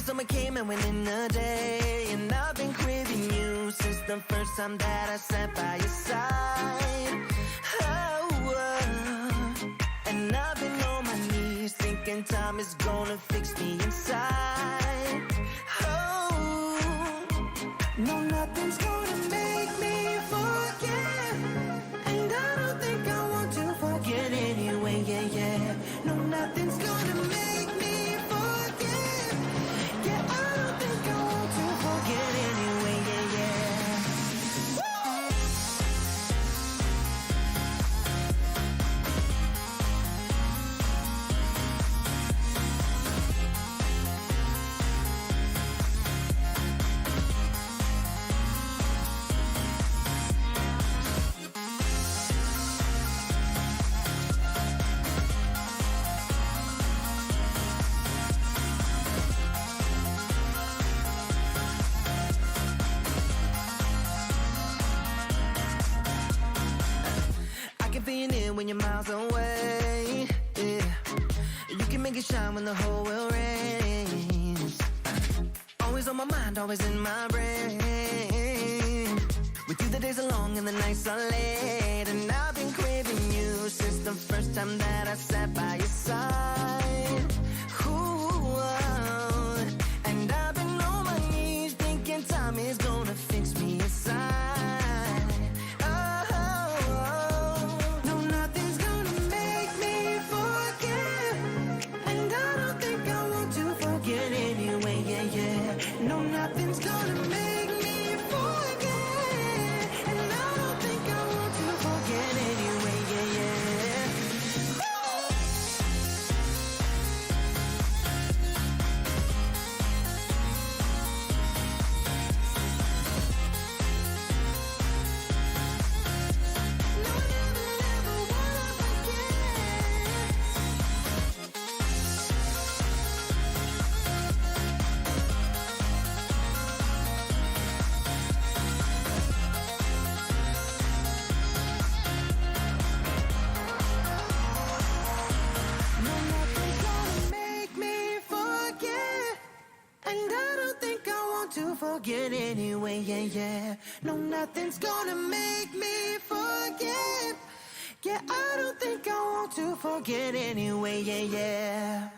summer came and went in a day, and I've been craving you since the first time that I sat by your side. Oh, and I've been on my knees thinking time is gonna fix me inside. Oh, no, nothing's gonna make me forget, and I don't think I want to forget anyway, yeah, yeah. No, nothing's gonna make me forget. Yeah, I don't think I want to forget anyway, yeah, yeah. When you're miles away, yeah. You can make it shine when the whole world rains. Always on my mind, always in my brain. With you the days are long and the nights are late, and I've been craving you since the first time that I sat by your side. Ooh, and I've been on my knees thinking time is gonna fix me inside. Anyway, yeah, yeah. No, nothing's gonna make me forget, and I don't think I want to forget anyway, yeah, yeah. No, never, never wanna forget. Forget anyway, yeah, yeah. No, nothing's gonna make me forget. Yeah, I don't think I want to forget anyway, yeah, yeah.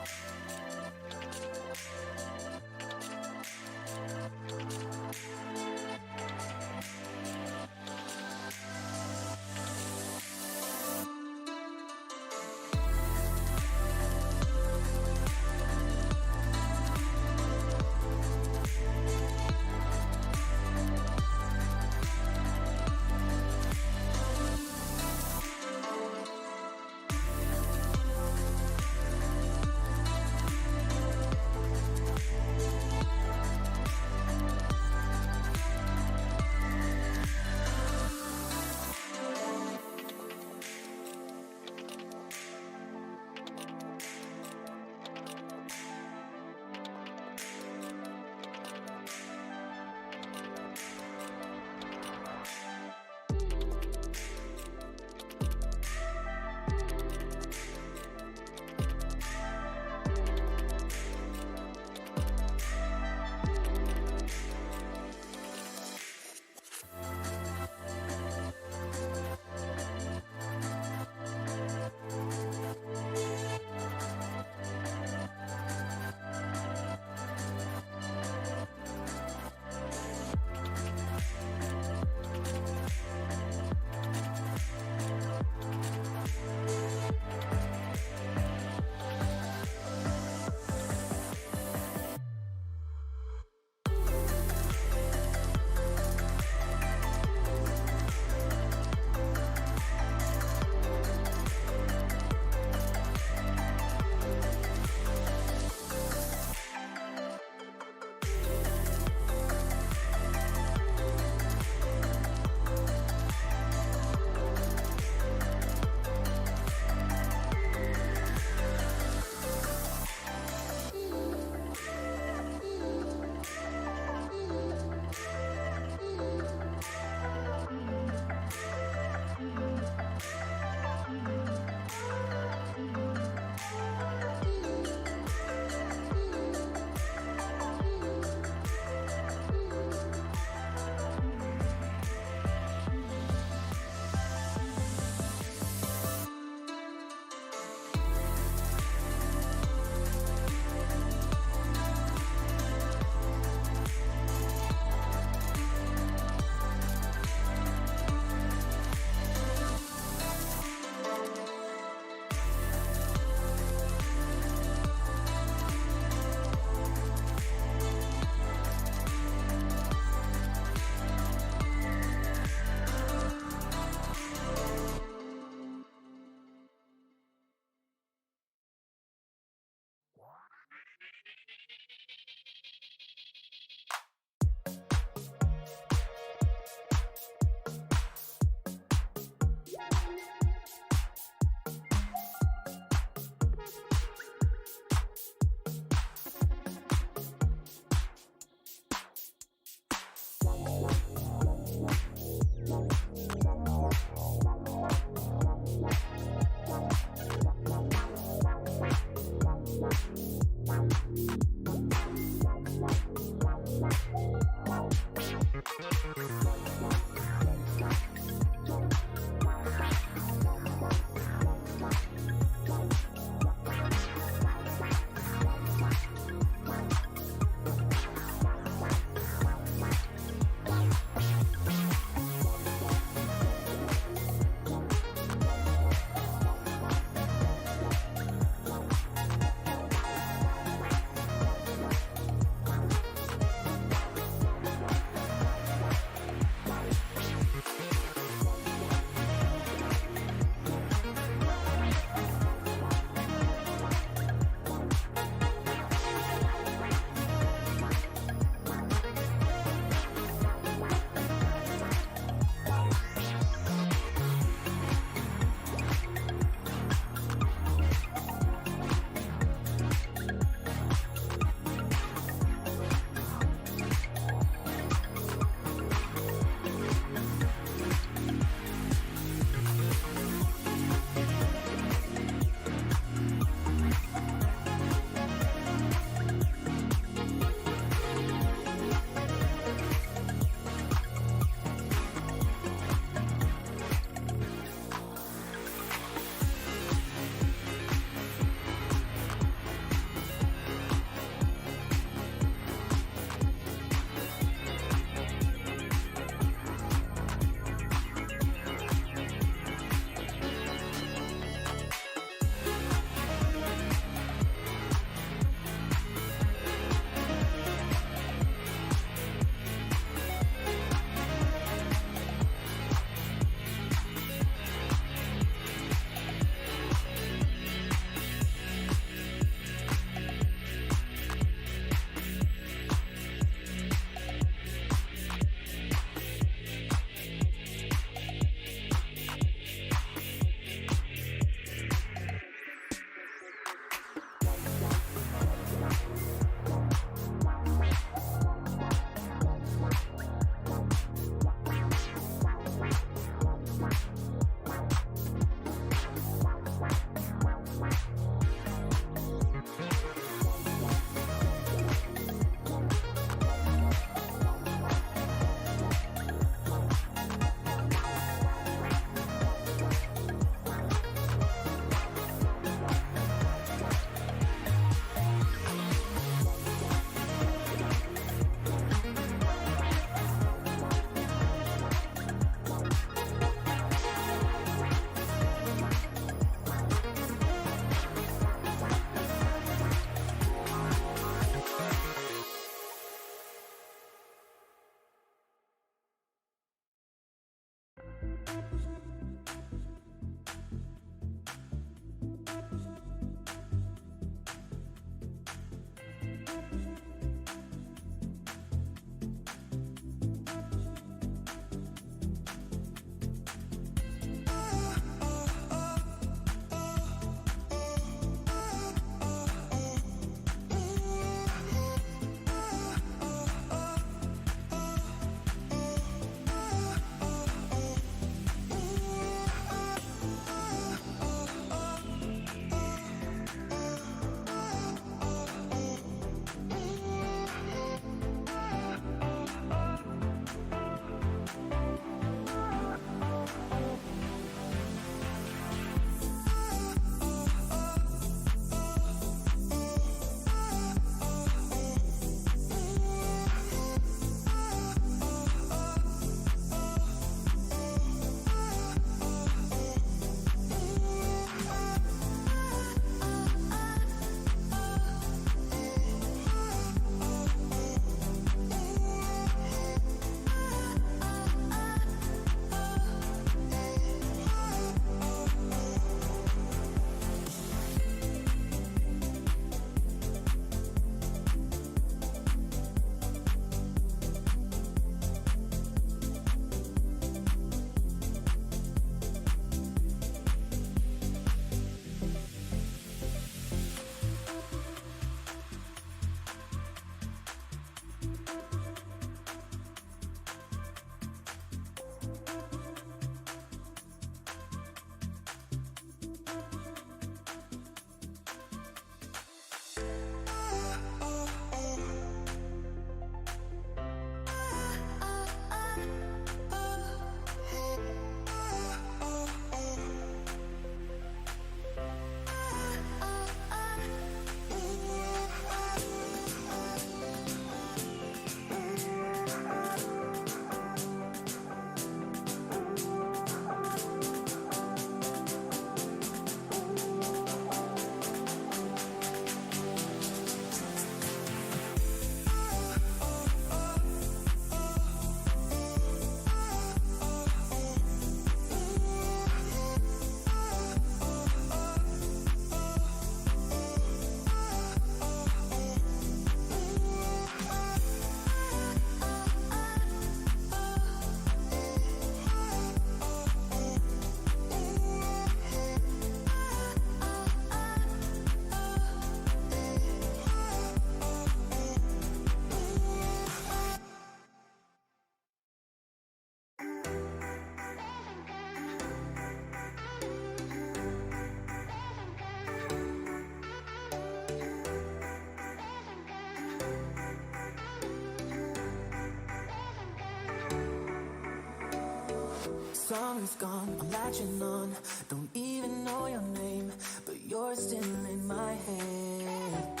Summer's gone, I'm latching on. Don't even know your name, but you're still in my head.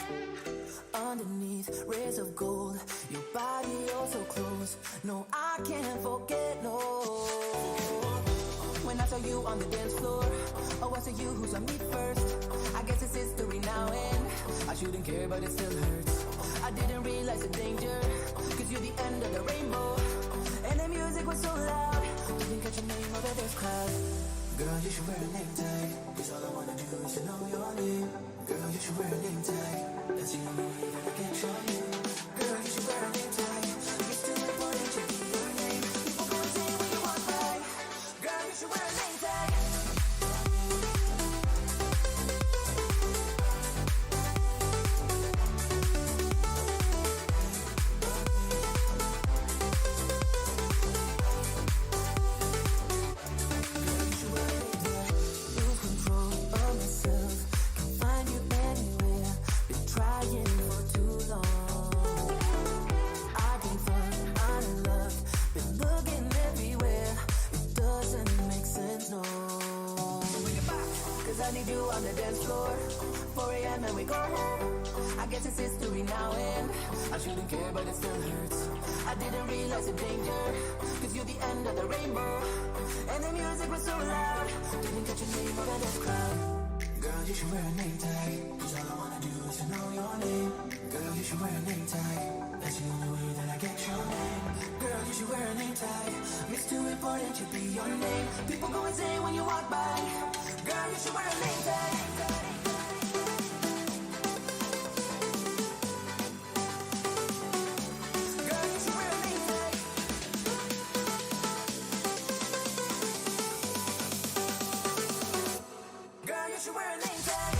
Underneath rays of gold, your body oh so close. No, I can't forget, no. When I saw you on the dance floor, oh I saw you who saw me first. I guess it's history now and I shouldn't care but it still hurts. I didn't realize the danger, cause you're the end of the rainbow. And the music was so loud, didn't catch your name over this crowd. Girl, you should wear a name tag, cause all I wanna do is to know your name. Girl, you should wear a name tag, that's the only way that I can show you. Girl, you should wear a name tag, it's too important to be your name. People go insane when you walk by. Girl, you should wear a name tag. I need you on the dance floor, 4 a.m. and we go home. I guess it's history now and I shouldn't care but it still hurts. I didn't realize the danger, cause you're the end of the rainbow. And the music was so loud, didn't catch your name over this crowd. Girl, you should wear a name tag, cause all I wanna do is to know your name. Girl, you should wear a name tag, that's the only way that I get your name. Girl, you should wear a name tag, it's too important to be your name. People go insane when you walk by. Girl, you should wear a name tag. Girl, you should wear a name tag. Girl, you should wear a name tag.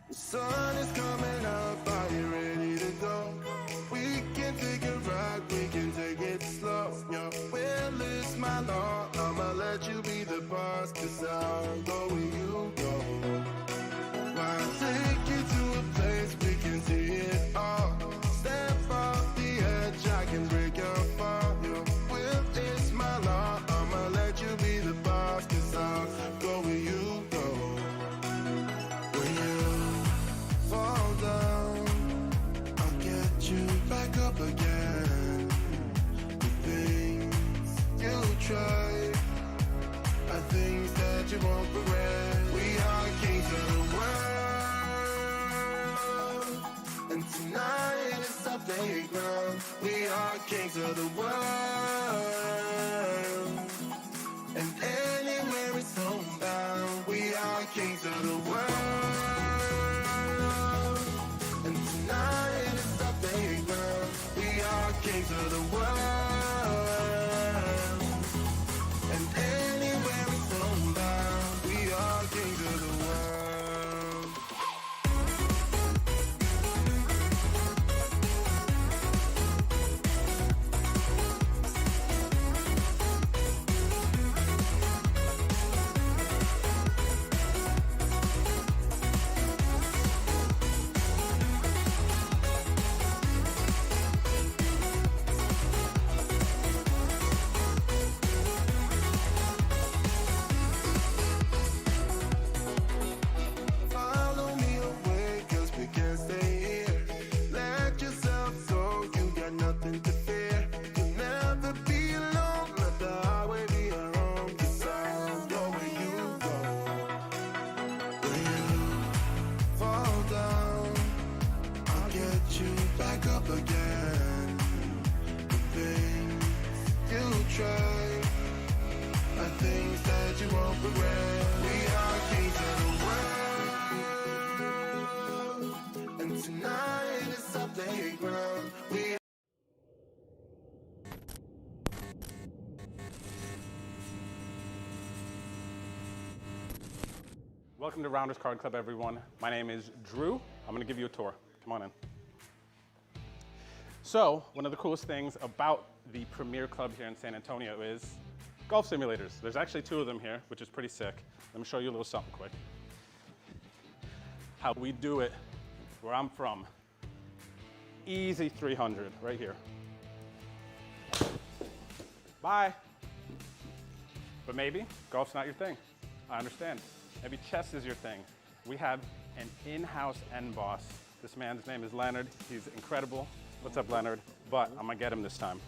The sun is coming up, are you ready to go? We can take it right, we can take it slow. Your will is my law, I'ma let you be the boss, 'cause I'll go where you go. I'll take you to a place we can see it all. Step off the edge, I can break your fall. Your will is my law, I'ma let you be the boss, 'cause I'll go where you go. When you fall down, I'll get you back up again. The things you try are things that you won't regret. We are kings of the world, and tonight is our playground. We are kings of the world, and anywhere is homebound. We are kings of the world, and tonight is our playground. We are kings of the world, and anywhere is homebound. We are kings of the world. Follow me away, 'cause we can't stay here. Let yourself go, you got nothing to fear. You'll never be alone, let the highway be your home, 'cause I'll go where you go. When you fall down, I'll get you back up again. The things you try are things that you won't regret. We are kings of the world, and tonight is our playground. We Welcome to Rounders Card Club, everyone. My name is Drew. I'm gonna give you a tour. Come on in. So, one of the coolest things about the premier club here in San Antonio is golf simulators. There's actually 2 of them here, which is pretty sick. Let me show you a little something quick. How we do it where I'm from. Easy 300 right here. Bye. But maybe golf's not your thing. I understand. Maybe chess is your thing. We have an in-house end boss. This man's name is Leonard. He's incredible. What's up, Leonard? But I'm gonna get him this time.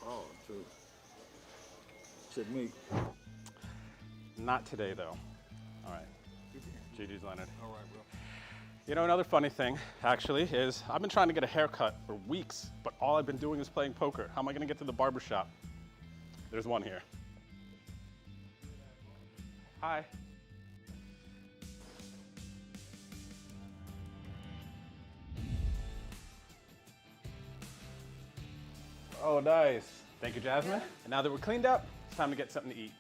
Oh, true. Shit, me. Not today, though. All right. GG's, Leonard. All right, bro. You know, another funny thing, actually, is I've been trying to get a haircut for weeks, but all I've been doing is playing poker. How am I gonna get to the barber shop? There's one here. Hi. Oh, nice. Thank you, Jasmine. And now that we're cleaned up, it's time to get something to eat.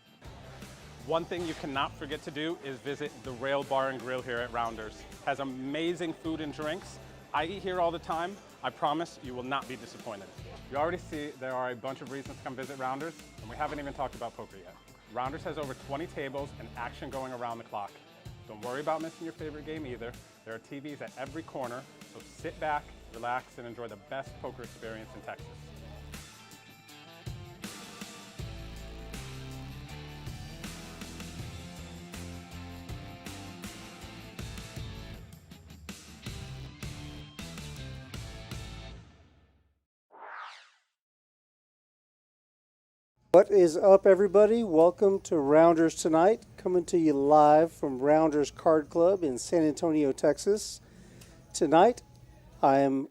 One thing you cannot forget to do is visit the Rail Bar and Grill here at Rounders. Has amazing food and drinks. I eat here all the time. I promise you will not be disappointed. You already see there are a bunch of reasons to come visit Rounders, and we haven't even talked about poker yet. Rounders has over 20 tables and action going around the clock. Don't worry about missing your favorite game either. There are TVs at every corner, so sit back, relax, and enjoy the best poker experience in Texas. What is up, everybody? Welcome to Rounders Tonight, coming to you live from Rounders Card Club in San Antonio, Texas. Tonight, I am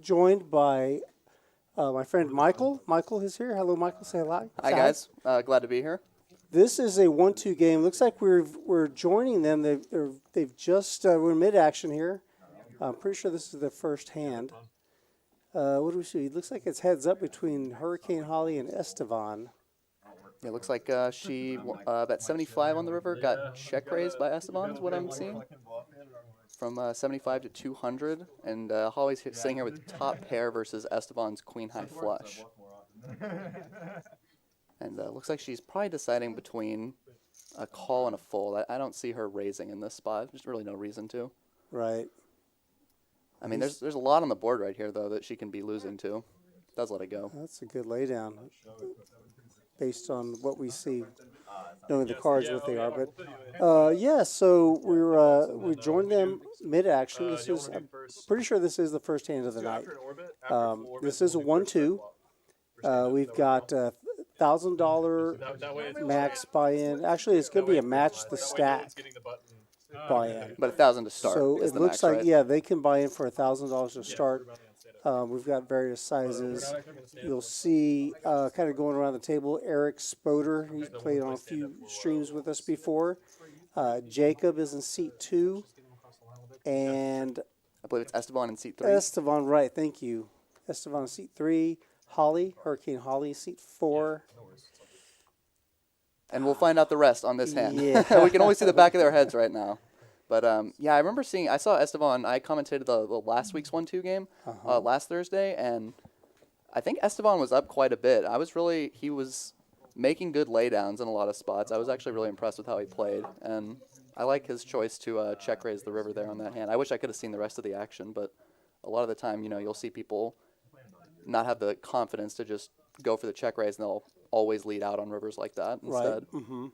joined by my friend Michael. Michael is here. Hello, Michael. Say hello. Hi, guys. Glad to be here. This is a 1-2 game. Looks like we're joining them. They've just we're mid-action here. I'm pretty sure this is the first hand. What do we see? It looks like it's heads up between Hurricane Holly and Estevan. It looks like she bet 75 on the river, got check raised by Esteban is what I'm seeing. From 75 to 200, and Holly's sitting here with top pair versus Esteban's queen high flush. And looks like she's probably deciding between a call and a fold. I don't see her raising in this spot. There's really no reason to. Right. I mean, there's a lot on the board right here, though, that she can be losing to. Does let it go. That's a good laydown based on what we see, knowing the cards, what they are. But, yeah, so we joined them mid-action. I'm pretty sure this is the first hand of the night. This is a 1-2. We've got $1,000 max buy-in. Actually, it's going to be a match the stack buy-in. But 1,000 to start. So is it the looks max, like, right? yeah, they can buy in for $1,000 to start. We've got various sizes. You'll see kind of going around the table, Eric Spoder. He's played on a few streams with us before. Jacob is in seat 2. And I believe it's Esteban in seat 3. Estevan, right, thank you. Estevan in seat 3. Holly, Hurricane Holly, seat 4. And we'll find out the rest on this hand. Yeah. We can only see the back of their heads right now. But, yeah, I remember I saw Esteban. I commentated the last week's 1-2 game last Thursday, and I think Esteban was up quite a bit. He was making good laydowns in a lot of spots. I was actually really impressed with how he played, and I like his choice to check raise the river there on that hand. I wish I could have seen the rest of the action, but a lot of the time, you'll see people not have the confidence to just go for the check raise, and they'll always lead out on rivers like that instead. Right.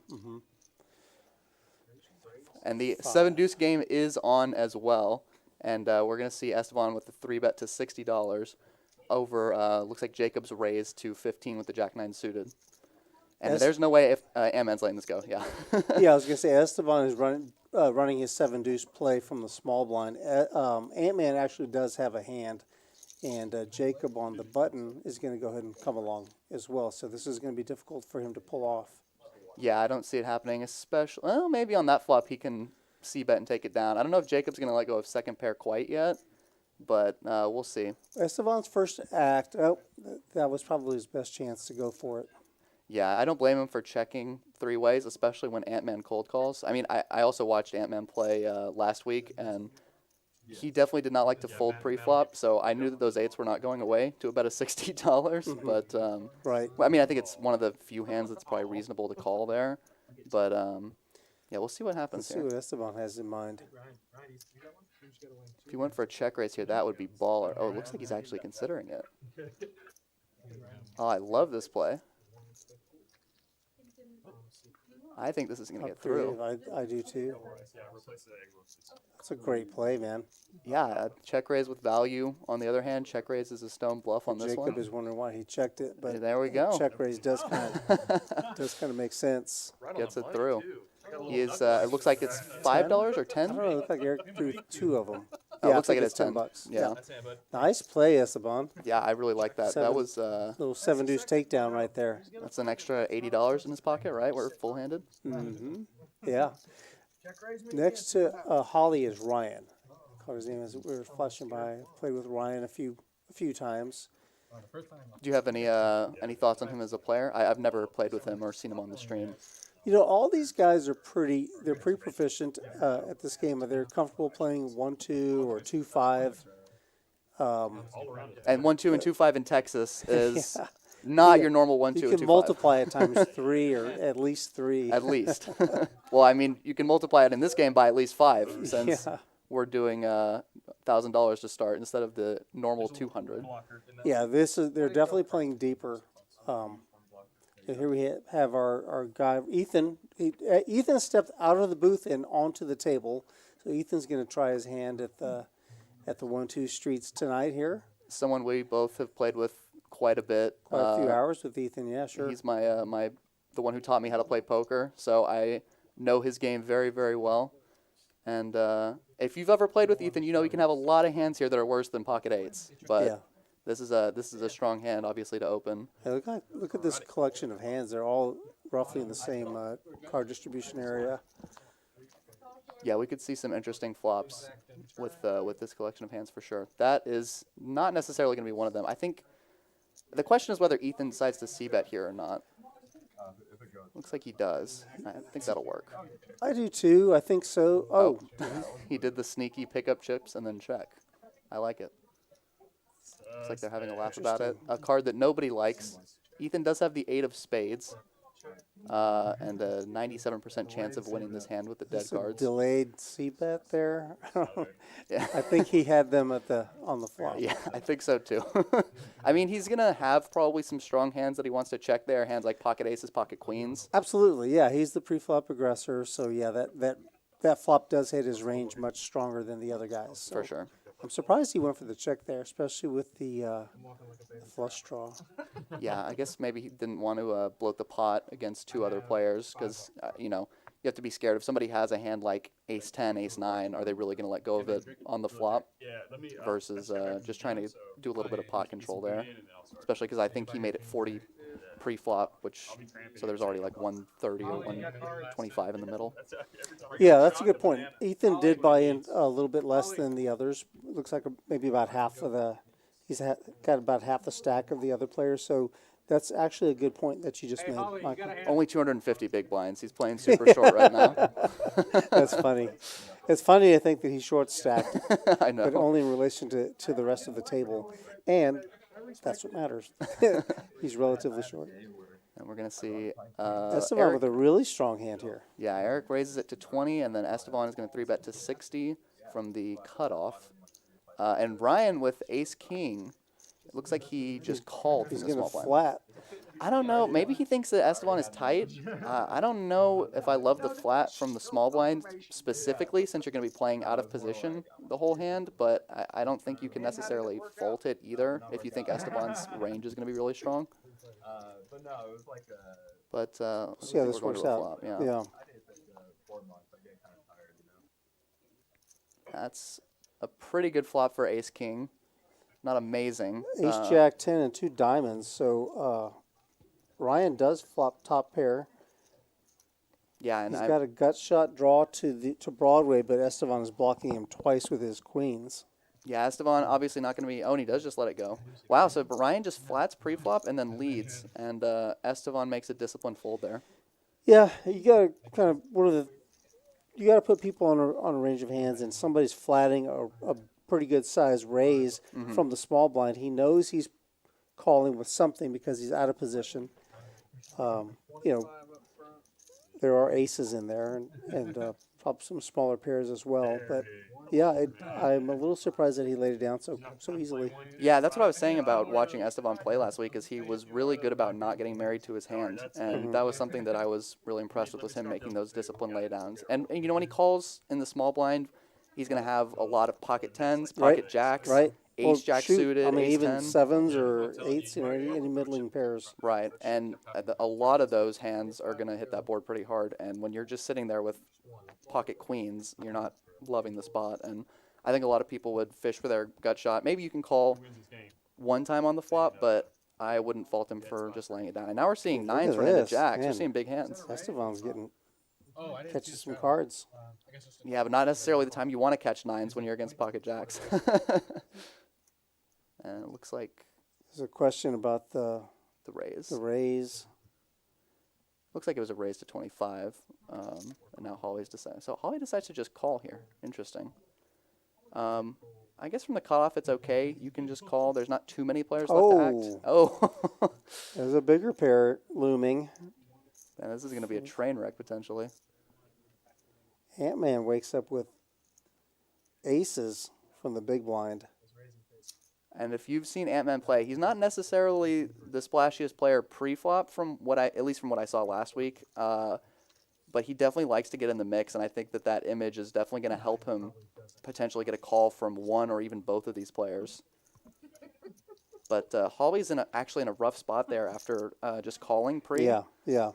And the 7-deuce game is on as well. And we're going to see Esteban with the 3-bet to $60 over, looks like Jacob's raise to 15 with the Jack-9 suited. And there's no way if Ant-Man's letting this go, yeah. Yeah, I was going to say, Esteban is running his 7-deuce play from the small blind. Ant-Man actually does have a hand, and Jacob on the button is going to go ahead and come along as well. So this is going to be difficult for him to pull off. Yeah, I don't see it happening, especially, well, maybe on that flop he can c-bet and take it down. I don't know if Jacob's going to let go of second pair quite yet, but we'll see. Esteban's first act, that was probably his best chance to go for it. Yeah, I don't blame him for checking 3 ways, especially when Ant-Man cold calls. I mean, I also watched Ant-Man play last week, and he definitely did not like to fold pre-flop, so I knew that those 8s were not going away to about a $60. But Right. well, I mean, I think it's one of the few hands that's probably reasonable to call there. But yeah, we'll see what happens Let's see here. what Esteban has in mind. If he went for a check raise here, that would be baller. Oh, it looks like he's actually considering it. Oh, I love this play. I think this is going to get through. I do too. That's a great play, man. Yeah, check raise with value. On the other hand, check raise is a stone bluff on this Jacob one. is wondering why he checked it, but There we go. check raise does kind of make sense. Gets it through. He is. It looks like it's $5 or I don't 10. know. It looked like Eric threw 2 of them. Oh, Yeah, it looks I like it think is it's $10. $10. Yeah. Nice play, Esteban. Yeah, I really like that. Seven. That was Little 7 deuce takedown right there. that's an extra $80 in his pocket, right? We're full handed. Yeah. Next to Holly is Ryan. Called his name as we were flashing by. Played with Ryan a few times. Do you have any thoughts on him as a player? I've never played with him or seen him on the stream. You know, all these guys are pretty proficient at this game. They're comfortable playing 1-2 or 2-5. And 1-2 and 2-5 in Texas is not your normal 1-2 You and 2-5. can multiply it times 3 or at least 3. At least. Well, I mean, you can multiply it in this game by at least 5 since we're doing $1,000 to start instead of the normal 200. Yeah, they're definitely playing deeper. And here we have our guy Ethan. Ethan stepped out of the booth and onto the table, so Ethan's going to try his hand at the 1-2 streets tonight here. Someone we both have played with quite a bit. Quite a few hours with Ethan. Yeah, sure. He's my the one who taught me how to play poker, so I know his game very, very well. And if you've ever played with Ethan, you know he can have a lot of hands here that are worse than pocket 8s. But Yeah. this is a strong hand, obviously, to open. Hey, look at this collection of hands. They're all roughly in the same card distribution area. Yeah, we could see some interesting flops with this collection of hands for sure. That is not necessarily going to be one of them. I think the question is whether Ethan decides to c-bet here or not. Looks like he does. I think that'll work. I do too. I think so. Oh, He did the sneaky pickup chips and then check. I like it. Looks like they're having a laugh about it. A card that nobody likes. Ethan does have the 8 of spades. And a 97% chance of winning this hand with the dead it's a cards. delayed c-bet there. Yeah. I think he had them on the flop. Yeah, I think so too. I mean, he's going to have probably some strong hands that he wants to check there. Hands like pocket aces, pocket queens. Absolutely, yeah. He's the pre-flop aggressor, so yeah, that flop does hit his range much stronger than the other guys. So For sure. I'm surprised he went for the check there, especially with the flush draw. Yeah, I guess maybe he didn't want to bloat the pot against 2 other players because, you know, you have to be scared. If somebody has a hand like ace-10, ace-9, are they really going to let go of it on the flop versus just trying to do a little bit of pot control there, especially because I think he made it 40 pre-flop, so there's already like 130 or 125 in the middle. Yeah, that's a good point. Ethan did buy in a little bit less than the others. Looks like maybe about half of he's got about half the stack of the other players, so that's actually a good point that you just made, Michael. Only 250 big blinds. He's playing super short right now. That's funny. It's funny, I think, that he's short stacked, I know. but only in relation to the rest of the table. And that's what matters. He's relatively short. And we're going to see Esteban Eric. with a really strong hand here. Yeah, Eric raises it to 20, and then Esteban is going to 3-bet to 60 from the cutoff. And Ryan with ace-king, it looks like he just called from He's the going to small blind. flat. I don't know. Maybe he thinks that Esteban is tight. I don't know if I love the flat from the small blind specifically, since you're going to be playing out of position the whole hand, but I don't think you can necessarily fault it either if you think Esteban's range is going to be really strong. But See how this works out. Yeah. That's a pretty good flop for ace-king. Not amazing. Ace, jack, 10, and 2 diamonds. So Ryan does flop top pair. Yeah, and He's got a gut shot draw to Broadway, but Esteban is blocking him twice with his queens. yeah, Esteban obviously not going to be. Oh, and he does just let it go. Wow, so Ryan just flats pre-flop and then leads, and Esteban makes a disciplined fold there. Yeah, you got to kind of you got to put people on a range of hands, and somebody's flatting a pretty good size raise from the small blind. He knows he's calling with something because he's out of position. You know, there are aces in there and probably some smaller pairs as well. But yeah, I'm a little surprised that he laid it down so easily. Yeah, that's what I was saying about watching Esteban play last week. Is he was really good about not getting married to his hand, and that was something that I was really impressed with. Was him making those disciplined laydowns. And you know, when he calls in the small blind, he's going to have a lot of pocket tens, pocket jacks, Right. ace jack suited, I mean, ace even 10. sevens or eights, you know, any middling pairs. Right, and a lot of those hands are going to hit that board pretty hard. And when you're just sitting there with pocket queens, you're not loving the spot. And I think a lot of people would fish for their gut shot. Maybe you can call one time on the flop, but I wouldn't fault him for just laying it down. And now we're seeing Look nines at run into this, jacks. We're man. seeing big hands. Esteban's catching some cards. Yeah, but not necessarily the time you want to catch nines when you're against pocket jacks. And it looks like There's a question about the the raise. raise. Looks like it was a raise to 25, and now Holly's decided. So Holly decides to just call here. Interesting. I guess from the cutoff, it's okay. You can just call. There's not too many players left to act. Oh. There's a bigger pair looming. Man, this is going to be a train wreck, potentially. Ant-Man wakes up with aces from the big blind. And if you've seen Ant-Man play, he's not necessarily the splashiest player pre-flop at least from what I saw last week. But he definitely likes to get in the mix, and I think that image is definitely going to help him potentially get a call from one or even both of these players. But Holly's actually in a rough spot there after just calling pre. Yeah.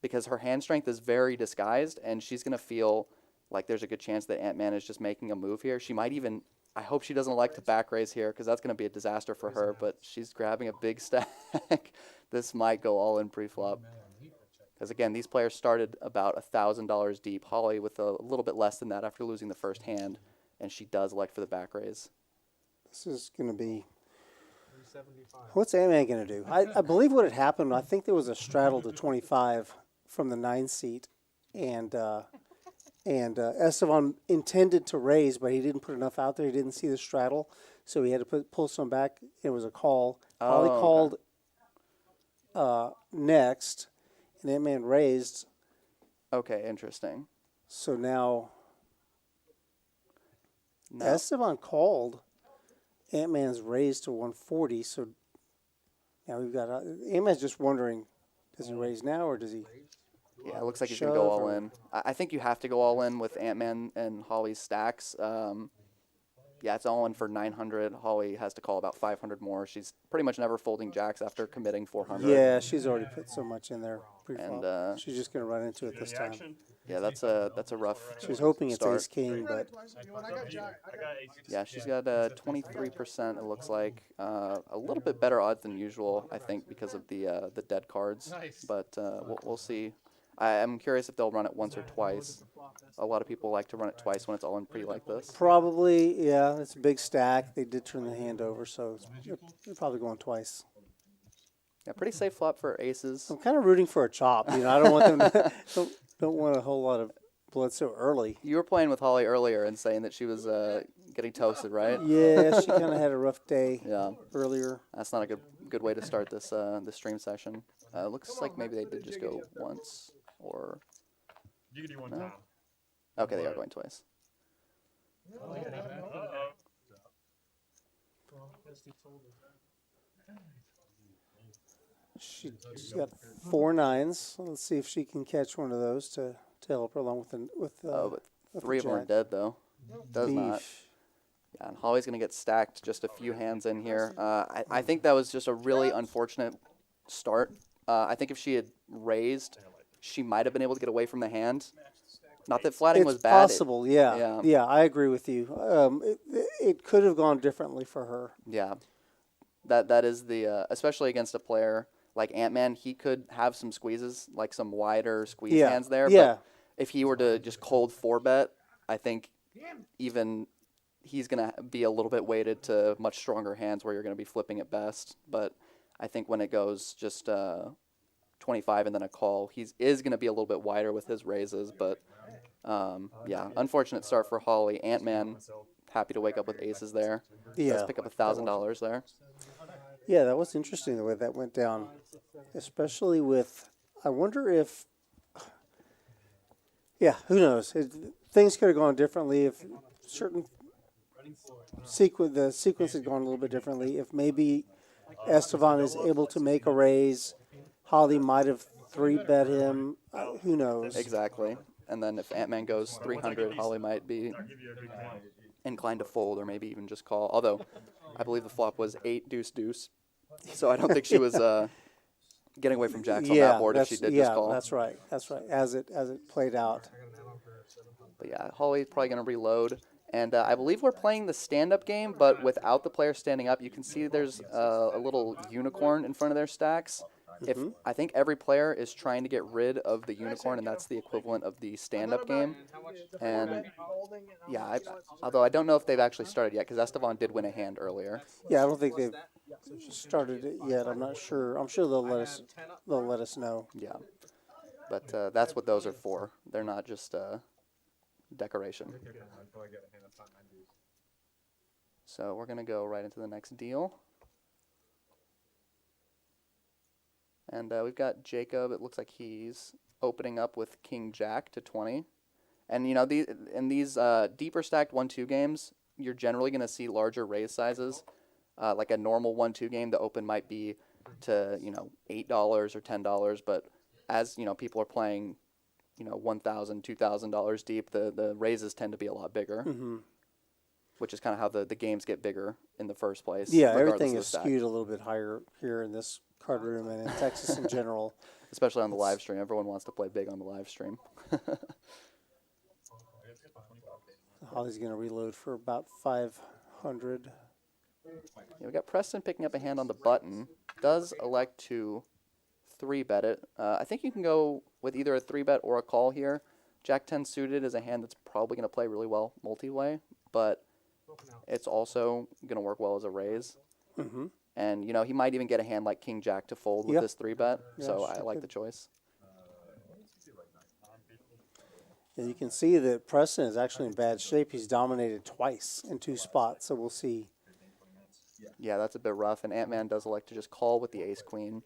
Because her hand strength is very disguised, and she's going to feel like there's a good chance that Ant-Man is just making a move here. She might even, I hope she doesn't like to back raise here, because that's going to be a disaster for her, but she's grabbing a big stack. This might go all in pre-flop. Because, again, these players started about $1,000 deep. Holly with a little bit less than that after losing the first hand, and she does elect for the back raise. This is going to be... What's Ant-Man going to do? I believe what had happened, I think there was a straddle to 25 from the 9 seat, and Esteban intended to raise, but he didn't put enough out there. He didn't see the straddle, so he had to pull some back. It was a call. Holly called next, and Ant-Man raised. Okay, interesting. So now Esteban called. Ant-Man's raised to 140, so now we've got... Ant-Man's just wondering, does he raise now or does he... Yeah, it looks like he's going to go all in. I think you have to go all in with Ant-Man and Holly's stacks. Yeah, it's all in for 900. Holly has to call about 500 more. She's pretty much never folding jacks after committing 400. Yeah, she's already put so much in there pre-flop. And, she's just going to run into it this time. Yeah, that's a rough She's hoping it's start. ace-king, but... Yeah, she's got 23%, it looks like. A little bit better odds than usual, I think, because of the dead cards. But we'll see. I'm curious if they'll run it once or twice. A lot of people like to run it twice when it's all in pre like this. Probably, yeah. It's a big stack. They did turn the hand over, so they're probably going twice. Yeah, pretty safe flop for aces. I'm kind of rooting for a chop. You know, I don't want them to, don't want a whole lot of blood so early. You were playing with Holly earlier and saying that she was getting toasted, right? Yeah, she kind of had a rough day earlier. That's not a good way to start this this stream session. Looks like maybe they did just go once or... You can do one time. Okay, they are going twice. She's got 4 9s. So let's see if she can catch one of those to help her along with But with 3 of them are jack. dead, though. Does not. Eesh. Yeah, and Holly's going to get stacked just a few hands in here. I think that was just a really unfortunate start. I think if she had raised, she might have been able to get away from the hand. Not that flatting was bad. It's possible, yeah. I agree with you. It could have gone differently for her. Yeah. That is the, especially against a player like Ant-Man, he could have some squeezes, like some wider squeeze hands there. Yeah. But if he were to just cold 4-bet, I think even he's going to be a little bit weighted to much stronger hands where you're going to be flipping at best. But I think when it goes just 25 and then a call, he is going to be a little bit wider with his raises. But Yeah, unfortunate start for Holly. Ant-Man, happy to wake up with aces there. Yeah, Does pick up $1,000 there. Yeah, that was interesting the way that went down, especially with. I wonder if. Yeah, who knows? Things could have gone differently if certain the sequence had gone a little bit differently. If maybe Estevan is able to make a raise, Holly might have three bet him. Who knows? Exactly. And then if Ant-Man goes 300, Holly might be inclined to fold or maybe even just call. Although, I believe the flop was 8 deuce deuce, so I don't think she was getting away from jacks on that board if she did just call. That's right. That's right. As it played out. But yeah, Holly's probably going to reload. And I believe we're playing the stand-up game, but without the player standing up. You can see there's a little unicorn in front of their stacks. If I think every player is trying to get rid of the unicorn, and that's the equivalent of the stand-up game. And yeah, although I don't know if they've actually started yet, because Estevan did win a hand earlier. Yeah, I don't think they've started it yet. I'm not sure. I'm sure they'll let us know. Yeah, but that's what those are for. They're not just decoration. So we're gonna go right into the next deal. And we've got Jacob. It looks like he's opening up with King Jack to 20. And, you know, in these deeper stacked 1-2 games, you're generally going to see larger raise sizes. Like a normal 1-2 game, the open might be to, you know, $8 or $10. But as, you know, people are playing, you know, $1,000, $2,000 deep, the raises tend to be a lot bigger. Mm-hmm. Which is kind of how the games get bigger in the first place. Yeah, everything is skewed a little bit higher here in this card room and in Texas in general. Especially on the live stream. Everyone wants to play big on the live stream. Holly's going to reload for about 500. Yeah, we got Preston picking up a hand on the button. Does elect to 3-bet it. I think you can go with either a 3-bet or a call here. Jack 10 suited is a hand that's probably going to play really well multi-way, but it's also going to work well as a raise. Mm-hmm. And, you know, he might even get a hand like King Jack to fold with this 3-bet, so I like the choice. And you can see that Preston is actually in bad shape. He's dominated twice in 2 spots, so we'll see. Yeah, that's a bit rough, and Ant-Man does elect to just call with the ace-queen.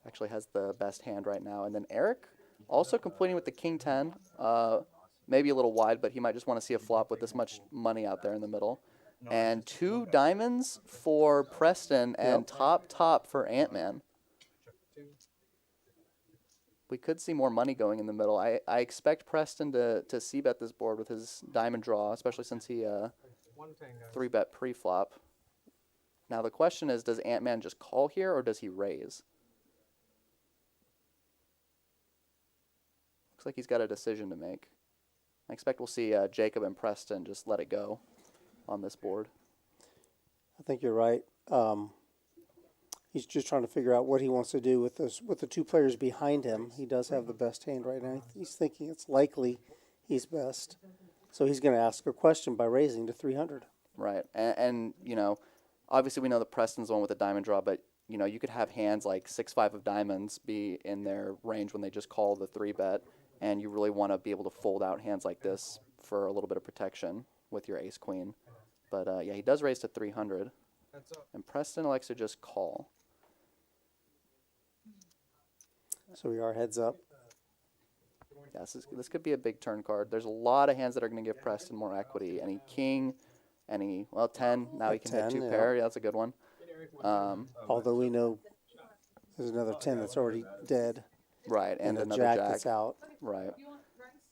Actually has the best hand right now. And then Eric also completing with the King 10. Maybe a little wide, but he might just want to see a flop with this much money out there in the middle. And 2 diamonds for Preston and top for Ant-Man. We could see more money going in the middle. I expect Preston to c-bet this board with his diamond draw, especially since he 3-bet pre-flop. Now the question is, does Ant-Man just call here or does he raise? Looks like he's got a decision to make. I expect we'll see Jacob and Preston just let it go on this board. I think you're right. He's just trying to figure out what he wants to do with the 2 players behind him. He does have the best hand right now. He's thinking it's likely he's best. So he's going to ask a question by raising to 300. Right. And you know, obviously we know that Preston's the one with the diamond draw, but, you know, you could have hands like 6-5 of diamonds be in their range when they just call the 3-bet, and you really want to be able to fold out hands like this for a little bit of protection with your ace-queen. But, yeah, he does raise to 300. And Preston elects to just call. So we are heads up. Yeah, this could be a big turn card. There's a lot of hands that are going to give Preston more equity. Any king, any, 10. Now he can hit 2 pair. Yeah, that's a good one. Although we know there's another 10 that's already dead. Right, and another jack jack that's out. Right.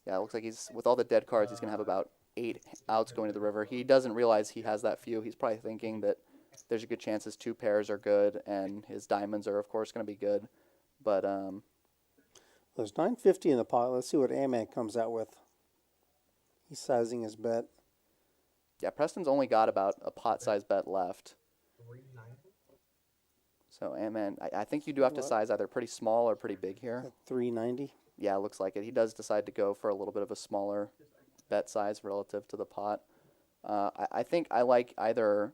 Yeah, it looks like he's, with all the dead cards, he's going to have about 8 outs going to the river. He doesn't realize he has that few. He's probably thinking that there's a good chance his 2 pairs are good, and his diamonds are, of course, going to be good. But there's 950 in the pot. Let's see what Ant-Man comes out with. He's sizing his bet. Yeah, Preston's only got about a pot-sized bet left. So, Ant-Man, I think you do have to size either pretty small or pretty big here. At 390. Yeah, it looks like it. He does decide to go for a little bit of a smaller bet size relative to the pot. I think I like either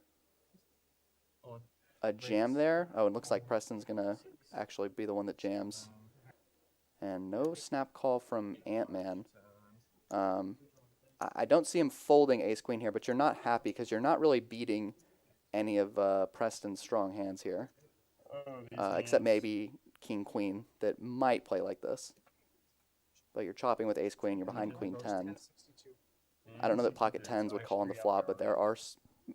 a jam there. Oh, it looks like Preston's going to actually be the one that jams. And no snap call from Ant-Man. I don't see him folding ace-queen here, but you're not happy because you're not really beating any of Preston's strong hands here. Except maybe king-queen that might play like this. But you're chopping with ace-queen, you're behind queen 10. I don't know that pocket 10s would call on the flop, but there are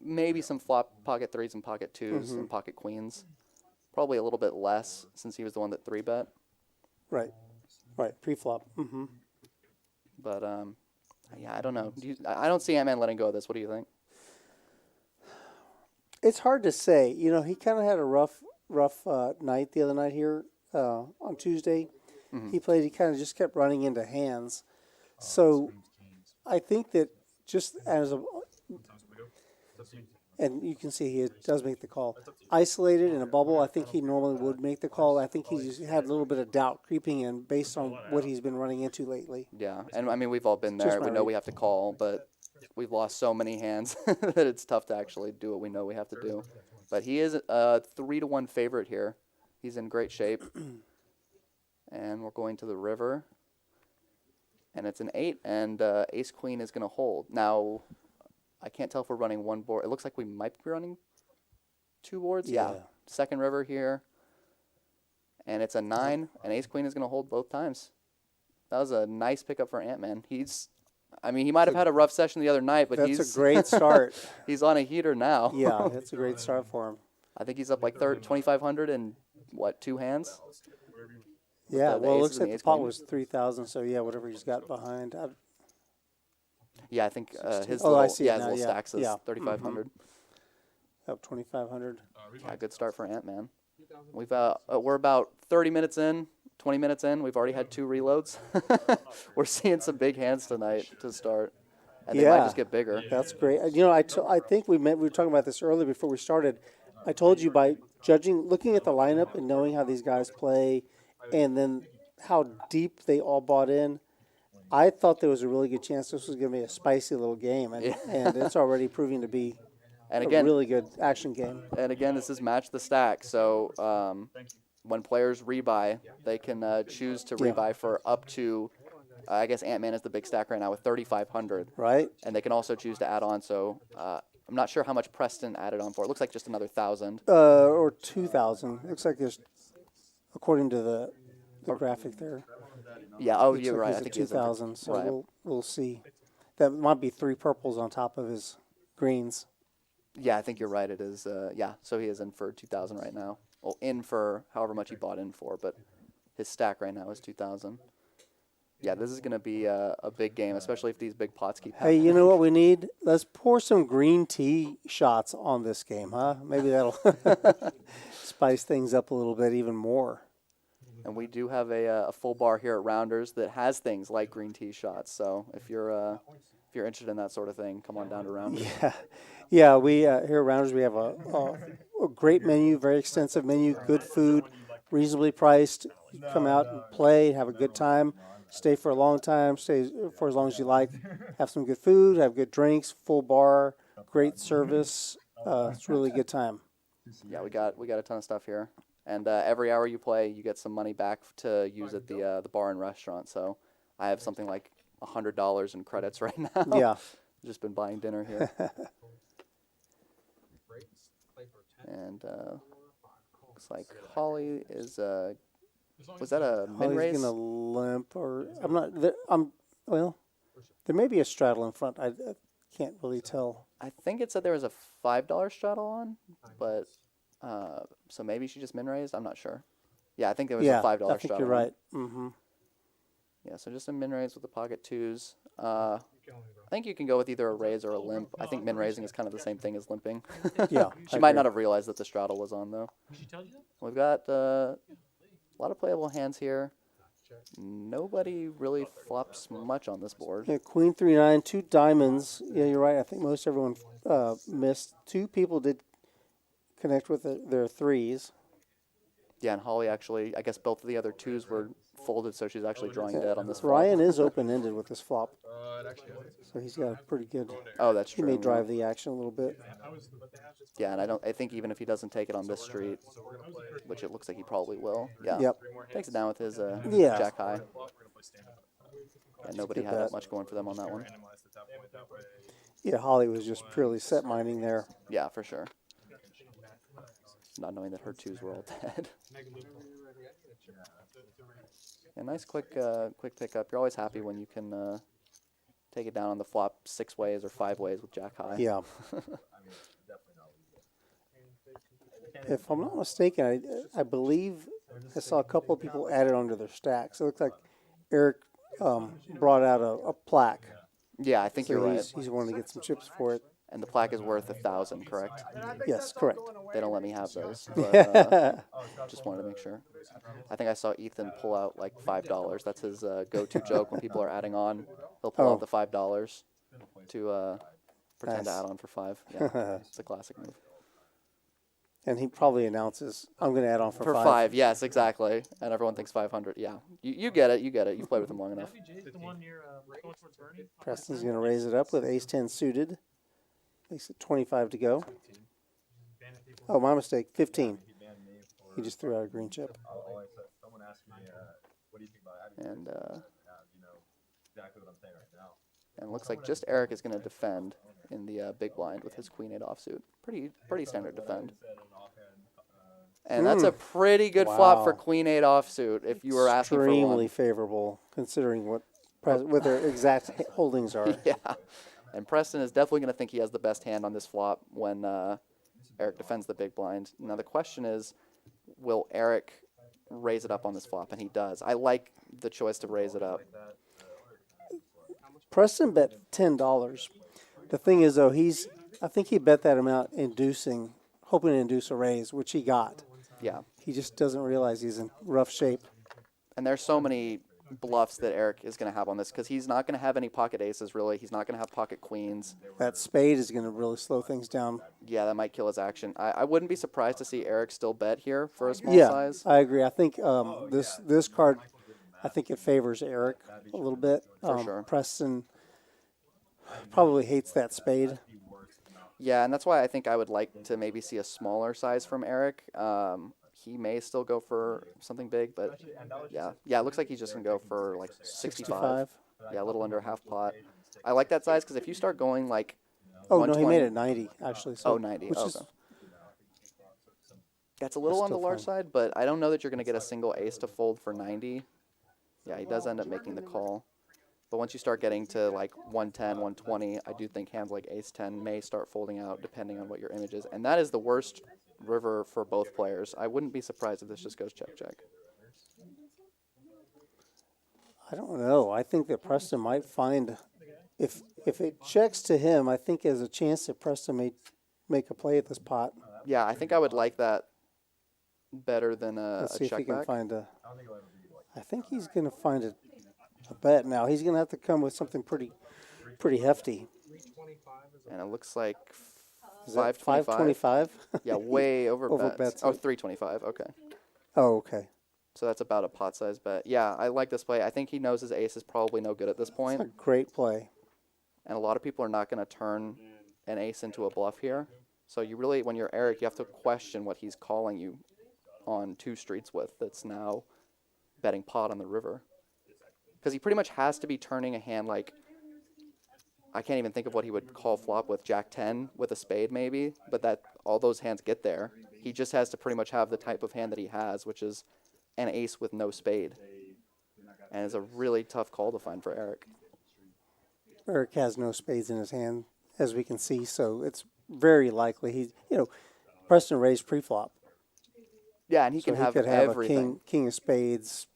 maybe some flop pocket 3s and pocket 2s and pocket queens. Probably a little bit less since he was the one that 3-bet. Right. Right. Pre-flop. But, yeah, I don't know. I don't see Ant-Man letting go of this. What do you think? It's hard to say. You know, he kind of had a rough night the other night here on Tuesday. He played. He kind of just kept running into hands. So I think that just as a, and you can see he does make the call. Isolated in a bubble, I think he normally would make the call. I think he just had a little bit of doubt creeping in based on what he's been running into lately. Yeah, and I mean, we've all been there. We know we have to call, but we've lost so many hands that it's tough to actually do what we know we have to do. But he is a 3-1 favorite here. He's in great shape. And we're going to the river. And it's an 8, and ace-queen is going to hold. Now, I can't tell if we're running one board. It looks like we might be running 2 boards. Yeah. Second river here. And it's a 9, and ace-queen is going to hold both times. That was a nice pickup for Ant-Man. I mean, he might have had a rough session the other night, but that's a great start. He's on a heater now. Yeah, that's a great start for him. I think he's up like 2,500 in, 2 hands? Yeah, The well, it aces looks and like the the ace pot queen. was 3,000, so yeah, whatever he's got behind. Yeah, I think his Oh, little, I see it his now, little yeah, stacks is yeah. 3,500. Up 2,500. Yeah, good start for Ant-Man. We're about 30 minutes in, 20 minutes in. We've already had 2 reloads. We're seeing some big hands tonight to start, and they might just get bigger. That's great. You know, I think we were talking about this earlier before we started. I told you by looking at the lineup and knowing how these guys play, and then how deep they all bought in, I thought there was a really good chance this was going to be a spicy little game, and it's already proving to be And a again, really good action game. And again, this is match the stack. So when players rebuy, they can choose to rebuy for up to, I guess Ant-Man is the big stack right now with 3,500. Right. And they can also choose to add on. So I'm not sure how much Preston added on for. It looks like just another 1,000. Or 2,000. Looks like there's, according to the graphic there. Yeah. Oh, looks you're like right. he's I at think he's 2,000. So right. we'll see. That might be 3 purples on top of his greens. Yeah, I think you're right. It is. Yeah. So he is in for 2,000 right now. Well, in for however much he bought in for, but his stack right now is 2,000. Yeah, this is going to be a big game, especially if these big pots keep Hey, happening. you know what we need? Let's pour some green tea shots on this game, huh? Maybe that'll spice things up a little bit even more. And we do have a full bar here at Rounders that has things like green tea shots. So if you're interested in that sort of thing, come on down to Rounders. Yeah. We here at Rounders we have a great menu, very extensive menu, good food, reasonably priced. You come out and play, have a good time, stay for a long time, stay for as long as you like, have some good food, have good drinks, full bar, great service. It's really a good time. Yeah, we got a ton of stuff here. And every hour you play, you get some money back to use at the bar and restaurant. So I have something like $100 in credits right now. Yeah. Just been buying dinner here. And looks like Holly is was that a min Holly's raise? gonna limp, or I'm not. Well, there may be a straddle in front. I can't really tell. I think it said there was a $5 straddle on, but so maybe she just min raised. I'm not sure. Yeah, I think there was a $5 straddle. I think you're right. Mm-hmm. Yeah, so just a min raise with the pocket 2s. I think you can go with either a raise or a limp. I think min raising is kind of the same thing as limping. Yeah, She I might agree. not have realized that the straddle was on though. We've got a lot of playable hands here. Nobody really flops much on this board. Yeah, Queen 3-9, 2 diamonds. Yeah, you're right. I think most everyone missed. 2 people did connect with their 3s. Yeah, and Holly actually, I guess both of the other 2s were folded, so she's actually drawing dead on this flop. Ryan is open-ended with this flop, so he's got a pretty good. Oh, that's He true. may drive the action a little bit. Yeah, and I think even if he doesn't take it on this street, which it looks like he probably will. Yeah. Yep. Takes it down with his Yeah. jack high. And nobody Good had bet. much going for them on that one. Yeah, Holly was just purely set mining there. Yeah, for sure. Not knowing that her twos were all dead. Yeah, nice quick pickup. You're always happy when you can take it down on the flop 6 ways or 5 ways with Jack high. Yeah. If I'm not mistaken, I believe I saw a couple of people add it onto their stacks. It looks like Eric brought out a plaque. Yeah, I think So you're right. he's wanting to get some chips for it. And the plaque is worth 1,000, correct? Yes, correct. They don't let me have those, but just wanted to make sure. I think I saw Ethan pull out like $5. That's his go-to joke when people are adding on. He'll pull out the $5 to pretend to Nice. add on for 5. Yeah, it's a classic move. And he probably announces, I'm going to add on for For 5. 5, yes, exactly. And everyone thinks 500. Yeah, you get it. You get it. You've played with him long enough. Preston's going to raise it up with ace-10 suited. Makes it 25 to go. Oh, my mistake. 15. He just threw out a green chip. And it looks like just Eric is going to defend in the big blind with his queen 8 offsuit. Pretty standard defend. And that's a pretty good flop for Wow. queen 8 offsuit if you were asking for Extremely one. favorable, considering what their exact holdings are. Yeah. And Preston is definitely going to think he has the best hand on this flop when Eric defends the big blind. Now the question is, will Eric raise it up on this flop? And he does. I like the choice to raise it up. Preston bet $10. The thing is, though, I think he bet that amount hoping to induce a raise, which he got. Yeah. He just doesn't realize he's in rough shape. And there's so many bluffs that Eric is going to have on this because he's not going to have any pocket aces, really. He's not going to have pocket queens. That spade is going to really slow things down. Yeah, that might kill his action. I wouldn't be surprised to see Eric still bet here for a small Yeah, size. I agree. I think this card, I think it favors Eric a little bit. For sure. Preston probably hates that spade. Yeah, and that's why I think I would like to maybe see a smaller size from Eric. He may still go for something big, but yeah, it looks like he's just going to go for like 65. Yeah, a little under half pot. I like that size because if you start going like Oh, no, he 120 made it 90, actually. So, 90. Which Okay. is, That's a little on the still large fine. side, but I don't know that you're going to get a single ace to fold for 90. Yeah, he does end up making the call. But once you start getting to like 110, 120, I do think hands like ace 10 may start folding out depending on what your image is. And that is the worst river for both players. I wouldn't be surprised if this just goes check, check. I don't know. I think that Preston might find, if it checks to him, I think there's a chance that Preston may make a play at this pot. Yeah, I think I would like that better than Let's a see if he check can back. find I think he's going to find a bet now. He's going to have to come with something pretty hefty. And it looks like Is that 525. 525? Yeah, way over, Over bets. bets Oh, it. 325. Okay. Oh, okay. So that's about a pot size bet. Yeah, I like this play. I think he knows his ace is probably no good at this It's point. a great play. And a lot of people are not going to turn an ace into a bluff here. So you really, when you're Eric, you have to question what he's calling you on 2 streets with that's now betting pot on the river. Because he pretty much has to be turning a hand like, I can't even think of what he would call flop with Jack 10 with a spade maybe, but that all those hands get there. He just has to pretty much have the type of hand that he has, which is an ace with no spade. And it's a really tough call to find for Eric. Eric has no spades in his hand, as we can see, so it's very likely Preston raised pre-flop. Yeah, and he So can he have could have everything. a king of spades,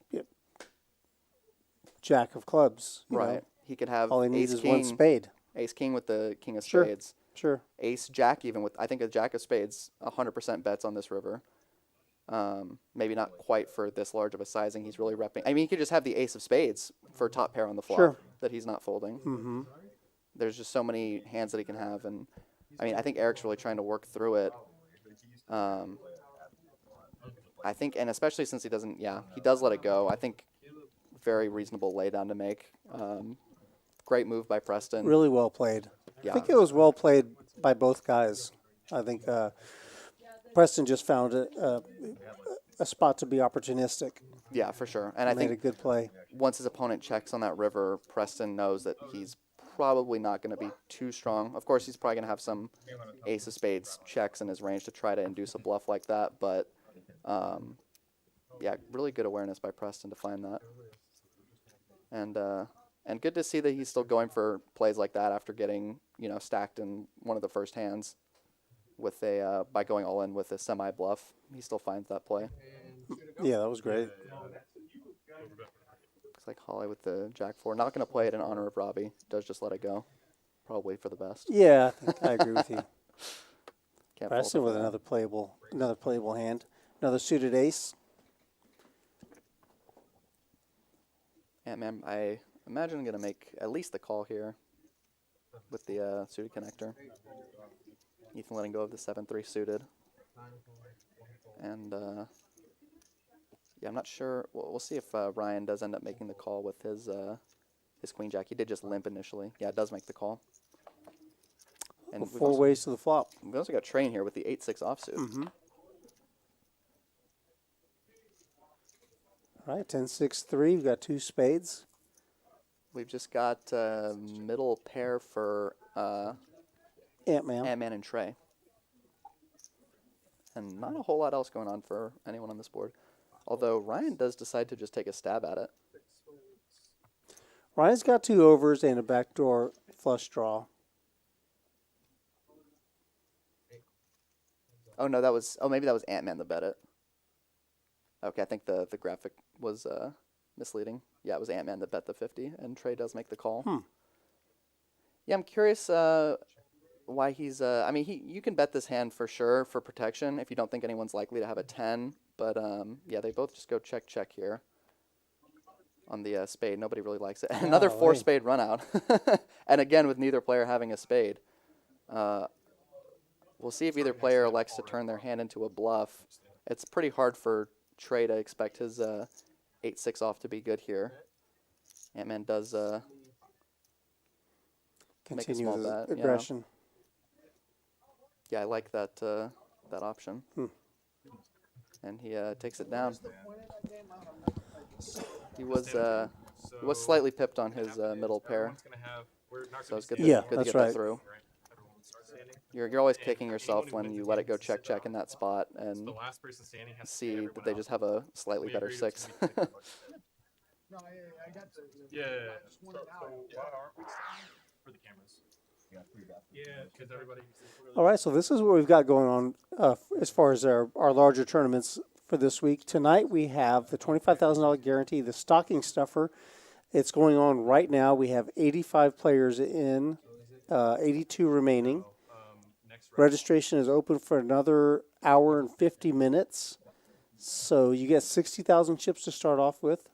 jack of clubs. you know. Right. He could have All he needs ace is king, one spade. ace king with the king of Sure. spades. Sure. Ace jack even with, I think a jack of spades, 100% bets on this river. Maybe not quite for this large of a sizing. He's really repping. I mean, he could just have the ace of spades for top pair on the flop Sure. that he's not folding. Mm-hmm. There's just so many hands that he can have. And I mean, I think Eric's really trying to work through it. I think, and especially since he does let it go. I think very reasonable laydown to make. Great move by Preston. Really well played. Yeah. I think it was well played by both guys. I think Preston just found a a spot to be opportunistic. Yeah, for sure. And I Made a think good play. once his opponent checks on that river, Preston knows that he's probably not going to be too strong. Of course, he's probably going to have some ace of spades checks in his range to try to induce a bluff like that. But, yeah, really good awareness by Preston to find that. And good to see that he's still going for plays like that after getting, stacked in one of the first hands with by going all in with a semi bluff. He still finds that play. Yeah, that was great. Looks like Holly with the Jack 4. Not going to play it in honor of Robbie. Does just let it go. Probably for the best. Yeah, I agree with you. Can't fault Preston him for with that. another playable hand. Another suited ace. Yeah, man, I imagine I'm going to make at least the call here with the suited connector. Ethan letting go of the 7-3 suited. And, yeah, I'm not sure. We'll see if Ryan does end up making the call with his queen jack. He did just limp initially. Yeah, it does make the call. And we've Four also, ways to the flop. we also got Train here with the 8-6 offsuit. Mm-hmm. All right, 10-6-3. We've got two spades. We've just got middle pair for Ant-Man. Ant-Man and Trey. And not a whole lot else going on for anyone on this board. Although Ryan does decide to just take a stab at it. Ryan's got two overs and a backdoor flush draw. Oh, no, maybe that was Ant-Man that bet it. Okay, I think the graphic was misleading. Yeah, it was Ant-Man that bet the 50, and Trey does make the call. Yeah, I'm curious why he's... you can bet this hand for sure for protection if you don't think anyone's likely to have a 10. But, yeah, they both just go check here on the spade. Nobody really likes it. Another 4-spade run out. And again, with neither player having a spade. We'll see if either player elects to turn their hand into a bluff. It's pretty hard for Trey to expect his 8-6 off to be good here. Ant-Man does make a Continue small with bet. aggression. Yeah, I like that that option. And he takes it down. He was slightly pipped on his middle pair, so it's good to, Yeah, good to that's get right. that through. You're always kicking yourself when you let it go check in that spot and The last person standing has to see everyone that they just else. have a slightly We better agreed it's 6. gonna be taken away. Yeah. So why aren't we standing for the cameras? Yeah, because everybody. All right, so this is what we've got going on as far as our larger tournaments for this week. Tonight we have the $25,000 guarantee, the stocking stuffer. It's going on right now. We have 85 players in, 82 remaining. Registration is open for another hour and 50 minutes. So you get 60,000 chips to start off with.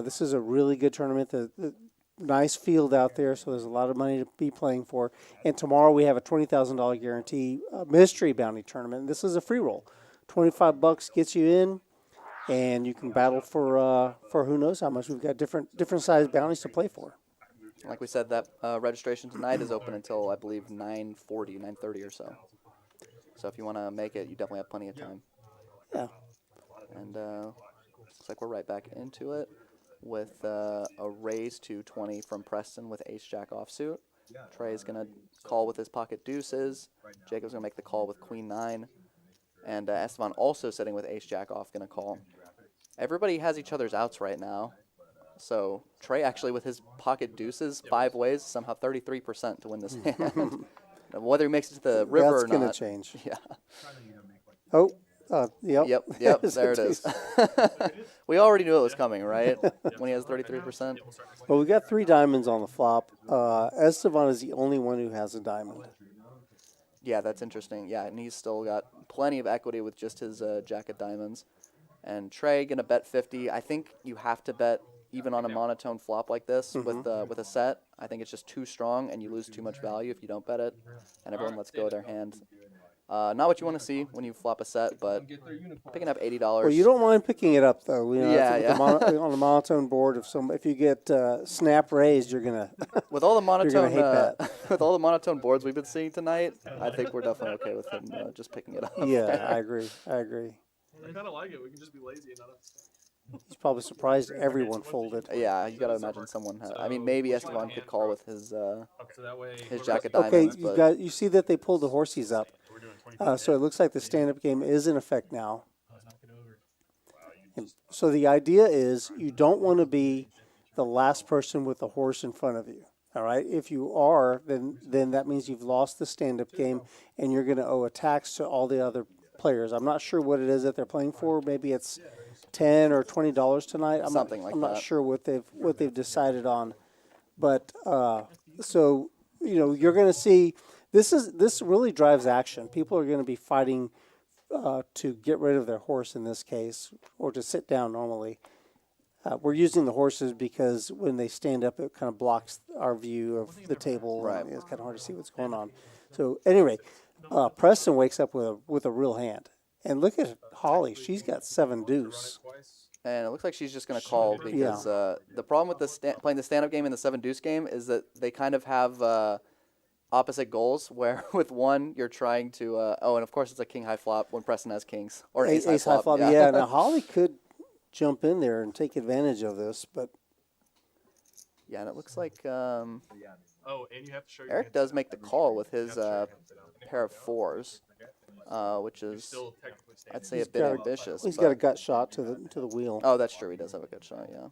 This is a really good tournament. The nice field out there, so there's a lot of money to be playing for. And tomorrow we have a $20,000 guarantee mystery bounty tournament. This is a free roll. $25 gets you in, and you can battle for who knows how much. We've got different size bounties to play for. Like we said, that registration tonight is open until, I believe, 9:30 or so. So if you want to make it, you definitely have plenty of time. Yeah. And looks like we're right back into it with a raise to 20 from Preston with ace-jack offsuit. Trey's going to call with his pocket deuces. Jacob's going to make the call with queen 9. And Esteban also sitting with ace-jack off, going to call. Everybody has each other's outs right now. So Trey actually with his pocket deuces, 5 ways, somehow 33% to win this hand. Whether he makes it to the river That's or going not. to change. Yeah. Oh, yep. Yep, There's there a it is. deuce. We already knew it was coming, right? When he has 33%. Well, we got 3 diamonds on the flop. Esteban is the only one who has a diamond. Yeah, that's interesting. Yeah, and he's still got plenty of equity with just his jack of diamonds. And Trey going to bet 50. I think you have to bet even on a monotone flop like this with a set. I think it's just too strong, and you lose too much value if you don't bet it. And everyone lets go of their hand. Not what you want to see when you flop a set, but picking up $80. Well, you don't mind picking it up though. You know, Yeah, if on a monotone board, if you get snap raised, you're gonna. With all the monotone, hate that. with all the monotone boards we've been seeing tonight, I think we're definitely okay with him just picking it up. Yeah, I agree. I kind of like it. We can just be lazy and not have to start. He's probably surprised everyone folded. Yeah, you gotta imagine someone. I mean, maybe Esteban could call with his So that way, his whoever jack has of Okay, diamonds, you but you see that they pulled the horsies up. we're doing 20. So it looks like the stand-up game is in effect now. Let's knock it over. And so the idea is you don't want to be the last person with the horse in front of you. All right. If you are, then that means you've lost the stand-up game, and you're going to owe a tax to all the other players. I'm not sure what it is that they're playing for. Maybe it's $10 or $20 tonight. Something like I'm not that. sure what they've decided on. But so you're going to see this really drives action. People are going to be fighting to get rid of their horse in this case, or to sit down normally. We're using the horses because when they stand up, it kind of blocks our view of the table. Right. And it's kind of hard to see what's going on. So anyway, Preston wakes up with a real hand. And look at Holly. She's got 7 deuce. and it looks like she's just gonna call because the problem with playing the stand-up game and the 7 deuce game is that they kind of have opposite goals. Where with one you're trying to and of course it's a king high flop when Preston has kings or ace high flop. Yeah. Now Holly could jump in there and take advantage of this, but Yeah, and it looks like Oh, and you have to show your Eric hand does set make the up. call with his You have to show your hand set up. pair of 4s, which You're is still technically standing. I'd say a bit got ambitious. he's but- got a gut shot to the wheel. Oh, that's true. He does have a good shot. Yeah.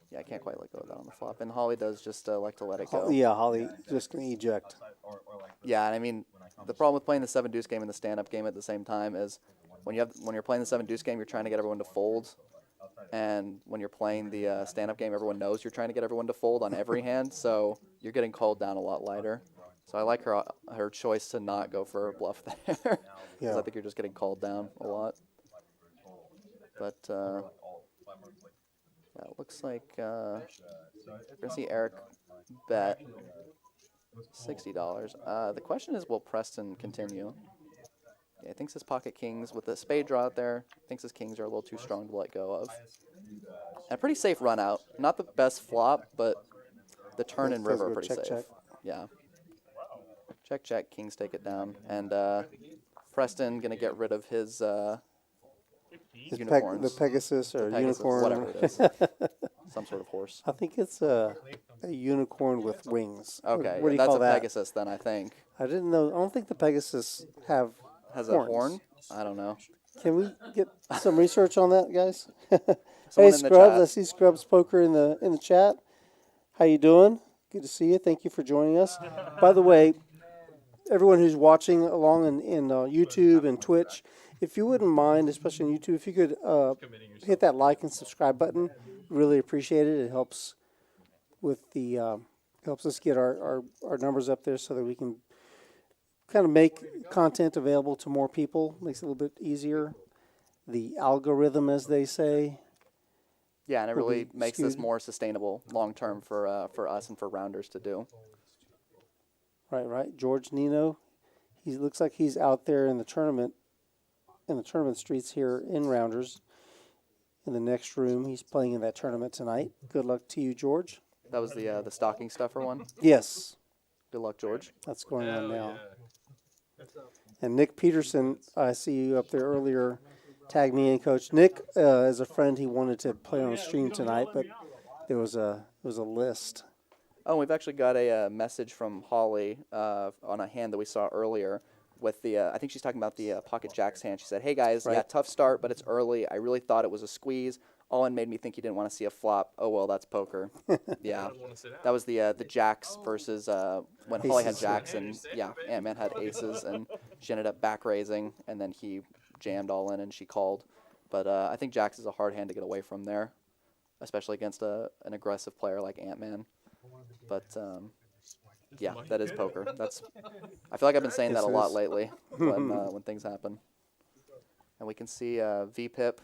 Yeah, I can't quite let go of that on the flop, and Holly does just like to let it go. Yeah, Holly just going to eject. Yeah, and I mean, the problem with playing the 7 deuce game and the stand-up game at the same time is when you're playing the 7 deuce game, you're trying to get everyone to fold, and when you're playing the stand-up game, everyone knows you're trying to get everyone to fold on every hand, so you're getting called down a lot lighter. So I like her choice to not go for a bluff there, because Yeah. I think you're just getting called down a lot. But yeah, it looks like we're gonna see Eric bet $60. The question is, will Preston continue? Yeah, he thinks his pocket kings with the spade draw out there. Thinks his kings are a little too strong to let go of. And a pretty safe run out. Not the best flop, but the turn and river are pretty check, safe. check. Yeah. Check, check. Kings take it down, and Preston gonna get rid of his unicorns. The Pegasus or Pegasus, unicorn. whatever it is. Some sort of horse. I think it's a unicorn with wings. Okay, What do you that's call a that? Pegasus then, I think. I didn't know. I don't think the Pegasus have Has horns. a horn? I don't know. Can we get some research on that, guys? Hey, Someone in the Scrubs. chat. I see Scrubs Poker in the chat. How you doing? Good to see you. Thank you for joining us. By the way, everyone who's watching along in YouTube and Twitch, if you wouldn't mind, especially on YouTube, if you could hit that like and subscribe button, really appreciate it. It helps with the helps us get our numbers up there so that we can kind of make content available to more people. Makes it a little bit easier. The algorithm, as they say. Yeah, and it will really be makes this skewed. more sustainable long term for us and for rounders to do. Right. George Nino, he looks like he's out there in the tournament streets here in Rounders. In the next room, he's playing in that tournament tonight. Good luck to you, George. That was the stocking stuffer one. Yes, Good luck, George. that's going on Hell now. yeah. And Nick Peterson, I see you up there earlier. Tag me in, Coach. Nick is a friend. He wanted to play on the stream tonight, but there was a list. Oh, we've actually got a message from Holly on a hand that we saw earlier with the, I think she's talking about the pocket jacks hand. She said, hey guys, yeah, Right. tough start, but it's early. I really thought it was a squeeze. All in made me think you didn't want to see a flop. Oh, well, that's poker. Yeah. That was the jacks versus when Holly had Aces. jacks and, yeah, Ant-Man had aces, and she ended up back raising, and then he jammed all in and she called. But I think jacks is a hard hand to get away from there, especially against an aggressive player like Ant-Man. But yeah, that is poker. I feel like I've been saying that a lot lately when things happen. And we can see VPIP.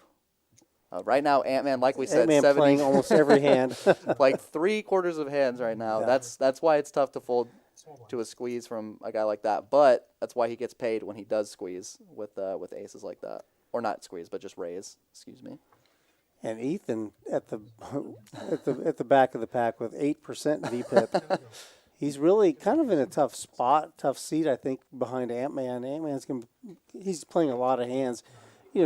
Right now, Ant-Man, like we said, Ant-Man 70, playing almost every hand. like 3/4 of hands right now. Yeah. That's why it's tough to fold to a squeeze from a guy like that. But that's why he gets paid when he does squeeze with aces like that, or not squeeze, but just raise. Excuse me. And Ethan at the back of the pack with 8% VPIP. He's really kind of in a tough spot, tough seat, I think, behind Ant-Man. Ant-Man's he's playing a lot of hands.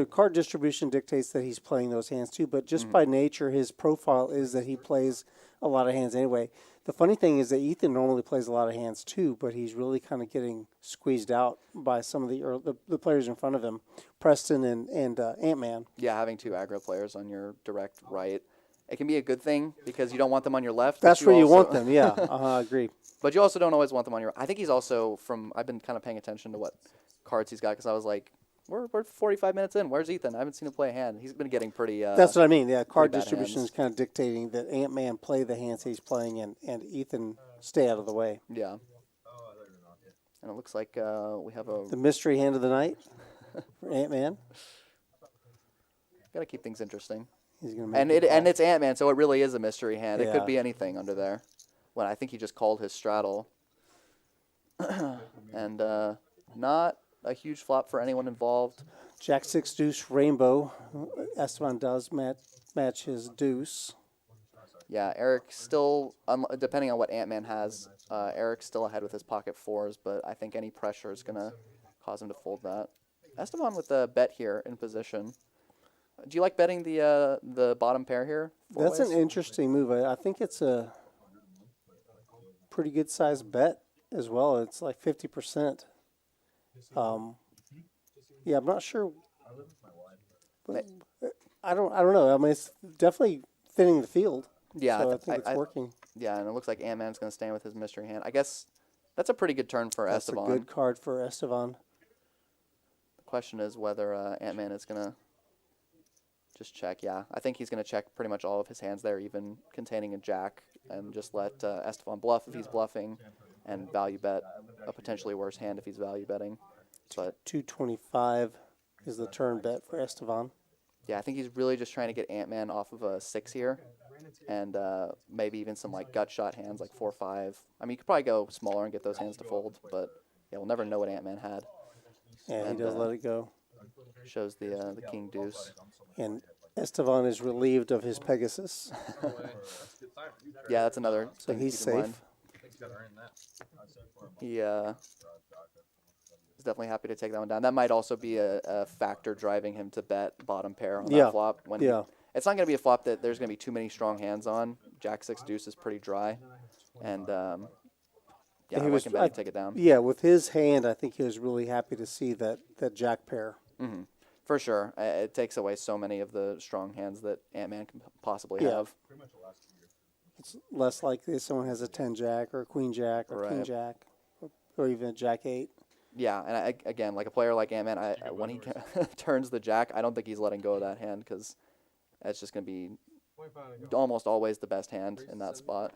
card distribution dictates that he's playing those hands too, but just by nature, his profile is that he plays a lot of hands anyway. The funny thing is that Ethan normally plays a lot of hands too, but he's really kind of getting squeezed out by some of the players in front of him, Preston and Ant-Man. Yeah, having 2 aggro players on your direct right, it can be a good thing because you don't want them on your left. That's where you want them, yeah. I agree. But you also don't always want them on your. I think he's also I've been kind of paying attention to what cards he's got because I was like, we're 45 minutes in. Where's Ethan? I haven't seen him play a hand. He's been getting pretty. That's what I mean. Yeah, card bad distribution hands. is kind of dictating that Ant-Man play the hands he's playing and Ethan stay out of the way. Yeah. And it looks like we have The mystery hand of the night for Ant-Man. Got to keep things interesting. He's gonna make And it's Ant-Man, so it really is a mystery hand. It Yeah. could be anything under there. Well, I think he just called his straddle. And not a huge flop for anyone involved. Jack 6 deuce rainbow. Esteban does match his deuce. Yeah, Eric still, depending on what Ant-Man has, Eric's still ahead with his pocket 4s, but I think any pressure is going to cause him to fold that. Esteban with the bet here in position. Do you like betting the bottom pair here? That's an ways? interesting move. I think it's a pretty good sized bet as well. It's like 50%. Yeah, I'm not sure. But I don't know. I mean, it's definitely thinning the field. Yeah, so I think it's working. Yeah, and it looks like Ant-Man's going to stand with his mystery hand. I guess that's a pretty good turn for That's Esteban. a good card for Esteban. The question is whether Ant-Man is going to just check. Yeah, I think he's going to check pretty much all of his hands there, even containing a jack, and just let Esteban bluff if he's bluffing, and value bet a potentially worse hand if he's value betting. But 225 is the turn bet for Esteban. yeah, I think he's really just trying to get Ant-Man off of a 6 here, and maybe even some like gut shot hands like 4-5. I mean, you could probably go smaller and get those hands to fold, but yeah, we'll never know what Ant-Man had. Yeah, And, he does let it go. Shows the king deuce. And Esteban is relieved of his Pegasus, Yeah, that's another. so thing to he's keep in mind. safe. He is definitely happy to take that one down. That might also be a factor driving him to bet bottom pair on Yeah, that flop. When yeah. It's not going to be a flop that there's going to be too many strong hands on. Jack 6 deuce is pretty dry, and yeah, I can bet him take it down. Yeah, with his hand, I think he was really happy to see that jack pair. For sure. It takes away so many of the strong hands that Ant-Man can possibly Yeah. have. It's less likely if someone has a 10 jack or a queen jack or king Right. jack or even a jack 8. Yeah, and again, like a player like Ant-Man, when he turns the jack, I don't think he's letting go of that hand because that's just going to be almost always the best hand in that spot.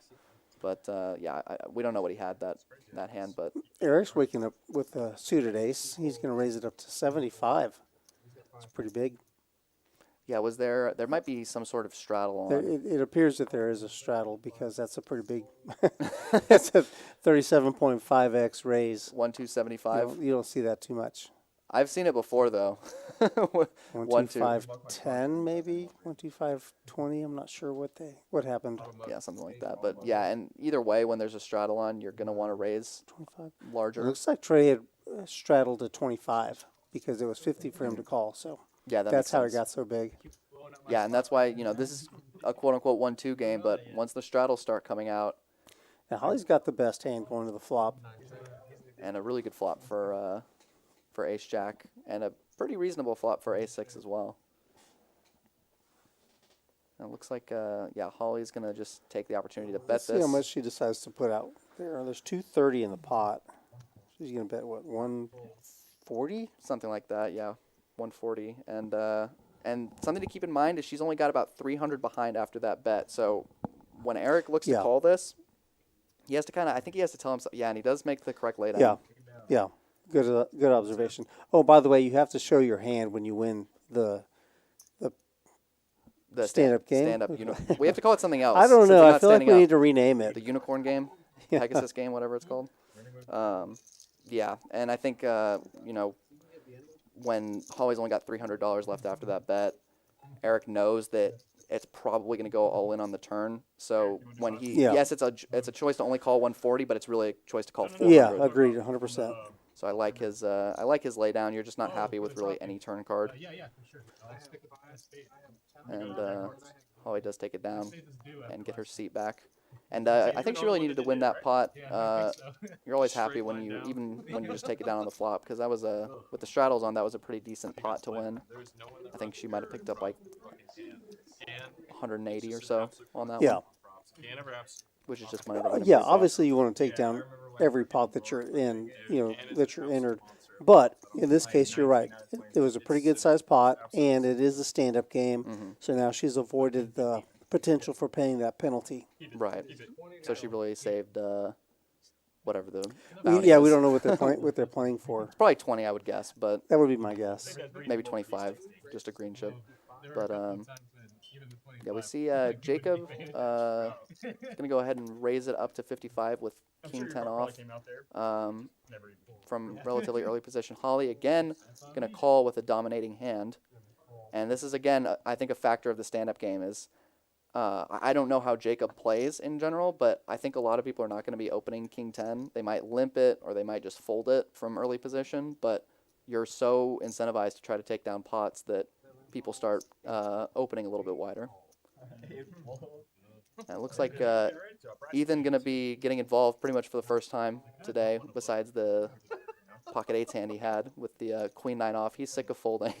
But yeah, we don't know what he had that hand, but Eric's waking up with a suited ace. He's going to raise it up to 75. It's pretty big. yeah, there might be some sort of straddle There, on. it appears that there is a straddle because that's a pretty big. That's a 37.5x raise. 1-2-75. You don't see that too much. I've seen it before though. 12510 maybe 12520. I'm not sure what happened. Yeah, something like that. But yeah, and either way, when there's a straddle on, you're gonna want to raise 25. It larger. looks like Trey had straddled to 25 because it was 50 for him to call. So Yeah, that's how it sense. got so big. Yeah, and that's why this is a quote unquote 1-2 game. But once the straddles start coming out, Now Holly's got the best hand going to the flop. and a really good flop for Ace Jack, and a pretty reasonable flop for Ace 6 as well. And it looks like yeah, Holly's gonna just take the opportunity to bet Let's see this. how much she decides to put out there. There's 230 in the pot. She's gonna bet what 140? Something like that, yeah, 140. And something to keep in mind is she's only got about 300 behind after that bet. So when Eric looks to Yeah. call this, he has to I think he has to tell himself, yeah, and he does make the correct laydown. Yeah. Good observation. Oh, by the way, you have to show your hand when you win the The stand-up game? Stand-up we have to call it something else. I don't since know. you're I not feel like standing we up. need to rename it. The unicorn game, Pegasus game, whatever it's called. Yeah, and I think when Holly's only got $300 left after that bet, Eric knows that it's probably going to go all in on the turn. So yes, it's a choice to only call 140, but it's really a choice to call 400. Yeah, agreed, 100%. So I like his lay down. You're just not happy with really any turn card. Yeah, for sure. I'll stick with the spade. And Holly does take it down and get her seat back. And I think she really needed to win that pot. You're always happy when you just take it down on the flop, because that was with the straddles on, that was a pretty decent pot to win. I think she might have picked up like 180 or so on that one. Which is just money. Yeah, obviously you want to take down every pot that you're in, that you're entered. But in this case, you're right. It was a pretty good sized pot, and it is a stand-up game. So now she's avoided the potential for paying that penalty. Right. So she really saved whatever the We don't know what they're playing for. It's probably 20, I would guess, but That would be my guess. maybe 25, just a green chip. But yeah, we see Jacob gonna go ahead and raise it up to 55 with King 10 off from relatively early position. Holly again gonna call with a dominating hand, and this is again I think a factor of the stand-up game is I don't know how Jacob plays in general, but I think a lot of people are not going to be opening King 10. They might limp it or they might just fold it from early position, but you're so incentivized to try to take down pots that people start opening a little bit wider. And it looks like Ethan going to be getting involved pretty much for the first time today, besides the pocket eights hand he had with the Queen 9 off. He's sick of folding.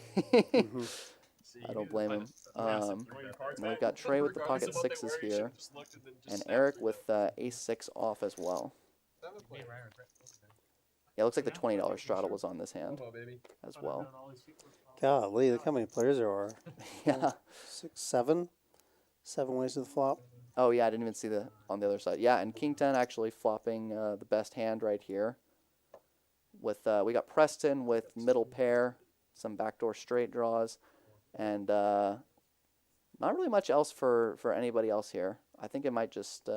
I don't blame him. And we've got Trey with the pocket sixes here, and Eric with ace 6 off as well. Yeah, it looks like the $20 straddle was on this hand as well. Golly, look how many players there are. Yeah. 6, 7? 7 ways to the flop. Oh, yeah, I didn't even see the on the other side. Yeah, and King 10 actually flopping the best hand right here. With we got Preston with middle pair, some backdoor straight draws, and not really much else for anybody else here. I think it might just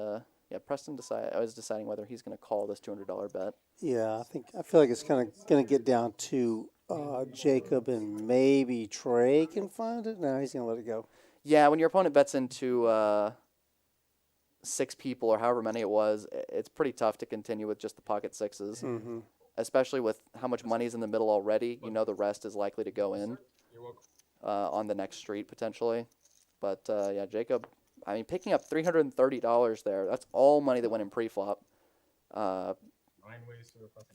Preston I was deciding whether he's going to call this $200 bet. Yeah, I feel like it's kind of going to get down to Jacob and maybe Trey can find it. No, he's going to let it go. Yeah, when your opponent bets into 6 people or however many it was, it's pretty tough to continue with just the pocket sixes, especially with how much money's in the middle already. You know the rest is likely to go in on the next street potentially. But yeah, Jacob, I mean, picking up $330 there, that's all money that went in pre-flop. And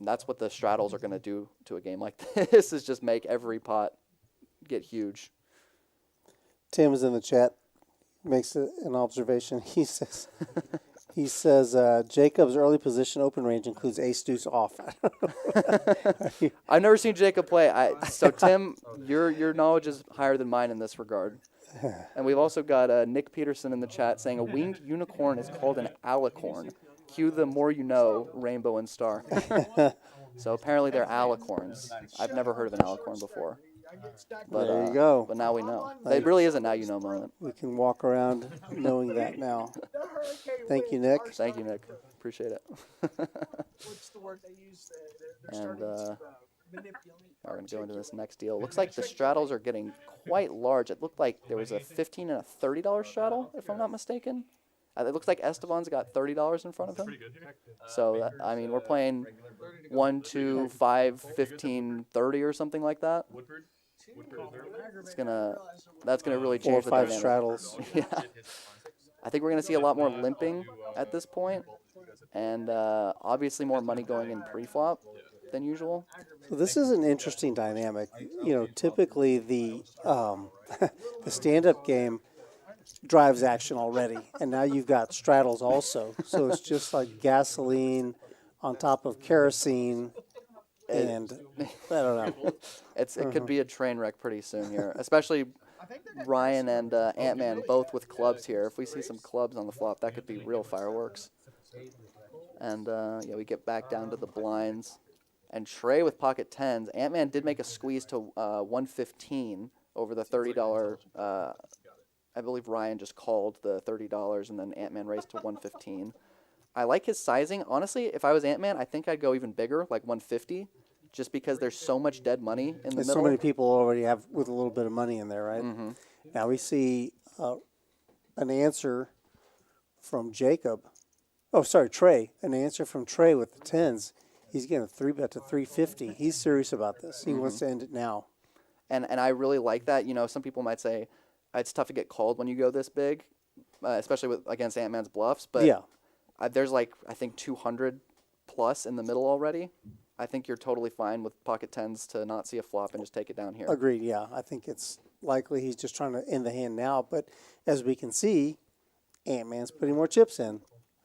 that's what the straddles are going to do to a game like this, is just make every pot get huge. Tim is in the chat, makes an observation. He says Jacob's early position open range includes ace deuce off. I've never seen Jacob play. So Tim, your knowledge is higher than mine in this regard. And we've also got Nick Peterson in the chat saying a winged unicorn is called an alicorn. Cue the more you know, rainbow and star. So apparently they're alicorns. I've never heard of an alicorn before. But, there you go. But now we know. It really is a now you know moment. We can walk around knowing that now. Thank you, Nick. Thank you, Nick. Appreciate it. What's the word they use? And we're going to go into this next deal. Looks like the straddles are getting quite large. It looked like there was a $15 and a $30 straddle, if I'm not mistaken. It looks like Esteban's got $30 in front of him. So, I mean, we're playing 1, 2, 5, 15, 30 or something like that. That's gonna really change 4 or 5 the dynamic. straddles. Yeah. I think we're gonna see a lot more limping at this point, and obviously more money going in pre-flop than usual. So this is an interesting dynamic. Typically the the stand-up game drives action already, and now you've got straddles also. So it's just like gasoline on top of kerosene. And I don't know. It could be a train wreck pretty soon here, especially Ryan and Ant-Man both with clubs here. If we see some clubs on the flop, that could be real fireworks. And yeah, we get back down to the blinds. And Trey with pocket tens. Ant-Man did make a squeeze to 115 over the $30. I believe Ryan just called the $30, and then Ant-Man raised to 115. I like his sizing. Honestly, if I was Ant-Man, I think I'd go even bigger, like 150, just because there's so much dead money in the middle. So many people already have with a little bit of money in there, right? Mm-hmm. Now we see an answer from Jacob. Oh, sorry, Trey. An answer from Trey with the tens. He's getting a 3-bet to 350. He's serious about this. He wants to end it now. And I really like that. You know, some people might say it's tough to get called when you go this big, especially against Ant-Man's bluffs. But Yeah. There's like, I think 200 plus in the middle already. I think you're totally fine with pocket tens to not see a flop and just take it down here. Agreed, yeah. I think it's likely he's just trying to end the hand now. But as we can see, Ant-Man's putting more chips in.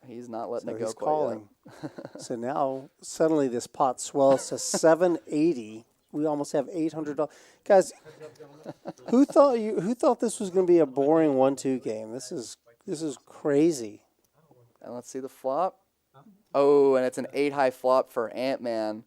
He's not letting So it go he's quite calling. So now suddenly this pot swells to 780. We almost have $800. Guys, who thought this was going to be a boring 1-2 game? This is crazy. yet. And let's see the flop. Oh, and it's an 8-high flop for Ant-Man.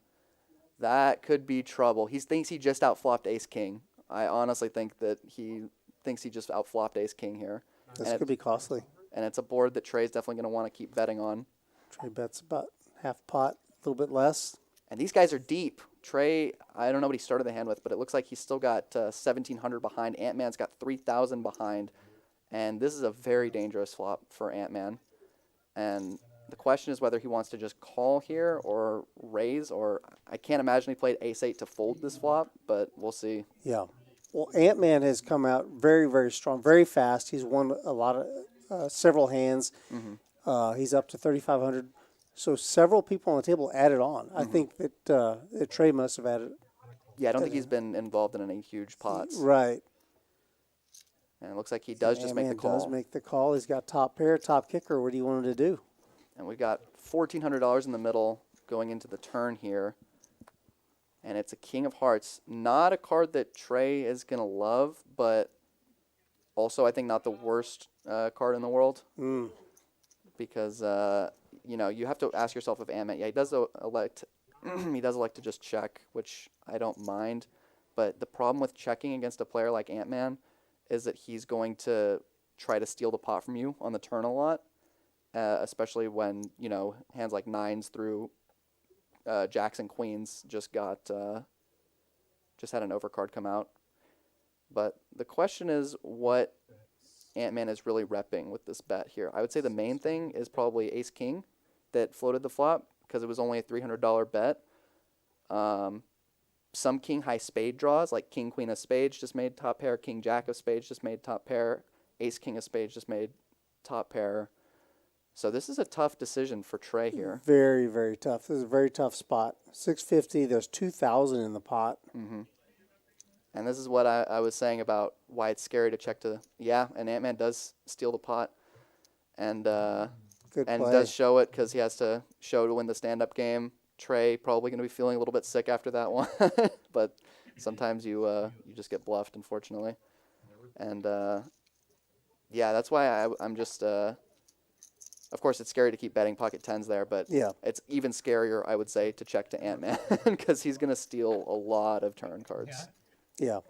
That could be trouble. He thinks he just outflopped Ace-King. I honestly think that he thinks he just outflopped Ace-King here. This could be costly. And it's a board that Trey's definitely going to want to keep betting on. Trey bets about half pot, a little bit less. And these guys are deep. Trey, I don't know what he started the hand with, but it looks like he's still got 1,700 behind. Ant-Man's got 3,000 behind. And this is a very dangerous flop for Ant-Man. And the question is whether he wants to just call here or raise, or I can't imagine he played ace-8 to fold this flop, but we'll see. Yeah. Well, Ant-Man has come out very, very strong, very fast. He's won a lot of several hands. He's up to 3,500. So several people on the table added on. I think that Trey must have added. Yeah, I don't think he's been involved in any huge pots. Right. And it looks like he does just make the Ant-Man call. does make the call. He's got top pair, top kicker. What do you want him to do? And we've got $1,400 in the middle going into the turn here. And it's a King of Hearts. Not a card that Trey is going to love, but also I think not the worst card in the world. Because, you know, you have to ask yourself if Ant-Man, he does elect to just check, which I don't mind. But the problem with checking against a player like Ant-Man is that he's going to try to steal the pot from you on the turn a lot. Especially when, you know, hands like nines through jacks and queens just had an overcard come out. But the question is what Ant-Man is really repping with this bet here. I would say the main thing is probably ace-king that floated the flop because it was only a $300 bet. Some king-high spade draws, like king-queen of spades just made top pair, king-jack of spades just made top pair, ace-king of spades just made top pair. So this is a tough decision for Trey here. Very, very tough. This is a very tough spot. 650, there's 2,000 in the pot. And this is what I was saying about why it's scary to check to. Yeah, and Ant-Man does steal the pot. And Good and play. does show it because he has to show to win the stand-up game. Trey probably going to be feeling a little bit sick after that one. But sometimes you just get bluffed, unfortunately. And, yeah, that's why I'm just... Of course, it's scary to keep betting pocket tens there, but Yeah. it's even scarier, I would say, to check to Ant-Man because he's going to steal a lot of turn cards. Yeah.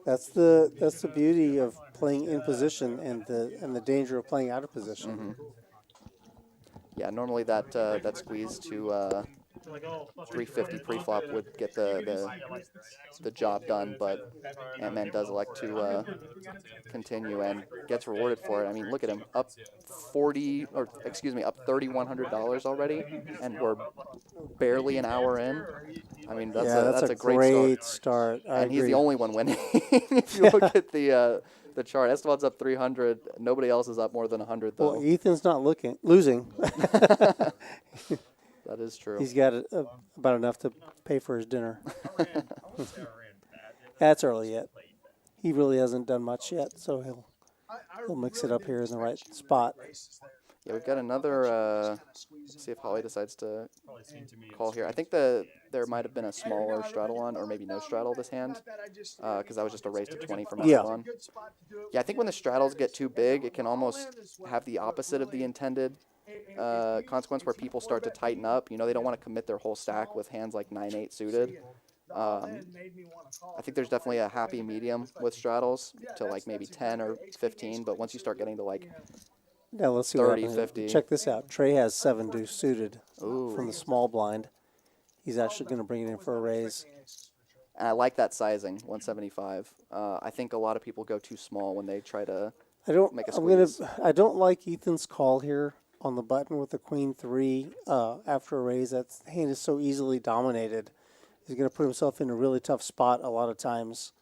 That's the beauty of playing in position and the danger of playing out of position. Yeah, normally that squeeze to 350 pre-flop would get the job done, but Ant-Man does elect to continue and gets rewarded for it. I mean, look at him, up $3,100 already, and we're barely an hour in. I mean, that's a great start. I And he's the agree. only one winning. If you look at the chart, Esteban's up 300. Nobody else is up more than 100 though. Well, Ethan's not losing. That is true. He's got about enough to pay for his dinner. That's early yet. He really hasn't done much yet, so he'll mix it up here in the right spot. Yeah, we've got another. See if Holly decides to call here. I think there might have been a smaller straddle on, or maybe no straddle this hand, because that was just a raise to 20 from Yeah. Esteban. Yeah, I think when the straddles get too big, it can almost have the opposite of the intended consequence, where people start to tighten up. You know, they don't want to commit their whole stack with hands like 9-8 suited. I think there's definitely a happy medium with straddles to like maybe 10 or 15, but once you start getting to like Now let's see 30, what happens. 50. Check this out. Trey has 7 deuce suited Ooh. from the small blind. He's actually going to bring it in for a raise. And I like that sizing, 175. I think a lot of people go too small when they try to make a squeeze. I don't like Ethan's call here on the button with the queen 3 after a raise. That hand is so easily dominated. He's going to put himself in a really tough spot a lot of times.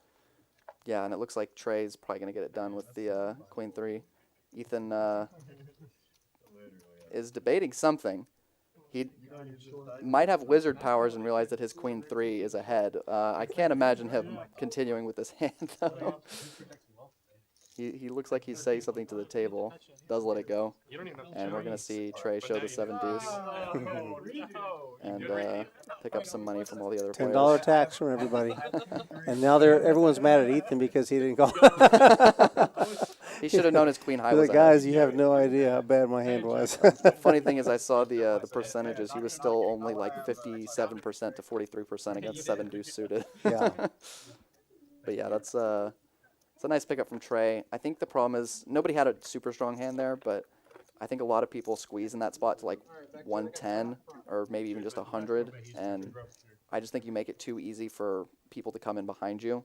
Yeah, and it looks like Trey's probably going to get it done with the queen 3. Ethan is debating something. He might have wizard powers and realize that his queen 3 is ahead. I can't imagine him continuing with this hand, though. He looks like he's saying something to the table. Does let it go. And we're going to see Trey show the 7 deuce. And pick up some money from all the other players. $10 tax from everybody. And now everyone's mad at Ethan because he didn't call. He should have known his queen high was Like, guys, you have no idea how bad my hand was. Funny thing is, I saw the percentages. He was still only like 57% to 43% against 7 deuce suited. Yeah. But yeah, it's a nice pickup from Trey. I think the problem is nobody had a super strong hand there, but I think a lot of people squeeze in that spot to like 110 or maybe even just 100, and I just think you make it too easy for people to come in behind you.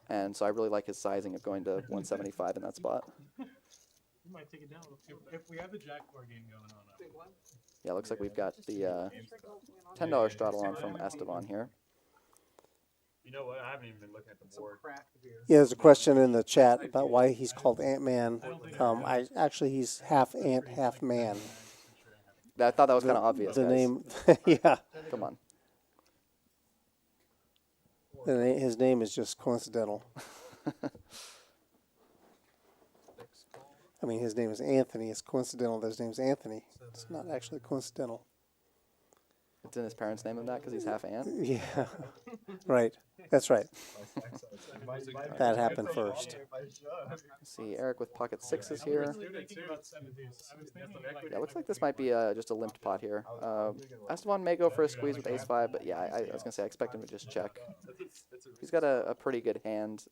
And so I really like his sizing of going to 175 in that spot. You might take it down if we have the Jack 4 game going on. Yeah, looks like we've got the $10 straddle on from Esteban here. You know what? I haven't even been looking at the board. Yeah, there's a question in the chat about why he's called Ant-Man. He's half ant, half man. I thought that was kind of obvious, The guys. name, yeah. Come on. His name is just coincidental. I mean, his name is Anthony. It's coincidental that his name's Anthony. It's not actually coincidental. It's in his parents' name of that because he's half ant. Yeah, right. That's right. That happened first. See Eric with pocket sixes here. Yeah, looks like this might be just a limped pot here. Esteban may go for a squeeze with ace-5, but yeah, I was going to say I expect him to just check. He's got a pretty good hand.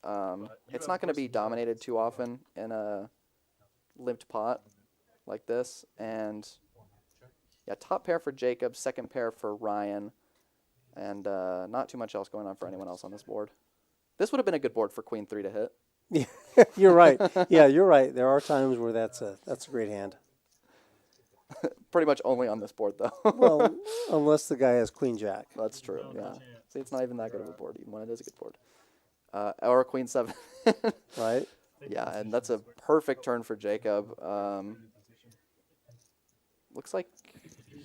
It's not going to be dominated too often in a limped pot like this. And yeah, top pair for Jacob, second pair for Ryan, and not too much else going on for anyone else on this board. This would have been a good board for queen 3 to hit. Yeah, you're right. Yeah, you're right. There are times where that's a great hand. Pretty much only on this board, though. Well, unless the guy has queen jack. That's true, yeah. See, it's not even that good of a board, even when it is a good board. Or queen 7. Right? Yeah, and that's a perfect turn for Jacob. Looks like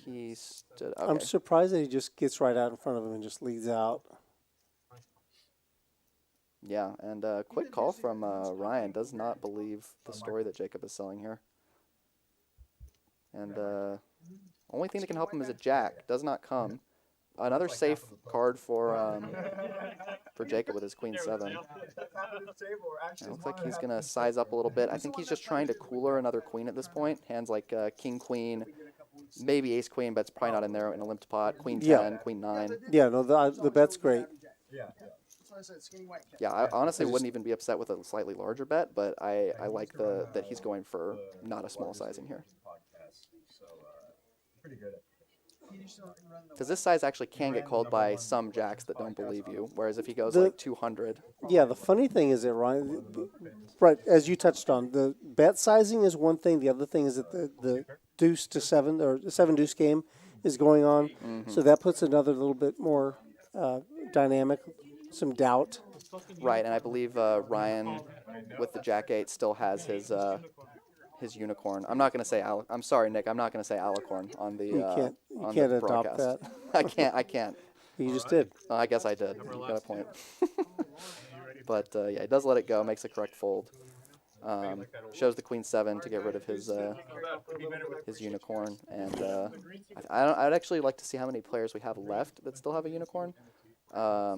he stood. Okay. I'm surprised that he just gets right out in front of him and just leads out. Yeah, and quick call from Ryan. Does not believe the story that Jacob is selling here. And only thing that can help him is a jack. Does not come. Another safe card for Jacob with his queen 7. It looks like he's going to size up a little bit. I think he's just trying to cooler another queen at this point. Hands like king, queen, maybe ace, queen, but it's probably not in there in a limped pot. Queen 10, Yeah. queen 9. Yeah, no, the bet's great. Yeah, I honestly wouldn't even be upset with a slightly larger bet, but I like that he's going for not a small sizing here. Because this size actually can get called by some jacks that don't believe you, whereas if he goes like 200. Yeah, the funny thing is that Ryan, right, as you touched on, the bet sizing is one thing. The other thing is that the deuce to 7 or the 7 deuce game is going on, so that puts another little bit more dynamic, some doubt. Right, and I believe Ryan with the jack 8 still has his unicorn. I'm not going to say I'm sorry, Nick. I'm not going to say alicorn on the You on can't the adopt broadcast. that. I can't. You just did. I guess I did. You got a point. But yeah, he does let it go. Makes the correct fold. Shows the queen 7 to get rid of his unicorn, and I'd actually like to see how many players we have left that still have a unicorn. I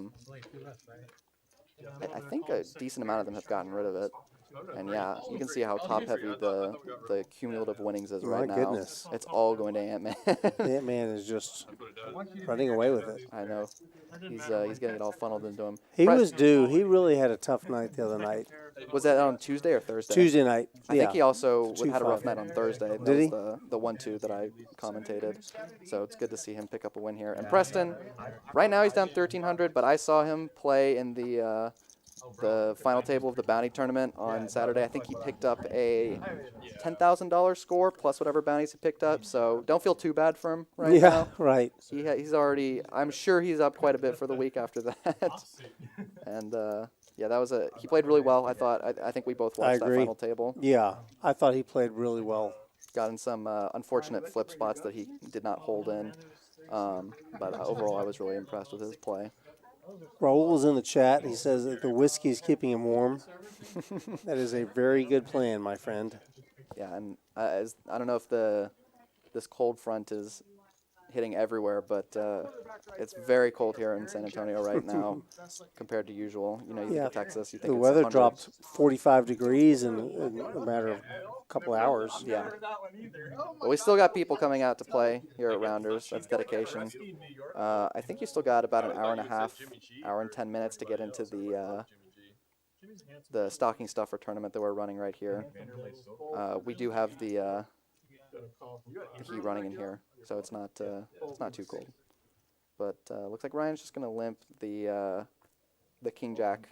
think a decent amount of them have gotten rid of it. And yeah, you can see how top-heavy the cumulative winnings is right now. My goodness. It's all going to Ant-Man. Ant-Man is just running away with it. I know. He's getting it all funneled into him. He was due. He really had a tough night the other night. Was that on Tuesday or Thursday? Tuesday night. I think he also had a rough 2-5. night on Thursday. That Did he? was the 1-2 that I commentated. So it's good to see him pick up a win here. And Preston, right now he's down 1,300, but I saw him play in the the final table of the bounty tournament on Saturday. I think he picked up a $10,000 score plus whatever bounties he picked up. So don't feel too bad for him right Yeah, now. right. He's already. I'm sure he's up quite a bit for the week after that. And yeah, that was he played really well. I thought. I think we both I watched that agree. final table. Yeah, I thought he played really well. Got in some unfortunate flip spots that he did not hold in. But overall, I was really impressed with his play. Raul was in the chat. He says that the whiskey is keeping him warm. That is a very good plan, my friend. Yeah, and I don't know if this cold front is hitting everywhere, but it's very cold here in San Antonio right now compared to usual. You know, you think Yeah. of Texas, you think The it's weather 100. dropped 45 degrees in a matter of a couple hours. Yeah. But we still got people coming out to play here at Rounders. That's dedication. I think you still got about an hour and a half, hour and 10 minutes to get into the stocking stuffer tournament that we're running right here. We do have the heat running in here, so it's not too cold. But looks like Ryan's just gonna limp the King Jack.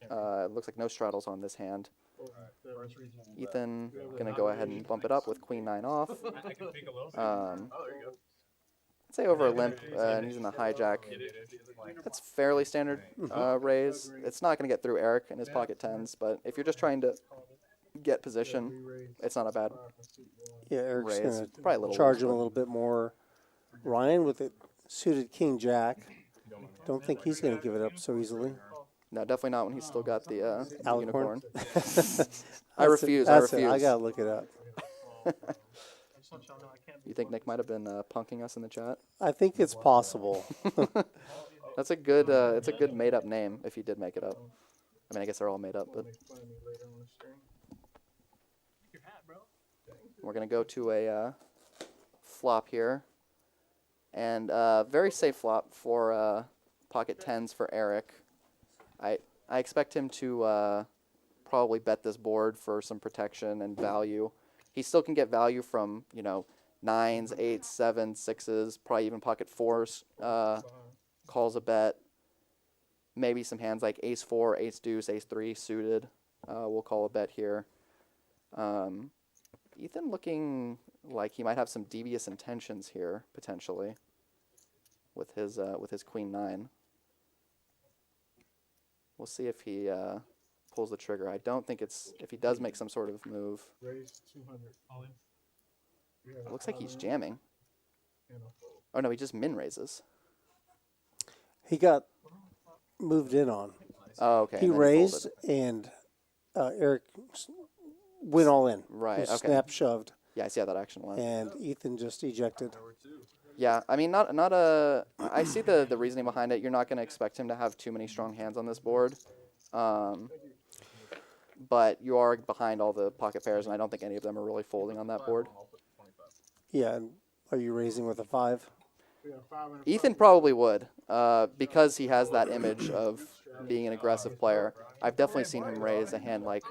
Looks like no straddles on this hand. Ethan gonna go ahead and bump it up with Queen 9 off. I'd say over a limp, and he's in the hijack. That's fairly standard raise. It's not gonna get through Eric and his pocket tens, but if you're just trying to get position, it's not a bad Yeah, Eric's raise. going Probably a to little charge loose, him a but- little bit more. Ryan with it suited King Jack. Don't think he's going to give it up so easily. No, definitely not when he's still got the Alicorn? unicorn. I That's refuse. it, I that's it. refuse. I got to look it up. You think Nick might have been punking us in the chat? I think it's possible. That's a good. It's a good made-up name if you did make it up. I mean, I guess they're all made up, but we're gonna go to a flop here, and very safe flop for pocket tens for Eric. I expect him to probably bet this board for some protection and value. He still can get value from, you know, 9s, 8s, 7s, 6s, probably even pocket 4s. Calls a bet. Maybe some hands like ace 4, ace deuce, ace 3 suited. We'll call a bet here. Ethan looking like he might have some devious intentions here potentially with his queen 9. We'll see if he pulls the trigger. I don't think it's, if he does make some sort of move. It looks like he's jamming. Oh no, he just min raises. He got moved in on. Oh, okay. He and then raised, folded. and Eric went all in. Right, He okay. Snap shoved, Yeah, I see how that action went. and Ethan just ejected. Yeah, I mean, not a. I see the reasoning behind it. You're not going to expect him to have too many strong hands on this board, but you are behind all the pocket pairs, and I don't think any of them are really folding on that board. Yeah, and are you raising with a 5? Ethan probably would, because he has that image of being an aggressive player. I've definitely seen him raise a hand like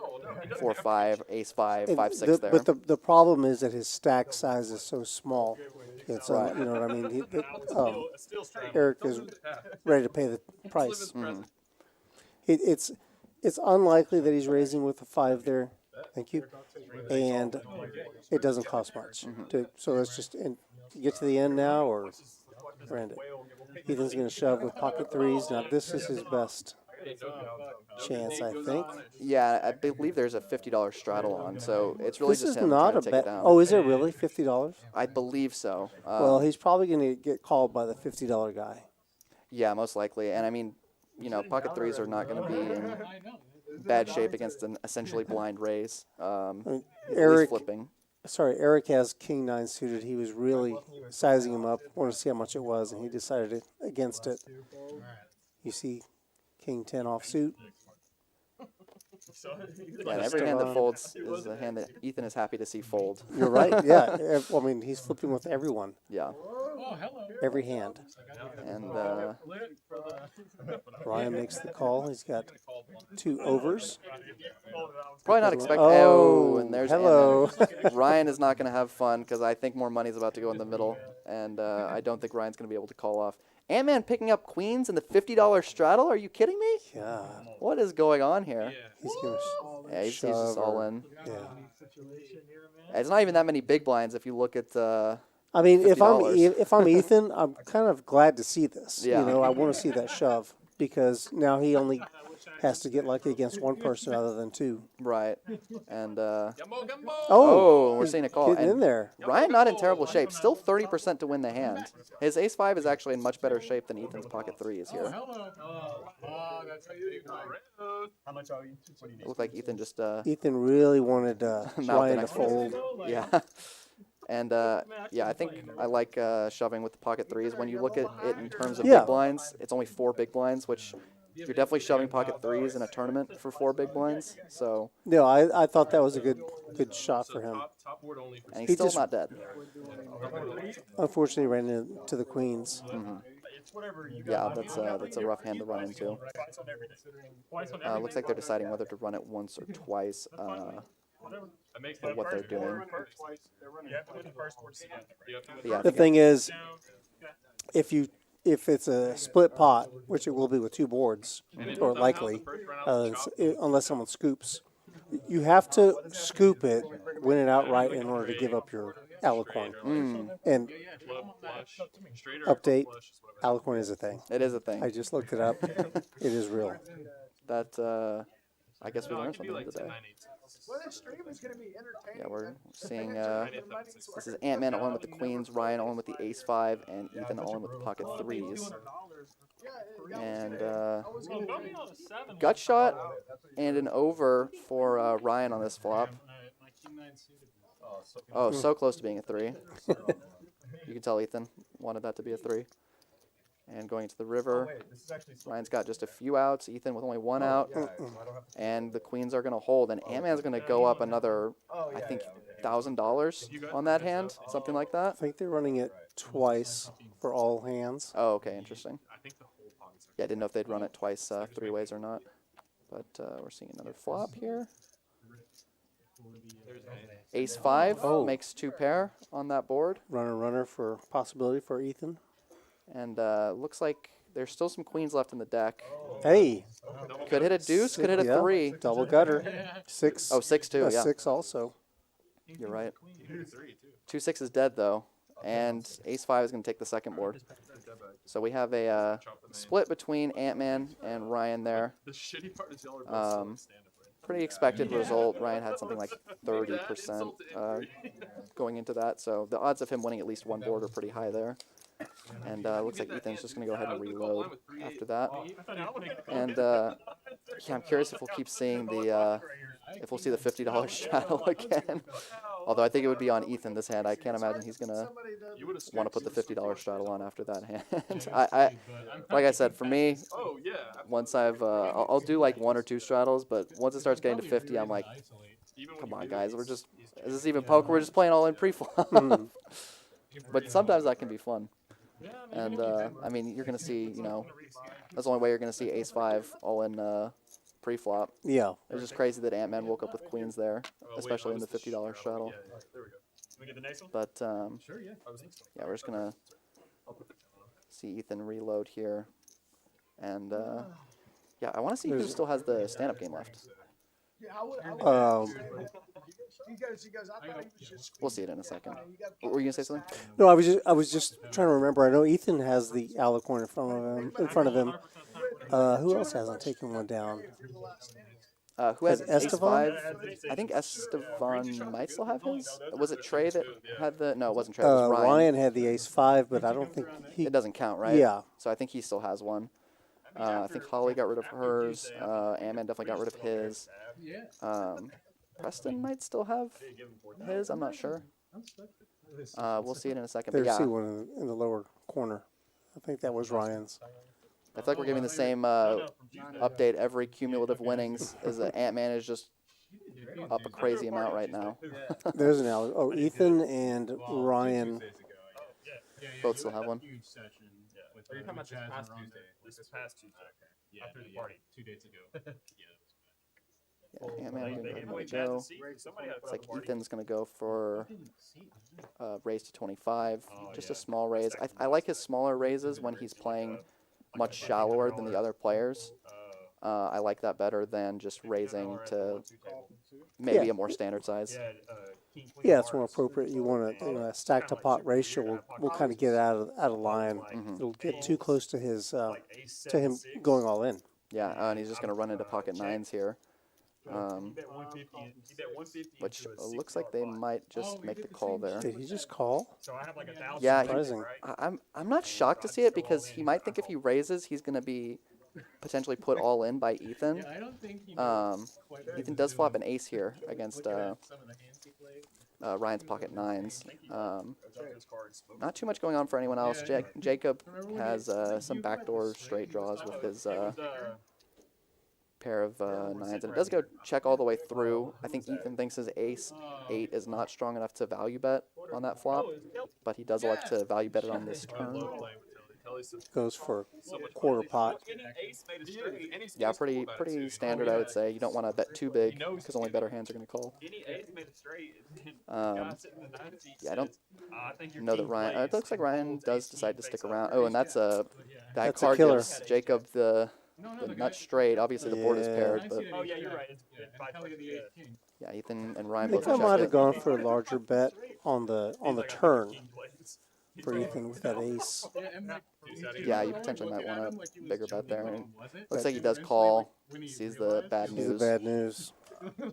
4-5, ace 5, And 5-6 there. But the problem is that his stack size is so small. It's Right. you know what I mean. Eric is ready to pay the price. Mm-hmm. It's unlikely that he's raising with a 5 there. Thank you. And it doesn't cost much. So let's just get to the end now, or end it. Ethan's going to shove with pocket 3s. Now this is his best chance, I think. Yeah, I believe there's a $50 straddle on, so it's really This just is him not trying a to take bet. it down. Oh, is it really $50? I believe so. Well, he's probably going to get called by the $50 guy. Yeah, most likely. And I mean, you know, pocket 3s are not going to be in bad shape against an essentially blind raise. At least Eric, flipping. Eric has King 9 suited. He was really sizing him up, wanted to see how much it was, and he decided against it. You see King 10 offsuit. Yeah, and every hand that folds is a hand that Ethan is happy to see fold. You're right, yeah. I mean, he's flipping with everyone, Yeah. every hand. And Ryan makes the call. He's got 2 overs. probably not expecting. Oh, And there's hello. Anna. Ryan is not going to have fun because I think more money is about to go in the middle, and I don't think Ryan's going to be able to call off. Ant-Man picking up queens in the $50 straddle? Are you kidding me? Yeah. What is going on here? He's going Yeah, he's to just all in. Yeah. It's not even that many big blinds if you look at I mean, if $50. I'm Ethan, I'm kind of glad to see this. Yeah. You know, I want to see that shove because now he only has to get lucky against one person other than two. Right. And Oh, we're seeing a call. getting in And there. Ryan not in terrible shape. Still 30% to win the hand. His ace-5 is actually in much better shape than Ethan's pocket 3 is here. That's how you How much are you? What do you It looked like Ethan just Ethan really wanted mouthed the Ryan to next fold. one. Yeah. And yeah, I think I like shoving with the pocket 3s. When you look at it in terms of Yeah. big blinds, it's only 4 big blinds, which you're definitely shoving pocket 3s in a tournament for 4 big blinds. So, No, I thought that was a good shot for him. and he's He still just- not dead. Unfortunately, ran into the queens. Yeah, that's a rough hand to run into. Looks like they're deciding whether to run it once or twice. For what they're doing. But yeah, I The think thing is, if it's a split pot, which it will be with two boards, or likely, unless someone scoops, you have to scoop it, win it outright in order to give up your alicorn. And update, alicorn is a thing. it is a thing. I just looked it up. It is real. That I guess we learned something today. Well, this stream is going to be entertaining. Yeah, we're seeing this is Ant-Man all in with the queens, Ryan all in with the ace-5, and Ethan all in with the pocket 3s. And gut shot and an over for Ryan on this flop. Oh, so close to being a 3. You can tell Ethan wanted that to be a 3. And going to the river, Ryan's got just a few outs. Ethan with only 1 out, and the queens are going to hold. And Ant-Man's going to go up another, I think, $1,000 on that hand, something like that. I think they're running it twice for all hands. Oh, okay, interesting. Yeah, I didn't know if they'd run it twice 3 ways or not. But we're seeing another flop here. Ace-5 makes 2 pair on that board. Runner for possibility for Ethan. And looks like there's still some queens left in the deck. Hey. Could hit a deuce, could hit a 3. Double gutter. 6. Oh, 6 too, yeah. 6 also. You're right. 2-6 is dead, though. And ace-5 is going to take the second board. So we have a split between Ant-Man and Ryan there. Pretty expected result. Ryan had something like 30% going into that. So the odds of him winning at least one board are pretty high there. And looks like Ethan's just going to go ahead and reload after that. And yeah, I'm curious if we'll keep seeing if we'll see the $50 straddle again. Although I think it would be on Ethan this hand. I can't imagine he's going to want to put the $50 straddle on after that hand. Like I said, for me, once I'll do like 1 or 2 straddles, but once it starts getting to 50, I'm like, come on, guys, is this even poker? We're just playing all in pre-flop. But sometimes that can be fun. And, I mean, you're going to see, that's the only way you're going to see ace-5 all in pre-flop. Yeah. It's just crazy that Ant-Man woke up with queens there, especially in the $50 straddle. But, yeah, we're just going to see Ethan reload here. And, yeah, I want to see who still has the stand-up game left. We'll see it in a second. Were you gonna say something? No, I was just trying to remember. I know Ethan has the alicorn in front of him. Who else hasn't taken one down? Who has Esteban? ace-5? I think Esteban might still have his. Was it Trey that had the? No, it wasn't Trey. It was Ryan. Ryan had the ace-5, but I don't think he. It doesn't count, right? Yeah. So I think he still has one. I think Holly got rid of hers. Ant-Man definitely got rid of his. Preston might still have his. I'm not sure. We'll see it in a second. There's But yeah, one in the lower corner. I think that was Ryan's. I feel like we're giving the same update every cumulative winnings as Ant-Man is just up a crazy amount right now. There's an alicorn. Oh, Ethan and Ryan. Both still have one. Are you talking about this past Tuesday? This past Tuesday. Yeah, after the party 2 days ago. Yeah, man, I'm gonna go ahead and let it go. Looks like Ethan's gonna go for raise to 25. Just a small raise. I like his smaller raises when he's playing much shallower than the other players. I like that better than just raising to maybe Yeah. a more standard size. Yeah, it's more appropriate. You want a stack to pot ratio will kind of get out of line. It'll get too close to his to him going all in. Yeah, and he's just gonna run into pocket nines here. Which looks like they might just make the call there. Did he just call? Yeah, Surprising. I'm not shocked to see it because he might think if he raises, he's gonna be potentially put all in by Ethan. Ethan does flop an ace here against Ryan's pocket nines. Not too much going on for anyone else. Jacob has some backdoor straight draws with his pair of nines, and it does go check all the way through. I think Ethan thinks his ace 8 is not strong enough to value bet on that flop, but he does elect to value bet it on this turn. Goes for quarter pot. Yeah, pretty standard, I would say. You don't want to bet too big because only better hands are going to call. Yeah, I don't know that Ryan. It looks like Ryan does decide to stick around. Oh, and that's that That's a card killer. gives Jacob the nut straight. Obviously, the board is paired, but yeah, you're right. yeah, Ethan and Ryan I both think I check might have it. gone for a larger bet on the turn for Ethan with that ace. Yeah, you potentially might want a bigger bet there. And looks like he does call. Sees the bad This is news. the bad news.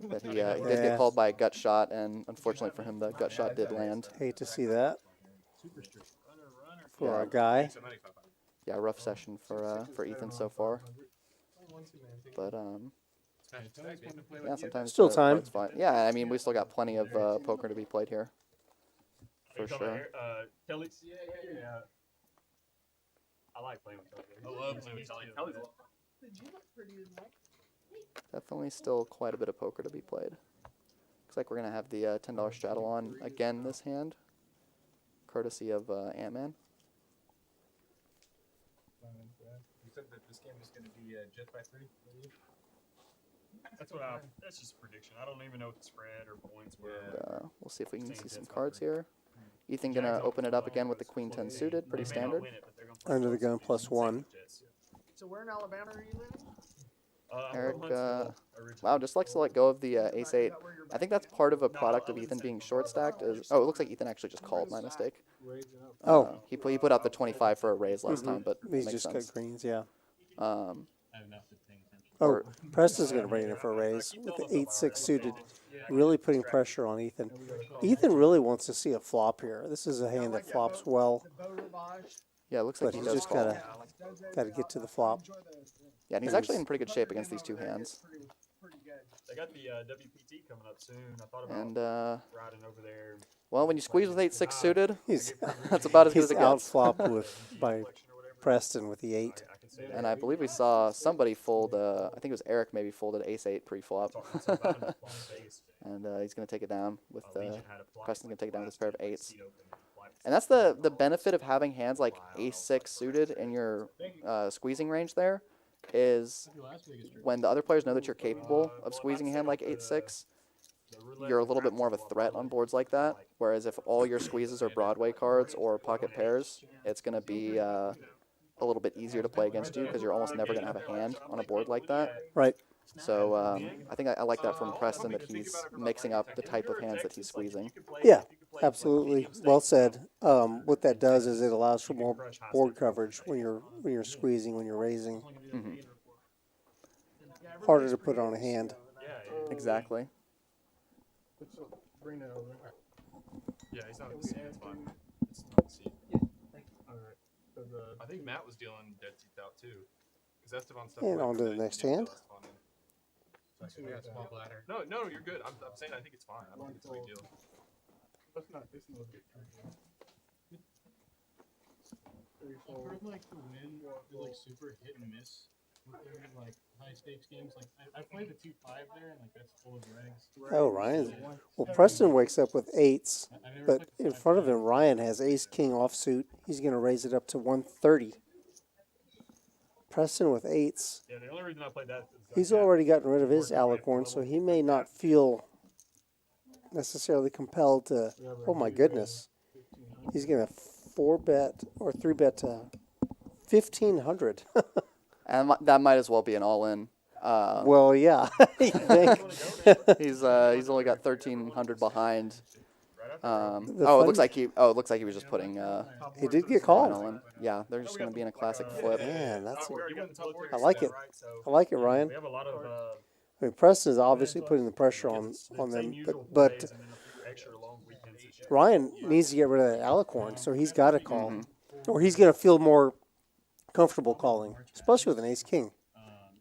That he did get called by a gut shot, and unfortunately for him, the gut shot did land. Hate to see that for Yeah. our guy. Yeah, rough session for Ethan so far. But yeah, sometimes Still the time. card's fine. Yeah, I mean we still got plenty of poker to be played here, for sure. Kelly. Yeah. I like playing with Kelly. I love playing with Kelly. Kelly's Definitely still quite a bit of poker to be played. Looks like we're gonna have the $10 straddle on again this hand, courtesy of Ant-Man. You said that this game is going to be just by 3? That's just a prediction. I don't even know what the spread or points were. We'll see if we can see some cards here. Ethan gonna open it up again with the Queen 10 suited, pretty standard. Under the gun +1. So where in Alabama are you living? Eric, wow, just likes to let go of the ace 8. I think that's part of a product of Ethan being short stacked. It looks like Ethan actually just called. My mistake. Oh, He put out the 25 for a raise last time, but he's makes just sense. got greens, yeah. Um, Oh, Preston's going to bring it in for a raise with the 8-6 suited, really putting pressure on Ethan. Ethan really wants to see a flop here. This is a hand that flops well, yeah, it looks like but he he's does just call. got to get to the flop. Yeah, and he's actually in pretty good shape against these two hands. They got the WPT coming up soon. I thought about And riding over there. well, when you squeeze with 8-6 suited, He's that's about as good he's as it out gets. flopped by Preston with the 8. And I believe we saw somebody fold. I think it was Eric maybe folded ace 8 pre-flop. And he's going to take it down with Preston's going to take it down with his pair of 8s. And that's the benefit of having hands like ace 6 suited in your squeezing range there, is when the other players know that you're capable of squeezing a hand like 8-6, you're a little bit more of a threat on boards like that. Whereas if all your squeezes are Broadway cards or pocket pairs, it's going to be a little bit easier to play against you because you're almost never going to have a hand on a board like that. Right. So I think I like that from Preston, that he's mixing up the type of hands that he's squeezing. Yeah, absolutely. Well said. What that does is it allows for more board coverage when you're squeezing, when you're raising. Mm-hmm. Harder to put on a hand. Exactly. Bring that over. Yeah, he's not in the seat. It's fine. It's not in the seat. I think Matt was dealing dead teeth out too. Because Esteban stuff. And on to the next hand. No, you're good. I'm saying I think it's fine. I don't think it's a big deal. That's not this no good. I've heard like the win is like super hit and miss in like high stakes games. Like I played the 2-5 there, and like that's full of regs. Oh, Ryan. Well, Preston wakes up with 8s, but in front of him, Ryan has ace king offsuit. He's going to raise it up to 130. Preston with eights. Yeah, the only reason I played that is He's already gotten rid of his alicorn, so he may not feel necessarily compelled to. Oh my goodness, he's gonna 4-bet or 3-bet 1,500. And that might as well be an all-in. Well, yeah. You think? He's only got 1,300 behind. It fun- looks like he was just putting He did get an called. all-in. Yeah, they're just gonna be in a classic flip. Man, that's. I I like it. I like it, Ryan. We have a lot of I mean, Preston is obviously putting the pressure on them, but extra long weekends this year. Ryan needs to get rid of that alicorn, so he's got to call, or he's going to feel more comfortable calling, especially with an ace king.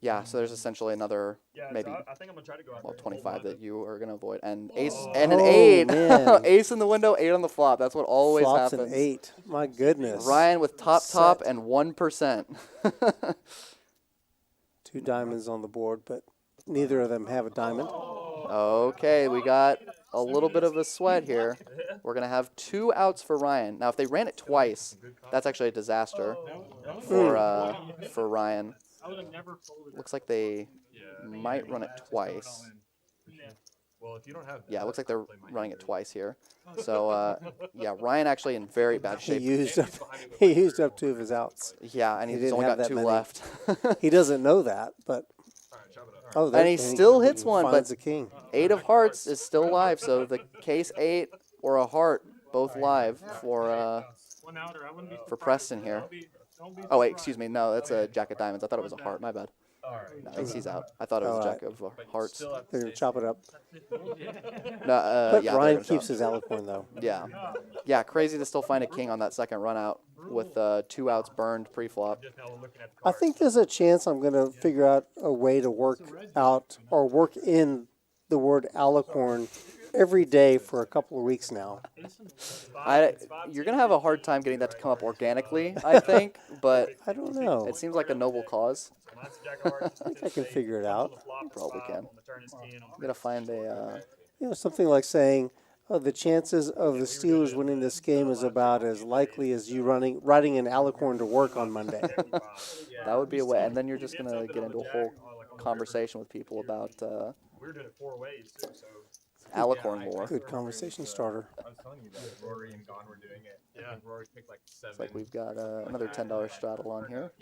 Yeah, so there's essentially another maybe I think I'm gonna try to go out 25 that you are gonna avoid, and ace and an 8. Man. Ace in the window, 8 on the flop. That's what always Flops happens. an 8. My goodness. Ryan with top Set. and 1%. 2 diamonds on the board, but neither of them have a diamond. Okay, we got a little bit of a sweat here. We're going to have 2 outs for Ryan. Now, if they ran it twice, that's actually a disaster for Ryan. I would have never folded. Looks like they might run it twice. Well, if you don't have Yeah, it looks like they're running it twice here. So, yeah, Ryan actually in very bad He shape. used up 2 of his outs. Yeah, and He he's didn't only have got that 2 many. left. He doesn't know that, but And there- he still hits one, finds but a king. 8 of hearts is still live. So the case 8 or a heart, both live for One outer. I wouldn't be Preston here. Don't be Oh wait, excuse me. No, that's a jack of diamonds. I thought it was a heart. My bad. Alright. No, he's out. I thought it was a jack of hearts. They're going to chop it up. No, But yeah, Ryan they're keeps done. his alicorn, though. Yeah, yeah. Crazy to still find a king on that second run out with 2 outs burned pre-flop. I think there's a chance I'm going to figure out a way to work out or work in the word alicorn every day for a couple of weeks now. You're gonna have a hard time getting that to come up organically, I think, but I don't know. it seems like a noble cause. I think I can figure it out. Probably can. You gotta find a. Something like saying, the chances of the Steelers winning this game is about as likely as you riding an alicorn to work on Monday. That would be a way, and then you're just gonna get into a whole conversation with people about We're doing it 4 ways too, so alicorn lore. Good conversation starter. I was telling you that Rory and Gon were doing it. Yeah. Rory picked like 7. It's like we've got another $10 straddle on here.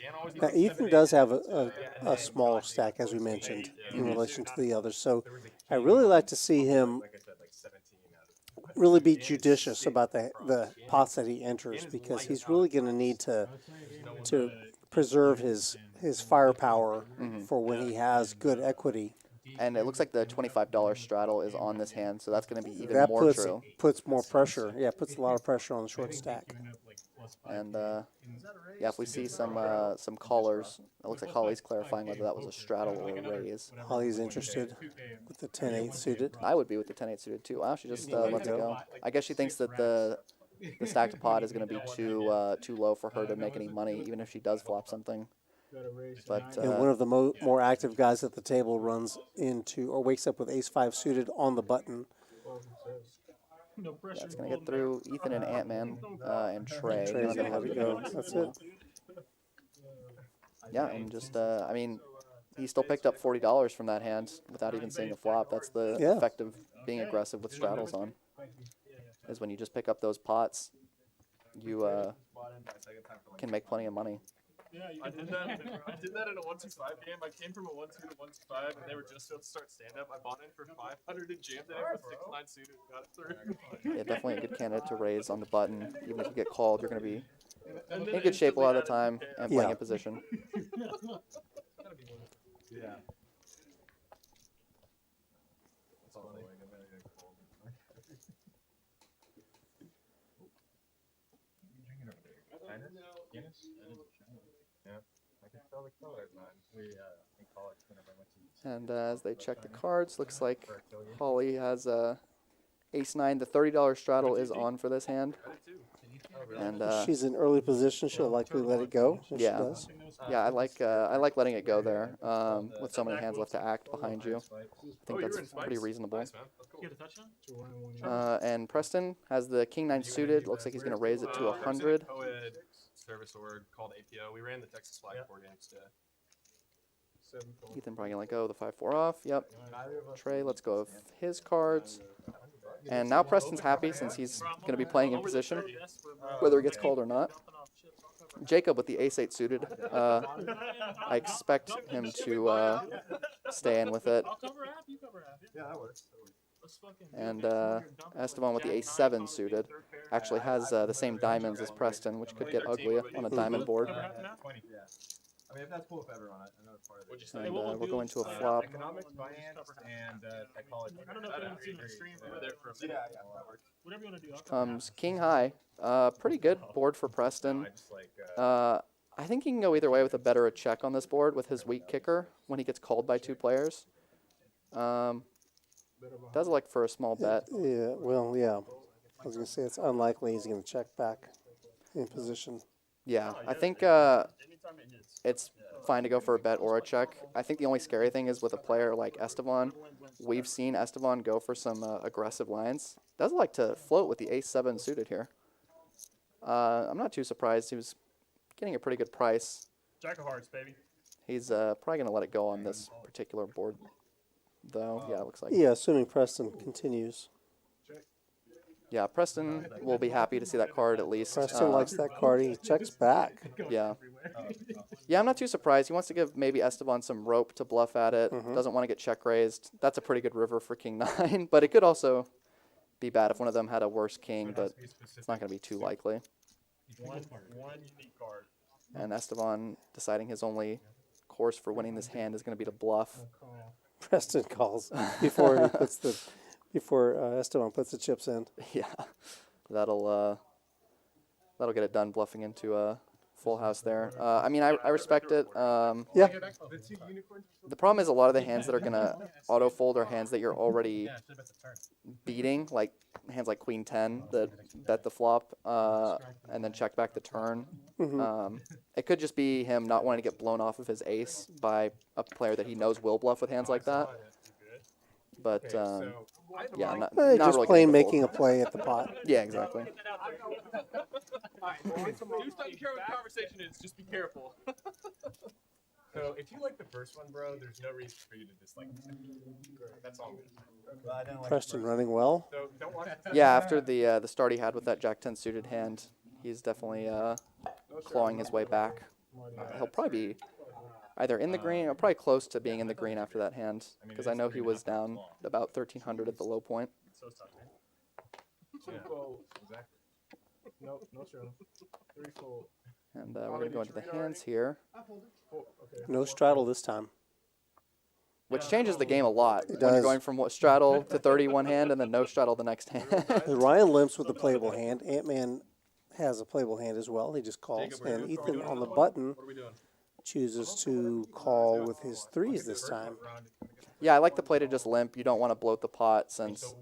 Now, Ethan does have a smaller stack, as we mentioned, in relation to the others. So I really like to see him really be judicious about the pots that he enters, because he's really going to need to preserve his firepower for when he has good equity. And it looks like the $25 straddle is on this hand, so that's going to be even That more true. puts more pressure. Yeah, puts a lot of pressure on the short stack. And yeah, if we see some callers, it looks like Holly's clarifying whether that was a straddle or a raise. Holly's interested with the 10-8 suited. I would be with the 10-8 suited too. Wow, she just lets it go. I guess she thinks that the stacked pot is going to be too low for her to make any money, even if she does flop something. But And one of the more active guys at the table runs into or wakes up with ace-5 suited on the button. no pressure. yeah, it's going to get through Ethan and Ant-Man and Trey. Trey's None of them gonna have to go. That's it. Yeah, and just, I mean, he still picked up $40 from that hand without even seeing the flop. That's the Yeah. effect of being aggressive with straddles on, is when you just pick up those pots, you can make plenty of money. Yeah, you I did that in a 1-2-5 game. I came from a 1-2 to 1-2-5, and they were just about to start stand up. I bought in for 500 and jammed it with 6-9 suited and got it through. Yeah, definitely a good candidate to raise on the button. Even if you get called, you're going to be in good shape a lot of the time and playing Yeah. in position. Yeah. And as they check the cards, looks like Holly has ace-9. The $30 straddle is on for this hand. And She's in early position. She'll likely let it go if yeah. she does. yeah, I like letting it go there with so many hands left to act behind you. I think that's pretty reasonable. get a touchdown? And Preston has the king-9 suited. Looks like he's going to raise it to 100. service org called APO. We ran the Texas flag 4 games today. Ethan probably gonna let go of the 5-4 off. Yep. Trey lets go of his cards. And now Preston's happy since he's going to be playing in position, whether he gets called or not. Jacob with the ace-8 suited. I expect him to stay in with it. Yeah, that works. And Esteban with the ace-7 suited actually has the same diamonds as Preston, which could get ugly on a diamond board. I mean, if that's cool with everyone, I know it's part of it. And we're going to a flop. Economics, finance, and psychology. I don't know if anyone's seen the stream over there for a Yeah, minute. yeah, that works. Whatever you want to do. Comes king high. Pretty good board for Preston. I think he can go either way with a better a check on this board with his weak kicker when he gets called by 2 players. Does like for a small bet. Yeah, well, yeah. I was going to say it's unlikely he's going to check back in position. Yeah, I think it's fine to go for a bet or a check. I think the only scary thing is with a player like Esteban, we've seen Esteban go for some aggressive lines. Does like to float with the ace-7 suited here. I'm not too surprised. He was getting a pretty good price. Jack of hearts, baby. He's probably going to let it go on this particular board, though. Yeah, it looks like. Yeah, assuming Preston continues. Yeah, Preston will be happy to see that card at least. Preston likes that card. He checks back. Yeah. Yeah, I'm not too surprised. He wants to give maybe Esteban some rope to bluff at it. Doesn't want to get check raised. That's a pretty good river for king 9, but it could also be bad if one of them had a worse king, but it's not going to be too likely. One unique card. And Esteban deciding his only course for winning this hand is going to be to bluff. Preston calls before he puts the Esteban puts the chips in. Yeah, that'll get it done. Bluffing into a full house there. I mean, I respect it. Yeah. The problem is a lot of the hands that are gonna auto fold are hands that you're already beating, like hands like Queen 10 that bet the flop and then check back the turn. It could just be him not wanting to get blown off of his ace by a player that he knows will bluff with hands like that. But yeah, not Just really plain gonna making a fold. play at the pot. Yeah, exactly. Do not care what the conversation is. Just be careful. So if you like the first one, bro, there's no reason for you to dislike the second. That's all good. Preston running well. So don't watch the Yeah, after the start he had with that Jack 10 suited hand, he's definitely clawing his way back. He'll probably be either in the green or probably close to being in the green after that hand, because I know he was down about 1,300 at the low point. No show. 3 fold. And we're going to go into the hands here, No straddle this time. which changes the game a lot. It When does. you're going from what, straddle to 31 hand and then no straddle the next hand. Ryan limps with the playable hand. Ant-Man has a playable hand as well. He just calls. And Ethan on the button chooses to call with his 3s this time. Yeah, I like the play to just limp. You don't want to bloat the pot since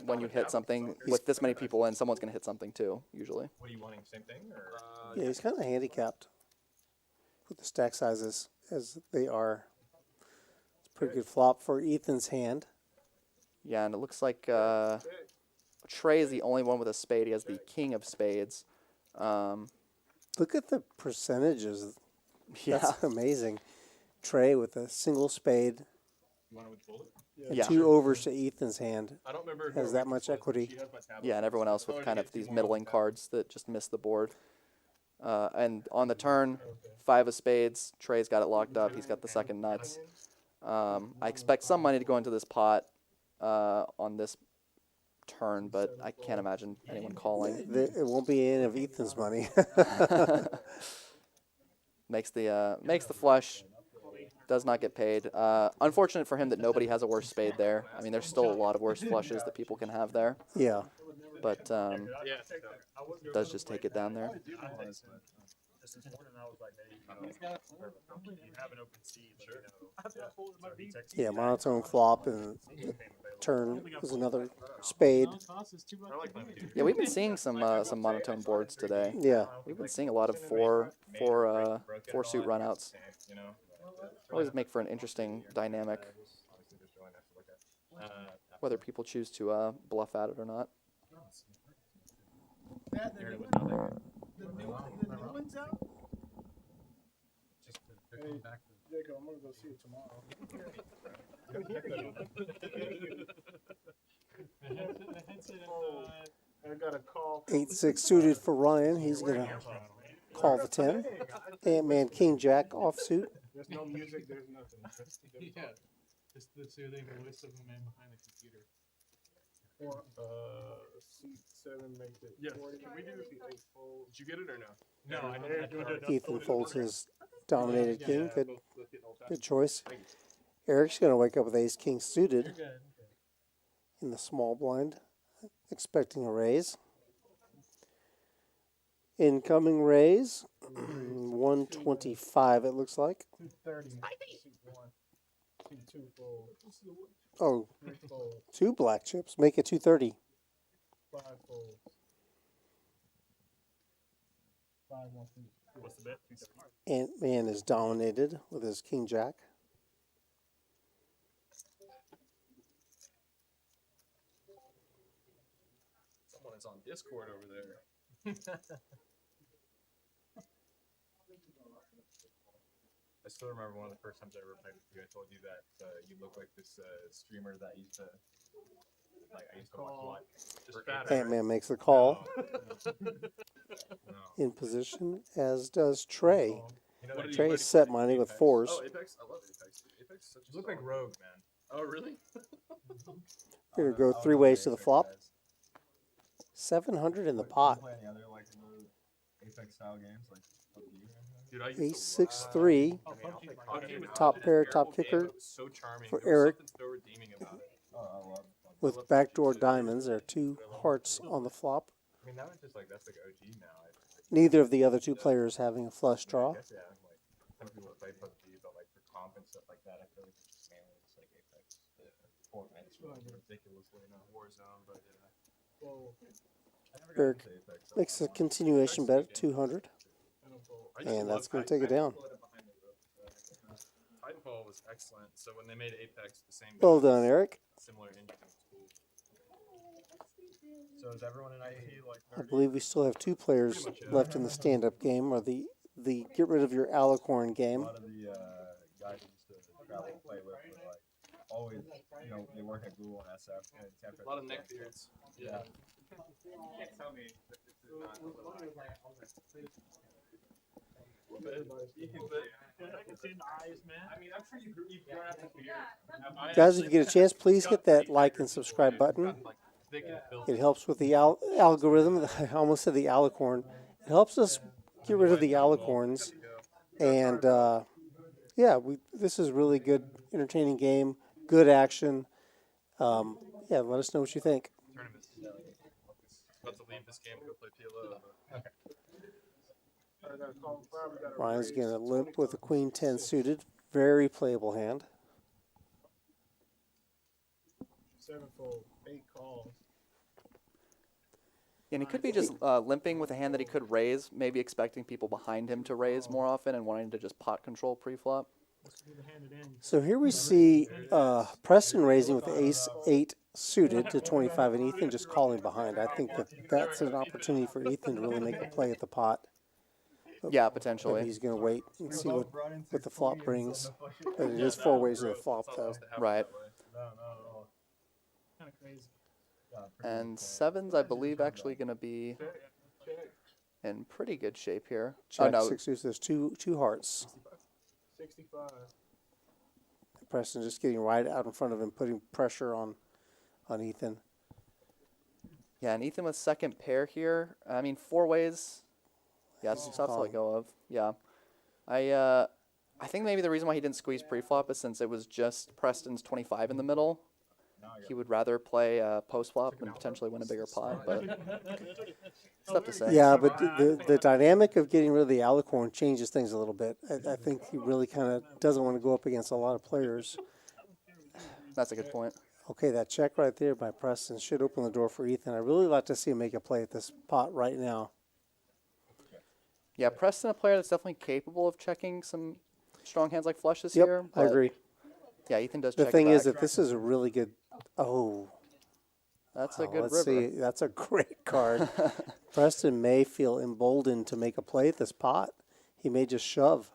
when you hit something with this many people in, someone's going to hit something too, usually. What are you wanting? Same thing? Or? Yeah, he's kind of handicapped with the stack sizes as they are. It's a pretty good flop for Ethan's hand. Yeah, and it looks like Trey is the only one with a spade. He has the king of spades. Look at the percentages. Yeah. That's amazing. Trey with a single spade. You want to withhold it? And Yeah. 2 overs to Ethan's hand. I don't remember. Has that much equity. Yeah, and everyone else with kind of these middling cards that just miss the board. And on the turn, 5 of spades. Trey's got it locked up. He's got the second nuts. I expect some money to go into this pot on this turn, but I can't imagine anyone calling. It won't be any of Ethan's money. Makes the flush. Does not get paid. Unfortunate for him that nobody has a worse spade there. I mean, there's still a lot of worse flushes that people can have there, Yeah. but does just take it down there. Yeah, monotone flop and turn was another spade. Yeah, we've been seeing some monotone boards today. Yeah. We've been seeing a lot of four suit runouts. Always make for an interesting dynamic, whether people choose to bluff at it or not. The new one's out? Just they're coming back. Jacob, I'm gonna go see it tomorrow. The headset I got a call. 8-6 suited for Ryan. He's going to call the 10. Ant-Man King Jack offsuit. There's no music. There's nothing. yeah. Just the soothing voice of a man behind the computer. Or, seat 7 makes it. Yes. 40. Can we do Seat 8 fold. Did you get it or no? No, I didn't. Ethan folds his dominated king. Yeah, Good, both getting old good choice. Thank you. Eric's going to wake up with ace king You're suited good. in the small blind, expecting a raise. Incoming raise, 125 it looks like. 230. Seat 1. Seat 2 fold. Oh, 3 fold. 2 black chips. Make it 230. 5 fold. 5 1 2. What's the bet? Ant-Man is dominated with his king jack. Someone is on Discord over there. I still remember one of the first times I ever played with you. I told you that you look like this streamer that used to, I used to watch a lot. Just fatter. Ant-Man makes the call No. in position, as does Trey. You know, that Trey is set mining with Apex? 4s. Oh, Apex? I love Apex. Apex is such a You look like Rogue, man. Oh, really? We're going to go 3 ways to the flop. 700 in the pot. Play any other like little Apex style games like PUBG? Dude, I used Ace to 6-3. love- I mean, PUBG was Top such a pair, terrible top game, kicker but it was so charming. for There was Eric. something so redeeming about it. Oh, I love With backdoor diamonds. There are 2 hearts on the flop. I mean, that was just like, that's like OG now. Neither of the other 2 players having a flush draw. I guess, yeah, like, some people that play PUBG, but like for comp and stuff like that, I feel like it's just mainly just like Apex. Fortnite's really ridiculously not Warzone, but yeah. Fold. Eric makes a continuation bet at 200. I used to And that's love- going to take it down. Titanfall was excellent, so when they made Apex the same. Well guys, done, Eric. Similar engine was cool. So is everyone in IT like? I believe we still have 2 players left in the stand-up game, or the get rid of your alicorn A game. lot of the guys I used to travel and play with were like always, you know, they work at Google and SF and San A lot of Francisco. neckbeards. Yeah. You can't tell me that this is not a little I can see in the eyes, man. I mean, I'm sure you've grown up with beard. Guys, if you get a chance, please hit that like and subscribe button. Like, thick and filthy. It helps with the algorithm. I almost said the alicorn. It helps us get rid of the alicorns. And yeah, this is really good, entertaining game, good action. Yeah, let us know what you think. Tournaments. About to leave this game and go play PLO. but- I got a call 5. We got a Ryan's raise. going to limp with a queen 10 suited. Very playable hand. 7 fold. 8 calls. And he could be just limping with a hand that he could raise, maybe expecting people behind him to raise more often and wanting to just pot control pre-flop. So here we see Preston raising with the ace 8 suited to 25 and Ethan just calling behind. I think that's an opportunity for Ethan to really make a play at the pot. Yeah, But potentially. he's going to wait and see what the flop brings. But it is 4 ways to the flop, though. Right. Kind of crazy. And 7's, I believe, actually going to be in pretty good shape here. Check Oh, no. 6 deuce. There's two hearts. 65. Preston just getting right out in front of him, putting pressure on Ethan. Yeah, and Ethan with second pair here. I mean, 4 ways. Yeah, it's tough to let go of. Yeah. I think maybe the reason why he didn't squeeze pre-flop is since it was just Preston's 25 in the middle. He would rather play post-flop and potentially win a bigger pot, but it's tough to say. Yeah, but the dynamic of getting rid of the alicorn changes things a little bit. I think he really kind of doesn't want to go up against a lot of players. That's a good point. Okay, that check right there by Preston should open the door for Ethan. I really like to see him make a play at this pot right now. Yeah, Preston, a player that's definitely capable of checking some strong hands like flushes Yep, here. I but agree. Yeah, Ethan does The check thing it is back. that this is a really good. Oh, That's a Oh, good let's river. see. That's a great card. Preston may feel emboldened to make a play at this pot. He may just shove.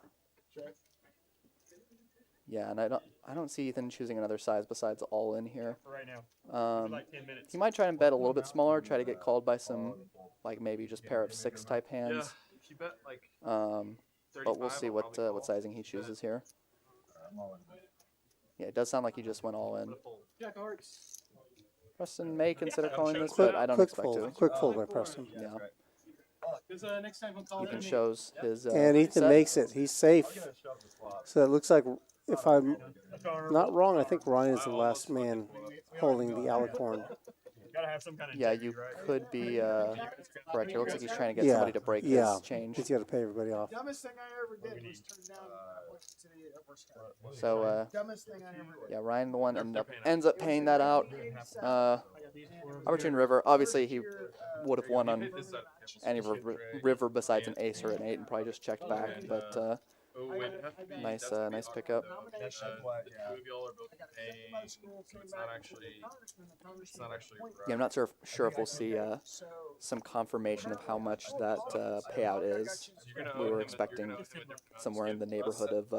Yeah, and I don't see Ethan choosing another size besides all in here. For right now. Like 10 minutes. He might try and bet a little bit smaller, try to get called by some, like maybe just pair of 6 type hands. If you bet like But we'll see what sizing he chooses here. Yeah, it does sound like he just went all in. Jack hearts. Preston may consider calling this, Quick, but I don't quick expect fold. to. Quick fold by Preston. Yeah. Because next time I'm calling Ethan shows his. And Ethan set. makes it. He's safe. So it looks like, if I'm not wrong, I think Ryan is the last man holding the alicorn. Gotta have some kind of Yeah, you could be correct. It looks like he's trying to get Yeah, somebody to break yeah. his change. He's got to pay everybody off. Dumbest thing I ever did was turn down to the upper sky. So Dumbest thing I ever did. yeah, Ryan the one ends up paying that out. Opportune River. Obviously, he would have won on any river besides an ace or an 8 and probably just checked back. But nice pickup. Yeah, I'm not sure if we'll see some confirmation of how much that payout is. We were expecting somewhere in the neighborhood of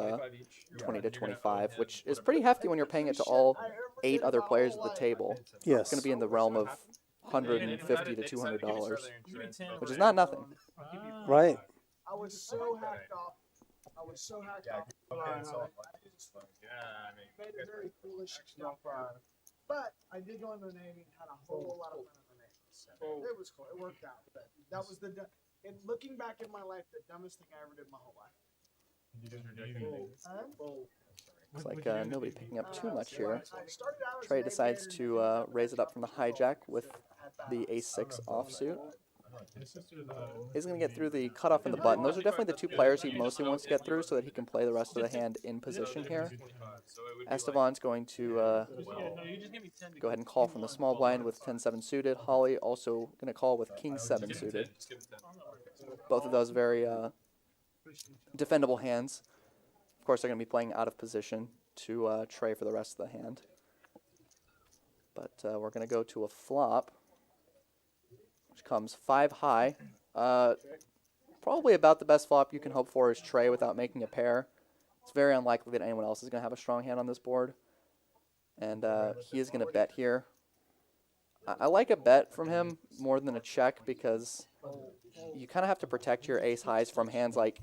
20 to 25, which is pretty hefty when you're paying it to all 8 other players at the table. Yes. It's going to be in the realm of $150 to $200, which is not nothing. Right. I was so hacked off. Made a very foolish stuff. But I did go into the Navy and had a whole lot of fun in the Navy. So it was cool. It worked out. But that was and looking back in my life, the dumbest thing I ever did in my whole life. Looks like nobody picking up too much here. Trey decides to raise it up from the hijack with the ace-6 offsuit. He's going to get through the cutoff and the button. Those are definitely the 2 players he mostly wants to get through so that he can play the rest of the hand in position here. Esteban's going to go ahead and call from the small blind with 10-7 suited. Holly also going to call with king-7 suited. Both of those very defendable hands. Of course, they're going to be playing out of position to Trey for the rest of the hand. But we're going to go to a flop, which comes 5 high. Probably about the best flop you can hope for is Trey without making a pair. It's very unlikely that anyone else is going to have a strong hand on this board. And he is going to bet here. I like a bet from him more than a check because you kind of have to protect your ace highs from hands like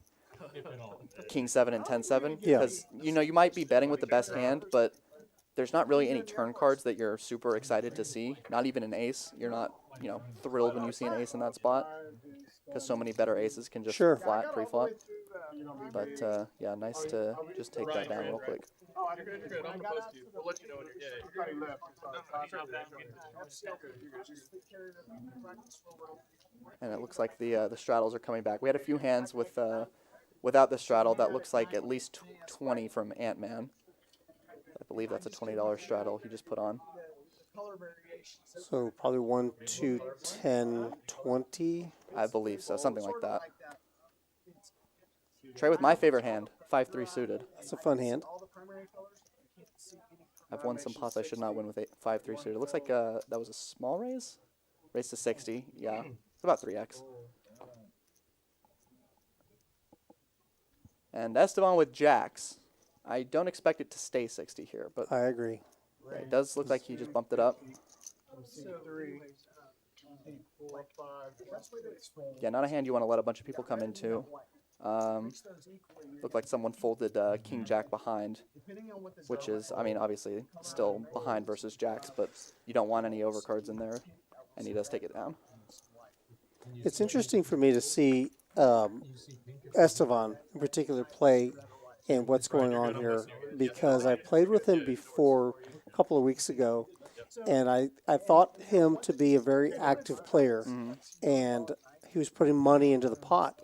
king-7 and 10-7. Yeah. Because, you might be betting with the best hand, but there's not really any turn cards that you're super excited to see. Not even an ace. You're not, thrilled when you see an ace in that spot because so many better aces can just flat pre-flop. But, yeah, nice to just take that down real quick. Oh, you're good. I'm supposed to. We'll let you know when you're And it looks like the straddles are coming back. We had a few hands with without the straddle. That looks like at least 20 from Ant-Man. I believe that's a $20 straddle he just put on. So probably 1, 2, 10, 20. I believe so, something like that. Trey with my favorite hand, 5-3 suited. That's a fun hand. I've won some pots I should not win with 5-3 suited. It looks like that was a small raise. Raise to 60, yeah. It's about 3x. And Esteban with jacks. I don't expect it to stay 60 here, but I agree. yeah, it does look like he just bumped it up. Yeah, not a hand you want to let a bunch of people come into. Looked like someone folded king-jack behind, which is, obviously still behind versus jacks, but you don't want any overcards in there, and he does take it down. It's interesting for me to see Esteban in particular play and what's going on here because I played with him before a couple of weeks ago, and I thought him to be a very active player, and he was putting money into the pot.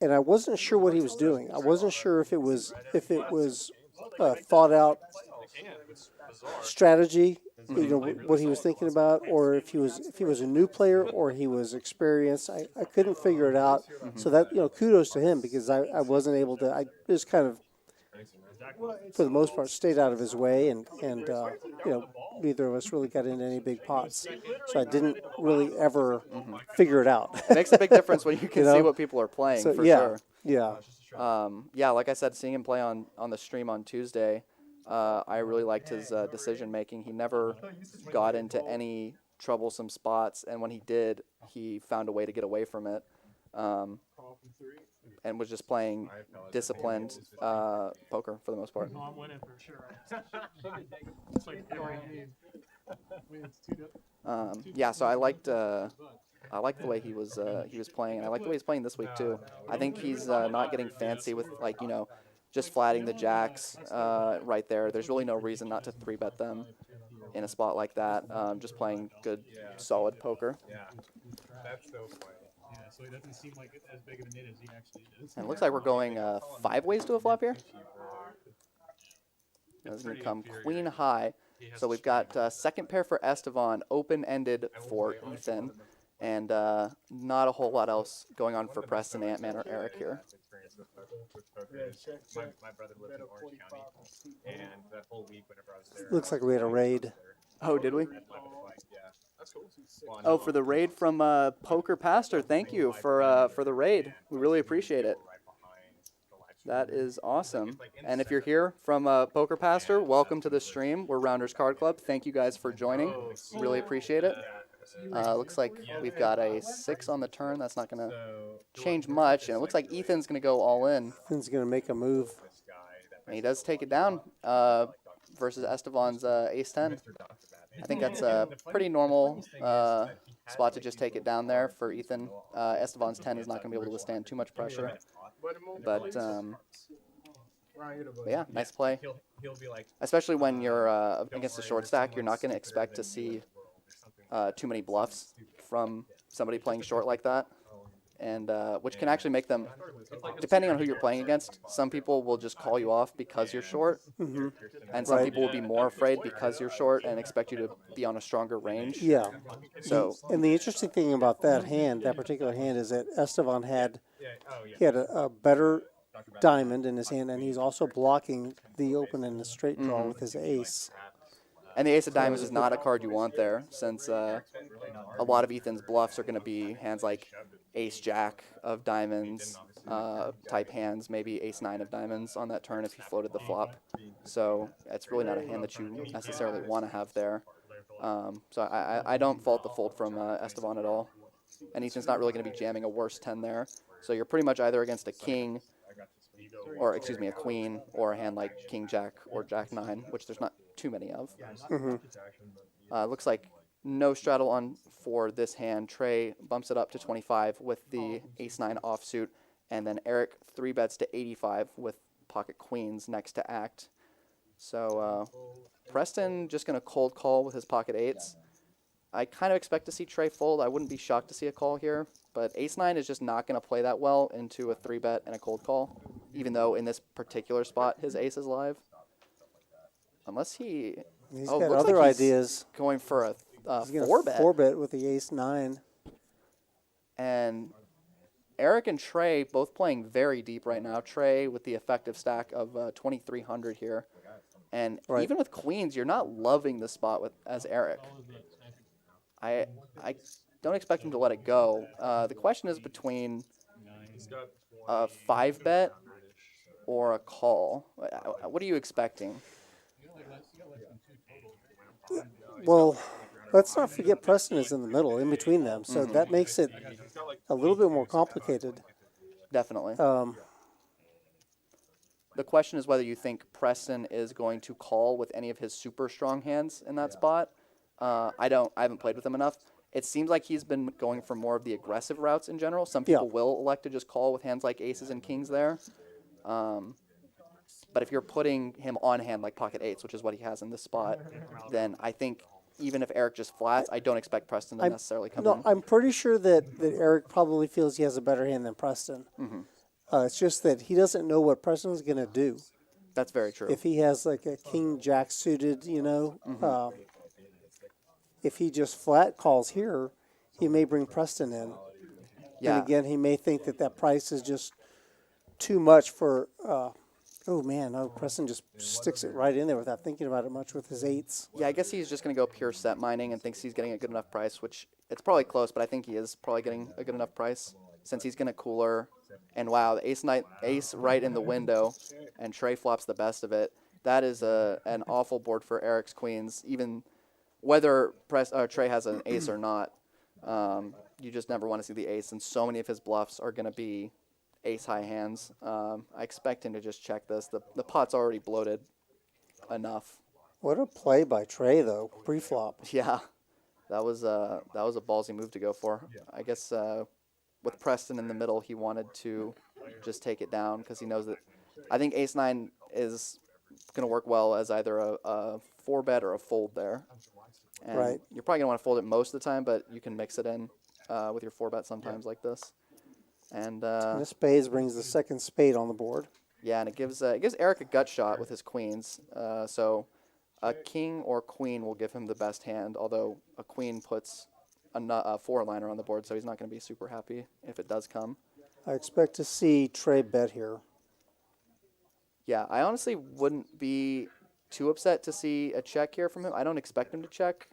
And I wasn't sure what he was doing. I wasn't sure if it was thought out strategy, what he was thinking about, or if he was a new player or he was experienced. I couldn't figure it out. So that kudos to him because I wasn't able to. I just kind of for the most part, stayed out of his way, and neither of us really got into any big pots. So I didn't really ever figure it out. It makes a big difference when you can You know? see what people are playing, So for yeah, sure. yeah. Yeah, like I said, seeing him play on the stream on Tuesday, I really liked his decision making. He never got into any troublesome spots, and when he did, he found a way to get away from it, and was just playing disciplined poker for the most part. No, I'm winning for sure. It's like every game. Yeah, so I liked the way he was playing, and I like the way he's playing this week too. I think he's not getting fancy with just flatting the jacks right there. There's really no reason not to 3-bet them in a spot like that. Just playing good, solid poker. Yeah, that's so funny. Yeah, so he doesn't seem like as big of a nit as he actually is. And it looks like we're going 5 ways to a flop here. That's going to come queen high. So we've got second pair for Estevan, open-ended for Ethan, and not a whole lot else going on for Preston, Ant-Man, or Eric here. My brother lives in Orange County, and that whole week whenever I was there, Looks like we had a raid. Oh, did we? yeah, that's cool. Oh, for the raid from Poker Pastor. Thank you for the raid. We really appreciate it. That is awesome. And if you're here from Poker Pastor, welcome to the stream. We're Rounders Card Club. Thank you guys for joining. Really appreciate it. Looks like we've got a 6 on the turn. That's not going to change much. And it looks like Ethan's going to go all in. Ethan's going to make a move. And he does take it down versus Estevan's ace-10. I think that's a pretty normal spot to just take it down there for Ethan. Estevan's 10 is not going to be able to withstand too much pressure. But yeah, nice play. Especially when you're against a short stack, you're not going to expect to see too many bluffs from somebody playing short like that. And which can actually make them, depending on who you're playing against, some people will just call you off because you're short, and some people will be more afraid because you're short and expect you to be on a stronger range. Yeah. So, and the interesting thing about that hand, that particular hand, is that Estevan had a better diamond in his hand, and he's also blocking the open and the straight draw with his ace. And the ace of diamonds is not a card you want there, since a lot of Ethan's bluffs are going to be hands like ace-jack of diamonds type hands, maybe ace-9 of diamonds on that turn if he floated the flop. So it's really not a hand that you necessarily want to have there. So I don't fault the fold from Estevan at all. And Ethan's not really going to be jamming a worse 10 there. So you're pretty much either against a king, or excuse me, a queen, or a hand like king-jack or jack-9, which there's not too many of. Looks like no straddle on for this hand. Trey bumps it up to 25 with the ace-9 offsuit, and then Eric 3-bets to 85 with pocket queens next to act. So Preston just going to cold call with his pocket 8s. I kind of expect to see Trey fold. I wouldn't be shocked to see a call here, but ace-9 is just not going to play that well into a 3-bet and a cold call, even though in this particular spot his ace is live. Unless he's got other ideas. Going for a 4-bet. 4-bet with the ace-9. And Eric and Trey both playing very deep right now. Trey with the effective stack of 2,300 here. And even with queens, you're not loving the spot as Eric. I don't expect him to let it go. The question is between a 5-bet or a call. What are you expecting? Well, let's not forget Preston is in the middle, in between them, so that makes it a little bit more complicated. Definitely. The question is whether you think Preston is going to call with any of his super strong hands in that spot. I haven't played with him enough. It seems like he's been going for more of the aggressive routes in general. Some people will elect to just call with hands like aces and kings there. But if you're putting him on hand like pocket 8s, which is what he has in this spot, then I think even if Eric just flats, I don't expect Preston to necessarily come in. No, I'm pretty sure that Eric probably feels he has a better hand than Preston. It's just that he doesn't know what Preston's going to do. That's very true. If he has like a king-jack suited, if he just flat calls here, he may bring Preston in. Yeah. And again, he may think that price is just too much for Oh man, no, Preston just sticks it right in there without thinking about it much with his 8s. Yeah, I guess he's just going to go pure set mining and thinks he's getting a good enough price, which it's probably close, but I think he is probably getting a good enough price since he's going to cooler. And wow, the ace right in the window, and Trey flops the best of it. That is an awful board for Eric's queens, even whether Trey has an ace or not. You just never want to see the ace, and so many of his bluffs are going to be ace-high hands. I expect him to just check this. The pot's already bloated enough. What a play by Trey though, pre-flop. Yeah, that was a ballsy move to go for. I guess with Preston in the middle, he wanted to just take it down because he knows that. I think ace-9 is going to work well as either a 4-bet or a fold there. And Right. You're probably going to want to fold it most of the time, but you can mix it in with your 4-bet sometimes like this. And Ten of spades brings the second spade on the board. yeah, and it gives Eric a gut shot with his queens. So a king or queen will give him the best hand, although a queen puts a 4-liner on the board, so he's not going to be super happy if it does come. I expect to see Trey bet here. Yeah, I honestly wouldn't be too upset to see a check here from him. I don't expect him to check.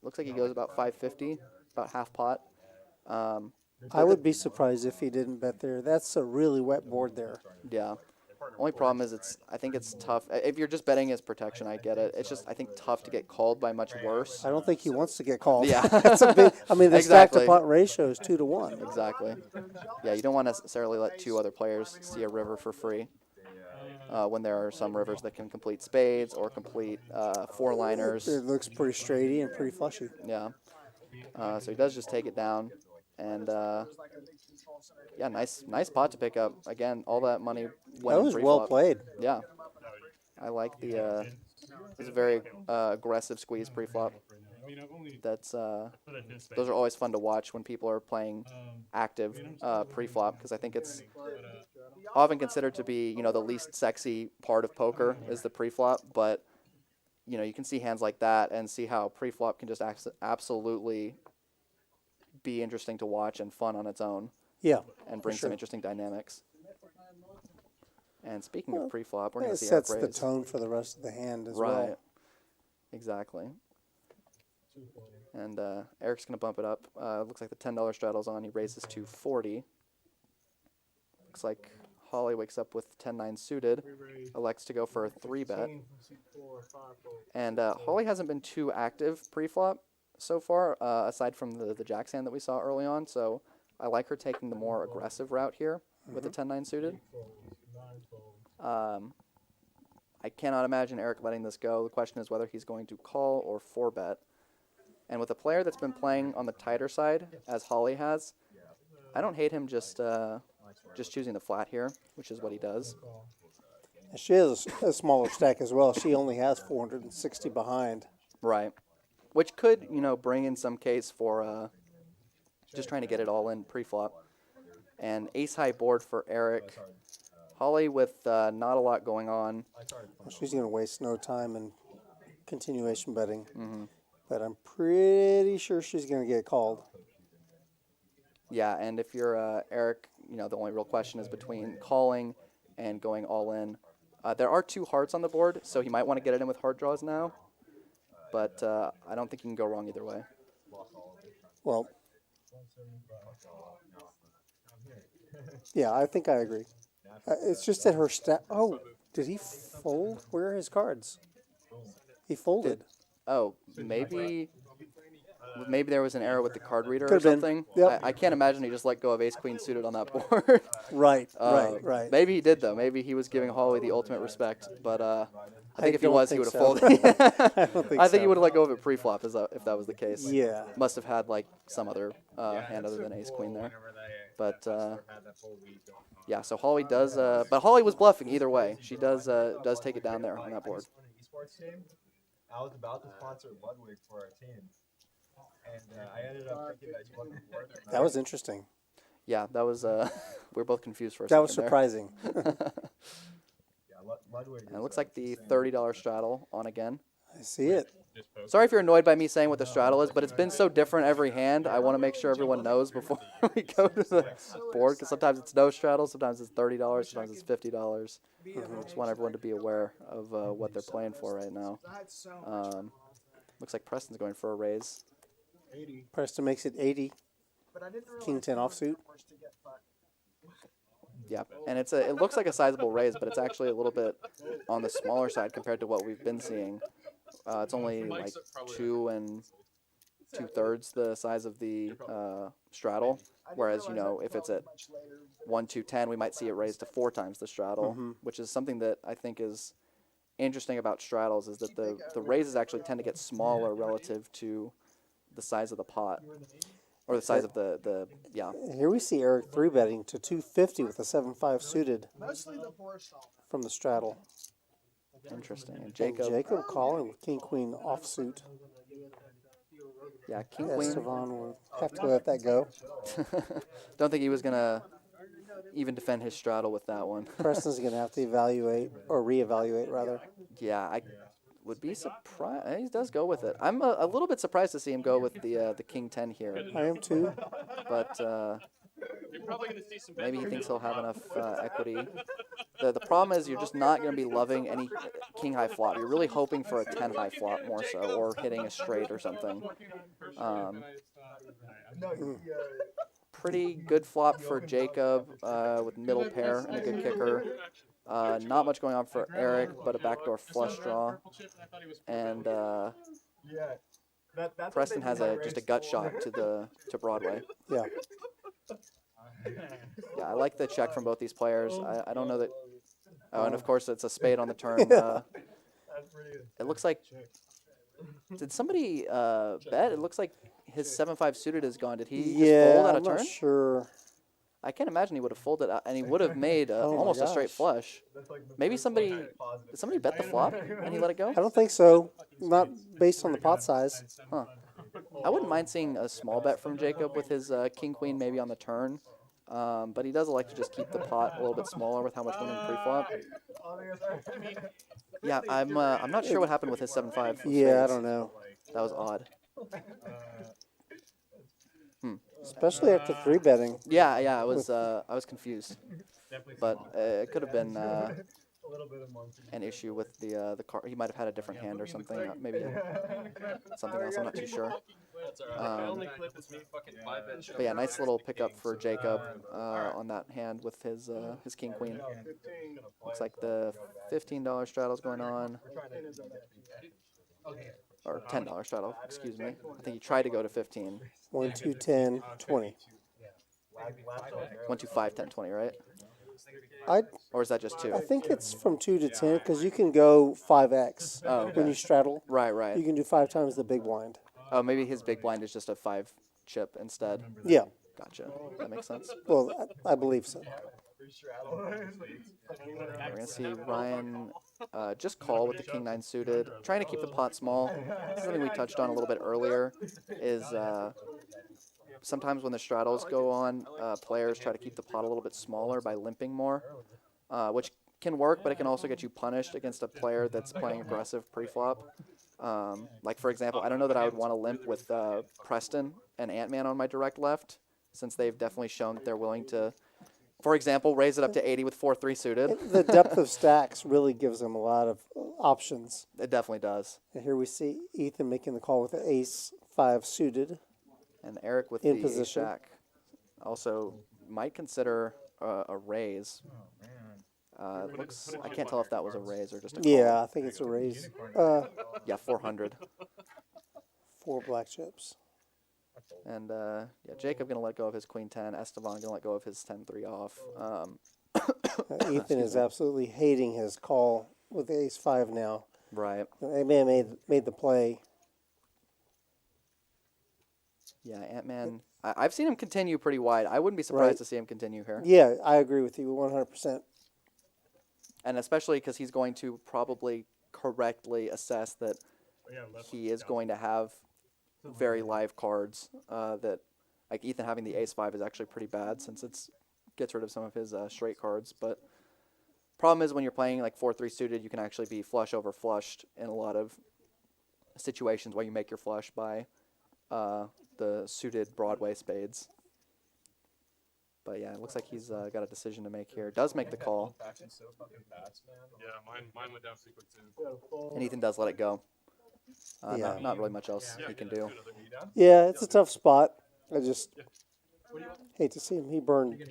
Looks like he goes about 550, about half pot. I would be surprised if he didn't bet there. That's a really wet board there. Yeah. Only problem is I think it's tough. If you're just betting as protection, I get it. It's just, I think, tough to get called by much worse. I don't think he wants to get called. Yeah. That's a big, I mean, the Exactly. stack to pot ratio is 2 to 1. Exactly. Yeah, you don't want to necessarily let 2 other players see a river for free when there are some rivers that can complete spades or complete 4-liners. It looks pretty straighty and pretty flushy. Yeah. So he does just take it down. And yeah, nice pot to pick up. Again, all that money went That in was pre-flop. well played. Yeah. I like the it's a very aggressive squeeze pre-flop. That's those are always fun to watch when people are playing active pre-flop, because I think it's often considered to be, the least sexy part of poker is the pre-flop, but you can see hands like that and see how pre-flop can just absolutely be interesting to watch and fun on its own. Yeah. And bring sure. some interesting dynamics. And speaking of pre-flop, we're going It to see sets Eric the raise. tone for the rest of the hand as Right. well. Exactly. And Eric's going to bump it up. Looks like the $10 straddle's on. He raises to 40. Looks like Holly wakes up with 10-9 suited, elects to go for a 3-bet. And Holly hasn't been too active pre-flop so far, aside from the jacks hand that we saw early on. So I like her taking the more aggressive route here with the 10-9 suited. I cannot imagine Eric letting this go. The question is whether he's going to call or 4-bet. And with a player that's been playing on the tighter side, as Holly has, I don't hate him just choosing the flat here, which is what he does. And she has a smaller stack as well. She only has 460 behind. Right. Which could, bring in some case for just trying to get it all in pre-flop. And ace-high board for Eric. Holly with not a lot going on. Well, she's going to waste no time in continuation betting. But I'm pretty sure she's going to get called. Yeah, and if you're Eric, the only real question is between calling and going all in. There are 2 hearts on the board, so he might want to get it in with heart draws now. But I don't think you can go wrong either way. Well, yeah, I think I agree. It's just that her stack. Oh, did he fold? Where are his cards? He folded. Oh, maybe there was an error with the card reader or Could've been. something. Yep. I can't imagine he just let go of ace-queen suited on that board. Right, right. Maybe he did, though. Maybe he was giving Holly the ultimate respect. But I think if he don't was, he think would have so. folded. I don't think I think he so. would have let go of it pre-flop if that was the case. Yeah. Must have had some other hand other than ace-queen there. But yeah, so Holly does. But Holly was bluffing either way. She does take it down there on that board. Esports game, I was about to sponsor Ludwig for our team, and I ended up thinking that he wasn't worth it. That was interesting. Yeah, that was. We were both confused for a That second was surprising. Ludwig. And it looks like the $30 straddle on again. I see it. just poke. Sorry if you're annoyed by me saying what the straddle is, but it's been so different every hand. I want to make sure everyone knows before we go to the board, because sometimes it's no straddle, sometimes it's $30, sometimes it's $50. Just want everyone to be aware of what they're playing for right now. Looks like Preston's going for a raise. Preston makes it 80. King 10 offsuit. Yeah, and it looks like a sizable raise, but it's actually a little bit on the smaller side compared to what we've been seeing. It's only like 2 2/3 the size of the straddle, whereas, you know, if it's at 1 210, we might see it raised to 4 times the straddle, which is something that I think is interesting about straddles, is that the raises actually tend to get smaller relative to the size of the pot, or the size of the yeah. Here we see Eric 3-betting to 250 with a 7-5 suited from the straddle. Interesting. And And Jacob, Jacob calling with King Queen offsuit. yeah, King Queen. Estevan will have to let that go. Don't think he was gonna even defend his straddle with that one. Preston's going to have to evaluate, or reevaluate rather. Yeah, I would be surprised. He does go with it. I'm a little bit surprised to see him go with the King 10 here, I am too. but You're probably gonna see some maybe he thinks he'll have enough equity. The problem is you're just not going to be loving any king high flop. You're really hoping for a 10 high flop more so, or hitting a straight or something. Pretty good flop for Jacob with middle pair and a good kicker. Not much going on for Eric, but a backdoor flush draw. And Preston has just a gut shot to Broadway. Yeah. Yeah, I like the check from both these players. I don't know that. Oh, and of course it's a spade on the turn. It looks like. Did somebody bet? It looks like his 7-5 suited is gone. Did he just fold out I'm of turn? not sure. I can't imagine he would have folded out, and he would have made almost a straight flush. Maybe did somebody bet the flop and he let it go? I don't think so. Not based on the pot size. Huh. I wouldn't mind seeing a small bet from Jacob with his king queen maybe on the turn, but he does like to just keep the pot a little bit smaller with how much winning pre-flop. Yeah, I'm not sure what happened with his 7-5. Yeah, I don't know. That was odd. Especially after 3-betting. Yeah, I was confused, but it could have been an issue with the card. He might have had a different hand or something. Maybe something else. I'm not too sure. But yeah, nice little pickup for Jacob on that hand with his king queen. Looks like the $15 straddle's going on. Or $10 straddle, excuse me. I think he tried to go to 15. 1 2 10 20. 1 2 5 10 20, right? I Or is that just 2? I think it's from 2 to 10 because you can go 5x when you straddle. Right. You can do 5 times the big blind. Oh, maybe his big blind is just a 5 chip instead. Yeah. Gotcha. That makes sense. Well, I believe so. We're going to see Ryan just call with the king 9 suited, trying to keep the pot small. Something we touched on a little bit earlier is sometimes when the straddles go on, players try to keep the pot a little bit smaller by limping more, which can work, but it can also get you punished against a player that's playing aggressive pre-flop. Like, for example, I don't know that I would want to limp with Preston and Ant-Man on my direct left, since they've definitely shown that they're willing to, for example, raise it up to 80 with 4-3 suited. The depth of stacks really gives them a lot of options. It definitely does. And here we see Ethan making the call with the ace 5 suited. And Eric with in the position. ace-jack also might consider a raise. Looks. I can't tell if that was a raise or just a call. Yeah, I think it's a raise. Yeah, 400. 4 black chips. And yeah, Jacob gonna let go of his queen 10. Estevan gonna let go of his 10-3 off. Ethan is absolutely hating his call with the ace 5 now. Right. Ant-Man made the play. Yeah, Ant-Man. I've seen him continue pretty wide. I wouldn't be surprised Right. to see him continue here. Yeah, I agree with you 100%. And especially because he's going to probably correctly assess that he is going to have very live cards. That, like, Ethan having the ace 5 is actually pretty bad since it gets rid of some of his straight cards. But problem is when you're playing like 4-3 suited, you can actually be flush over flushed in a lot of situations where you make your flush by the suited Broadway spades. But yeah, it looks like he's got a decision to make here. Does make the call, So fucking fast, man. Yeah, mine went down super quick too. and Ethan does let it go. Yeah. Not really much else he can do. Yeah, it's a tough spot. I just hate to see him. He burned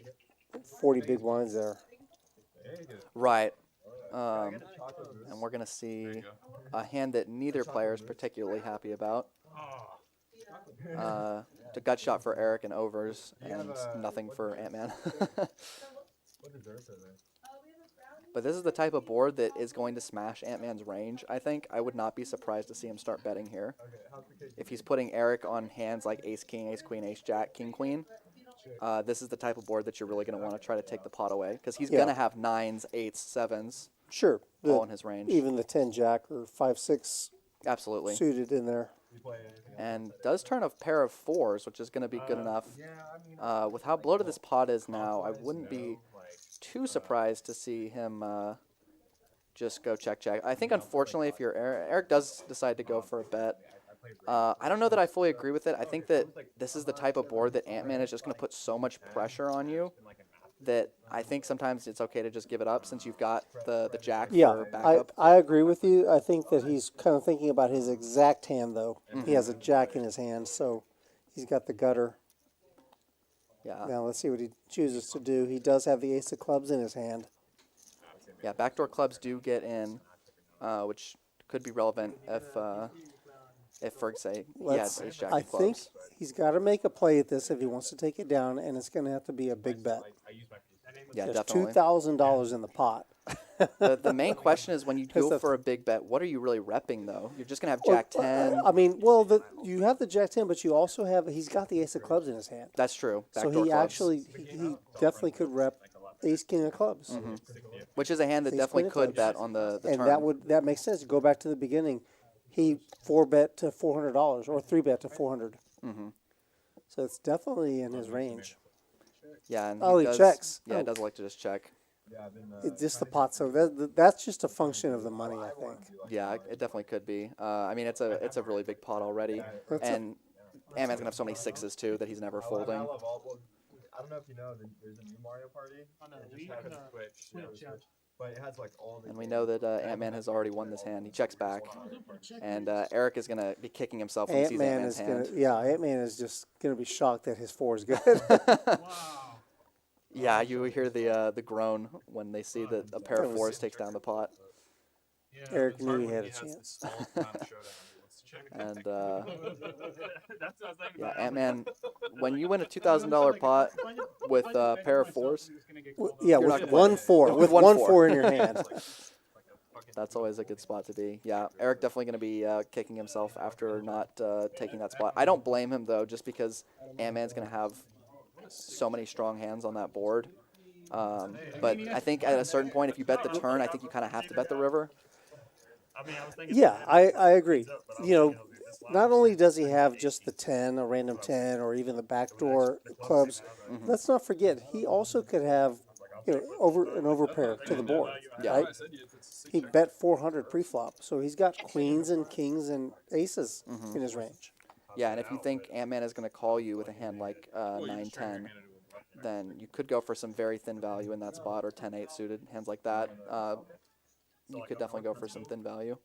40 big blinds there. Right. And we're going to see a hand that neither player is particularly happy about. It's a gut shot for Eric and overs, and nothing for Ant-Man. But this is the type of board that is going to smash Ant-Man's range, I think. I would not be surprised to see him start betting here. If he's putting Eric on hands like ace-king, ace-queen, ace-jack, king-queen, this is the type of board that you're really going to want to try to take the pot away. Because he's going to have 9s, 8s, 7s Sure. all in his range. Even the 10 jack or 5-6 Absolutely. suited in there. And does turn a pair of 4s, which is going to be good enough. With how bloated this pot is now, I wouldn't be too surprised to see him just go check. I think, unfortunately, if you're Eric does decide to go for a bet. I don't know that I fully agree with it. I think that this is the type of board that Ant-Man is just going to put so much pressure on you that I think sometimes it's okay to just give it up since you've got the jack Yeah, for backup. I agree with you. I think that he's kind of thinking about his exact hand, though. He has a jack in his hand, so he's got the gutter. Yeah. Now let's see what he chooses to do. He does have the ace of clubs in his hand. Yeah, backdoor clubs do get in, which could be relevant if for example, he had ace jack I of clubs. think he's got to make a play at this if he wants to take it down, and it's going to have to be a big bet. Yeah, There's definitely. $2,000 in the pot. The main question is when you go That's- for a big bet, what are you really repping though? You're just gonna have Jack 10. I mean, well, you have the jack 10, but you also have he's got the ace of clubs in his hand. That's true. So Backdoor he clubs. actually he definitely could rep ace king of clubs. Which is a hand that Ace definitely queen of could clubs. bet on the And turn. that makes sense. Go back to the beginning. He 4-bet to $400 or 3-bet to $400. So it's definitely in his range. Yeah, and Oh, he does, checks. Yeah, Oh. he does like to just check. It's just the pot. So that's just a function of the money, I think. Yeah, it definitely could be. I mean, it's a really big pot already, and Ant-Man's gonna have so many sixes too that he's never folding. I love all. I don't know if you know, there's a new Mario Party. It just happened to Switch. But it has like all the. And we know that Ant-Man has already won this hand. He checks back, and Eric is gonna be kicking himself when he sees Ant-Man Ant-Man's is hand. gonna, yeah, Ant-Man is just gonna be shocked that his 4 is good. Yeah, you hear the groan when they see that a pair of 4s takes down the pot. Eric knew he had a chance. And yeah, Ant-Man, when you win a $2,000 pot with a pair of 4s, Yeah, You're not with gonna one win. 4, with One one four. 4 in your hand. that's always a good spot to be. Yeah, Eric definitely going to be kicking himself after not taking that spot. I don't blame him, though, just because Ant-Man's going to have so many strong hands on that board. But I think at a certain point, if you bet the turn, I think you kind of have to bet the river. Yeah, I agree. You know, not only does he have just the 10, a random 10, or even the backdoor clubs, let's not forget, he also could have, you know, an overpair to the board, Yeah. right? He bet 400 pre-flop, so he's got queens and kings and aces in his range. Yeah, and if you think Ant-Man is going to call you with a hand like 9-10, then you could go for some very thin value in that spot, or 10-8 suited, hands like that. You could definitely go for some thin value.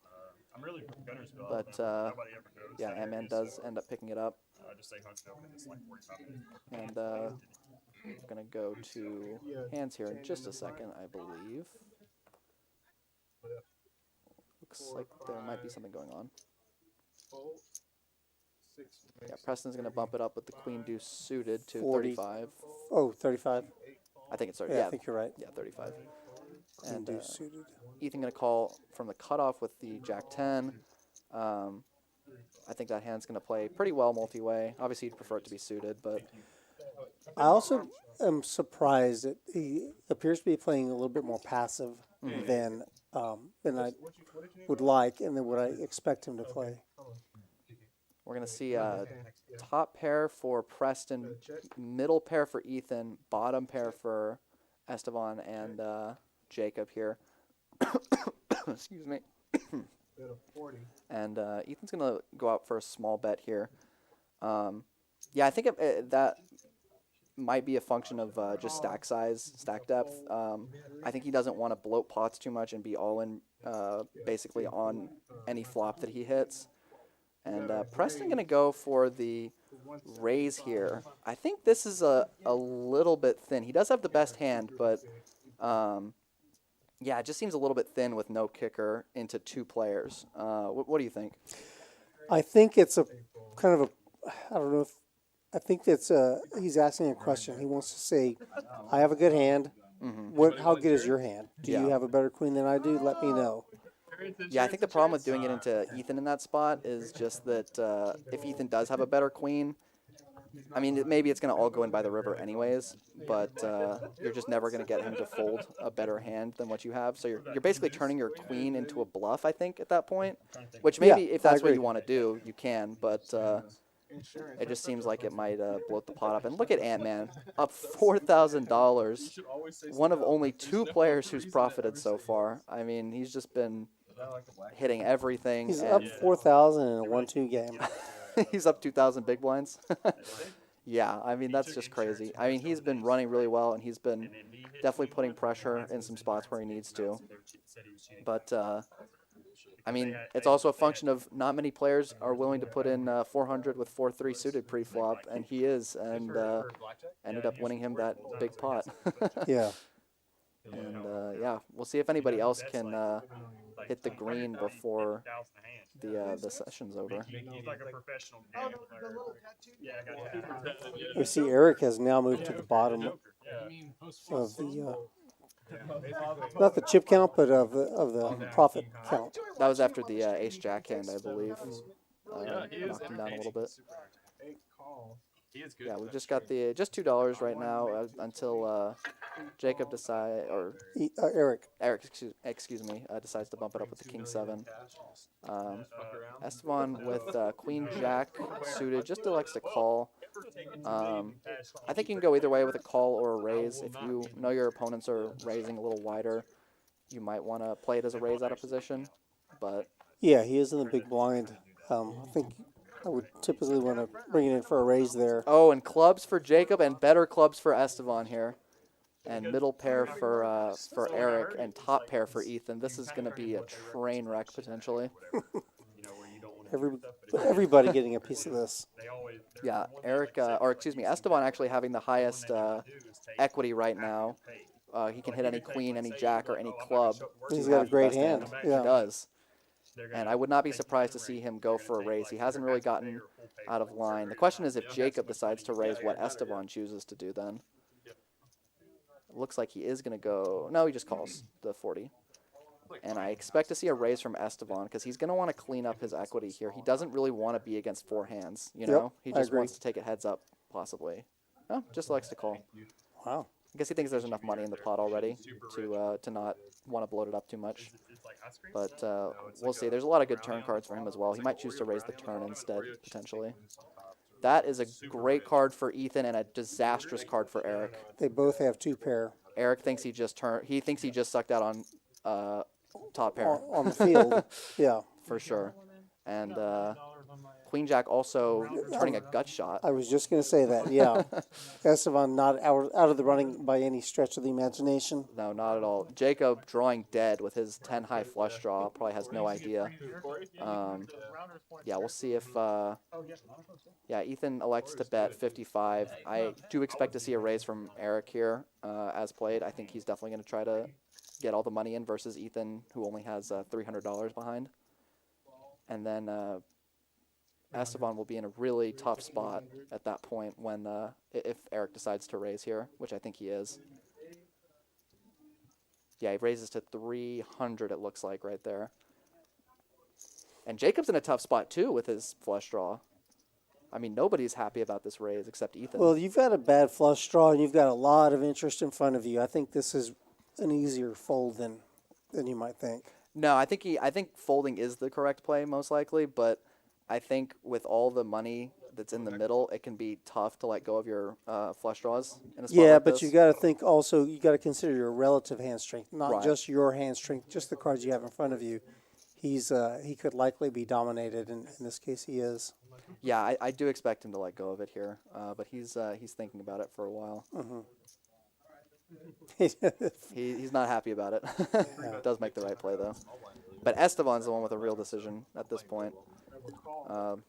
But yeah, Ant-Man does end up picking it up. And we're going to go to hands here in just a second, I believe. Looks like there might be something going on. Yeah, Preston's going to bump it up with the queen deuce suited to 40. 35. Oh, 35. I think it's 30. Yeah, Yeah, I think you're right. yeah, 35. And And deuce suited. Ethan going to call from the cutoff with the jack 10. I think that hand's going to play pretty well multi-way. Obviously, you'd prefer it to be suited, but I also am surprised that he appears to be playing a little bit more passive than I would like and than what I expect him to play. we're going to see top pair for Preston, middle pair for Ethan, bottom pair for Esteban and Jacob here. Excuse me. Go to 40. And Ethan's going to go out for a small bet here. Yeah, I think that might be a function of just stack size, stack depth. I think he doesn't want to bloat pots too much and be all in basically on any flop that he hits. And Preston going to go for the raise here. I think this is a little bit thin. He does have the best hand, but yeah, it just seems a little bit thin with no kicker into 2 players. What do you think? I think it's a kind of a, I don't know if, I think that's he's asking a question. He wants to say, I have a good hand. How good is your hand? Do you have a better queen than I do? Let me know. Yeah, I think the problem with doing it into Ethan in that spot is just that if Ethan does have a better queen, I mean, maybe it's going to all go in by the river anyways, but you're just never going to get him to fold a better hand than what you have. So you're basically turning your queen into a bluff, I think, at that point, which maybe if that's what you want to do, you can, but it just seems like it might bloat the pot up. And look at Ant-Man, up $4,000, one of only 2 players who's profited so far. I mean, he's just been hitting everything. He's up 4,000 in a 1-2 game. He's up 2,000 big blinds. Yeah, I mean, that's just crazy. I mean, he's been running really well, and he's been definitely putting pressure in some spots where he needs to. But, I mean, it's also a function of not many players are willing to put in 400 with 4-3 suited pre-flop, and he is, and ended up winning him that big pot. Yeah. And, yeah, we'll see if anybody else can hit the green before the session's over. You see, Eric has now moved to the bottom of the not the chip count, but of the profit count. That was after the ace jack hand, I believe. Knocked him down a little bit. Yeah, we've just got the just $2 right now until Jacob Eric excuse me, decides to bump it up with the king 7. Esteban with queen jack suited just elects to call. I think you can go either way with a call or a raise. If you know your opponents are raising a little wider, you might want to play it as a raise out of position. But yeah, he is in the big blind. I think I would typically want to bring it in for a raise there. Oh, and clubs for Jacob and better clubs for Esteban here. And middle pair for Eric and top pair for Ethan. This is going to be a train wreck potentially. Everybody getting a piece of this. Yeah, Esteban actually having the highest equity right now. He can hit any queen, any jack, or any club. He's got a great hand. Yeah. He does. And I would not be surprised to see him go for a raise. He hasn't really gotten out of line. The question is if Jacob decides to raise, what Esteban chooses to do then. It looks like he is going to go... No, he just calls the 40. And I expect to see a raise from Esteban because he's going to want to clean up his equity here. He doesn't really want to be against 4 hands, you know? He just wants to take it heads up, possibly. No, just likes to call. Wow. I guess he thinks there's enough money in the pot already to not want to bloat it up too much. But we'll see. There's a lot of good turn cards for him as well. He might choose to raise the turn instead, potentially. That is a great card for Ethan and a disastrous card for Eric. They both have 2 pair. Eric thinks he just sucked out on top pair. On the field, yeah. For sure. And Queen Jack also turning a gut shot. I was just going to say that, yeah. Esteban not out of the running by any stretch of the imagination. No, not at all. Jacob drawing dead with his 10 high flush draw probably has no idea. Yeah, we'll see if... yeah, Ethan elects to bet 55. I do expect to see a raise from Eric here as played. I think he's definitely going to try to get all the money in versus Ethan, who only has $300 behind. And then Esteban will be in a really tough spot at that point when if Eric decides to raise here, which I think he is. Yeah, he raises to 300, it looks like, right there. And Jacob's in a tough spot, too, with his flush draw. I mean, nobody's happy about this raise except Ethan. Well, you've got a bad flush draw, and you've got a lot of interest in front of you. I think this is an easier fold than you might think. No, I think folding is the correct play, most likely, but I think with all the money that's in the middle, it can be tough to let go of your flush draws in a spot Yeah, like but this. you got to think also, you got to consider your relative hand strength, not Right. just your hand strength, just the cards you have in front of you. he could likely be dominated. In this case, he is. Yeah, I do expect him to let go of it here, but he's thinking about it for a while. He's not happy about it. Does make the right play though. But Esteban's the one with a real decision at this point.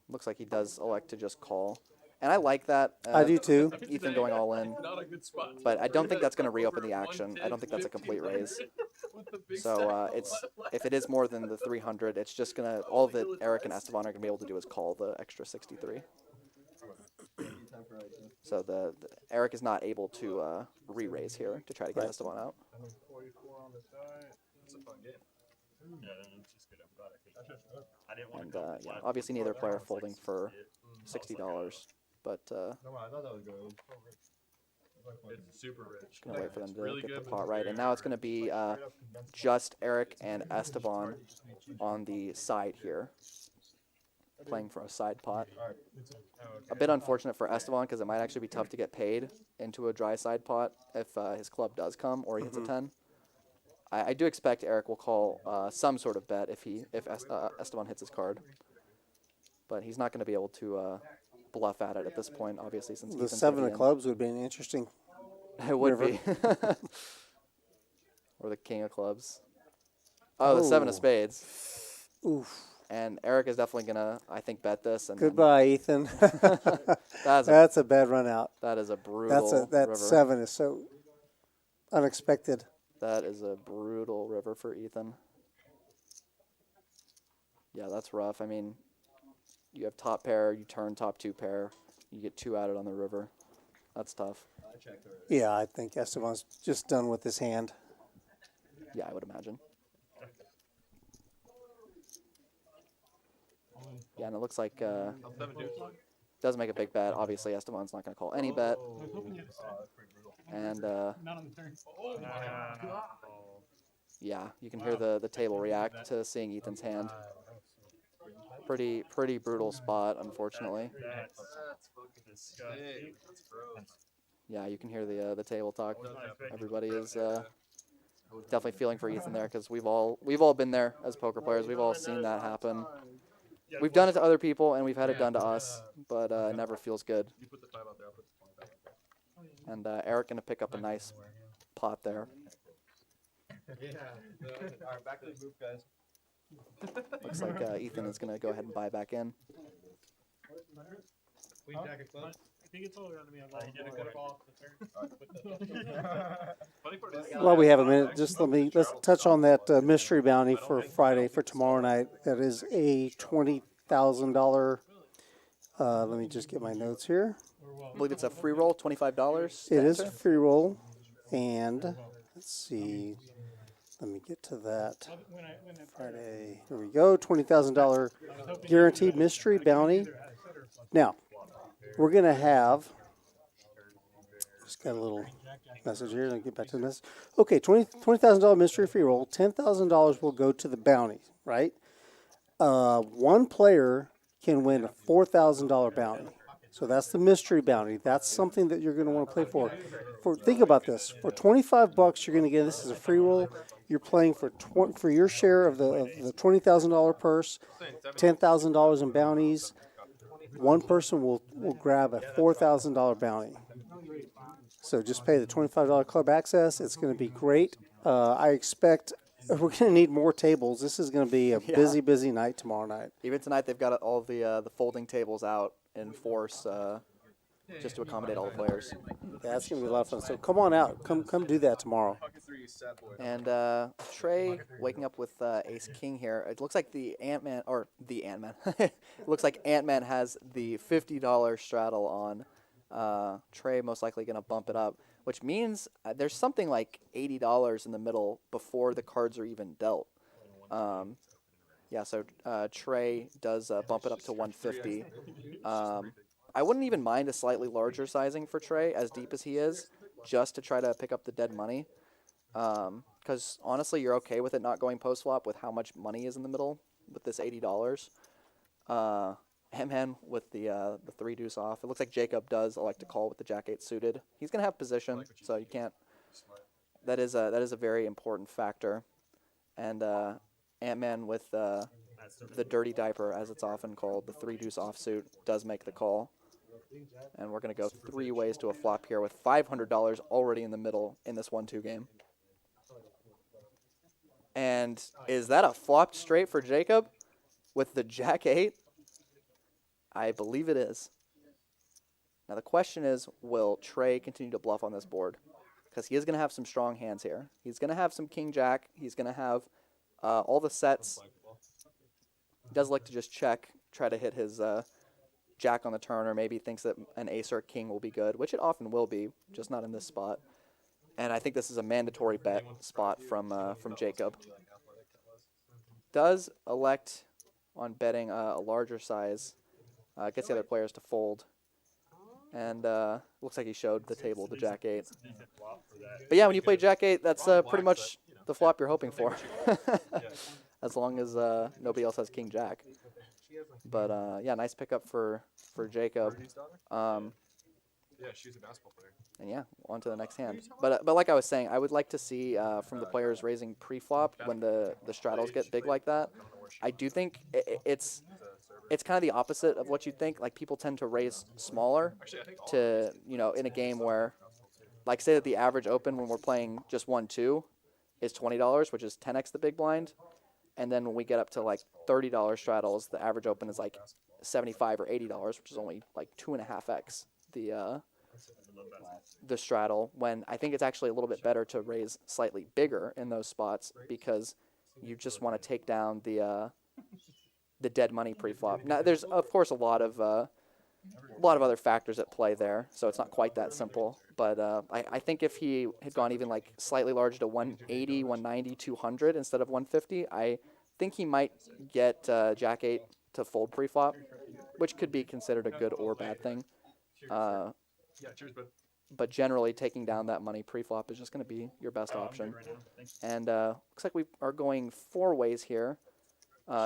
Looks like he does elect to just call. And I like that. I do too. Ethan going all in. Not a good spot. But I don't think that's going to reopen the action. I don't think that's a complete raise. So if it is more than the 300, it's just going to, all that Eric and Esteban are going to be able to do is call the extra 63. So the Eric is not able to re-raise here to try to get Esteban out. 44 on the side. It's a fun game. Yeah, it's just good. I'm glad I didn't want And to yeah, obviously neither player folding for $60. But No, I thought that was good. It's super rich. gonna wait for them to Really get the good, pot but right. And now it's gonna be just Eric and Esteban on the side here, playing for a side pot. A bit unfortunate for Esteban because it might actually be tough to get paid into a dry side pot if his club does come or he hits a 10. I do expect Eric will call some sort of bet if Esteban hits his card, but he's not going to be able to bluff at it at this point, obviously, since The Ethan's 7 gonna of be clubs would be an interesting. in. It would river. be. Or the king of clubs. Oh, the 7 of Oh. spades. Oof. And Eric is definitely gonna, I think, bet this. And Goodbye, Ethan. That's That's a bad run out. that is a brutal That river. 7 is so unexpected. That is a brutal river for Ethan. Yeah, that's rough. I mean, you have top pair, you turn top 2 pair, you get 2 added on the river. That's tough. Yeah, I think Esteban's just done with his hand. Yeah, I would imagine. Yeah, and it looks like does make a big bet. Obviously, Esteban's not going to call any bet. And Not on the turn. yeah, you can hear the table react to seeing Ethan's hand. Pretty brutal spot, unfortunately. That's fucking disgusting. That's gross. Yeah, you can hear the table talk. Everybody is definitely feeling for Ethan there because we've all been there as poker players. We've all seen that happen. We've done it to other people and we've had it done to us, but it never feels good. You put the 5 out there, I'll put the 20 back out there. And Eric gonna pick up a nice pot there. Yeah. All right, back to the group, guys. Looks like Ethan is gonna go ahead and buy back in. Queen jack of clubs. I think it's all around me. Funny part is, While we have a minute, just let's touch on that mystery bounty for Friday for tomorrow night. That is a $20,000. Let me just get my notes here. I believe it's a free roll, $25. It is a free roll, and let's see. Let me get to that. Friday. Here we go. $20,000 guaranteed mystery bounty. Now, we're gonna have. Just got a little message here. Let me get back to the message. Okay, $20,000 mystery free roll. $10,000 will go to the bounty. Right. One player can win a $4,000 bounty. So that's the mystery bounty. That's something that you're going to want to play for. Think about this. For $25, you're going to get this as a free roll. You're playing for your share of the $20,000 purse, $10,000 in bounties. One person will grab a $4,000 bounty. So just pay the $25 club access. It's going to be great. I expect we're going to need more tables. This is going to be a busy night tomorrow night. Even tonight, they've got all the folding tables out in force just to accommodate all the players. Yeah, it's going to be a lot of fun. So come on out. Come do that tomorrow. And Trey waking up with Ace King here. It looks like the Ant-Man. It looks like Ant-Man has the $50 straddle on. Trey most likely going to bump it up, which means there's something like $80 in the middle before the cards are even dealt. Yeah, so Trey does bump it up to 150. I wouldn't even mind a slightly larger sizing for Trey, as deep as he is, just to try to pick up the dead money. Because honestly, you're okay with it not going post-flop with how much money is in the middle with this $80. Ant-Man with the 3 deuce off. It looks like Jacob does elect to call with the Jack 8 suited. He's going to have position, so you can't. That is a very important factor. And Ant-Man with the dirty diaper, as it's often called, the 3-deuce offsuit, does make the call. And we're going to go 3 ways to a flop here with $500 already in the middle in this 1-2 game. And is that a flopped straight for Jacob with the Jack-8? I believe it is. Now the question is, will Trey continue to bluff on this board? Because he is going to have some strong hands here. He's going to have some King-Jack. He's going to have all the sets. He does like to just check, try to hit his Jack on the turn, or maybe thinks that an Ace or a King will be good, which it often will be, just not in this spot. And I think this is a mandatory bet spot from Jacob. Does elect on betting a larger size. Gets the other players to fold. And looks like he showed the table, the Jack-8. But yeah, when you play Jack-8, that's pretty much the flop you're hoping for. As long as nobody else has King-Jack. But yeah, nice pickup for Jacob. Yeah, she's a basketball player. And yeah, on to the next hand. But like I was saying, I would like to see from the players raising pre-flop when the straddles get big like that. I do think it's kind of the opposite of what you think. Like, people tend to raise smaller to, in a game where, like, say that the average open when we're playing just 1-2 is $20, which is 10x the big blind. And then when we get up to like $30 straddles, the average open is like $75 or $80, which is only like 2.5x the straddle, when I think it's actually a little bit better to raise slightly bigger in those spots because you just want to take down the dead money pre-flop. Now, there's of course a lot of other factors at play there, so it's not quite that simple. But I think if he had gone even like slightly larger to 180, 190, 200 instead of 150, I think he might get Jack-8 to fold pre-flop, which could be considered a good or bad thing. But generally, taking down that money pre-flop is just going to be your best option. And looks like we are going 4 ways here.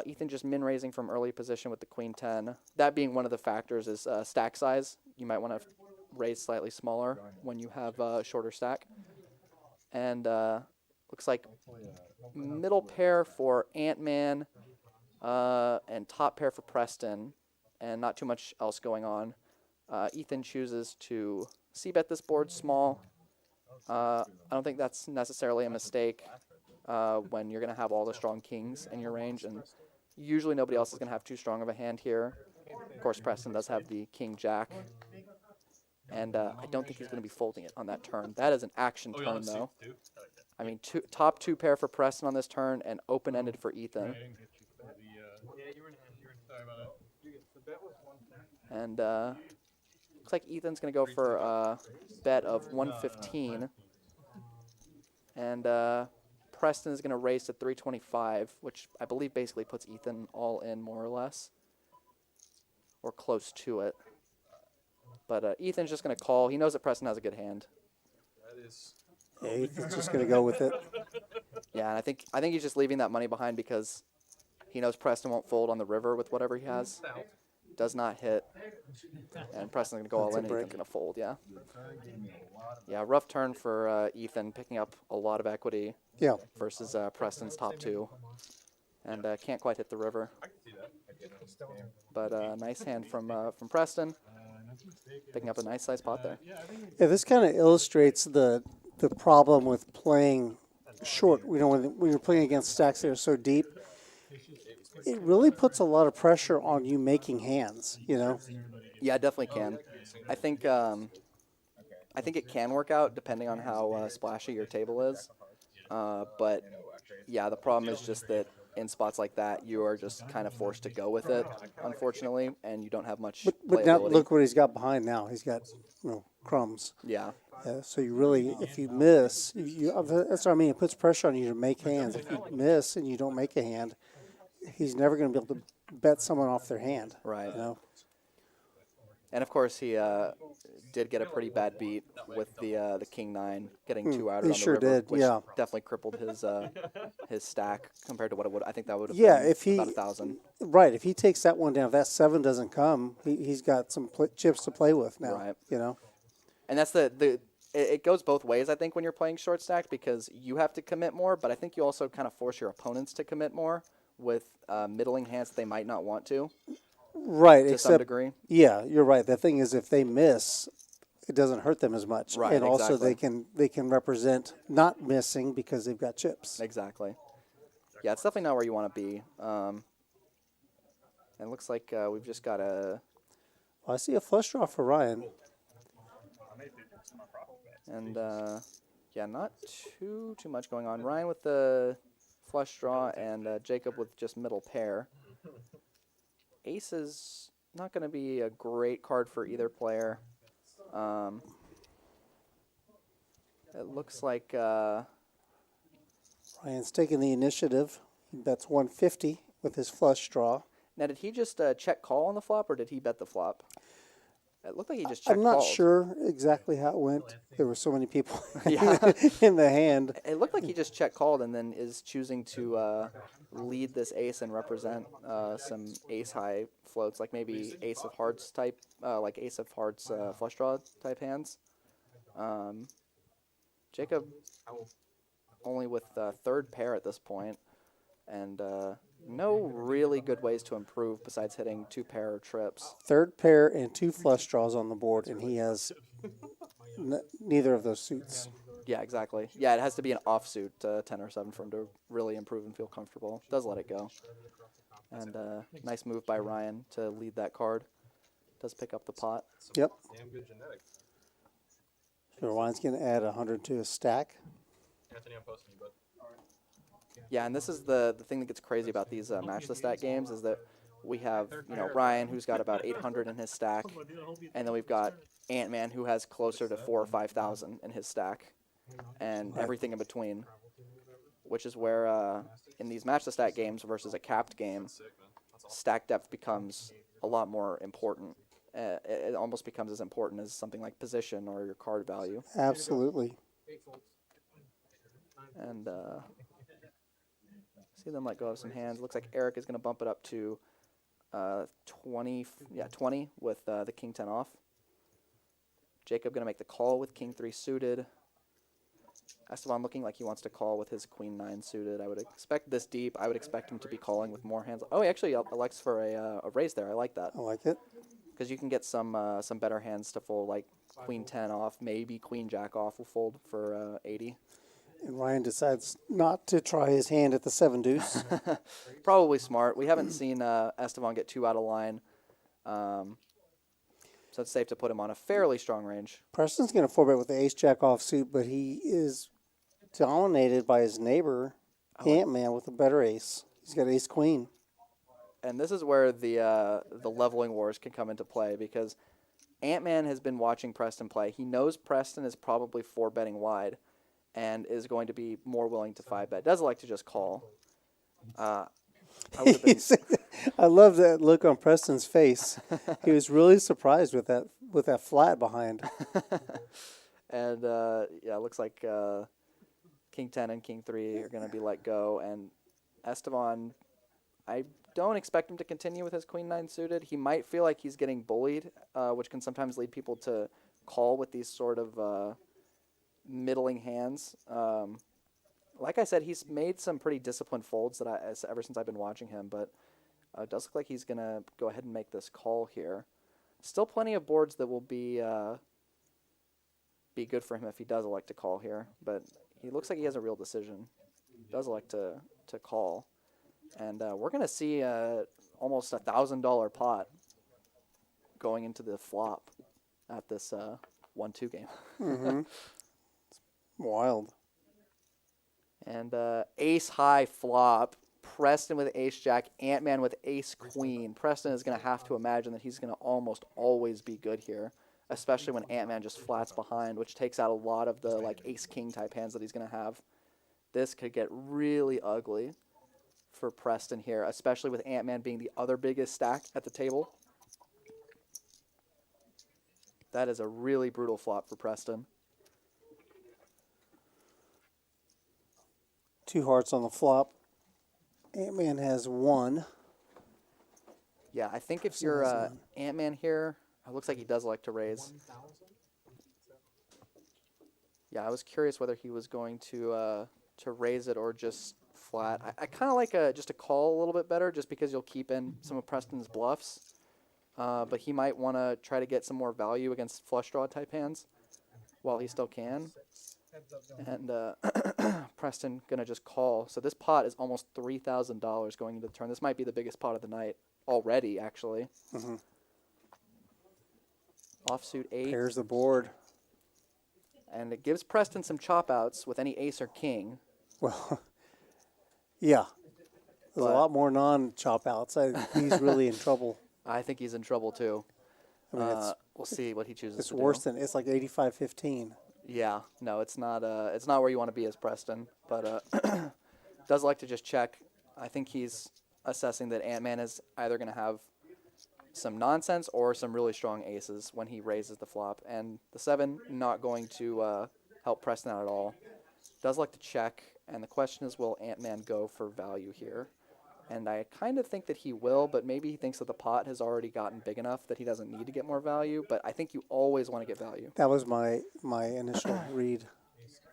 Ethan just min-raising from early position with the Queen-10. That being one of the factors is stack size. You might want to raise slightly smaller when you have a shorter stack. And looks like middle pair for Ant-Man and top pair for Preston, and not too much else going on. Ethan chooses to c-bet this board small. I don't think that's necessarily a mistake when you're going to have all the strong kings in your range, and usually nobody else is going to have too strong of a hand here. Of course, Preston does have the King-Jack, and I don't think he's going to be folding it on that turn. That is an action turn, though. I mean, top 2 pair for Preston on this turn, and open-ended for Ethan. And looks like Ethan's going to go for a bet of 115. And Preston is going to raise to 325, which I believe basically puts Ethan all in, more or less. Or close to it. But Ethan's just going to call. He knows that Preston has a good hand. Yeah, Ethan's just going to go with it. Yeah, and I think he's just leaving that money behind because he knows Preston won't fold on the river with whatever he has. Does not hit. And Preston's going to go all in, and Ethan's going to fold, yeah. Yeah, rough turn for Ethan, picking up a lot of equity versus Preston's top 2. And can't quite hit the river. But nice hand from Preston, picking up a nice size pot there. Yeah, this kind of illustrates the problem with playing short. When you're playing against stacks that are so deep, it really puts a lot of pressure on you making hands, Yeah, it definitely can. I think it can work out depending on how splashy your table is. But yeah, the problem is just that in spots like that, you are just kind of forced to go with it, unfortunately, and you don't have much But now playability. look what he's got behind now. He's got crumbs. Yeah. So you really, if you miss, that's what I mean. It puts pressure on you to make hands. If you miss and you don't make a hand, he's never going to be able to bet someone off their hand. Right. And of course, he did get a pretty bad beat with the King-9 getting 2 out on the sure river, did, which yeah. definitely crippled his stack compared to what it would. I think that would have if been he, about 1,000. Right. If he takes that one down, if that 7 doesn't come, he's got some chips to play with now. Right. You know. And that's the it goes both ways, I think, when you're playing short stack, because you have to commit more, but I think you also kind of force your opponents to commit more with middling hands that they might not want to Right, some except, degree. yeah, you're right. The thing is, if they miss, it doesn't hurt them as much. Right, and also exactly. they can represent not missing because they've got chips. Exactly. Yeah, it's definitely not where you want to be. It looks like we've just got a... Well, I see a flush draw for Ryan. And, yeah, not too much going on. Ryan with the flush draw and Jacob with just middle pair. Ace is not going to be a great card for either player. It looks like... Ryan's taking the initiative. He bets 150 with his flush draw. Now, did he just check call on the flop, or did he bet the flop? It looked like he just checked I'm not called. sure exactly how it went. There were so many people Yeah. in the hand. It looked like he just check called and then is choosing to lead this ace and represent some ace high floats, like maybe ace of hearts type, like ace of hearts flush draw type hands. Jacob only with third pair at this point, and no really good ways to improve besides hitting 2 pair or trips. Third pair and 2 flush draws on the board, and he has neither of those suits. Yeah, exactly. Yeah, it has to be an offsuit 10 or 7 for him to really improve and feel comfortable. Does let it go. And nice move by Ryan to lead that card. Does pick up the pot. Yep. Damn good genetics. So Ryan's going to add 100 to his stack. Anthony, I'm posting you, bud. Yeah, and this is the thing that gets crazy about these match the stat games is that we have, Ryan, who's got about 800 in his stack, and then we've got Ant-Man, who has closer to 4,000 or 5,000 in his stack, and everything in between, which is where in these match the stat games versus a capped game, stack depth becomes a lot more important. It almost becomes as important as something like position or your card value. Absolutely. And see them let go of some hands. Looks like Eric is going to bump it up to 20 with the king 10 off. Jacob going to make the call with king 3 suited. Esteban looking like he wants to call with his queen 9 suited. I would expect this deep. I would expect him to be calling with more hands. Oh, he actually elects for a raise there. I like that. I like it. Because you can get some better hands to fold, like queen 10 off, maybe queen jack off will fold for 80. And Ryan decides not to try his hand at the 7 deuce. Probably smart. We haven't seen Esteban get too out of line. So it's safe to put him on a fairly strong range. Preston's going to 4-bet with the ace jack off suit, but he is dominated by his neighbor, Ant-Man, with a better ace. He's got ace queen. And this is where the leveling wars can come into play, because Ant-Man has been watching Preston play. He knows Preston is probably 4-betting wide and is going to be more willing to 5-bet. Does like to just call. I love that look on Preston's face. He was really surprised with that flat behind. And yeah, it looks like king 10 and king 3 are going to be let go. And Esteban, I don't expect him to continue with his queen 9 suited. He might feel like he's getting bullied, which can sometimes lead people to call with these sort of middling hands. Like I said, he's made some pretty disciplined folds that ever since I've been watching him, but it does look like he's going to go ahead and make this call here. Still plenty of boards that will be good for him if he does elect to call here, but he looks like he has a real decision. Does elect to call. And we're going to see almost $1,000 pot going into the flop at this 1-2 game. Mm-hmm. It's wild. And ace high flop. Preston with ace jack. Ant-Man with ace queen. Preston is going to have to imagine that he's going to almost always be good here, especially when Ant-Man just flats behind, which takes out a lot of the like ace king type hands that he's going to have. This could get really ugly for Preston here, especially with Ant-Man being the other biggest stack at the table. That is a really brutal flop for Preston. 2 hearts on the flop. Ant-Man has 1. Yeah, I think if you're Ant-Man here, it looks like he does like to raise. Yeah, I was curious whether he was going to raise it or just flat. I kind of like just a call a little bit better, just because you'll keep in some of Preston's bluffs. But he might want to try to get some more value against flush draw type hands while he still can. And Preston gonna just call. So this pot is almost $3,000 going into the turn. This might be the biggest pot of the night already, actually. Mm-hmm. Offsuit 8. Pairs the board. And it gives Preston some chop outs with any ace or king. Well, yeah. There's a lot more non-chop outs. He's really in trouble. I think he's in trouble too. I mean, we'll see what he chooses it's to worse do. than, it's like 85-15. Yeah, no, it's not where you want to be as Preston, but does like to just check. I think he's assessing that Ant-Man is either going to have some nonsense or some really strong aces when he raises the flop, and the 7 not going to help Preston out at all. Does like to check, and the question is, will Ant-Man go for value here? And I kind of think that he will, but maybe he thinks that the pot has already gotten big enough that he doesn't need to get more value, but I think you always want to get value. That was my initial read.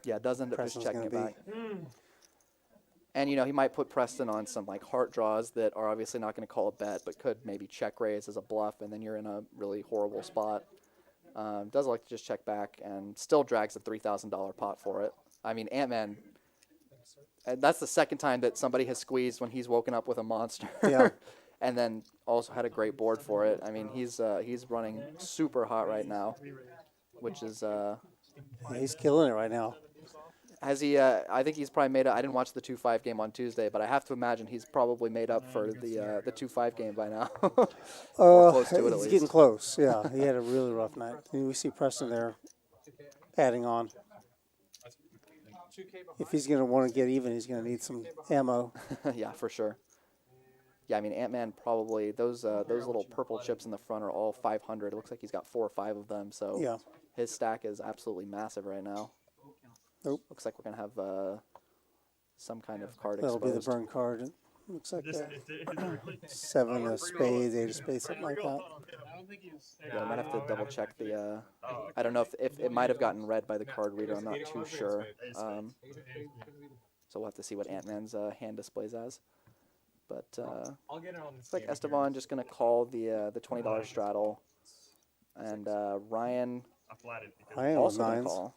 Yeah, it does end up Preston's just checking gonna it back. And, you know, he might put Preston on some, like, heart draws that are obviously not going to call a bet, but could maybe check raise as a bluff, and then you're in a really horrible spot. Does like to just check back and still drags a $3,000 pot for it. I mean, Ant-Man, that's the second time that somebody has squeezed when he's woken up with a monster. Yeah. And then also had a great board for it. I mean, he's running super hot right now, which is... Yeah, he's killing it right now. Has he? I think he's probably made up. I didn't watch the 2-5 game on Tuesday, but I have to imagine he's probably made up for the 2-5 game by now. Or close to it, at he's least. getting close. Yeah, he had a really rough night. And we see Preston there adding on. If he's going to want to get even, he's going to need some ammo. Yeah, for sure. Yeah, I mean, Ant-Man probably, those little purple chips in the front are all 500. It looks like he's got 4 or 5 of them, so Yeah. his stack is absolutely massive right now. Nope. Looks like we're going to have some kind of card That'll be the exposed. burn card. It looks like that. 7 of spades, 8 of spades, something like that. Yeah, I might have to double check the. I don't know if it might have gotten read by the card reader. I'm not too sure. So we'll have to see what Ant-Man's hand displays as. But I'll get it on looks like Esteban just gonna call the $20 straddle, and Ryan Ryan also was gonna nines. call.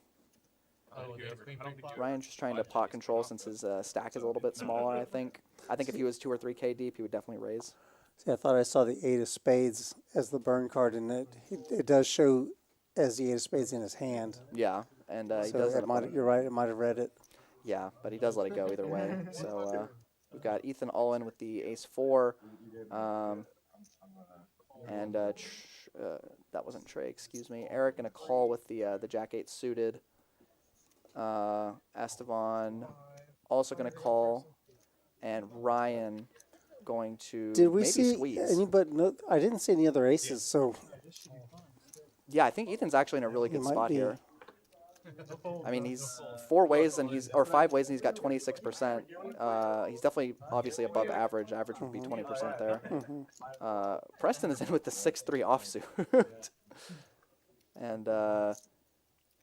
Ryan's just trying to pot control since his stack is a little bit smaller. I think if he was 2 or 3K deep, he would definitely raise. See, I thought I saw the 8 of spades as the burn card, and it does show as the 8 of spades in his hand. Yeah, and he So does. you're right, it might have read it. Yeah, but he does let it go either way. So we've got Ethan all in with the ace-4, and that wasn't Trey, excuse me. Eric gonna call with the jack-8 suited. Esteban also gonna call, and Ryan going to Did we maybe see squeeze. anybody? No, I didn't see any other aces, so Yeah, I think Ethan's actually in a really good might spot be. here. I mean, he's 4 ways and or 5 ways and he's got 26%. He's definitely obviously above average. Average would be 20% there. Preston is in with the 6-3 offsuit. And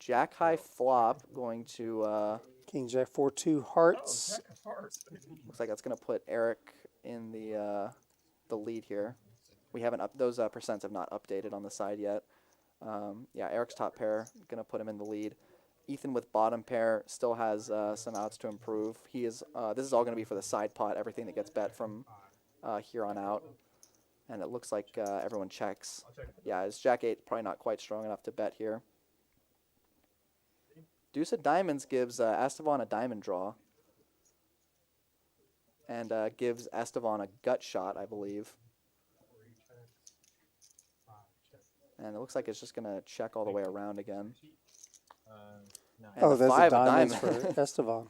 Jack high flop going to King Jack 4-2 hearts. looks like that's going to put Eric in the lead here. We haven't those percents have not updated on the side yet. Yeah, Eric's top pair going to put him in the lead. Ethan with bottom pair still has some outs to improve. He is. This is all going to be for the side pot. Everything that gets bet from here on out, and it looks like everyone checks. Yeah, his jack-8 probably not quite strong enough to bet here. Deuce of diamonds gives Esteban a diamond draw, and gives Esteban a gut shot, I believe. And it looks like it's just going to check all the way around again. And Oh, the there's a 5 of diamonds diamonds. for Esteban.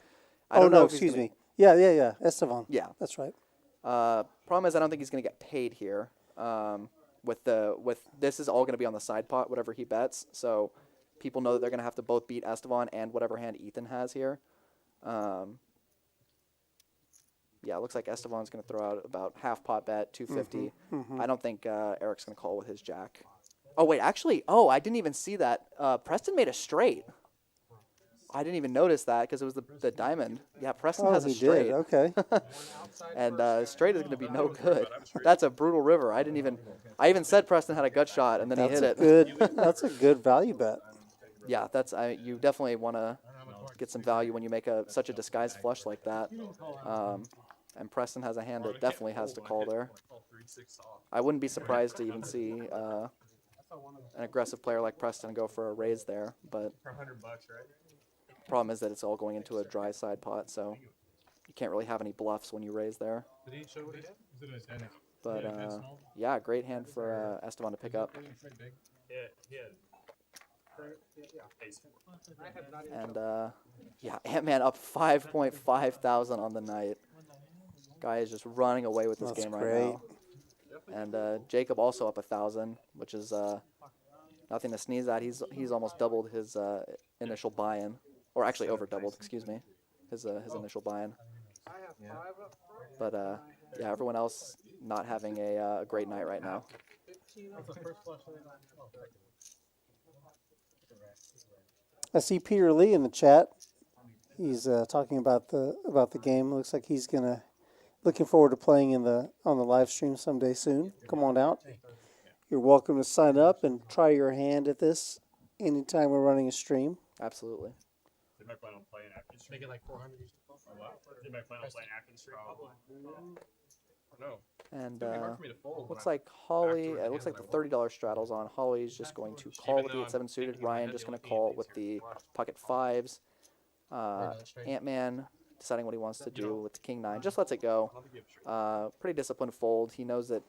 I don't know no, if he's excuse gonna- me. Yeah, Esteban. Yeah. That's right. Problem is, I don't think he's going to get paid here. With this is all going to be on the side pot, whatever he bets. So people know that they're going to have to both beat Esteban and whatever hand Ethan has here. Yeah, it looks like Esteban's going to throw out about half pot bet, 250. I don't think Eric's going to call with his jack. Oh wait, actually, I didn't even see that. Preston made a straight. I didn't even notice that because it was the diamond. Yeah, Preston Oh, has a he straight. did. Okay. And straight is going to be no good. That's a brutal river. I even said Preston had a gut shot, and then he That's hit a it. good. That's a good value bet. Yeah, you definitely want to get some value when you make such a disguised flush like that. And Preston has a hand that definitely has to call there. I wouldn't be surprised to even see an aggressive player like Preston go for a raise there, but For $100, right? problem is that it's all going into a dry side pot, so you can't really have any bluffs when you raise there. Did he show what he did? Is it a 10? But Yeah, small. yeah, great hand for Esteban to pick up. Yeah. And yeah, Ant-Man up 5.5 thousand on the night. Guy is just running away with this That's game great. right now. And Jacob also up 1,000, which is nothing to sneeze at. He's almost doubled his initial buy-in, or actually over doubled. Excuse me, his initial buy-in. But yeah, everyone else not having a great night right now. I see Peter Lee in the chat. He's talking about the game. Looks like he's looking forward to playing on the live stream someday soon. Come on out. You're welcome to sign up and try your hand at this anytime we're running a stream. Absolutely. They might plan on playing after the stream. Make it like 400 or They might plan on playing after the stream. No. And It'd be hard for me to fold looks when like Holly. after It looks like the hands $30 straddle's on. Holly's just going to call with the 8-7 suited. Ryan just going to call it with the pocket fives. Ant-Man deciding what he wants to do with the King 9. Just lets it go. Pretty disciplined fold. He knows that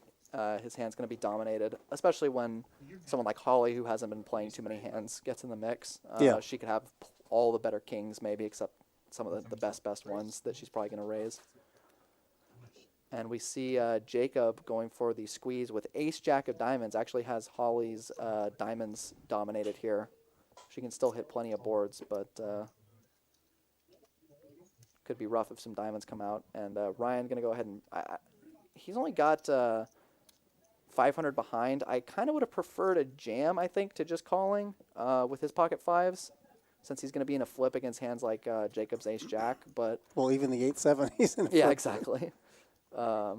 his hand's going to be dominated, especially when someone like Holly, who hasn't been playing too many hands, gets in the mix. Yeah. She could have all the better kings, maybe, except some of the best ones that she's probably going to raise. And we see Jacob going for the squeeze with ace-jack of diamonds. Actually has Holly's diamonds dominated here. She can still hit plenty of boards, but could be rough if some diamonds come out. And Ryan going to go ahead and... he's only got 500 behind. I kind of would have preferred a jam, I think, to just calling with his pocket fives, since he's going to be in a flip against hands like Jacob's ace-jack. But Well, even the 8-7, he's in a yeah, flip. exactly. But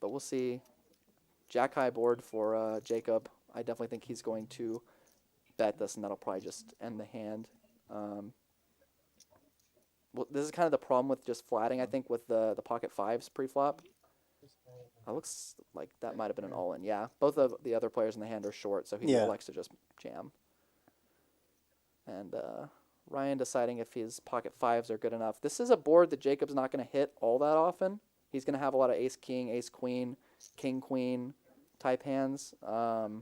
we'll see. Jack high board for Jacob. I definitely think he's going to bet this, and that'll probably just end the hand. Well, this is kind of the problem with just flatting, I think, with the pocket fives pre-flop. It looks like that might have been an all-in. Yeah, both of the other players in the hand are short, so he elects to just jam. And Ryan deciding if his pocket fives are good enough. This is a board that Jacob's not going to hit all that often. He's going to have a lot of ace-king, ace-queen, king-queen type hands. But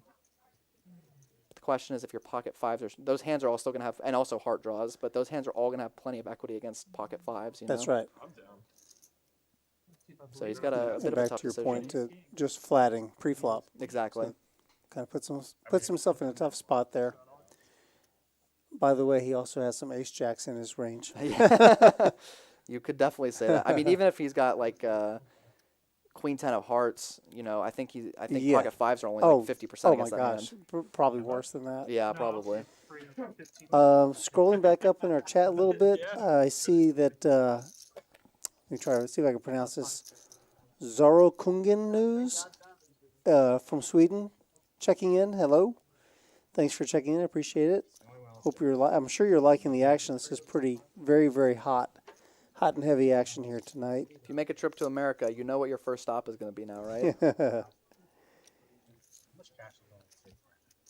the question is if your pocket fives are... Those hands are all still going to have... And also heart draws, but those hands are all going to have plenty of equity against pocket fives. You know? That's right. I'm down. So he's got a bit And of a back tough to your decision. point to just flatting pre-flop. Exactly. Kind of puts himself in a tough spot there. By the way, he also has some ace-jacks in his range. You could definitely say that. I mean, even if he's got like queen 10 of hearts, you know, I think Yeah. pocket fives are only Oh, like 50% oh my against that gosh. hand. Probably worse than that. Yeah, probably. Scrolling back up in our chat a little bit, I see that, let me try to see if I can pronounce this, Zorokungen News from Sweden, checking in. Hello. Thanks for checking in. I appreciate it. Hope I'm sure you're liking the action. This is very, very hot and heavy action here tonight. If you make a trip to America, you know what your first stop is going to be now, right?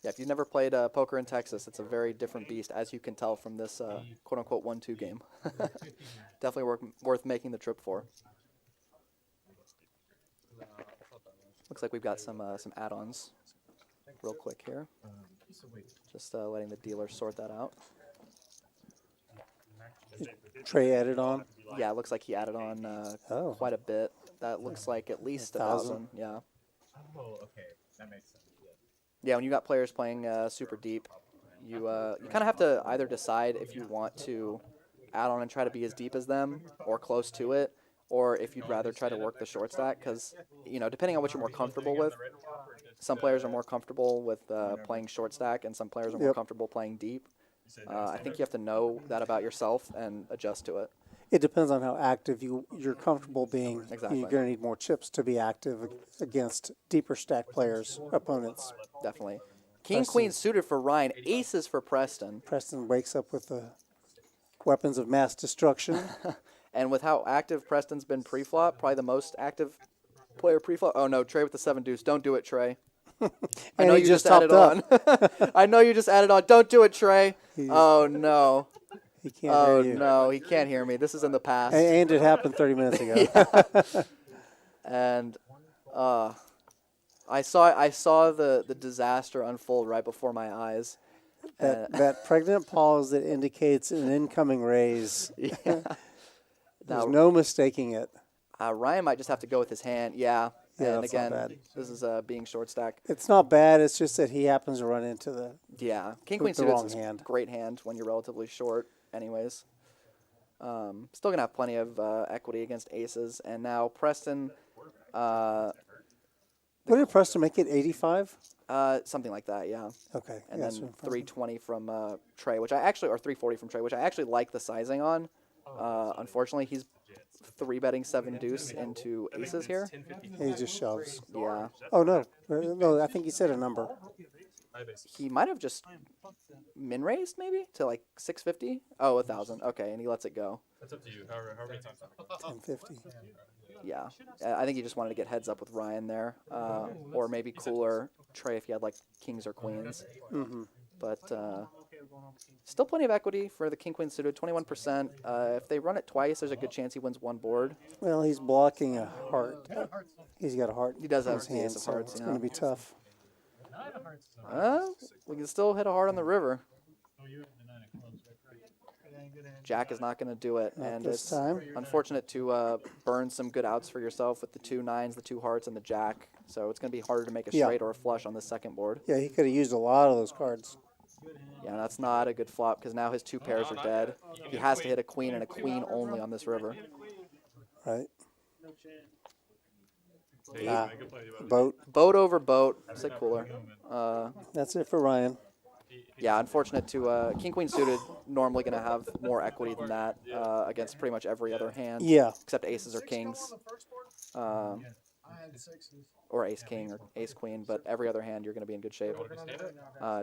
Yeah, if you've never played poker in Texas, it's a very different beast, as you can tell from this quote-unquote 1-2 game. Definitely worth making the trip for. Looks like we've got some add-ons real quick here. Just letting the dealer sort that out. Trey added on. Yeah, it looks like he added on quite a bit. That looks like at least 1,000. Yeah. Oh, okay. That makes sense. Yeah, when you got players playing super deep, you kind of have to either decide if you want to add on and try to be as deep as them or close to it, or if you'd rather try to work the short stack, because, you know, depending on what you're more comfortable with, some players are more comfortable with playing short stack, and some players are more comfortable playing deep. I think you have to know that about yourself and adjust to it. It depends on how active you're comfortable being. Exactly. You're going to need more chips to be active against deeper stack players, opponents. Definitely. King, Preston. queen suited for Ryan. Aces for Preston. Preston wakes up with the weapons of mass destruction. And with how active Preston's been pre-flop, probably the most active player pre-flop. Oh no, Trey with the 7 deuce. Don't do it, Trey. I And know he you just just added topped on. I know you just added on. Don't do it, Trey. Oh no. He can't Oh hear you. no, he can't hear me. This is in the past. And it happened 30 minutes ago. And I saw the disaster unfold right before my eyes. That pregnant pause that indicates an incoming raise. There's Now, no mistaking it. Ryan might just have to go with his hand. Yeah. Yeah, And that's not again, bad. this is being short stack. It's not bad. It's just that he happens to run into the. Yeah. King With queen the suited wrong is a hand. great hand when you're relatively short. Anyways, still gonna have plenty of equity against aces. And now Preston, What did Preston make it? 85. something like that. Yeah. Okay. And yeah, then so from- 320 from Trey, which I actually, or 340 from Trey, which I actually like the sizing on. Unfortunately, he's 3-betting 7 deuce into aces here. he just shoves. Yeah. Oh no, no! I think he said a number. He might have just min raised maybe to like 650. Oh, 1,000. Okay, and he lets it go. That's up to you. However many times. 1050. Yeah, I think he just wanted to get heads up with Ryan there, or maybe cooler Trey if he had like kings or queens. Mm-hmm. But still plenty of equity for the king queen suited, 21%. If they run it twice, there's a good chance he wins one board. Well, he's blocking a heart. He's got a heart. He does in have his the ace hand, of so hearts, It's yeah. going to be tough. We can still hit a heart on the river. Oh, you have the 9 of clubs, right? Jack is not going to do it, Not and this it's time. unfortunate to burn some good outs for yourself with the 2 9s, the 2 hearts, and the jack. So it's going to be harder to make a Yeah. straight or a flush on the second board. Yeah, he could have used a lot of those cards. Yeah, that's not a good flop because now his 2 pairs are dead. He has to hit a queen and a queen only on this river. Right. Ah. Boat. Boat over boat. Sit cooler. That's it for Ryan. Yeah, unfortunate to king queen suited. Normally going to have more equity than that against pretty much every other hand. Yeah. Except aces or kings. I had 6s. Or ace king or ace queen, but every other hand you're going to be in good shape.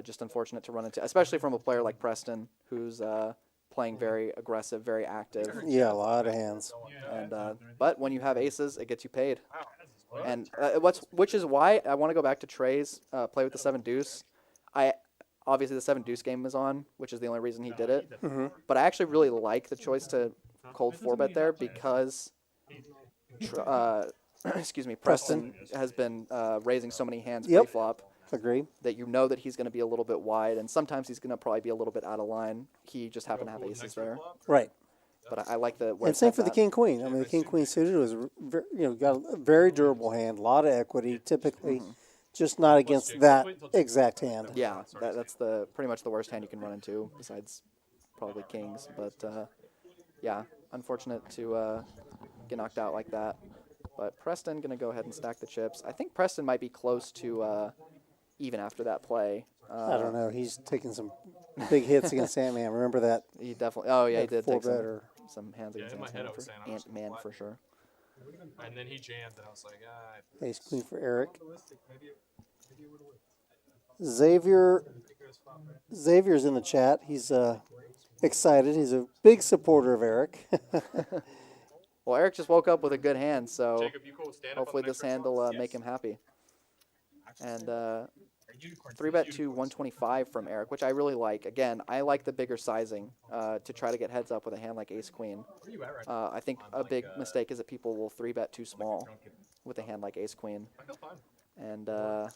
Just unfortunate to run into, especially from a player like Preston, who's playing very aggressive, very active. Yeah, a lot of hands. And but when you have aces, it gets you paid. And which is why I want to go back to Trey's play with the 7 deuce. Obviously the 7 deuce game is on, which is the only reason he did it. Mm-hmm. But I actually really like the choice to cold 4-bet there because. Excuse me, Preston has been raising so many hands Yep. pre-flop Agree. that you know that he's going to be a little bit wide, and sometimes he's going to probably be a little bit out of line. He just happened to have aces there, Right. but I like the. And same for the king queen. I mean, the king queen suited was, got a very durable hand, a lot of equity. Typically, just not against that exact hand. Yeah, that's the pretty much the worst hand you can run into, besides probably kings. But yeah, unfortunate to get knocked out like that. But Preston going to go ahead and stack the chips. I think Preston might be close to even after that play. I don't know. He's taking some big hits against Ant-Man. Remember that? He definitely. Oh yeah, he did take 4-bet or some hands Yeah, against in my head I was saying I was Ant-Man for sure. And then he jammed, and I was like, ace queen for Eric. Xavier's in the chat. He's excited. He's a big supporter of Eric. Well, Eric just woke up with a good hand, so Jacob, you cool? Stand up on hopefully the next this hand will person? make him happy. And Unicorns. 3-bet to 125 from Eric, which I really like. Again, I like the bigger sizing to try to get heads up with a hand like ace queen. Where are you at right now? I think a big mistake is that people will 3-bet too small with a hand like ace queen. I feel fine. And not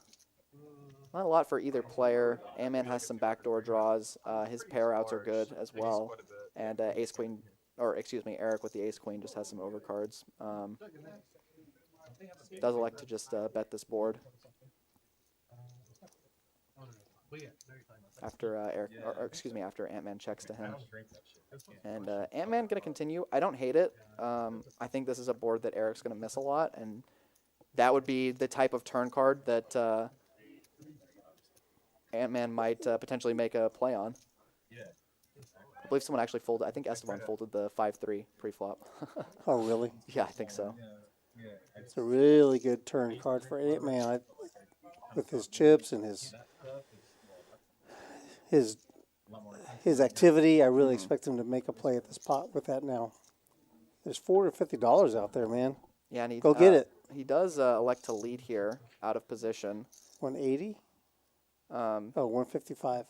a lot for either player. Ant-Man has some backdoor draws. His pair outs are good as well. And ace queen, or excuse me, Eric with the ace queen just has some overcards. Does elect to just bet this board after Eric, or excuse me, after Ant-Man checks to him. And Ant-Man gonna continue. I don't hate it. I think this is a board that Eric's gonna miss a lot, and that would be the type of turn card that Ant-Man might potentially make a play on. I believe someone actually folded. I think Esteban folded the 5-3 pre-flop. Oh, really? Yeah, I think so. It's a really good turn card for Ant-Man. With his chips and his his activity, I really expect him to make a play at this pot with that now. There's $450 out there, man. Yeah, and Go get it. He does elect to lead here out of position. 180? 155.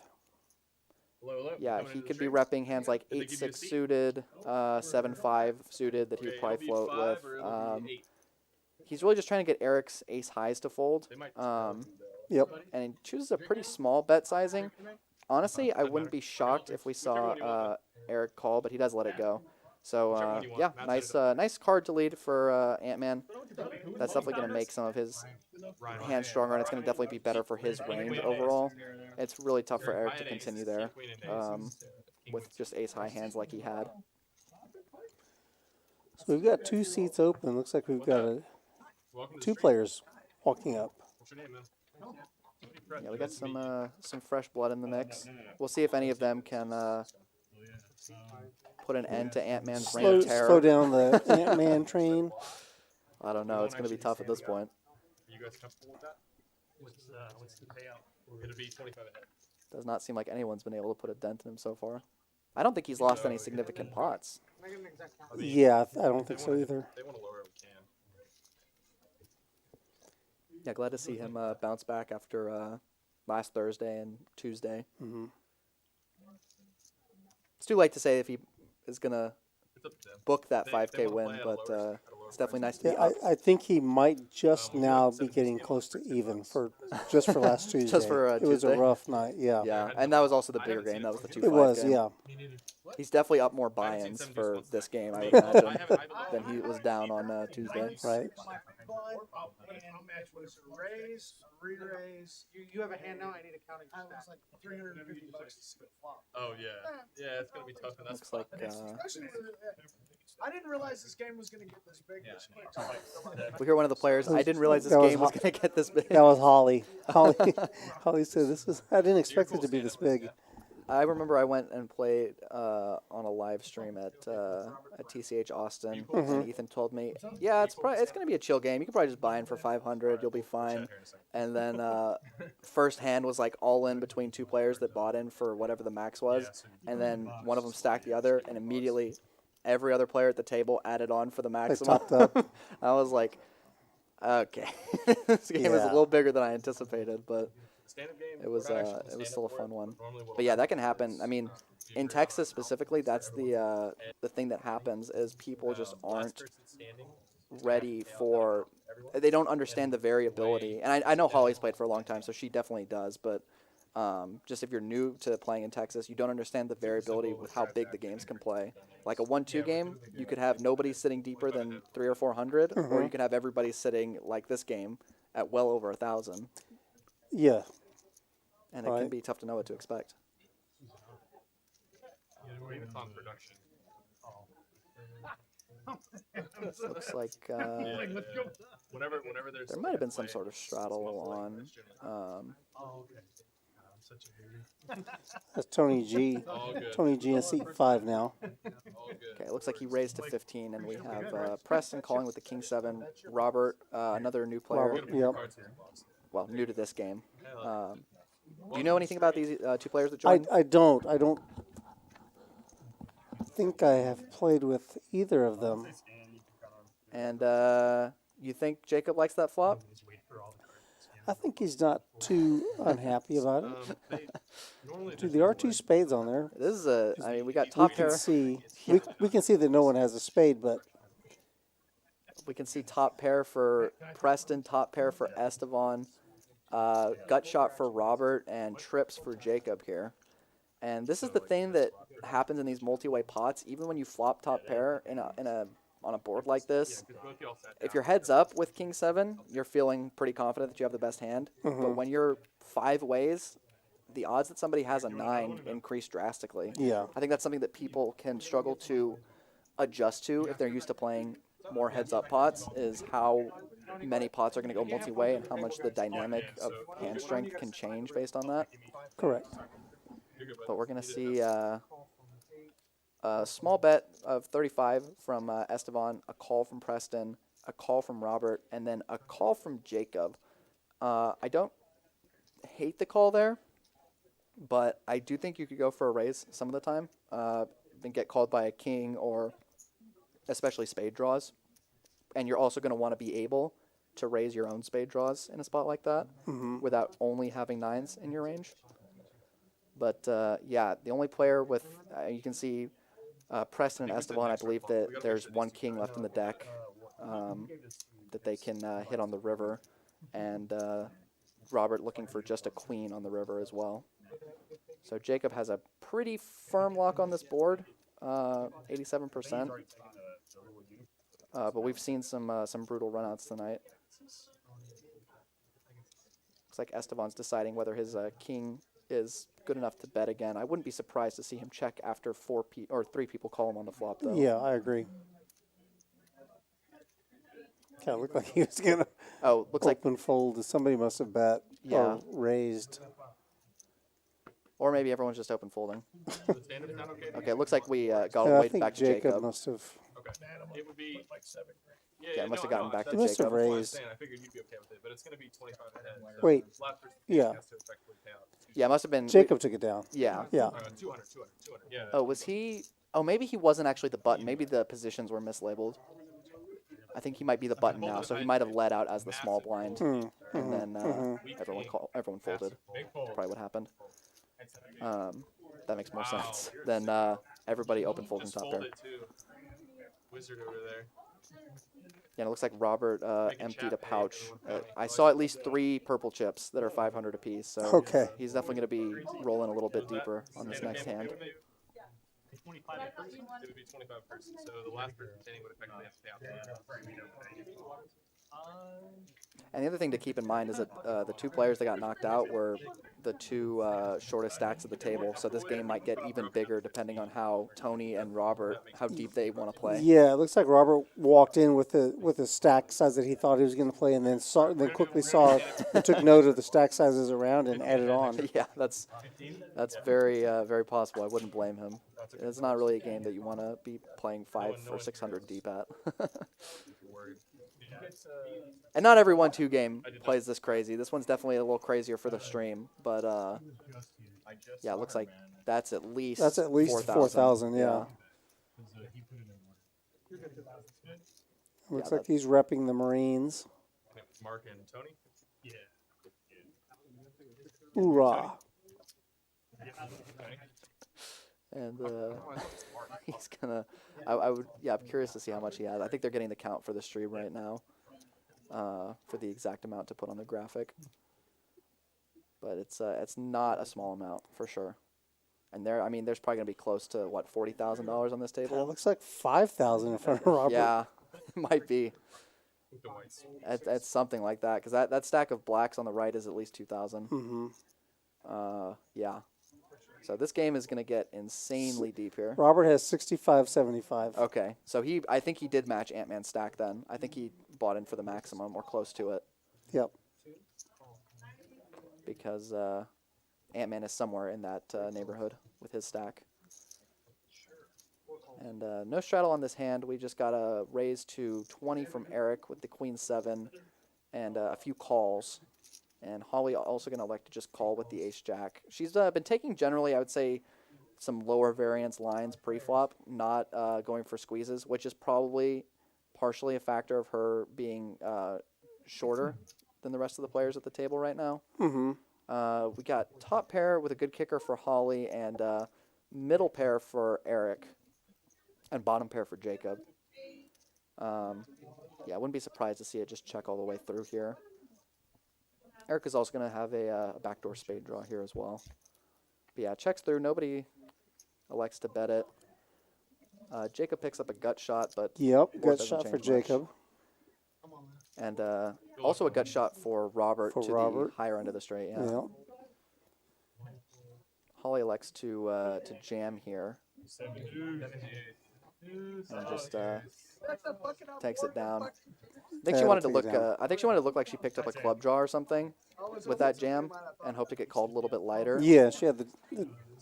Yeah, he could be repping hands like 8-6 suited, 7-5 suited that he would probably float with. He's really just trying to get Eric's ace highs to fold. Yep. And he chooses a pretty small bet sizing. Honestly, I wouldn't be shocked if we saw Eric call, but he does let it go. So, yeah, nice card to lead for Ant-Man. That's definitely going to make some of his hands stronger, and it's going to definitely be better for his range overall. It's really tough for Eric to continue there with just ace-high hands like he had. So we've got 2 seats open. Looks like we've got 2 players walking up. Yeah, we got some fresh blood in the mix. We'll see if any of them can put an end to Ant-Man's reign of terror. Slow down the Ant-Man train. I don't know. It's going to be tough at this point. You guys comfortable with that? What's the payout? We're going to be 25 ahead. Does not seem like anyone's been able to put a dent in him so far. I don't think he's lost any significant pots. Yeah, I don't think so either. They want to lower it, we can. Yeah, glad to see him bounce back after last Thursday and Tuesday. Mm-hmm. It's too late to say if he is going to It's up to them. book that They 5K wanna win, play at a but lower it's definitely nice to be Yeah, up. I think he might just now be getting close to even just for last Tuesday. Just for, it was a Tuesday? rough night, yeah. Yeah, and that was also the bigger game. That was the 2-5 It was, game. yeah. He's definitely up more buy-ins for this game, I would imagine, than he was down on Tuesday. Right. Match was raise, re-raise. You have a hand now. I need a counting. I was like $350 to see a flop. Oh, yeah. Yeah, it's going to be tough. And that's Looks like Especially I didn't realize this game was going to get this big this quick. we hear one of the players. I didn't realize this That was game was hot. going to get this big. That was Holly. Holly said, I didn't expect it to be this big. I remember I went and played on a live stream at TCH Austin, and Ethan told me, "Yeah, it's going to be a chill game. You can probably just buy in for 500. You'll be fine." And then first hand was like all in between 2 players that bought in for whatever the max was, and then one of them stacked the other, and immediately every other player at the table added on for the maximum. topped up. I was like, "Okay, this game is a little bigger than I anticipated," but. It was still a fun one, but yeah, that can happen. I mean, in Texas specifically, that's the thing that happens is people just aren't ready for. They don't understand the variability, and I know Holly's played for a long time, so she definitely does. But just if you're new to playing in Texas, you don't understand the variability with how big the games can play. Like a 1-2 game, you could have nobody sitting deeper than 300 or 400, or you could have everybody sitting like this game at well over 1,000. Yeah. And it can be tough to know what to expect. It's on production. Looks like Whenever there's there might have been some sort of straddle on. That's Tony G. Tony G in seat 5 now. Okay, it looks like he raised to 15, and we have Preston calling with the King 7. Robert, another new player. Robert, yep. Well, new to this game. Do you know anything about these 2 players that joined? I don't think I have played with either of them. And you think Jacob likes that flop? I think he's not too unhappy about it. Dude, there are 2 spades on there. This is I mean, we got top pair. We can see that no one has a spade, but we can see top pair for Preston, top pair for Esteban. Gut shot for Robert and trips for Jacob here. And this is the thing that happens in these multi-way pots. Even when you flop top pair on a board like this, if you're heads up with King 7, you're feeling pretty confident that you have the best hand. But when you're 5 ways, the odds that somebody has a 9 increase drastically. Yeah. I think that's something that people can struggle to adjust to if they're used to playing more heads-up pots, is how many pots are going to go multi-way and how much the dynamic of hand strength can change based on that. correct. but we're going to see a small bet of 35 from Esteban, a call from Preston, a call from Robert, and then a call from Jacob. I don't hate the call there, but I do think you could go for a raise some of the time, then get called by a king or especially spade draws. And you're also going to want to be able to raise your own spade draws in a spot like that without only having nines in your range. But yeah, the only player with, you can see Preston and Esteban, I believe that there's one king left in the deck that they can hit on the river. And Robert looking for just a queen on the river as well. So Jacob has a pretty firm lock on this board, 87%. But we've seen some brutal runouts tonight. Looks like Esteban's deciding whether his king is good enough to bet again. I wouldn't be surprised to see him check after 3 people call him on the flop, though. Yeah, I agree. Kind of looked like he was gonna open fold. Somebody must have bet or raised. Or maybe everyone's just open folding. Okay, it looks like we got all the way back to Jacob. Must have. It would be like 7 grand. Yeah, it must have gotten back to must have Jacob. raised. I figured you'd be okay with it, but it's going to be 25 ahead. So Wait. last person Yeah. has to effectively pay out. Yeah, it must have been. Jacob took it down. Yeah. Yeah. 200. Yeah. Oh, was he? Oh, maybe he wasn't actually the button. Maybe the positions were mislabeled. I think he might be the button now, so he might have led out as the small blind, and then everyone folded. Probably what happened. That makes more sense than everybody open folding top pair. Wizard over there. Yeah, it looks like Robert emptied a pouch. I saw at least 3 purple chips that are 500 apiece, so he's definitely going to be rolling a little bit deeper on this next hand. 25 per person? It would be 25 person, so the last person standing would effectively have to pay out. And the other thing to keep in mind is that the 2 players that got knocked out were the 2 shortest stacks at the table, so this game might get even bigger depending on how Tony and Robert, how deep they want to play. Yeah, it looks like Robert walked in with the stack size that he thought he was going to play, and then quickly saw and took note of the stack sizes around and added on. Yeah, that's very very possible. I wouldn't blame him. It's not really a game that you want to be playing 500 or 600 deep at. And not every 1-2 game plays this crazy. This one's definitely a little crazier for the stream, but yeah, it looks like that's at least 4,000. Yeah. Looks like he's repping the Marines. Mark and Tony. Yeah. Hoorah! And he's gonna. I'm curious to see how much he has. I think they're getting the count for the stream right now, for the exact amount to put on the graphic. But it's not a small amount for sure. And there's probably gonna be close to what, $40,000 on this table. It looks like 5,000 in front of Robert. Yeah, it might be. It's something like that, because that stack of blacks on the right is at least 2,000. Yeah. So this game is going to get insanely deep here. Robert has 65.75. Okay. So I think he did match Ant-Man's stack then. I think he bought in for the maximum or close to it. Yep. Because Ant-Man is somewhere in that neighborhood with his stack. And no straddle on this hand. We just got a raise to 20 from Eric with the Queen 7 and a few calls. And Holly also going to elect to just call with the Ace-Jack. She's been taking generally, I would say, some lower variance lines pre-flop, not going for squeezes, which is probably partially a factor of her being shorter than the rest of the players at the table right now. We got top pair with a good kicker for Holly and middle pair for Eric and bottom pair for Jacob. Yeah, I wouldn't be surprised to see it just check all the way through here. Eric is also going to have a backdoor spade draw here as well. But yeah, checks through. Nobody elects to bet it. Jacob picks up a gut shot, but gut shot for Jacob. And also a gut shot for Robert the higher end of the straight. Yeah. Holly elects to jam here. and just takes it down. I think she That'll wanted to take it look. down. I think she wanted to look like she picked up a club draw or something with that jam, and hoped to get called a little bit lighter. Yeah, she had the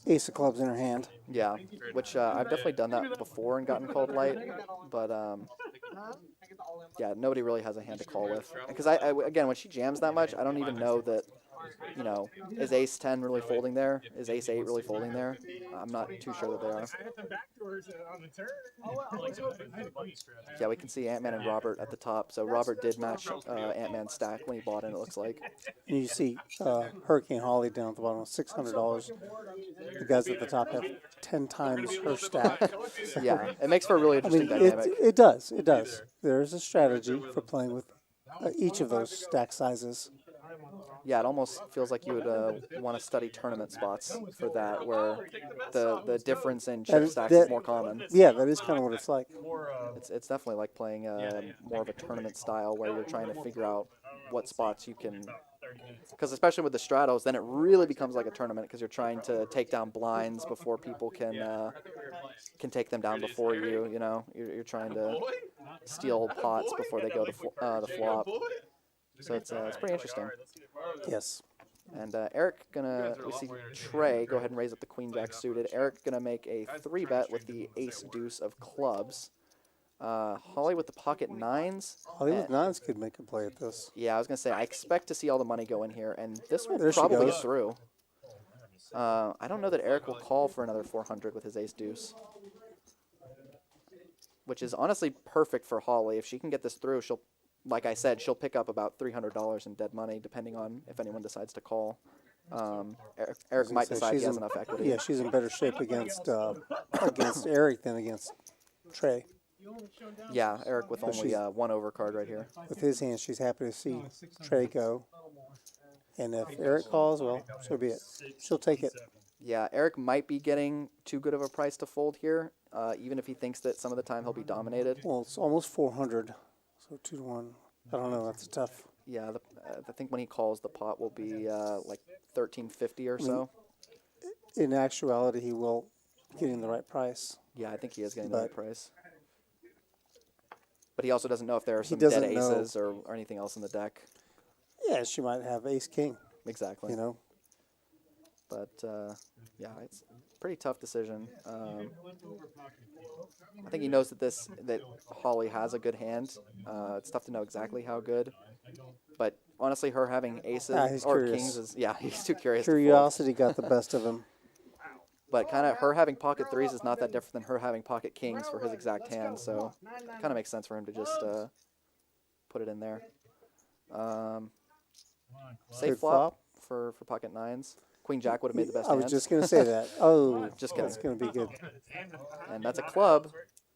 ace of clubs in her hand. Yeah, which I've definitely done that before and gotten called light, but yeah, nobody really has a hand to call with. Because again, when she jams that much, I don't even know that, you know, is ace 10 really folding there? Is ace 8 really folding there? I'm not too sure that they are. I had them backdoors on the turn. Yeah, we can see Ant-Man and Robert at the top. So Robert did match Ant-Man's stack when he bought in, it looks like. And you see Hurricane Holly down at the bottom with $600. The guys at the top have 10 times her stack. Yeah, it makes for a really I mean, interesting dynamic. it does. It does. There is a strategy for playing with each of those stack sizes. Yeah, it almost feels like you would want to study tournament spots for that, where the difference in chip stacks is more common. Yeah, that is kind of what it's like. It's definitely like playing more of a tournament style where you're trying to figure out what spots you can. Because especially with the stratos, then it really becomes like a tournament because you're trying to take down blinds before people can take them down before you. You know, you're trying to steal pots before they go to the flop. So it's pretty interesting. Yes. And Eric we see Trey go ahead and raise up the queen jack suited. Eric gonna make a 3-bet with the ace deuce of clubs. Holly with the pocket nines. Holly with nines could make a play at this. Yeah, I was gonna say I expect to see all the money go in here, and this will There she probably goes. get through. I don't know that Eric will call for another 400 with his ace deuce, which is honestly perfect for Holly. If she can get this through, she'll, like I said, she'll pick up about $300 in dead money, depending on if anyone decides to call. Eric might decide he has enough equity. Yeah, she's in better shape against Eric than against Trey. Yeah, Eric with only one overcard right here. With his hand, she's happy to see Trey go. And if Eric calls, well, so be it. She'll take it. Yeah, Eric might be getting too good of a price to fold here, even if he thinks that some of the time he'll be dominated. Well, it's almost 400, so 2-1. I don't know. That's tough. Yeah, I think when he calls, the pot will be like 1350 or so. In actuality, he will get in the right price. Yeah, I think he is getting the right price. But he also doesn't know if there are some doesn't dead aces or anything else in the deck. Yeah, she might have ace-king. Exactly. You know? But, yeah, it's a pretty tough decision. I think he knows that Holly has a good hand. It's tough to know exactly how good. But honestly, her having aces or curious. kings is, yeah, he's too curious. Curiosity got the best of him. But kind of her having pocket threes is not that different than her having pocket kings for his exact hand. So it kind of makes sense for him to just put it in there. Safe Good flop for pocket nines. Queen Jack would have made the best I was hand. just going to say that. Oh, Just kidding. that's going to be good. And that's a club.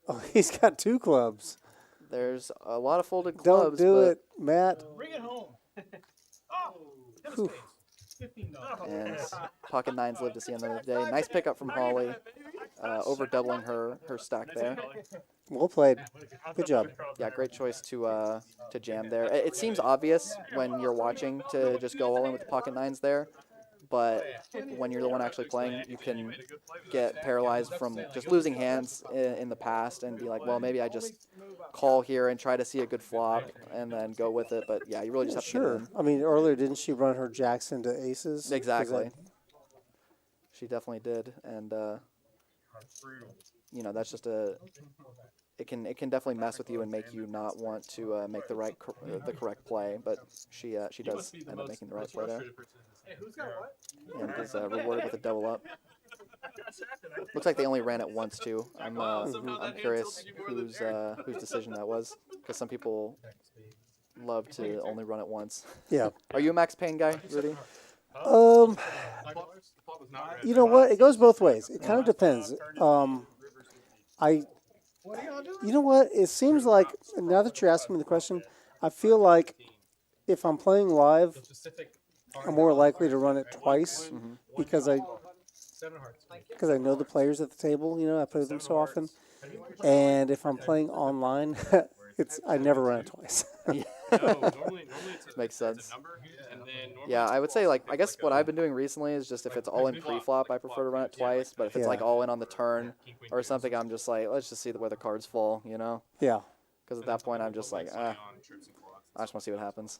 Oh, he's got 2 clubs. There's a lot of folded Don't clubs. do but it, Matt. Bring it home. Whew. $15. And pocket nines live to see another day. Nice pickup from Holly, over doubling her stack there. Well played. Good job. Yeah, great choice to jam there. It seems obvious when you're watching to just go all in with the pocket nines there, but when you're the one actually playing, you can get paralyzed from just losing hands in the past and be like, well, maybe I just call here and try to see a good flop and then go with it. But yeah, you really just have to get it Sure. in. I mean, earlier, didn't she run her jacks into aces? Exactly. She definitely did, and you know, that's just it can definitely mess with you and make you not want to make the correct play. But she does end up making the right play there, and is rewarded with a double up. Looks like they only ran it once too. I'm curious whose decision that was, because some people love to only run it once. Yeah. Are you a Max Payne guy, Rudy? You know what? It goes both ways. It kind of depends. You know what? It seems like, now that you're asking me the question, I feel like if I'm playing live, I'm more likely to run it twice because I know the players at the table. You know, I play with them so often. And if I'm playing online, I never run it twice. No, normally it's a, Makes it's sense. a number, and then normally Yeah, I would say like I pick guess like what a- I've been doing recently is just if like it's all in pre-flop, pre-flop, like I prefer flop to run it queens, yeah, like twice. But if it's Yeah. like all in on the turn king, queen, or deuce. something, I'm just like, let's just see where the cards fall, you know? Yeah. Because at And then that point, I'm people just put, like, money ah, on trips and flops and I just stuff want to see like what that. happens.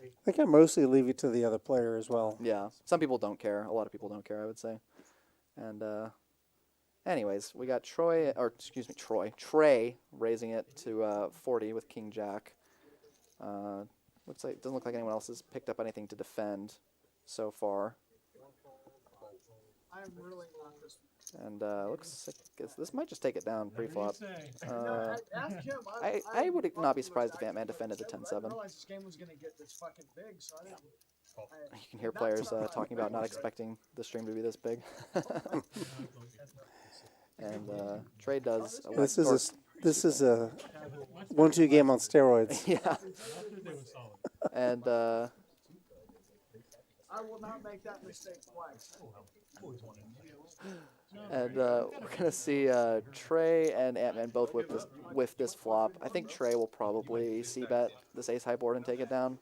I think I mostly leave it to the other player as well. Yeah, some people don't care. A lot of people don't care, I would say. And anyways, we got Trey raising it to 40 with King Jack. Doesn't look like anyone else has picked up anything to defend so far. I'm really not this. And looks like this might just take it down pre-flop. Ask him. I would not be surprised if Ant-Man defended the 10-7. I didn't realize this game was gonna get this fucking big, so I didn't. You can hear players talking about not expecting the stream to be this big. And Trey does. This is a 1-2 game on steroids. Yeah. And I will not make that mistake twice. we're gonna see Trey and Ant-Man both whiff this flop. I think Trey will probably c-bet this ace high board and take it down.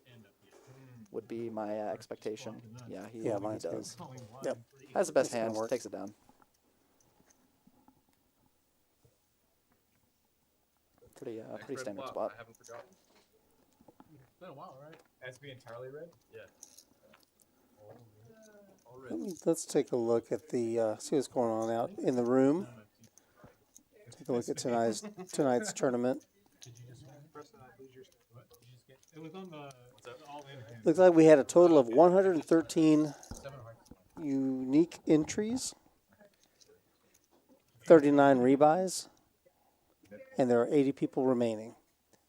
Would be my expectation. Yeah, he mine does. Yep. Has the best It's gonna hand, work. takes it down. Pretty Next pretty red standard flop, spot. I haven't forgotten. It's been a while, right? Has to be entirely red? Yeah. All red. Let's take a look at the see what's going on out in the room. Take a look at tonight's tournament. It was on the all-in account. Looks like we had a total of 113 unique entries, 39 rebuys, and there are 80 people remaining.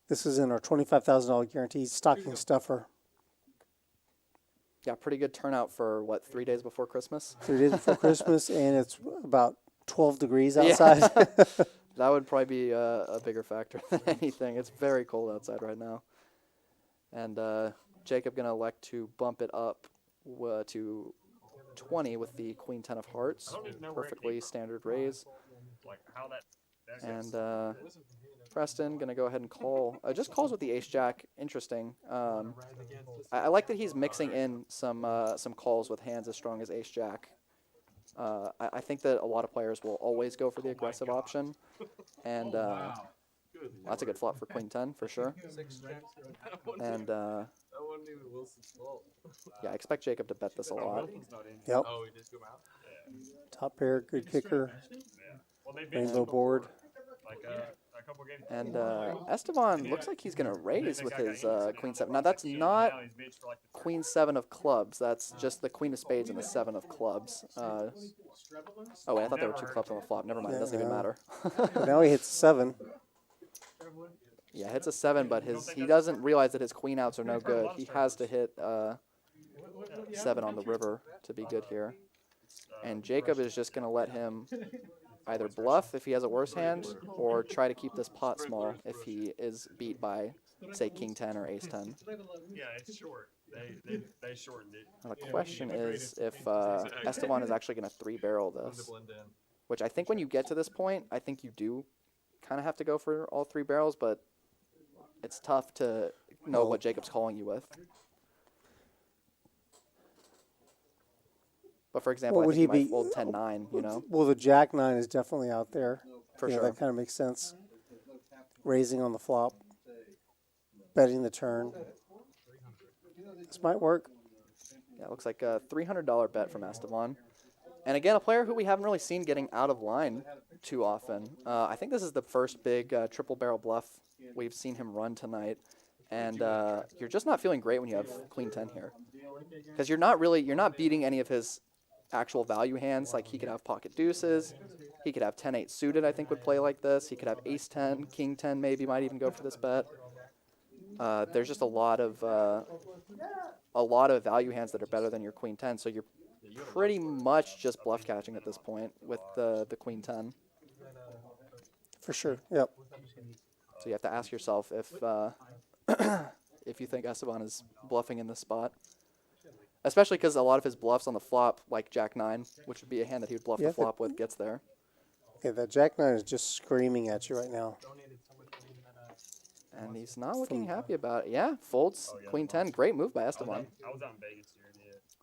This is in our $25,000 guaranteed stocking stuffer. Yeah, pretty good turnout for what, 3 days before Christmas? 3 days before Christmas, and it's about 12 degrees outside. That would probably be a bigger factor than anything. It's very cold outside right now. And Jacob going to elect to bump it up to 20 with the Queen 10 of Hearts. Perfectly standard raise. Like how that And Preston going to go ahead and call. Just calls with the Ace Jack. Interesting. I like that he's mixing in some calls with hands as strong as Ace Jack. I think that a lot of players will always go for the aggressive option. And that's a good flop for Queen 10 for sure. And That wasn't even Wilson's fault. yeah, I expect Jacob to bet this a lot. Yep. Oh, he just go out? Top pair, good kicker, Well, they beat rainbow board. like a couple games. And Esteban looks like he's going to raise with his Queen 7. Now, that's not Now he's made for like the Queen 7 of clubs. That's just the Queen of Spades and the 7 of clubs. Oh, wait, I thought there were two clubs on the flop. Never mind, it doesn't even matter. But now he hits 7. Yeah, hits a 7, but he doesn't realize that his queen outs are no good. He has to hit 7 on the river to be good here. And Jacob is just going to let him either bluff if he has a worse hand, or try to keep this pot small if he is beat by, say, King 10 or Ace 10. Yeah, it's short. They shortened it. Now the question is if Esteban is actually going to 3-barrel this, Blend in. which I think when you get to this point, I think you do kind of have to go for all 3 barrels, but it's tough to know what Jacob's calling you with. But for example, What I would think he he might be- fold 10-9, you know? Well, the Jack 9 is definitely out there. For Yeah, sure. that kind of makes sense. Raising on the flop, betting the turn. This might work. Yeah, it looks like a $300 bet from Esteban. And again, a player who we haven't really seen getting out of line too often. I think this is the first big triple barrel bluff we've seen him run tonight. And you're just not feeling great when you have Queen 10 here. Because you're not beating any of his actual value hands. Like he could have pocket deuces. He could have 10-8 suited, I think would play like this. He could have Ace 10, King 10 maybe might even go for this bet. There's just a lot of value hands that are better than your Queen 10. So you're pretty much just bluff catching at this point with the Queen 10. For sure. Yep. So you have to ask yourself if if you think Esteban is bluffing in this spot. Especially because a lot of his bluffs on the flop, like Jack 9, which would be a hand that he would bluff Yeah, the flop with, gets there. Okay, that Jack 9 is just screaming at you right now. And he's not looking happy about it. Yeah, folds queen 10. Great move by Esteban. I was out in Vegas here.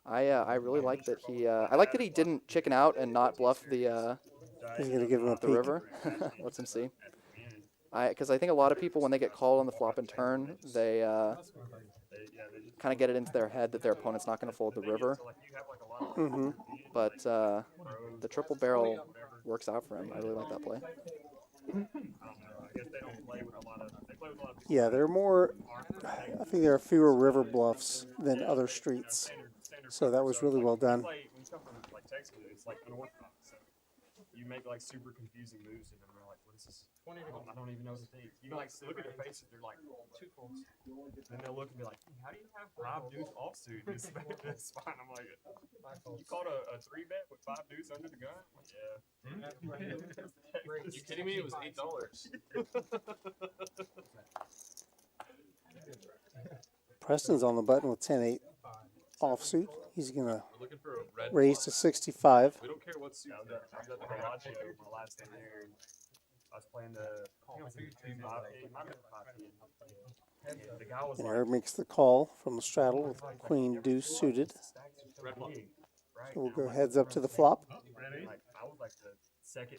Yeah. I really like that he I like that he didn't chicken out and not bluff the He's going to give him a peek. river. Lets him see. Because I think a lot of people, when they get called on the flop and turn, they kind of get it into their head that their opponent's not going to fold the river. Mm-hmm. But the triple barrel works out for him. I really like that play. Yeah, they're more. I think there are fewer river bluffs than other streets, so that was really well done. When you come from like Texas, it's like unorthodox. So you make like super confusing moves, and then they're like, "What is this? I don't even know what to think." You like look at their faces, they're like, "Two folds." Then they'll look and be like, "How do you have 5 deuce offsuit in this spot?" I'm like, "You called a 3-bet with 5 deuce under the gun?" I'm like, yeah. You kidding me? It was $8. Preston's on the button with 10-8 offsuit. He's going to We're looking for a red raise flop. to 65. We don't care what suit. I was at the Bellagio my last time there, and I was playing the the guy was And like, Eric makes the call from the straddle with queen deuce suited. red flop. So we'll go heads up to the flop. Like, I was like the second.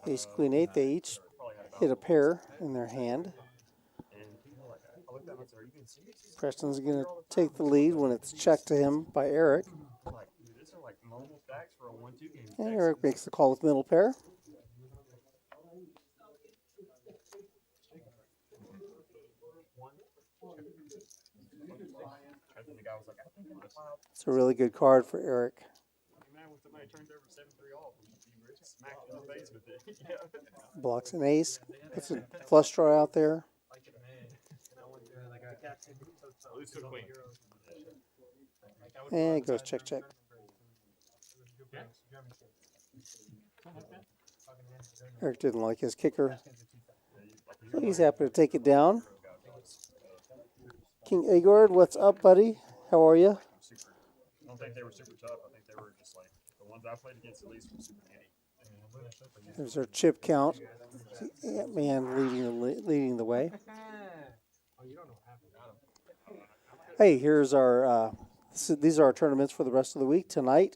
Ace queen 8. They each hit a pair in their hand. I looked at him and said, "Are you being serious?" Preston's going to take the lead when it's checked to him by Eric. Like, dude, these are like mobile stacks for a 1-2 game. And Eric makes the call with middle pair. And the guy was like, "I think I'm gonna file." It's a really good card for Eric. Man, when somebody turns over 7-3 off, you just smack in the face with it. Yeah. Blocks an ace. Puts a flush draw out there. Lose to a queen. And it goes check, check. Eric didn't like his kicker. So he's happy to take it down. King Agord, what's up, buddy? How are you? I don't think they were super tough. I think they were just like the ones I played against at least were super nitty. There's our chip count. Ant-Man leading the way. Hey, here's our. These are our tournaments for the rest of the week. Tonight,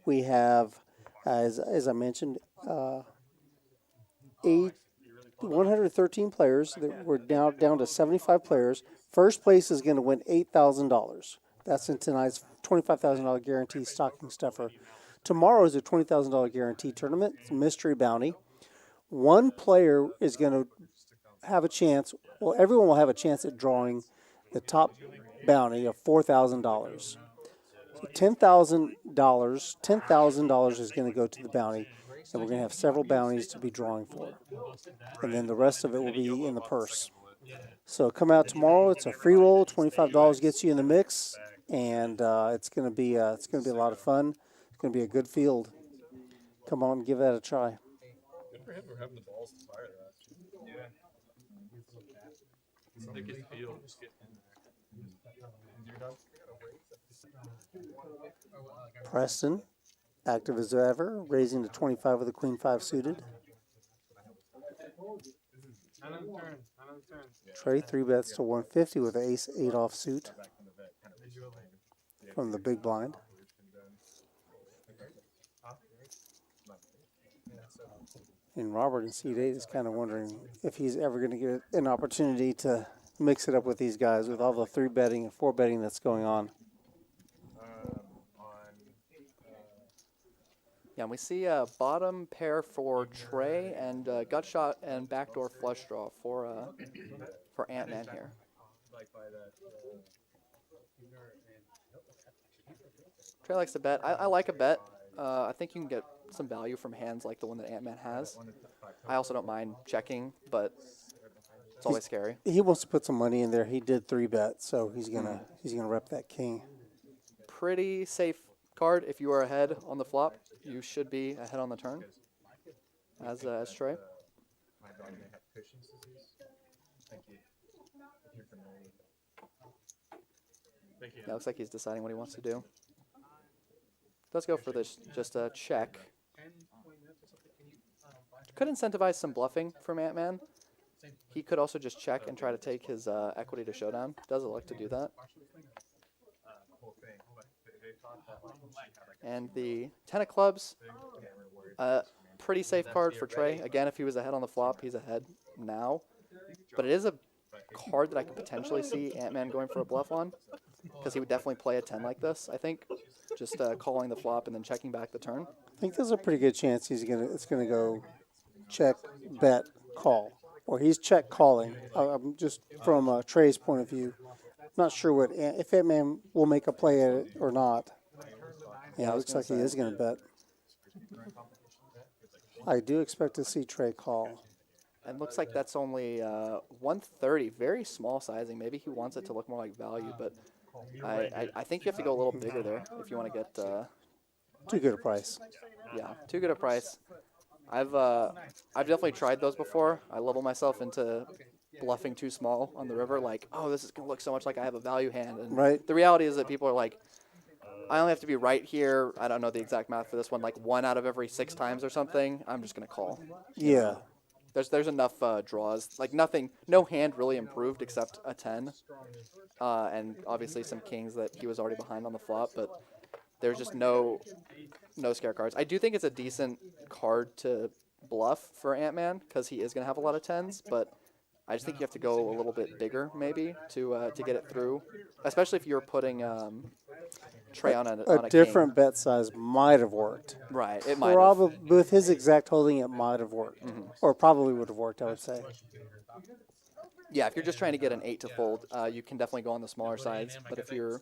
we have, as I mentioned, 113 players. We're now down to 75 players. First place is going to win $8,000. That's in tonight's $25,000 guarantee stocking stuffer. Tomorrow is a $20,000 guarantee tournament. It's a mystery bounty. One player is going to have a chance. Well, everyone will have a chance at drawing the top bounty of $4,000. So $10,000 is going to go to the bounty, and we're going to have several bounties to be drawing for. And then the rest of it will be in the purse. So come out tomorrow. It's a free roll. $25 gets you in the mix, and it's going to be a lot of fun. It's going to be a good field. Come on, give that a try. Good for him for having the balls to fire that. Yeah. I think his field just getting in there. Preston, active as ever, raising to 25 with a queen 5 suited. Trey 3-bets to 150 with ace 8 offsuit from the big blind. And Robert in seat 8 is kind of wondering if he's ever going to get an opportunity to mix it up with these guys with all the 3-betting and 4-betting that's going on. Yeah, and we see a bottom pair for Trey and gut shot and backdoor flush draw for Ant-Man here. Trey likes to bet. I like a bet. I think you can get some value from hands like the one that Ant-Man has. I also don't mind checking, but it's always scary. He wants to put some money in there. He did 3-bet, so he's gonna rep that king. Pretty safe card. If you are ahead on the flop, you should be ahead on the turn. As Trey. Yeah, looks like he's deciding what he wants to do. Let's go for this. Just a check. could incentivize some bluffing from Ant-Man. He could also just check and try to take his equity to showdown. Does elect to do that. And the 10 of clubs, pretty safe card for Trey. Again, if he was ahead on the flop, he's ahead now. But it is a card that I could potentially see Ant-Man going for a bluff on, because he would definitely play a 10 like this, I think. Just calling the flop and then checking back the turn. I think there's a pretty good chance it's gonna go check, bet, call, or he's check calling. I'm just from Trey's point of view, not sure if Ant-Man will make a play at it or not. Yeah, it looks like he is gonna bet. I do expect to see Trey call. It looks like that's only 130, very small sizing. Maybe he wants it to look more like value, but I think you have to go a little bigger there if you want to get too good a price. Yeah, too good a price. I've definitely tried those before. I level myself into bluffing too small on the river, like, oh, this is gonna look so much like I have a value hand. And right. The reality is that people are like, I only have to be right here. I don't know the exact math for this one, like 1 out of every 6 times or something. I'm just gonna call. Yeah. There's enough draws, like nothing, no hand really improved except a 10, and obviously some kings that he was already behind on the flop, but there's just no scare cards. I do think it's a decent card to bluff for Ant-Man because he is gonna have a lot of 10s, but I just think you have to go a little bit bigger maybe to get it through, especially if you're putting Trey on a different king. bet size might have worked. Right, it might probably have. With his exact holding, it might have worked. Or probably would have worked, I would say. Yeah, if you're just trying to get an 8 to fold, you can definitely go on the smaller sides. But if you're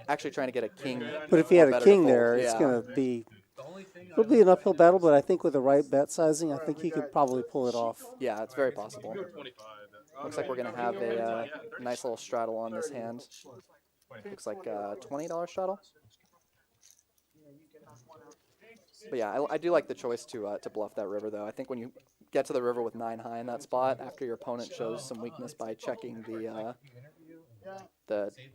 actually trying to get a king, but if he had a king fold, there, it's going to be it'll be an uphill battle. But I think with the right bet sizing, I think he could probably pull it off. Yeah, it's very possible. Looks like we're going to have a nice little straddle on this hand. Looks like a $20 straddle. But yeah, I do like the choice to bluff that river, though. I think when you get to the river with 9 high in that spot, after your opponent shows some weakness by checking the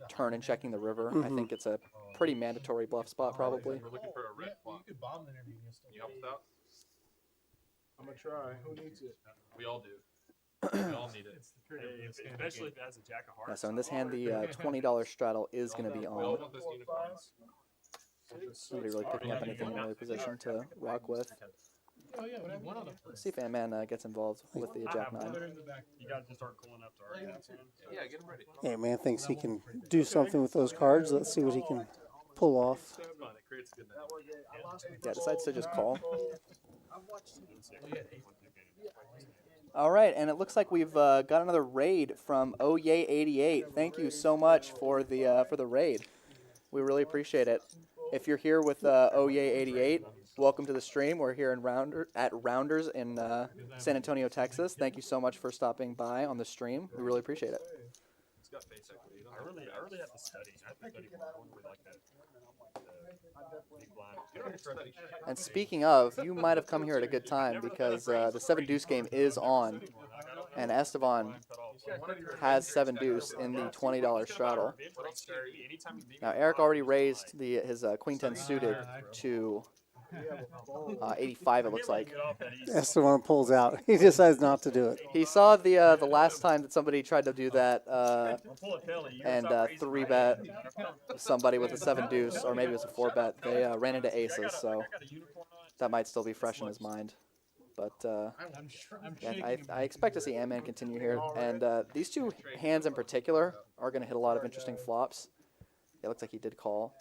turn and checking the river, I think it's a pretty mandatory bluff spot, probably. We're looking for a red flop. You could bomb the interview. Can you help us out? I'm gonna try. Who needs it? We all do. We all need it. Especially if it has a jack of hearts. Yeah, so in this hand, the $20 straddle is going to be We all on. want those unicorns. Somebody really picking up anything in early position to rock with. Oh yeah, we won on the Let's see if Ant-Man gets involved with the Jack 9. You gotta just start cooling up to argue that one. Yeah, get him ready. Ant-Man thinks he can do something with those cards. Let's see what he can pull off. It creates a good night. Yeah, decides to just call. I've watched All right, and it looks like we've got another raid from Oyay88. Thank you so much for the raid. We really appreciate it. If you're here with Oyay88, welcome to the stream. We're here in Rounders in San Antonio, Texas. Thank you so much for stopping by on the stream. We really appreciate it. It's got face equity. I really have to study. I have to study more with like that. Big blind. And speaking of, you might have come here at a good time because the 7 deuce game is on, and Esteban has 7 deuce in the $20 straddle. Now Eric already raised his queen 10 suited to 85. It looks like Esteban pulls out. He decides not to do it. he saw the last time that somebody tried to do that and 3-bet somebody with a 7 deuce, or maybe it was a 4-bet. They ran into aces, so that might still be fresh in his mind. But yeah, I expect to see Ant-Man continue here, and these 2 hands in particular are going to hit a lot of interesting flops. It looks like he did call,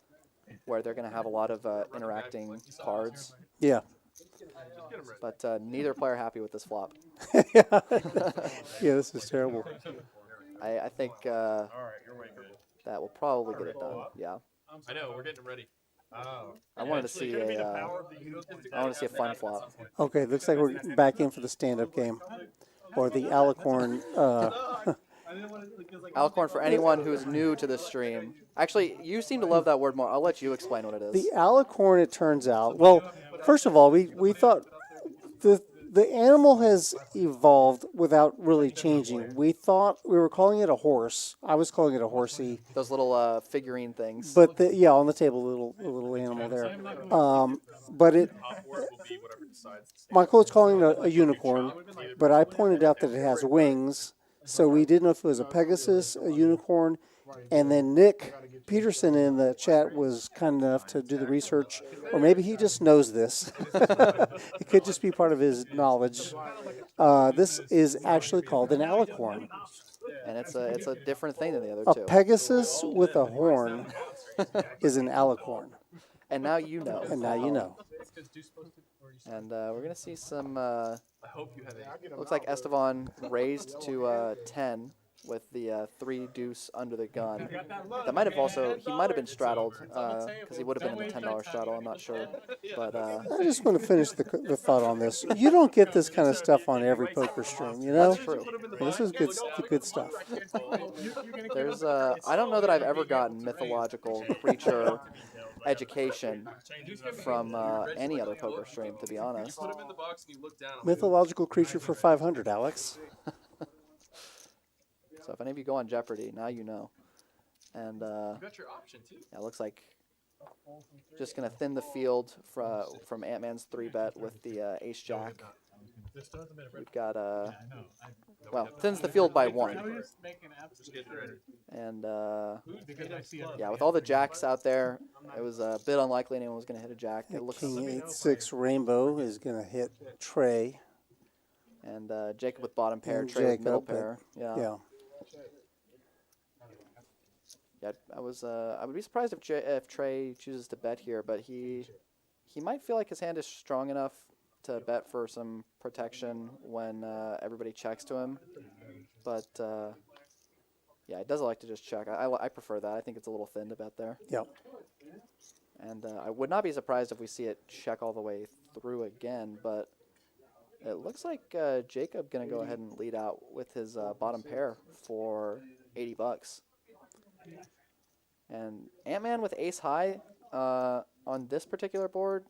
where they're going to have a lot of interacting cards. Yeah. But neither player happy with this flop. Yeah, this is terrible. I think that will probably get it done. Yeah. I know, we're getting ready. I wanted to see a fun flop. Okay, looks like we're back in for the stand-up game, or the alicorn. Alicorn, for anyone who's new to this stream. Actually, you seem to love that word more. I'll let you explain what it is. The alicorn, it turns out. Well, first of all, we thought The animal has evolved without really changing. We were calling it a horse. I was calling it a horsey. Those little figurine things. But on the table, a little animal there. But it, Michael was calling it a unicorn, but I pointed out that it has wings. So we didn't know if it was a Pegasus, a unicorn, and then Nick Peterson in the chat was kind enough to do the research, or maybe he just knows this. It could just be part of his knowledge. This is actually called an alicorn. And it's a different thing than the other A two. Pegasus with a horn is an alicorn. And now you know. And now you know. And we're going to see some, looks like Esteban raised to 10 with the 3 deuce under the gun. That might have also, he might have been straddled, because he would have been in the $10 straddle, I'm not sure. But I just want to finish the thought on this. You don't get this kind of stuff on every poker stream, you know? That's true. This is good stuff. There's, I don't know that I've ever gotten mythological creature education from any other poker stream, to be honest. Mythological creature for 500, Alex. So if any of you go on Jeopardy, now you know. And yeah, it looks like just going to thin the field from Ant-Man's 3-bet with the ace-jack. We've got, well, thins the field by 1. And, yeah, with all the jacks out there, it was a bit unlikely anyone was going to hit a jack. It looks King 8-6 Rainbow is going to hit Trey. And Jacob with bottom pair, And Trey with Jacob, middle pair. Yeah. Yeah, I would be surprised if Trey chooses to bet here, but he might feel like his hand is strong enough to bet for some protection when everybody checks to him. But yeah, he doesn't like to just check. I prefer that. I think it's a little thin to bet there. Yep. And I would not be surprised if we see it check all the way through again, but it looks like Jacob going to go ahead and lead out with his bottom pair for $80. And Ant-Man with ace high on this particular board,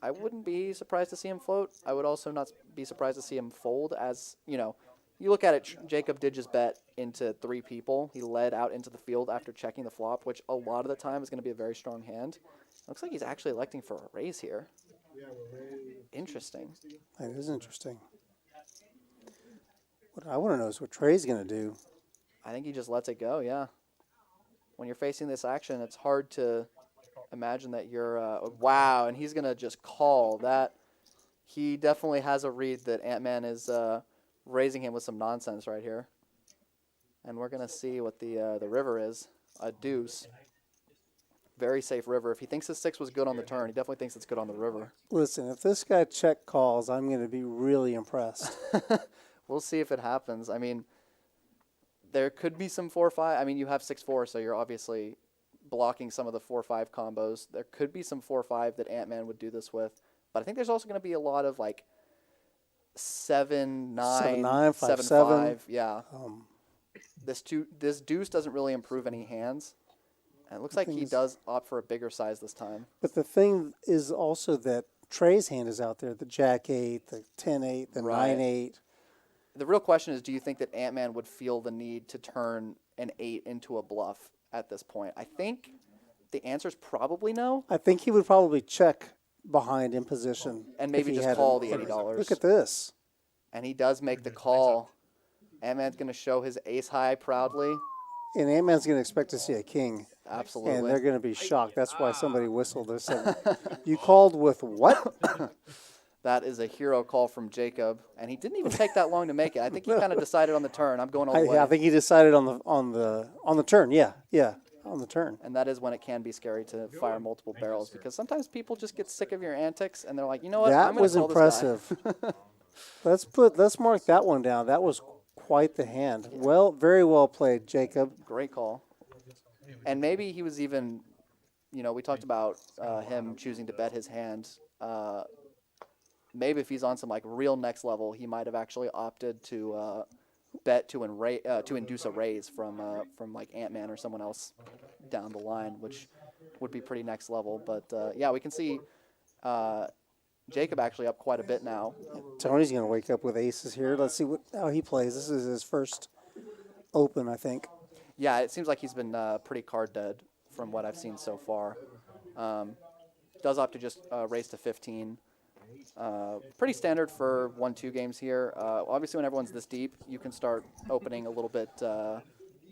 I wouldn't be surprised to see him float. I would also not be surprised to see him fold, as, you know, you look at it, Jacob did just bet into 3 people. He led out into the field after checking the flop, which a lot of the time is going to be a very strong hand. Looks like he's actually electing for a raise here. Interesting. That is interesting. What I want to know is what Trey's going to do. I think he just lets it go, yeah. When you're facing this action, it's hard to imagine that you're, wow, and he's going to just call that. He definitely has a read that Ant-Man is raising him with some nonsense right here. And we're going to see what the river is, a deuce. Very safe river. If he thinks his 6 was good on the turn, he definitely thinks it's good on the river. Listen, if this guy check calls, I'm going to be really impressed. We'll see if it happens. I mean, there could be some 4-5. I mean, you have 6-4, so you're obviously blocking some of the 4-5 combos. There could be some 4-5 that Ant-Man would do this with. But I think there's also going to be a lot of, like, 7-9, 7-9, 7-5. Yeah. This deuce doesn't really improve any hands. And it looks like he does opt for a bigger size this time. But the thing is also that Trey's hand is out there, the Jack-8, the 10-8, the 9-8. The real question is, do you think that Ant-Man would feel the need to turn an 8 into a bluff at this point? I think the answer is probably no. I think he would probably check behind in position. And maybe just call the $80. Look at this. And he does make the call. Ant-Man's going to show his ace high proudly. And Ant-Man's going to expect to see a king. Absolutely. And they're going to be shocked. That's why somebody whistled. They said, you called with what? That is a hero call from Jacob, and he didn't even take that long to make it. I think he kind of decided on the turn. I'm going all the way. I think he decided on the turn. Yeah, on the turn. And that is when it can be scary to fire multiple barrels, because sometimes people just get sick of your antics, and they're like, you know what? That was impressive. Let's mark that one down. That was quite the hand. Well, very well played, Jacob. Great call. And maybe he was even, you know, we talked about him choosing to bet his hand. Maybe if he's on some like real next level, he might have actually opted to bet to induce a raise from like Ant-Man or someone else down the line, which would be pretty next level. But yeah, we can see Jacob actually up quite a bit now. Tony's going to wake up with aces here. Let's see how he plays. This is his first open, I think. Yeah, it seems like he's been pretty card dead from what I've seen so far. Does opt to just raise to 15. Pretty standard for 1-2 games here. Obviously, when everyone's this deep, you can start opening a little bit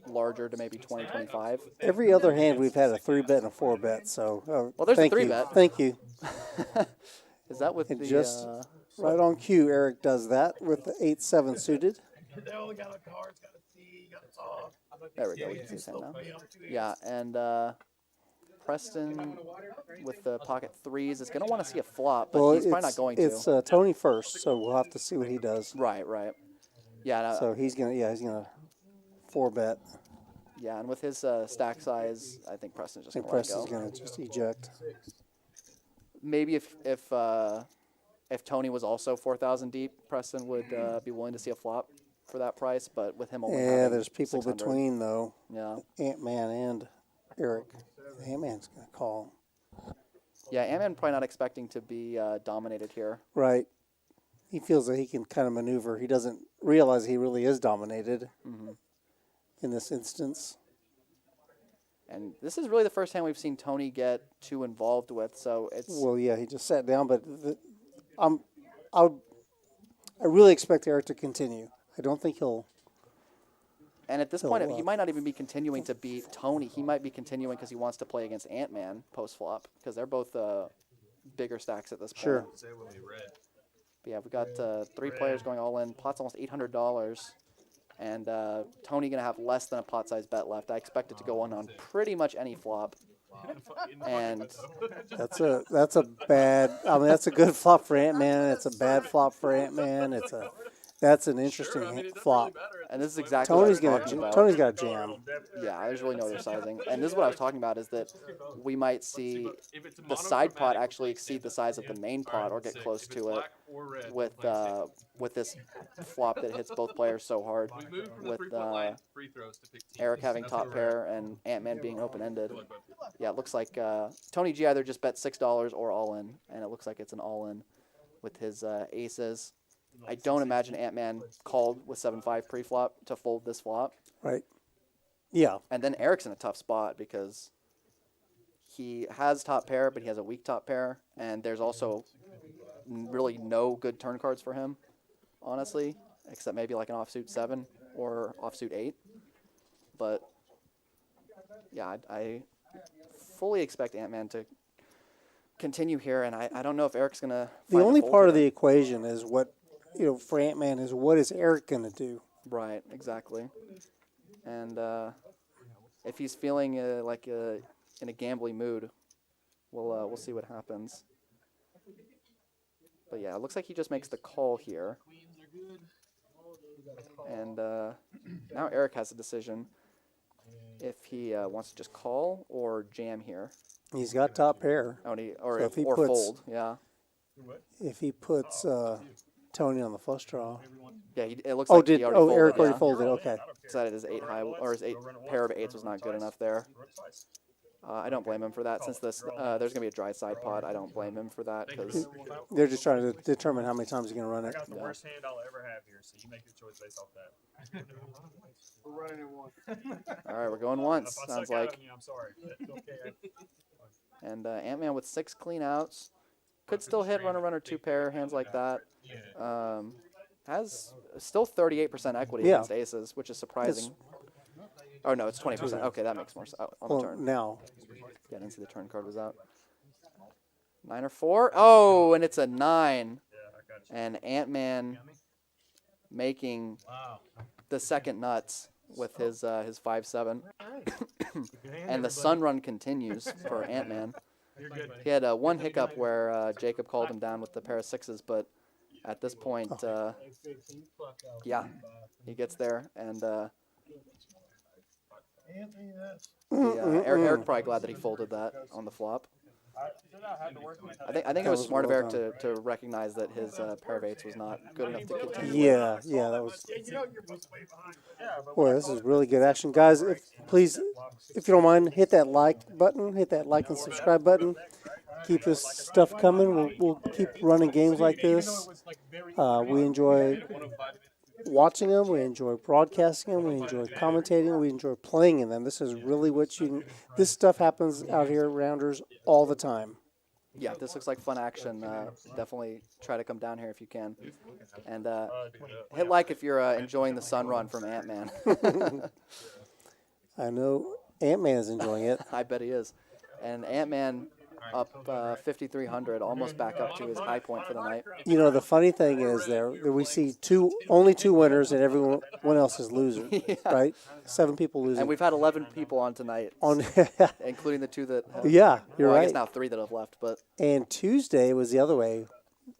larger to maybe 20, 25. Every other hand we've had a 3-bet and a 4-bet, so Well, there's a thank you. 3-bet. Thank you. Is that with And the... just right on cue, Eric does that with the 8-7 suited. They only got a card, got a C, got a top. There we go. We can see his hand now. Yeah, and Preston with the pocket threes is going to want to see a flop, but he's probably not going to. It's Tony first, so we'll have to see what he does. Right. Yeah. So he's gonna 4-bet. Yeah, and with his stack size, I think Preston's just I going think to let it Preston's go. gonna just eject. Maybe if Tony was also 4,000 deep, Preston would be willing to see a flop for that price. But with him only having There's people 600, between though. Yeah. Ant-Man and Eric. Ant-Man's gonna call. Yeah, Ant-Man probably not expecting to be dominated here. Right. He feels that he can kind of maneuver. He doesn't realize he really is dominated in this instance. And this is really the first hand we've seen Tony get too involved with. So it's Well, yeah, he just sat down, but I really expect Eric to continue. I don't think he'll. And at this point, he might not even be continuing to beat Tony. He might be continuing because he wants to play against Ant-Man post-flop because they're both bigger stacks at this point. Sure. But yeah, we've got 3 players going all in. Pot's almost $800. And Tony going to have less than a pot-sized bet left. I expect it to go on pretty much any flop. And That's a bad. I mean, that's a good flop for Ant-Man. It's a bad flop for Ant-Man. That's an interesting flop. And this is exactly what I was Tony's talking about. Tony's got a jam. Yeah, there's really no other sizing. And this is what I was talking about, is that we might see the side pot actually exceed the size of the main pot or get close to it with this flop that hits both players so hard, with Eric having top pair and Ant-Man being open-ended. Yeah, it looks like Tony G either just bet $6 or all-in, and it looks like it's an all-in with his aces. I don't imagine Ant-Man called with 7-5 pre-flop to fold this flop. Right. Yeah. And then Eric's in a tough spot because he has top pair, but he has a weak top pair, and there's also really no good turn cards for him, honestly, except maybe like an offsuit 7 or offsuit 8. But yeah, I fully expect Ant-Man to continue here, and I don't know if Eric's gonna. The only part of the equation is what, for Ant-Man is what is Eric gonna do? Right, exactly. And if he's feeling in a gambling mood, we'll see what happens. But yeah, it looks like he just makes the call here. And now Eric has a decision if he wants to just call or jam here. He's got top pair. Oh, So if he or puts- fold, yeah. If he puts Tony on the flush draw. Yeah, it looks like he already folded. Eric already yeah. folded. Okay. Decided his 8 high or his 8 pair of 8s was not good enough there. I don't blame him for that. Since there's gonna be a dry side pot, I don't blame him for that because They're just trying to determine how many times he's gonna run I it. got the worst hand I'll ever have here, so you make your choice based off that. We're running in one. all right, we're going once. If I Sounds suck out like. on you, I'm sorry. It's okay. And Ant-Man with 6 clean outs. Could still hit runner 2 pair, hands like that. Has still 38% equity Yeah. against aces, which is surprising. Oh, no, it's 20%. Okay, that makes more sense. On the Well, turn. now Yeah, I didn't see the turn card was out. 9 or 4. Oh, and it's a 9. And Ant-Man making the second nuts with his 5-7. And the sun run continues for Ant-Man. He had one hiccup where Jacob called him down with the pair of 6s, but at this point, yeah, he gets there. And Eric probably glad that he folded that on the flop. I think it was smart of Eric to recognize that his pair of 8s was not good enough to continue. yeah, that was. Boy, this is really good action, guys. Please, if you don't mind, hit that like button, hit that like and subscribe button. keep this stuff coming. We'll keep running games like this. We enjoy watching them. We enjoy broadcasting them. We enjoy commentating. We enjoy playing in them. This is really what you. This stuff happens out here at Rounders all the time. Yeah, this looks like fun action. Definitely try to come down here if you can. And hit like if you're enjoying the sun run from Ant-Man. I know Ant-Man is enjoying it. I bet he is. And Ant-Man up 5,300, almost back up to his high point for the night. You know, the funny thing is that we see only two winners and everyone else is losers, right? 7 people losing. And we've had 11 people on tonight, including the 2 that have, yeah, you're well, right. I guess now 3 that have left. But And Tuesday was the other way.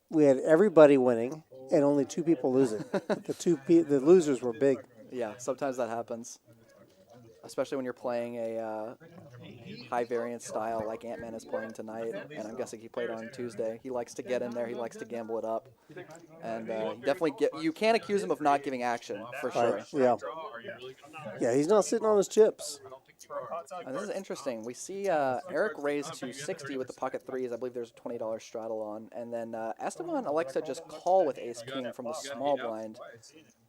We had everybody winning and only 2 people losing. The losers were big. yeah, sometimes that happens, especially when you're playing a high variance style like Ant-Man is playing tonight, and I'm guessing he played on Tuesday. He likes to get in there. He likes to gamble it up, and you can't accuse him of not giving action for sure. Right, yeah. Yeah, he's not sitting on his chips. This is interesting. We see Eric raise to 60 with the pocket threes. I believe there's a $20 straddle on, and then Esteban elects to just call with ace king from the small blind.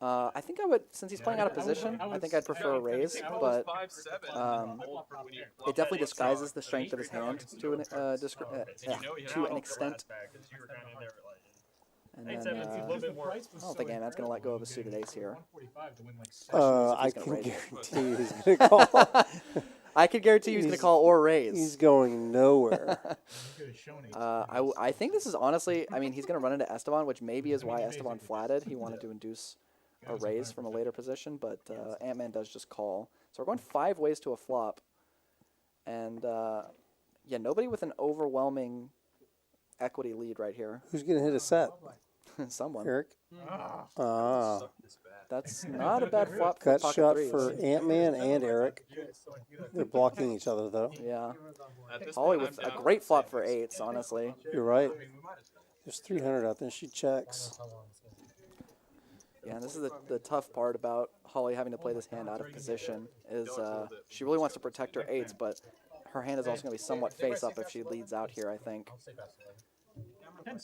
I think I would, since he's playing out of position, I think I'd prefer a raise, but it definitely disguises the strength of his hand to an extent. And then, I don't think Ant-Man's going to let go of a suited ace here. I can guarantee you he's going to call. I can guarantee you he's going to call or raise. He's going nowhere. I think this is honestly, I mean, he's going to run into Esteban, which maybe is why Esteban flatted. He wanted to induce a raise from a later position, but Ant-Man does just call. So we're going 5 ways to a flop. And, yeah, nobody with an overwhelming equity lead right here. Who's going to hit a set? Someone. Eric? That's not a bad flop for Cut pocket shot threes. for Ant-Man and Eric. They're blocking each other, though. Yeah. Holly with a great flop for 8s, honestly. You're right. There's 300 out there. She checks. Yeah, and this is the tough part about Holly having to play this hand out of position is she really wants to protect her 8s, but her hand is also going to be somewhat face-up if she leads out here, I think.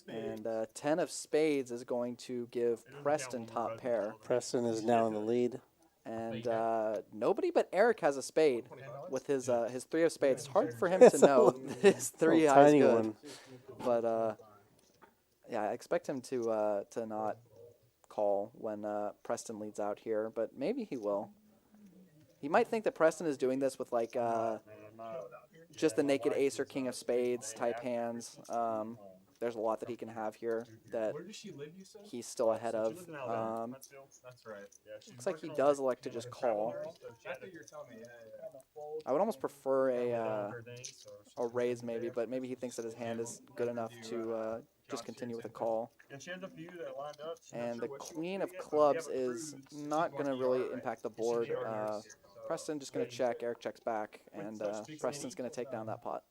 And 10 of spades is going to give Preston top pair. Preston is now in the lead. And nobody but Eric has a spade with his 3 of spades. It's hard for him to know his 3 high is good. One. But, yeah, I expect him to not call when Preston leads out here, but maybe he will. He might think that Preston is doing this with, like, just the naked ace or king of spades type hands. There's a lot that he can have here that he's still ahead of. Looks like he does elect to just call. I would almost prefer a raise maybe, but maybe he thinks that his hand is good enough to just continue with a call. And the queen of clubs is not going to really impact the board. Preston just going to check, Eric checks back, and Preston's going to take down that pot.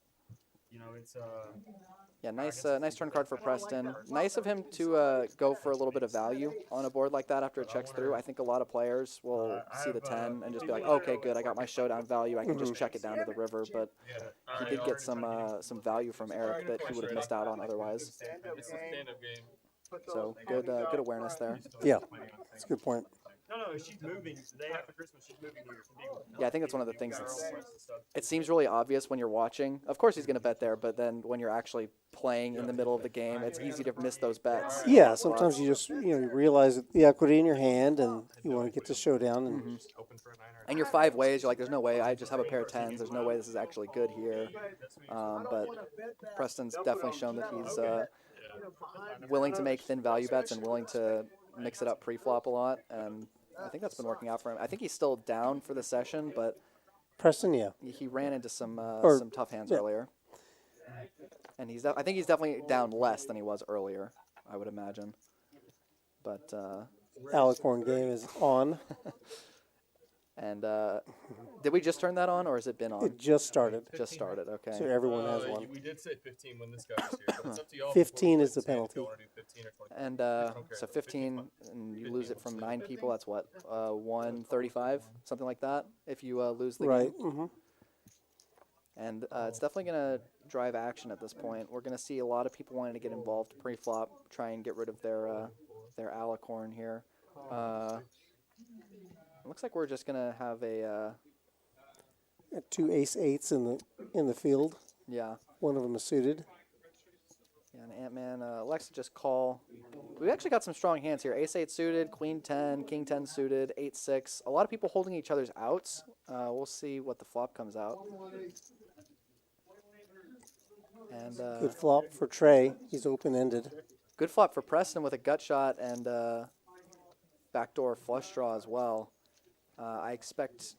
Yeah, nice turn card for Preston. Nice of him to go for a little bit of value on a board like that after it checks through. I think a lot of players will see the 10 and just be like, okay, good, I got my showdown value. I can just check it down to the river. But he did get some value from Eric that he would have missed out on otherwise. So good awareness there. Yeah, that's a good point. No, she's moving. The day after Christmas, she's moving here. Yeah, I think that's one of the things it seems really obvious when you're watching. Of course he's going to bet there, but then when you're actually playing in the middle of the game, it's easy to miss those bets. Yeah, sometimes you just you realize the equity in your hand and you want to get to showdown. And And you're 5 ways, you're like, there's no way, I just have a pair of 10s, there's no way this is actually good here. But Preston's definitely shown that he's willing to make thin value bets and willing to mix it up pre-flop a lot, and I think that's been working out for him. I think he's still down for the session, but Preston, yeah, he ran into some tough hands earlier, and I think he's definitely down less than he was earlier, I would imagine. But Alicorn game is on. And did we just turn that on, or has it been on? It just started. Just started, okay. So everyone has one. We did say 15 when this guy was here, but it's up to y'all. 15 is the penalty. And so 15, and you lose it from 9 people. That's what, 135, something like that. If you lose the right. game. And it's definitely going to drive action at this point. We're going to see a lot of people wanting to get involved pre-flop, try and get rid of their alicorn here. It looks like we're just going to have a... Got 2 ace-8s in the field. yeah. One of them is suited. Yeah, and Ant-Man, Alexa just call. We've actually got some strong hands here. Ace-8 suited, Queen-10, King-10 suited, 8-6. A lot of people holding each other's outs. We'll see what the flop comes out. And Good flop for Trey. He's open-ended. good flop for Preston with a gut shot and backdoor flush draw as well. I expect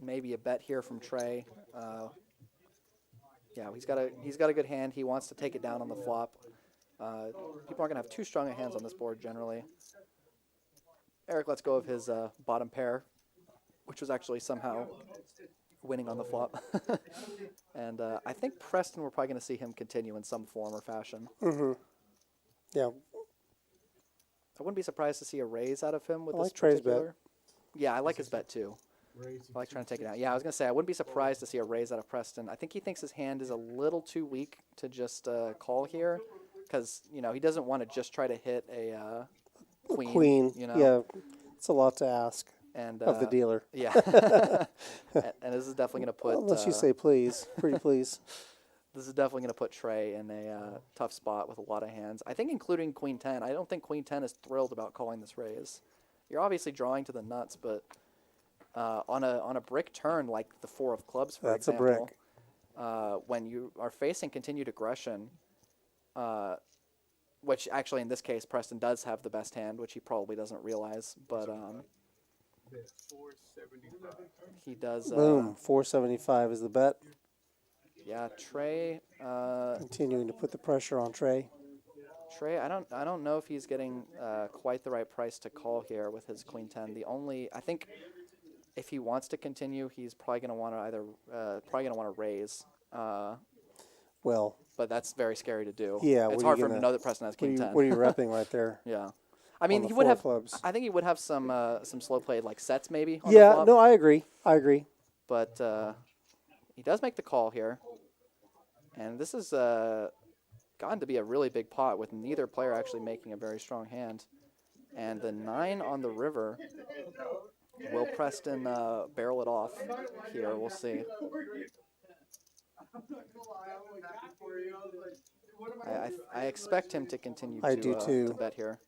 maybe a bet here from Trey. Yeah, he's got a good hand. He wants to take it down on the flop. People aren't gonna have too strong of hands on this board generally. Eric lets go of his bottom pair, which was actually somehow winning on the flop. And I think Preston, we're probably going to see him continue in some form or fashion. Mm-hmm. Yeah. I wouldn't be surprised to see a raise out of him with I this like Trey's particular. bet. Yeah, I like his bet too. I like trying to take it out. Yeah, I was going to say, I wouldn't be surprised to see a raise out of Preston. I think he thinks his hand is a little too weak to just call here because, you know, he doesn't want to just try to hit a queen. You know? Yeah. It's a lot to ask And, of the dealer. Yeah. And this is definitely going to put... Unless you say please. Pretty please. This is definitely going to put Trey in a tough spot with a lot of hands. I think including Queen 10. I don't think Queen 10 is thrilled about calling this raise. You're obviously drawing to the nuts, but on a brick turn like the 4 of clubs, for That's a example, brick. when you are facing continued aggression, which actually in this case Preston does have the best hand, which he probably doesn't realize, but he does. Boom. 475 is the bet. Yeah, Trey. Continuing to put the pressure on Trey. Trey, I don't know if he's getting quite the right price to call here with his Queen 10. I think if he wants to continue, he's probably going to want to raise. Well, but that's very scary to do. Yeah, it's hard for him to know that Preston has King 10. What are you repping right there? Yeah, I mean, he would have. I think he would have some slow played like sets maybe. On the flop, no, I agree. But he does make the call here, and this has gotten to be a really big pot with neither player actually making a very strong hand. And the 9 on the river. Will Preston barrel it off here? We'll see. I expect him to continue to bet here.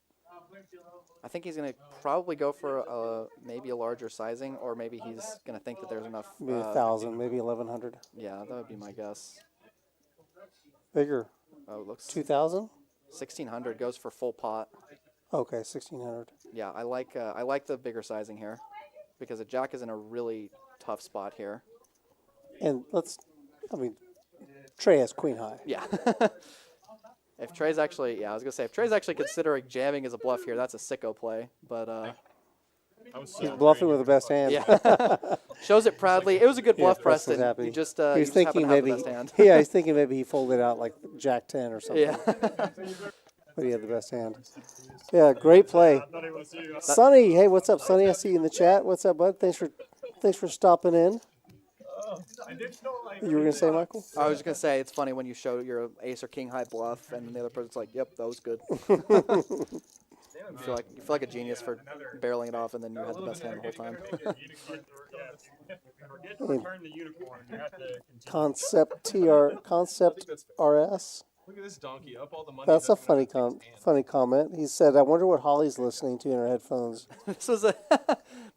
I think he's going to probably go for maybe a larger sizing, or maybe he's going to think that there's enough. Maybe 1,000, maybe 1,100. Yeah, that would be my guess. Bigger. Oh, it looks 2,000. 1,600 goes for full pot. Okay, 1,600. Yeah, I like the bigger sizing here, because a jack is in a really tough spot here. And Trey has queen high. Yeah. If Trey's actually, I was gonna say if Trey's actually considering jamming as a bluff here, that's a sicko play. But he's bluffing with the best hand. Yeah. Shows it proudly. It was a good bluff, Preston. Happy. You just he's thinking maybe. The best hand. Yeah, he's thinking maybe he folded out like Jack 10 or something. Yeah. But he had the best hand. Yeah, great play. Sonny, hey, what's up, Sonny? I see you in the chat. What's up, bud? Thanks for stopping in. You were gonna say, Michael? I was just gonna say it's funny when you show your ace or king high bluff, and the other person's like, "Yep, that was good." You feel like a genius for barreling it off, and then you had the best hand the whole time. Concept RS. Look at this donkey up all the money. That's a funny comment. He said, "I wonder what Holly's listening to in her headphones."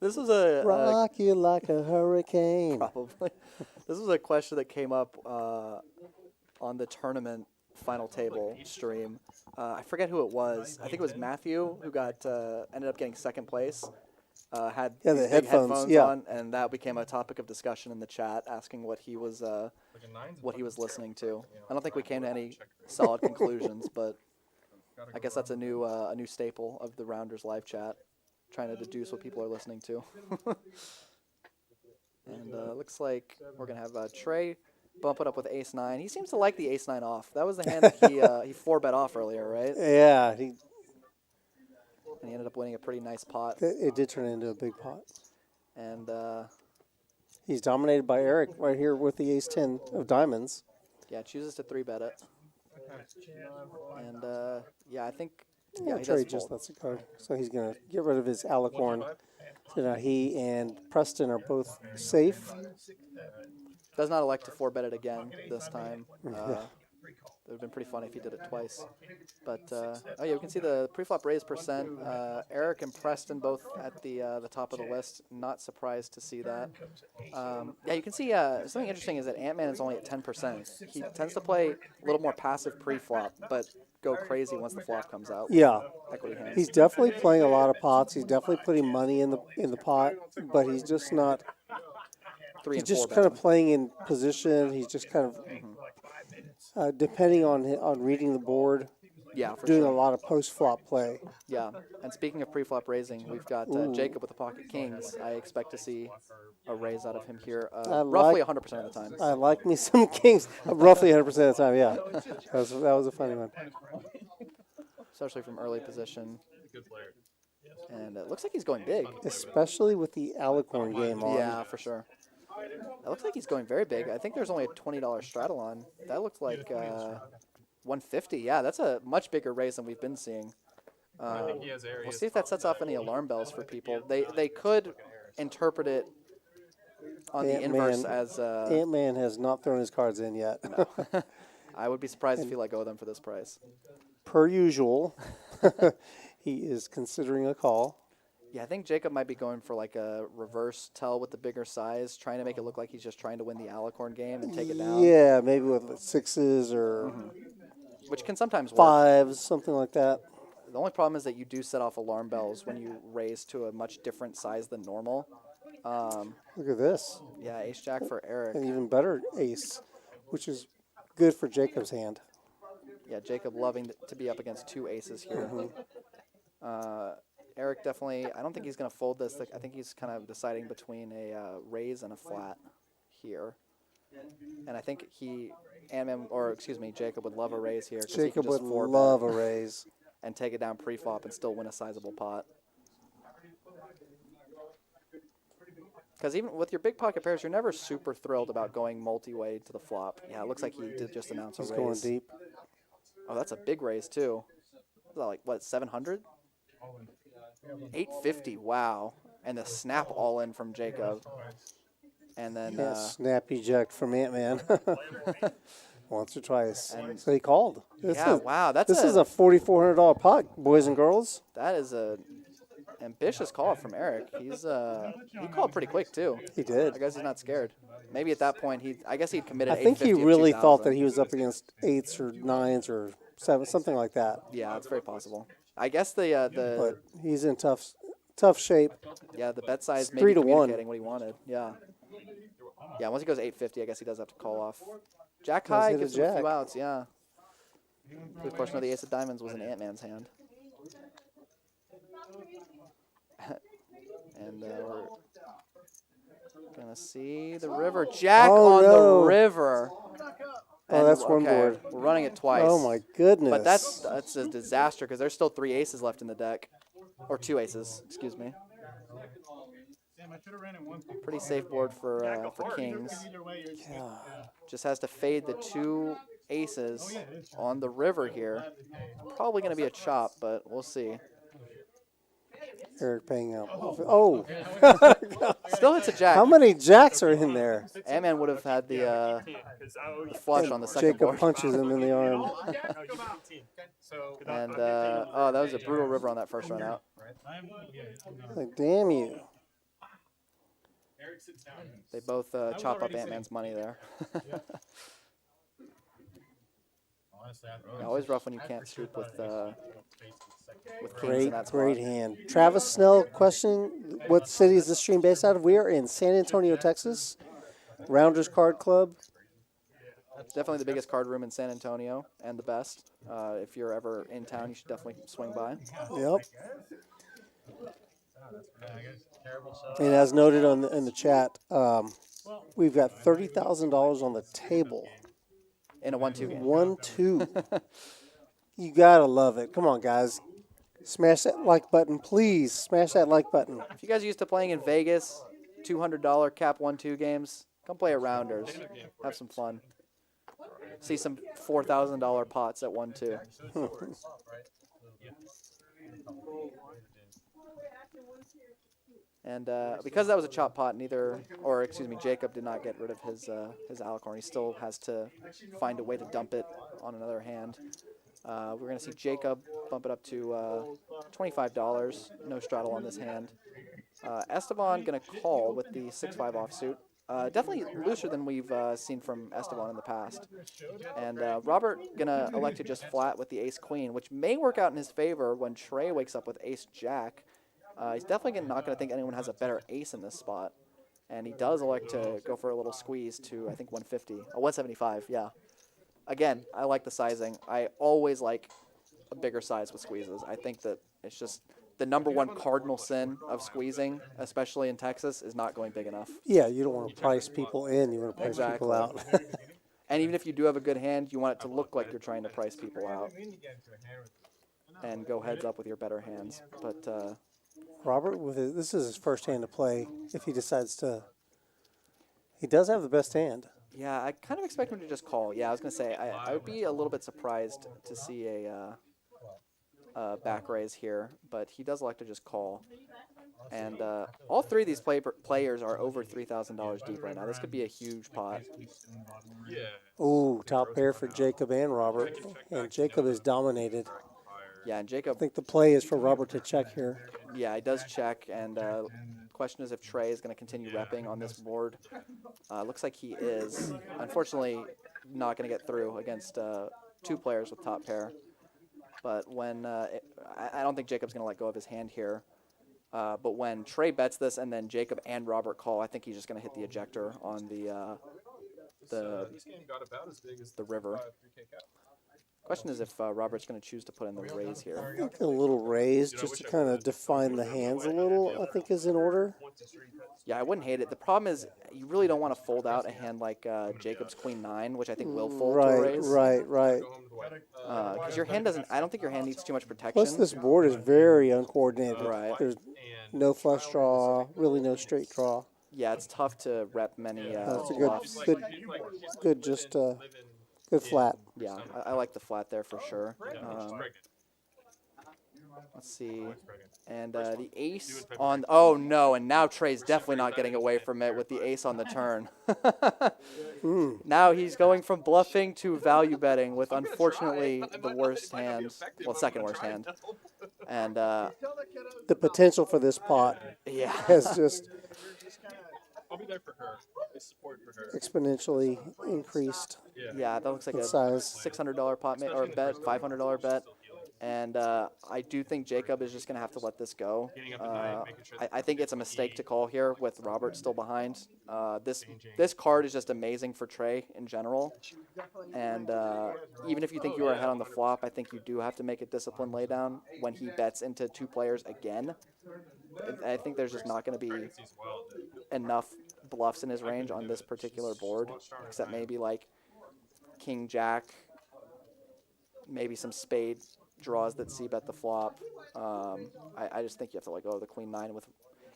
This was a rock you like a hurricane. Probably. This was a question that came up on the tournament final table stream. I forget who it was. I think it was Matthew who got ended up getting second place. Had the big headphones on, and that became a topic of discussion in the chat, asking what he was listening to. I don't think we came to any solid conclusions, but I guess that's a new staple of the Rounders live chat, trying to deduce what people are listening to. And looks like we're gonna have Trey bump it up with ace 9. He seems to like the ace 9 off. That was the hand that he 4-bet off earlier, right? Yeah, and he ended up winning a pretty nice pot. It did turn into a big pot. And He's dominated by Eric right here with the ace-10 of diamonds. Yeah, chooses to 3-bet it. And, yeah, I think, Yeah, he Trey does just fold. lets it go. So he's going to get rid of his Alicorn. So now he and Preston are both safe. Does not elect to 4-bet it again this time. It would have been pretty funny if he did it twice. But, oh yeah, we can see the preflop raise percent. Eric and Preston both at the top of the list. Not surprised to see that. Yeah, you can see something interesting is that Ant-Man is only at 10%. He tends to play a little more passive preflop, but go crazy once the flop comes out. Yeah. Equity hands. He's definitely playing a lot of pots. He's definitely putting money in the pot, but he's just not. 3 He's and just 4 kind of betting. playing in position. He's just kind of depending on reading the board, Yeah, for doing sure. a lot of post flop play. Yeah, and speaking of pre-flop raising, we've got Jacob with the pocket kings. I expect to see a raise out of him here, roughly 100% of the time. I like me some kings, roughly 100% of the time. Yeah, that was a funny one. Especially from early position. And it looks like he's going big. Especially with the Alicorn game on. Yeah, for sure. It looks like he's going very big. I think there's only a $20 straddle on. That looked like 150. Yeah, that's a much bigger raise than we've been seeing. We'll see if that sets off any alarm bells for people. They could interpret it on the inverse as... Ant-Man has not thrown his cards in yet. No. I would be surprised if he let go of them for this price. Per usual, he is considering a call. Yeah, I think Jacob might be going for like a reverse tell with the bigger size, trying to make it look like he's just trying to win the Alicorn game and take it down. Yeah, maybe with sixes or which can sometimes work. fives, something like that. The only problem is that you do set off alarm bells when you raise to a much different size than normal. Look at this. Yeah, ace-jack for Eric. An even better ace, which is good for Jacob's hand. Yeah, Jacob loving to be up against 2 aces here. Eric definitely, I don't think he's going to fold this. I think he's kind of deciding between a raise and a flat here. And I think Jacob would love a raise here. Jacob would love a raise. And take it down pre-flop and still win a sizable pot. Because even with your big pocket pairs, you're never super thrilled about going multi-way to the flop. Yeah, it looks like he did just announce a raise. He's going deep. Oh, that's a big raise, too. Is that like, what, 700? 850, wow. And the snap all in from Jacob. And then... snap eject from Ant-Man. Once or twice. So he called. This is a $4,400 pot, boys and girls. That is a ambitious call from Eric. He called pretty quick, too. He did. I guess he's not scared. Maybe at that point, I guess he'd committed I think he 850 really of thought 2,000. that he was up against 8s or 9s or 7s, something like that. Yeah, it's very possible. I guess the But he's in tough shape. Yeah, the bet size It's maybe 3-1. communicating what he wanted. Yeah. Yeah, once he goes 850, I guess he does have to call off. Jack high gives him a few outs, yeah. Good question of the ace of diamonds was in Ant-Man's hand. And we're going to see the river. Jack on the river. Oh, that's one board. We're running it twice. Oh, my goodness. But that's a disaster because there's still 3 aces left in the deck. Or 2 aces, excuse me. Pretty safe board for kings. Yeah. Just has to fade the 2 aces on the river here. Probably going to be a chop, but we'll see. Eric paying out. Oh. Still hits a jack. How many jacks are in there? Ant-Man would have had the flush on the second Jacob board. punches him in the arm. And, that was a brutal river on that first run out. Like, damn you. They both chop up Ant-Man's money there. Always rough when you can't scoop with kings in that spot. Great hand. Travis Snell question, what city is this stream based out of? We are in San Antonio, Texas. Rounders Card Club. Definitely the biggest card room in San Antonio and the best. If you're ever in town, you should definitely swing by. Yep. And as noted in the chat, we've got $30,000 on the table. In a 1-2 game. 1-2. You gotta love it. Come on, guys. Smash that like button, please. Smash that like button. If you guys are used to playing in Vegas, $200 cap 1-2 games. Come play at Rounders. Have some fun. See some $4,000 pots at 1-2. And because that was a chop pot, Jacob did not get rid of his alicorn. He still has to find a way to dump it on another hand. We're going to see Jacob bump it up to $25. No straddle on this hand. Esteban going to call with the 6-5 offsuit. Definitely looser than we've seen from Esteban in the past. And Robert going to elect to just flat with the ace-queen, which may work out in his favor when Trey wakes up with ace-jack. He's definitely not going to think anyone has a better ace in this spot. And he does elect to go for a little squeeze to, I think, 150. 175, yeah. Again, I like the sizing. I always like a bigger size with squeezes. I think that it's just the number one cardinal sin of squeezing, especially in Texas, is not going big enough. Yeah, you don't want to price people in. You want to price people out. And even if you do have a good hand, you want it to look like you're trying to price people out and go heads up with your better hands. But Robert, this is his first hand to play. If he decides to, he does have the best hand. yeah, I kind of expect him to just call. Yeah, I was going to say, I would be a little bit surprised to see a back raise here, but he does like to just call. And all three of these players are over $3,000 deep right now. This could be a huge pot. Ooh, top pair for Jacob and Robert. And Jacob is dominated. Yeah, and Jacob, I think the play is for Robert to check here. yeah, he does check, and question is if Trey is going to continue repping on this board. Looks like he is. Unfortunately, not going to get through against two players with top pair. But when I don't think Jacob's going to let go of his hand here. But when Trey bets this and then Jacob and Robert call, I think he's just going to hit the ejector on the river. Question is if Robert's going to choose to put in the raise here. I think a little raise just to kind of define the hands a little, I think, is in order. Yeah, I wouldn't hate it. The problem is you really don't want to fold out a hand like Jacob's Queen 9, which I think will fold to a raise. Right. Because your hand doesn't, I don't think your hand needs too much protection. Plus, this board is very uncoordinated. Right. There's no flush draw, really no straight draw. Yeah, it's tough to rep many It's a bluffs. good, just good flat. Yeah, I like the flat there for sure. Let's see. And the ace on, oh no, and now Trey's definitely not getting away from it with the ace on the turn. Now he's going from bluffing to value betting with, unfortunately, the worst hand, well, second worst hand. And The potential for this pot yeah, has just I'll be there for her. It's support for her. exponentially increased. yeah, that looks like a Size. $600 pot or bet, $500 bet. And I do think Jacob is just going to have to let this go. I think it's a mistake to call here with Robert still behind. This card is just amazing for Trey in general. And even if you think you were ahead on the flop, I think you do have to make a disciplined laydown when he bets into two players again. I think there's just not going to be enough bluffs in his range on this particular board, except maybe like King Jack, maybe some spade draws that c-bet the flop. I just think you have to let go of the Queen 9 with.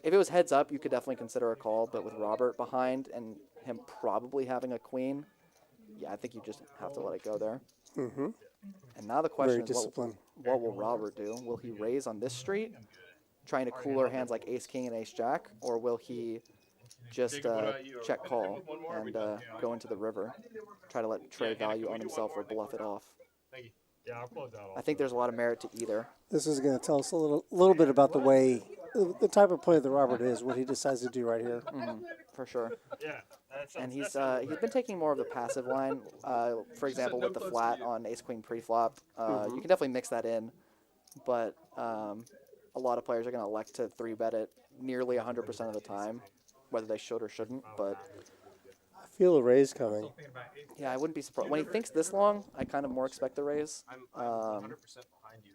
If it was heads up, you could definitely consider a call, but with Robert behind and him probably having a queen, yeah, I think you just have to let it go there. Mm-hmm. And now the question Very is, disciplined. what will Robert do? Will he raise on this street, trying to cooler hands like Ace King and Ace Jack, or will he just check call and go into the river, try to let Trey value on himself or bluff it off? Yeah, I'll close out. I think there's a lot of merit to either. This is going to tell us a little bit about the type of player that Robert is, what he decides to do right here. For sure. Yeah, that's And he's been taking more of the passive line. For example, with the flat on Ace Queen pre-flop, you can definitely mix that in, but a lot of players are going to elect to 3-bet it nearly 100% of the time, whether they should or shouldn't. But I feel a raise coming. yeah, I wouldn't be surprised when he thinks this long. I kind of more expect the raise.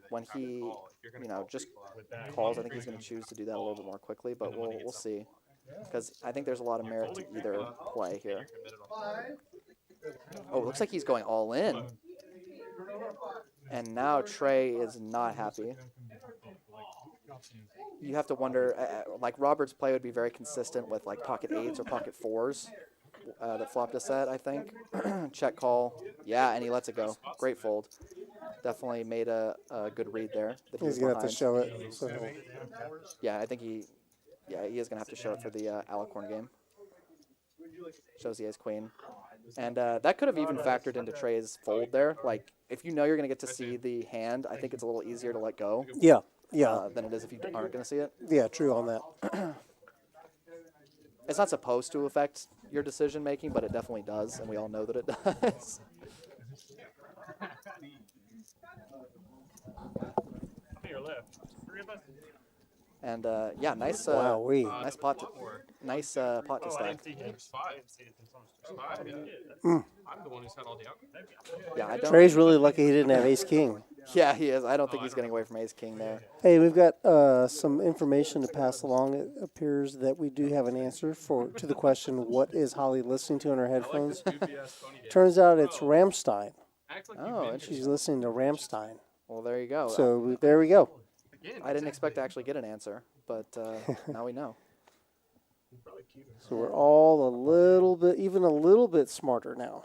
When he, just calls, I think he's going to choose to do that a little bit more quickly. But we'll see, because I think there's a lot of merit to either play here. Oh, it looks like he's going all in. And now Trey is not happy. you have to wonder, like Robert's play would be very consistent with like pocket 8s or pocket 4s that flopped a set, I think. Check call. Yeah, and he lets it go. Great fold. Definitely made a good read there. That he He's was gonna have to behind. show it. So Yeah, I think he is gonna have to show it for the Alicorn game. Shows the ace queen, and that could have even factored into Trey's fold there. Like if you know you're gonna get to see the hand, I think it's a little easier to let go. yeah, Than it is if you aren't gonna see it. yeah, true on that. It's not supposed to affect your decision making, but it definitely does, and we all know that it does. Your left. Three of us. And yeah, nice, Wowee. nice pot, nice pot to Oh, I stack. didn't see him. I didn't see it. It's on the screen. I'm the one who's had all the outcomes. Yeah, I don't. Trey's really lucky he didn't have ace king. Yeah, he is. I don't think he's getting away from ace king there. Hey, we've got some information to pass along. It appears that we do have an answer to the question, what is Holly listening to on her headphones? Turns out it's Rammstein. Oh, She's listening to Rammstein. well, there you go. So there we go. I didn't expect to actually get an answer, but now we know. So we're all even a little bit smarter now.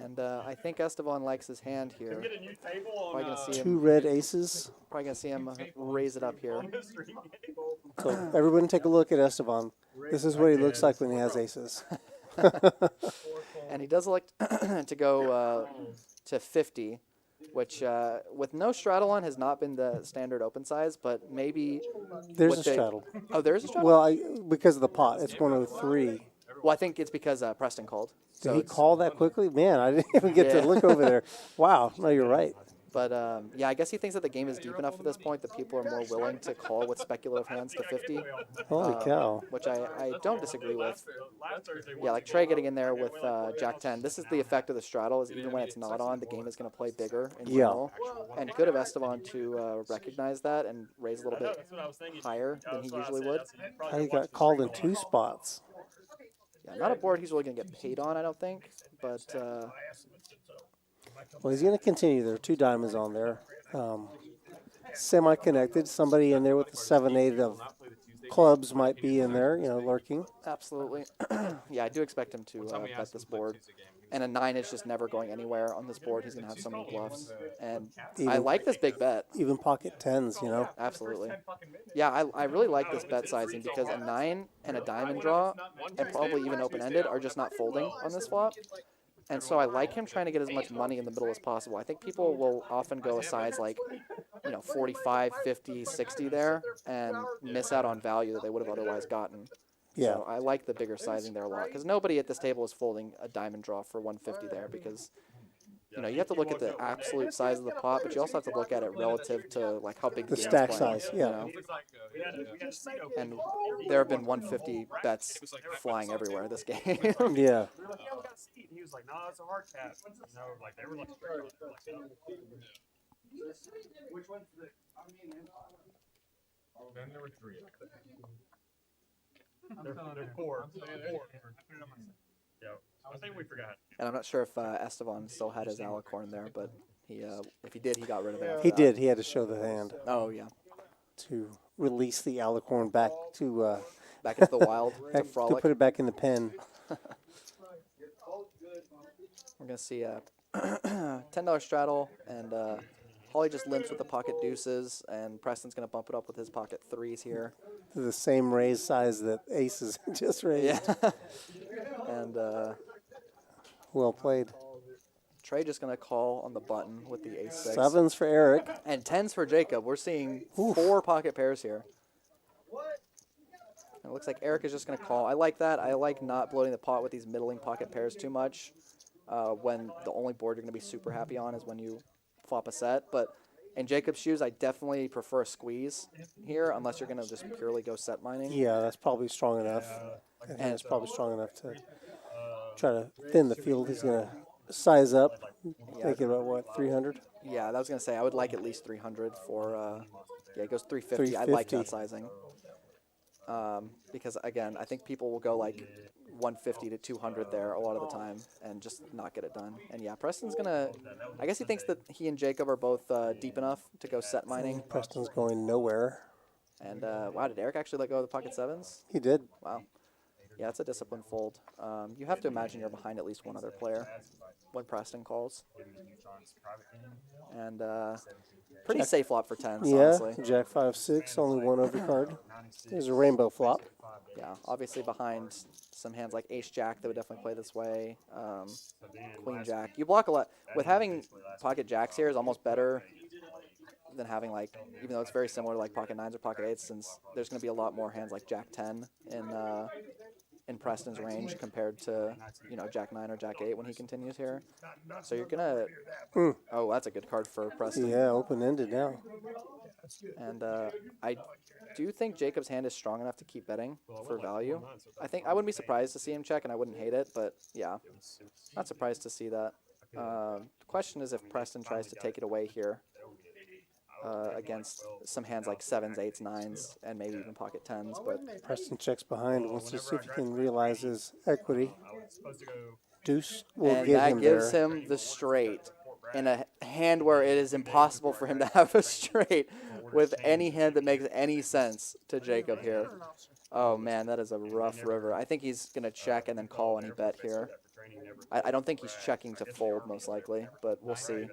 And I think Esteban likes his hand here. Get a new table on Probably gonna see him. Two red aces. Probably gonna see him raise it up here. the stream table. So everyone take a look at Esteban. This is what he looks like when he has aces. And he does elect to go to 50, which with no straddle on has not been the standard open size, but maybe. There's a with the- straddle. Oh, there is a straddle? Well, because of the pot, it's 103. Well, I think it's because Preston called. Did he call that quickly? Man, I didn't even get to Yeah. look over there. Wow, no, you're right. But yeah, I guess he thinks that the game is deep enough at this point that people are more willing to call with speculative hands to 50. Holy cow. Which I don't disagree with. Last Thursday. Yeah, like Trey getting in there with Jack 10. This is the effect of the straddle, is even when it's not on, the game is going to play bigger in Yeah. general. And good of Esteban to recognize that and raise a little bit That's what I was thinking. higher than he usually would. He got called in 2 spots. Yeah, not a board he's really going to get paid on, I don't think. But Well, he's going to continue. There are 2 diamonds on there. Semi-connected. Somebody in there with the 7-8 of clubs might be in there, lurking. absolutely. Yeah, I do expect him to bet this board. And a 9 is just never going anywhere on this board. He's going to have so many bluffs. And I Even- like this big bet. Even pocket 10s, Absolutely. Yeah, I really like this bet sizing because a 9 and a diamond draw, and probably even open-ended, are just not folding on this flop. And so I like him trying to get as much money in the middle as possible. I think people will often go a size like, 45, 50, 60 there and miss out on value that they would have otherwise gotten. Yeah. So I like the bigger sizing there a lot because nobody at this table is folding a diamond draw for 150 there because you have to look at the absolute size of the pot, but you also have to look at it relative to like how big The game's stack playing, size, you yeah. know? And there have been 150 bets flying everywhere this game. Yeah. We were like, yeah, we got a seat. And he was like, no, it's a hard cap. No, like they were like straight on. Which one's the? Then there were 3. There's 4. Yeah, I think we forgot. And I'm not sure if Esteban still had his alicorn there, but he if he did, he got rid of it. He did. He had to show the hand Oh, yeah. to release the alicorn back to Back into the wild to to frolic. put it back in the pen. We're going to see a $10 straddle, and Holly just limps with the pocket deuces, and Preston's going to bump it up with his pocket 3s here. To the same raise size that aces just raised. Yeah. And Well played. Trey just going to call on the button with the ace-6. 7s for Eric. And 10s for Jacob. We're seeing 4 pocket pairs here. It looks like Eric is just going to call. I like that. I like not bloating the pot with these middling pocket pairs too much when the only board you're going to be super happy on is when you flop a set. But in Jacob's shoes, I definitely prefer a squeeze here unless you're going to just purely go set mining. Yeah, that's probably strong enough. And it's probably strong enough to try to thin the field. He's going to size up, make it about, what, 300? Yeah, I was going to say I would like at least 300 for, yeah, it goes 350. I like that 350. sizing. Because, again, I think people will go like 150 to 200 there a lot of the time and just not get it done. And, yeah, Preston's going to – I guess he thinks that he and Jacob are both deep enough to go set mining. Preston's going nowhere. And wow, did Eric actually let go of the pocket sevens? He did. Wow. Yeah, it's a disciplined fold. You have to imagine you're behind at least one other player when Preston calls. And pretty safe flop for tens, Yeah, honestly. Jack 5-6, only one overcard. There's a rainbow flop. Yeah, obviously behind some hands like Ace Jack that would definitely play this way. Queen Jack. You block a lot. With having pocket jacks here is almost better than having like, even though it's very similar to like pocket nines or pocket eights, since there's going to be a lot more hands like Jack 10 in Preston's range compared to, you know, Jack 9 or Jack 8 when he continues here. So you're gonna. Oh, that's a good card for Preston. Yeah, open-ended now. And I do think Jacob's hand is strong enough to keep betting for value. I wouldn't be surprised to see him check, and I wouldn't hate it, but yeah, not surprised to see that. The question is if Preston tries to take it away here against some hands like sevens, eights, nines, and maybe even pocket tens. But Preston checks behind, wants to see if he can realize his equity. Deuce will and get that him gives there. him the straight in a hand where it is impossible for him to have a straight with any hand that makes any sense to Jacob here. Oh man, that is a rough river. I think he's gonna check and then call any bet here. I don't think he's checking to fold most likely, but we'll see.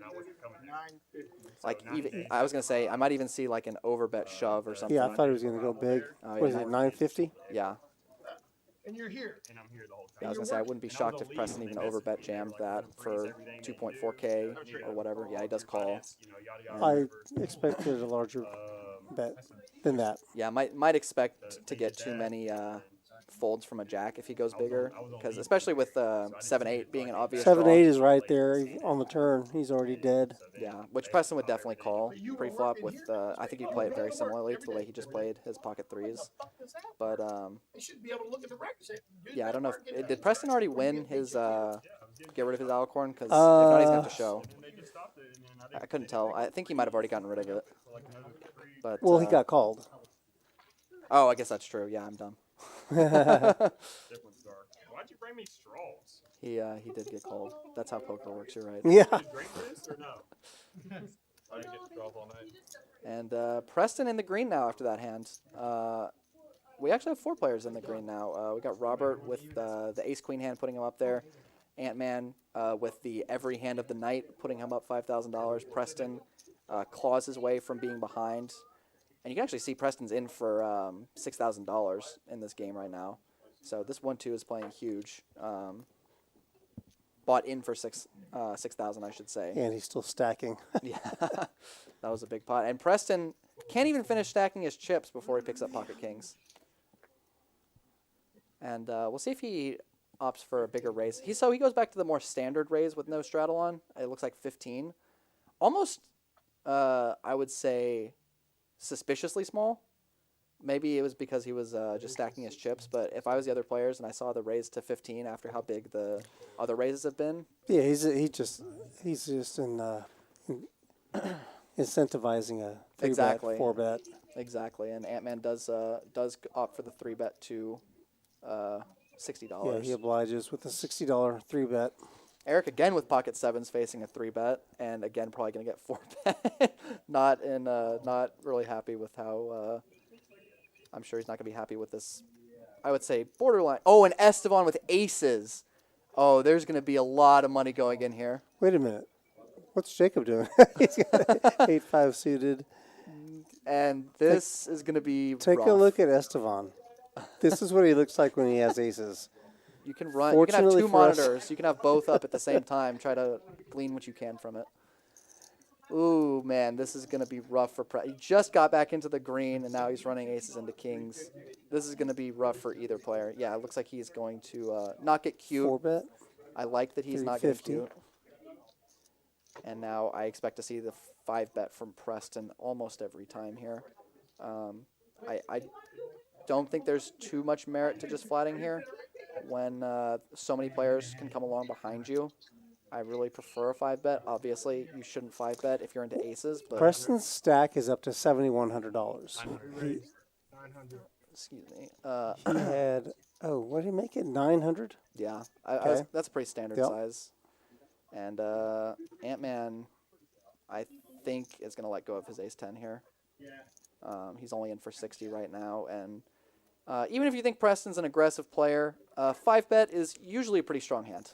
Like even I was gonna say I might even see like an overbet shove or something. Yeah, I thought he was going to go big. Oh, What is yeah, it, 950? Yeah. And you're here. I was gonna say I wouldn't be shocked if Preston even overbet jammed that for 2.4K or whatever. Yeah, he does call. I expected a larger bet than that. Yeah, might expect to get too many folds from a jack if he goes bigger, because especially with 7-8 being an obvious 7-8 draw. is right there on the turn. He's already dead. Yeah, which Preston would definitely call pre-flop with. I think he'd play it very similarly to the way he just played his pocket threes. But yeah, I don't know. Did Preston already win his get rid of his Alicorn? Because if not, he's gonna have to show. I couldn't tell. I think he might have already gotten rid of it. But Well, he got called. Oh, I guess that's true. Yeah, I'm dumb. Why'd you bring me straws? He did get called. That's how poker works. You're right. Yeah. Did you drink this or no? I didn't get straws all night. And Preston in the green now after that hand. We actually have 4 players in the green now. We got Robert with the ace-queen hand putting him up there. Ant-Man with the every hand of the night putting him up $5,000. Preston claws his way from being behind. And you can actually see Preston's in for $6,000 in this game right now. So this 1-2 is playing huge. Bought in for 6,000, I should say. And he's still stacking. Yeah, that was a big pot. And Preston can't even finish stacking his chips before he picks up pocket kings. And we'll see if he opts for a bigger raise. He goes back to the more standard raise with no straddle on. It looks like 15. Almost, I would say, suspiciously small. Maybe it was because he was just stacking his chips, but if I was the other players and I saw the raise to 15 after how big the other raises have been. Yeah, he's just incentivizing a 3-bet, Exactly. 4-bet. Exactly, and Ant-Man does opt for the 3-bet to $60. Yeah, he obliges with a $60 3-bet. Eric again with pocket sevens facing a 3-bet, and again probably going to get 4-bet. Not really happy with how. I'm sure he's not going to be happy with this. I would say borderline. Oh, and Esteban with aces. Oh, there's going to be a lot of money going in here. Wait a minute. What's Jacob doing? He's got 8-5 suited. And this is going to be Take rough. a look at Esteban. This is what he looks like when he has aces. You can run. You can have Fortunately two for us- monitors. You can have both up at the same time. Try to glean what you can from it. Ooh, man, this is going to be rough for He just got back into the green, and now he's running aces into kings. This is going to be rough for either player. Yeah, it looks like he's going to not get cute. 4-bet. I like that he's not getting 350. cute. And now I expect to see the 5-bet from Preston almost every time here. I don't think there's too much merit to just flatting here when so many players can come along behind you. I really prefer a 5-bet. Obviously, you shouldn't 5-bet if you're into aces. But Preston's stack is up to $7,100. He excuse me. he had, what did he make it? 900? Yeah, Okay. that's a pretty standard Yep. size. And Ant-Man, I think, is going to let go of his ace-10 here. He's only in for 60 right now, and even if you think Preston's an aggressive player, 5-bet is usually a pretty strong hand.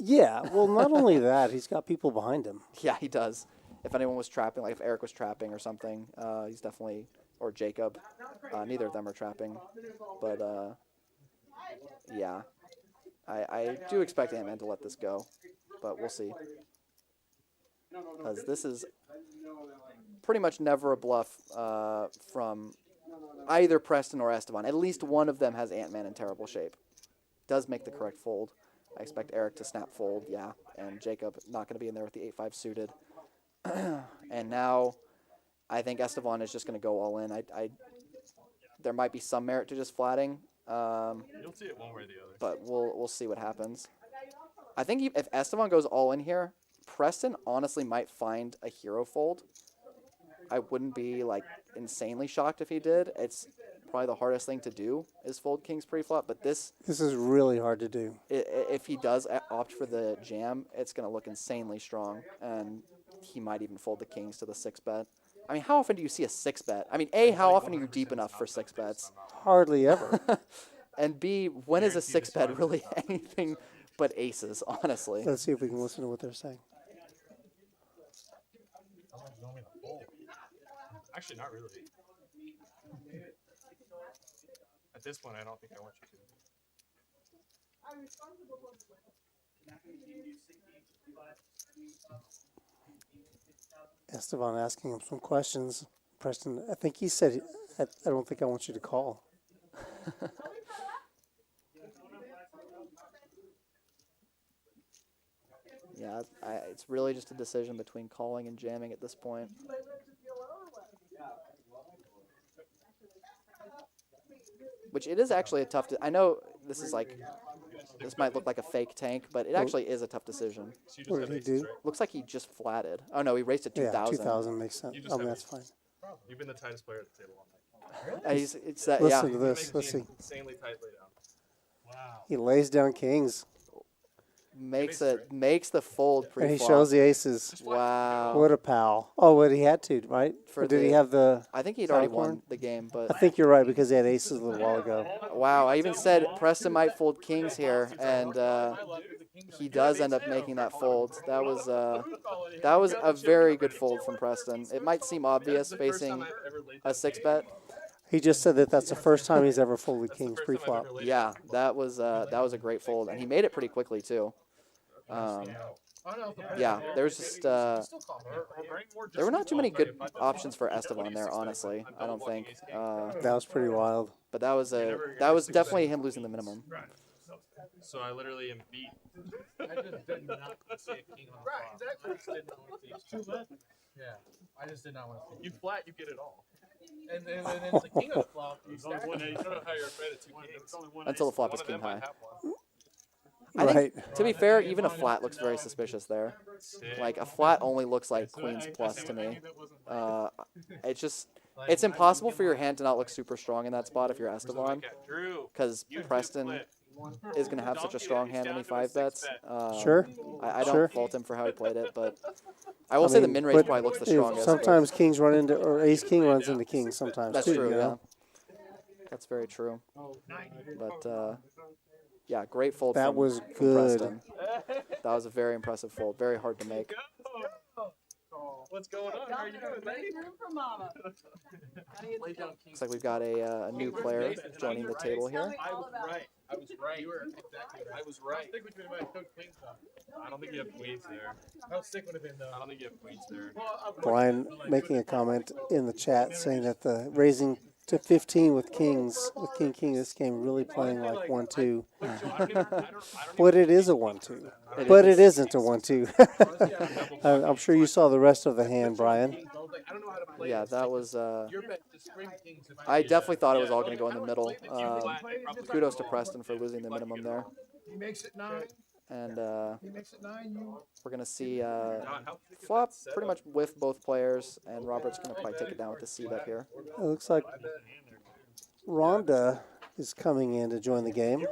Yeah, well, not only that, he's got people behind him. Yeah, he does. If anyone was trapping, like if Eric was trapping or something, he's definitely, or Jacob. Neither of them are trapping. But, yeah. I do expect Ant-Man to let this go, but we'll see. Because this is pretty much never a bluff from either Preston or Esteban. At least one of them has Ant-Man in terrible shape. Does make the correct fold. I expect Eric to snap fold, yeah, and Jacob not going to be in there with the 8-5 suited. And now I think Esteban is just going to go all in. There might be some merit to just flatting. You'll see it one way or the other. But we'll see what happens. I think if Esteban goes all in here, Preston honestly might find a hero fold. I wouldn't be like insanely shocked if he did. It's probably the hardest thing to do is fold kings pre-flop, but this is really hard to do. If he does opt for the jam, it's going to look insanely strong, and he might even fold the kings to the 6-bet. I mean, how often do you see a 6-bet? I mean, A, how often are you deep enough for 6-bets? Hardly ever. And B, when is a 6-bet really anything but aces, honestly? Let's see if we can listen to what they're saying. Actually, not really. At this point, I don't think I want you to. Esteban asking him some questions. Preston, I think he said, I don't think I want you to call. Yeah, it's really just a decision between calling and jamming at this point. Which it is actually a tough. I know this is like, this might look like a fake tank, but it actually is a tough decision. What did he do? Looks like he just flatted. Oh no, he raced to 2,000. Yeah, 2,000 makes sense. Oh, that's fine. You've been the tightest player at the table all night. It's that, Listen yeah. to this. Let's see. Insanely tight lay down. Wow. He lays down kings. Makes the fold pre-flop. And he shows the aces. Wow. What a pal. Oh, what he had to, right? Or did he have the... I think he'd already won the game, but... I think you're right, because he had aces a little while ago. Wow, I even said Preston might fold kings here, and he does end up making that fold. That was a very good fold from Preston. It might seem obvious facing a 6-bet. He just said that that's the first time he's ever folded kings pre-flop. Yeah, that was a great fold, and he made it pretty quickly too. Yeah, there's just there were not too many good options for Esteban there, honestly. I don't think. That was pretty wild. But that was definitely him losing the minimum. So I literally am beat. I just did not see a king on the flop. I just did not want to see a king. Yeah, I just did not want to see. You flat, you get it all. And then the king on the flop. You don't know how you're afraid of 2 kings. Until the flop is king high. Right. I think, to be fair, even a flat looks very suspicious there. Like, a flat only looks like queens plus to me. It's impossible for your hand to not look super strong in that spot if you're Esteban, because Preston is going to have such a strong hand when he 5-bets. Sure. I don't fault him for how he played it, but I will say the min range probably looks the strongest. Sometimes kings run into, or ace king runs into kings sometimes. That's too, true, you know? yeah. That's very true. But, yeah, great fold That from, was from good. Preston. That was a very impressive fold. Very hard to make. What's going on? How are you doing, baby? Looks like we've got a new player joining the table here. I was right. I was right. You were exactly right. I was right. How sick would you have been if I took queens though? I don't think you have queens there. How sick would have been though? I don't think you have queens there. Brian making a comment in the chat saying that the raising to 15 with kings, with king, this game really playing like 1-2. But it is a 1-2. But it isn't a 1-2. I'm sure you saw the rest of the hand, Brian. Yeah, that was. I definitely thought it was all going to go in the middle. Kudos to Preston for losing the minimum there. He makes it 9. And He makes it 9. You. we're going to see flop pretty much with both players, and Robert's going to probably take it down with the C-bet here. It looks like Rhonda is coming in to join the game.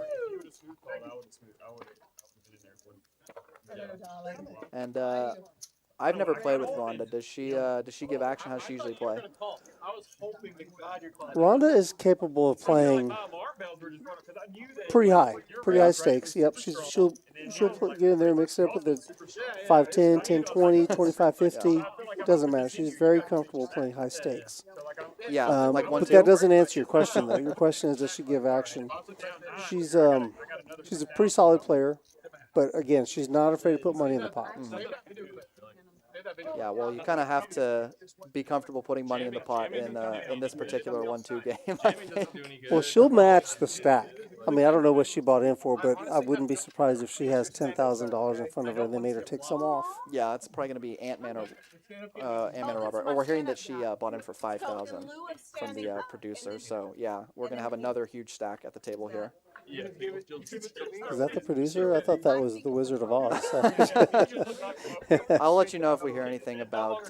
And I've never played with Rhonda. Does she give action? How does she usually play? Rhonda is capable of playing pretty high stakes. Yep, she'll get in there and mix it up with the 5-10, 10-20, 25-50. Doesn't matter. She's very comfortable playing high stakes. Yeah, like But 1-2. that doesn't answer your question though. Your question is, does she give action? She's a pretty solid player, but again, she's not afraid to put money in the pot. Yeah, well, you kind of have to be comfortable putting money in the pot in this particular 1-2 game. I think. Well, she'll match the stack. I mean, I don't know what she bought in for, but I wouldn't be surprised if she has $10,000 in front of her and they made her take some off. Yeah, it's probably going to be Ant-Man or Robert. Or we're hearing that she bought in for $5,000 from the producer. So yeah, we're going to have another huge stack at the table here. Is that the producer? I thought that was the Wizard of Oz. I'll let you know if we hear anything about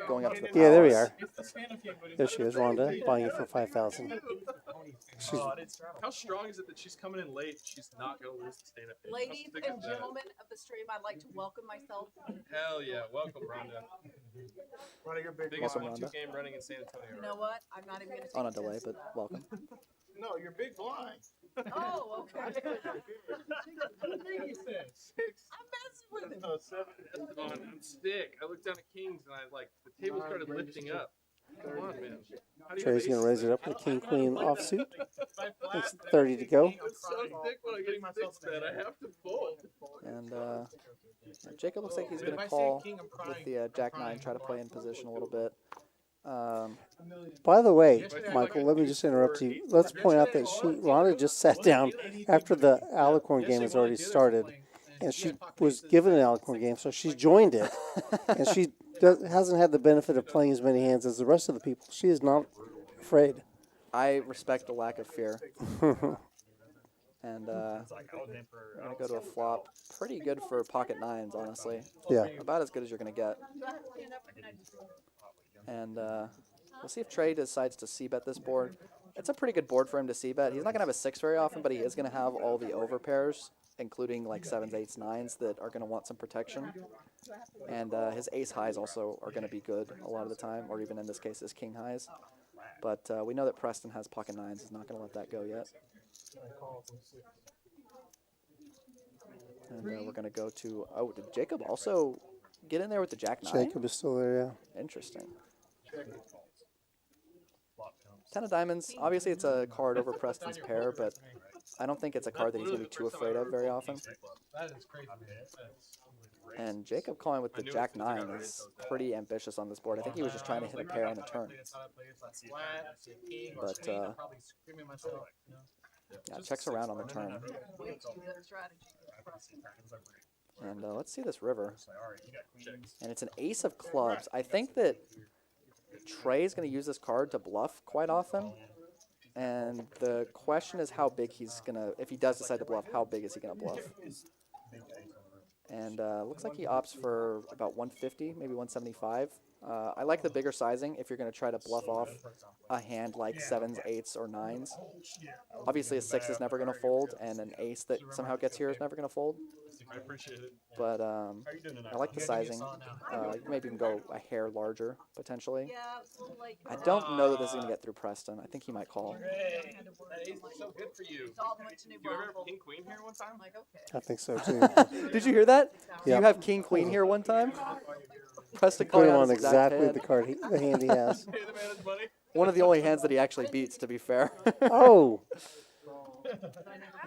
going up to the palace. Yeah, there we are. There she is, Rhonda, buying it for $5,000. How strong is it that she's coming in late? She's not going to lose the stand-up. Ladies and gentlemen of the stream, I'd like to welcome myself. Hell yeah, welcome Rhonda. Biggest 1-2 game running in San Antonio. You know what? I'm not even going to On a delay, but welcome. No, you're big blind. Oh, okay. What did he say? 6. I'm messing with him. No, 7. On stick. I looked down at Kings and the table started lifting up. Come on, man. Trey's going to raise it up with a king-queen offsuit. It's 30 to go. It's so thick when I get six bet. I have to fold. And Jacob looks like he's going to call with the Jack-9, try to play in position a little bit. By the way, Michael, let me just interrupt you. Let's point out that Rhonda just sat down after the Alicorn game has already started, and she was given an Alicorn game, so she joined it, and she hasn't had the benefit of playing as many hands as the rest of the people. She is not afraid. I respect the lack of fear. And we're going to go to a flop. Pretty good for pocket 9s, honestly. Yeah. About as good as you're going to get. And we'll see if Trey decides to c-bet this board. It's a pretty good board for him to c-bet. He's not going to have a 6 very often, but he is going to have all the over pairs, including like 7s, 8s, 9s that are going to want some protection. And his ace highs also are going to be good a lot of the time, or even in this case his king highs. But we know that Preston has pocket 9s. He's not going to let that go yet. And we're going to go to... Oh, did Jacob also get in there with the Jack-9? Jacob is still there, yeah. Interesting. 10 of diamonds. Obviously, it's a card over Preston's pair, but I don't think it's a card that he's going to be too afraid of very often. And Jacob calling with the Jack-9 is pretty ambitious on this board. I think he was just trying to hit a pair on the turn. But, yeah, checks around on the turn. And let's see this river. And it's an ace of clubs. I think that Trey is going to use this card to bluff quite often. And the question is how big he's going to, if he does decide to bluff, how big is he going to bluff? And looks like he opts for about 150, maybe 175. I like the bigger sizing if you're going to try to bluff off a hand like 7s, 8s, or 9s. Obviously, a 6 is never going to fold, and an ace that somehow gets here is never going to fold. I appreciate it. But I like the sizing. You maybe even go a hair larger, potentially. I don't know that this is going to get through Preston. I think he might call. Hey, that ace is so good for you. You ever have king queen here one time? I think so, too. Did you hear that? Yeah. You have king queen here one time? Preston Put calling him out on his exact exactly hand. the card, the hand he has. One of the only hands that he actually beats, to be fair. Oh!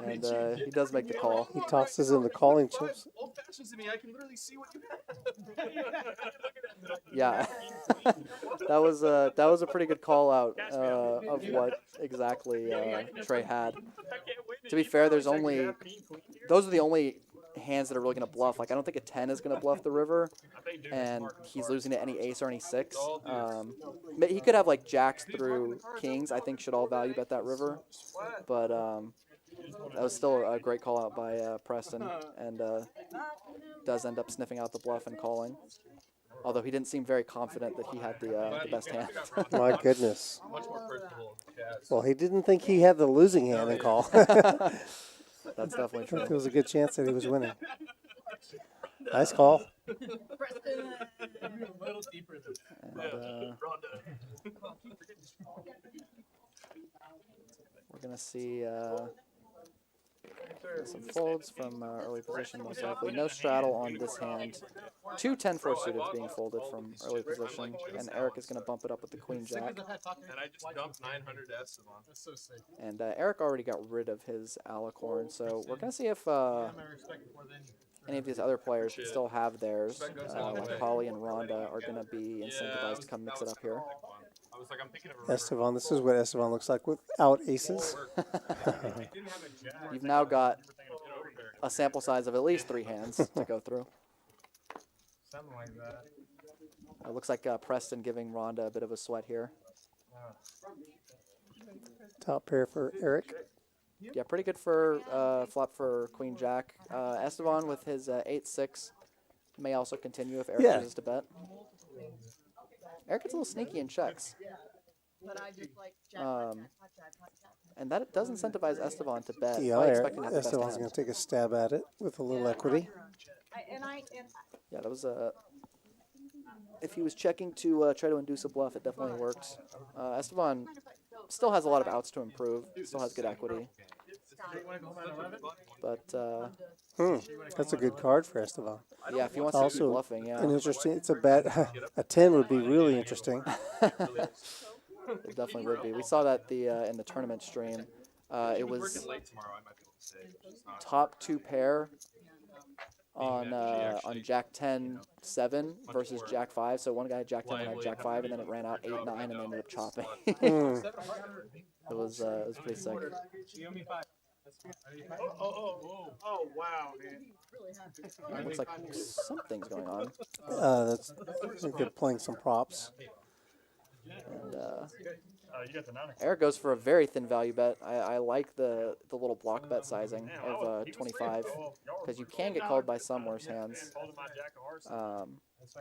And he does make the call. He tosses in the calling chips. Old fashions to me, I can literally see what you have. Yeah, that was a pretty good call out of what exactly Trey had. To be fair, those are the only hands that are really going to bluff. Like I don't think a 10 is going to bluff the river, and he's losing to any ace or any 6. He could have like jacks through kings. I think should all value bet that river, but that was still a great call out by Preston, and does end up sniffing out the bluff and calling. Although he didn't seem very confident that he had the best hand. My goodness. Much more personable. Well, he didn't think he had the losing hand in call. That's definitely true. There was a good chance that he was winning. Nice call. Preston. A little deeper than that. And, we're gonna see some folds from early position, most likely. No straddle on this hand. 2 10-4 suiteds being folded from early position, and Eric is going to bump it up with the queen jack. And I just dumped 900 Esteban. That's so sick. And Eric already got rid of his alicorn, so we're going to see if any of these other players still have theirs, like Holly and Rhonda, are going to be incentivized to come mix it up here. I was like, I'm thinking of Esteban, this is what Esteban looks like without aces. You've now got a sample size of at least 3 hands to go through. something like that. It looks like Preston giving Rhonda a bit of a sweat here. Top pair for Eric. Yeah, pretty good for flop for Queen Jack. Esteban with his 8-6 may also continue if Eric chooses to bet. Eric gets a little sneaky in checks. But I just like jack, And that does incentivize Esteban to bet. Yeah, Probably expecting to have the best Esteban's hand. going to take a stab at it with a little equity. Yeah, that was if he was checking to try to induce a bluff, it definitely worked. Esteban still has a lot of outs to improve. Still has good equity. But that's a good card for Esteban. yeah, if he wants to keep bluffing, yeah. An interesting. It's a bet. A 10 would be really interesting. It definitely would be. We saw that in the tournament stream. It was top 2 pair on Jack 10-7 versus Jack 5. So one guy had Jack 10 and had Jack 5, and then it ran out 8-9 and they ended up chopping. It was pretty sick. Oh, wow, man. It looks like something's going on. That's I think they're playing some props. And Eric goes for a very thin value bet. I like the little block bet sizing of 25 because you can get called by some worse hands,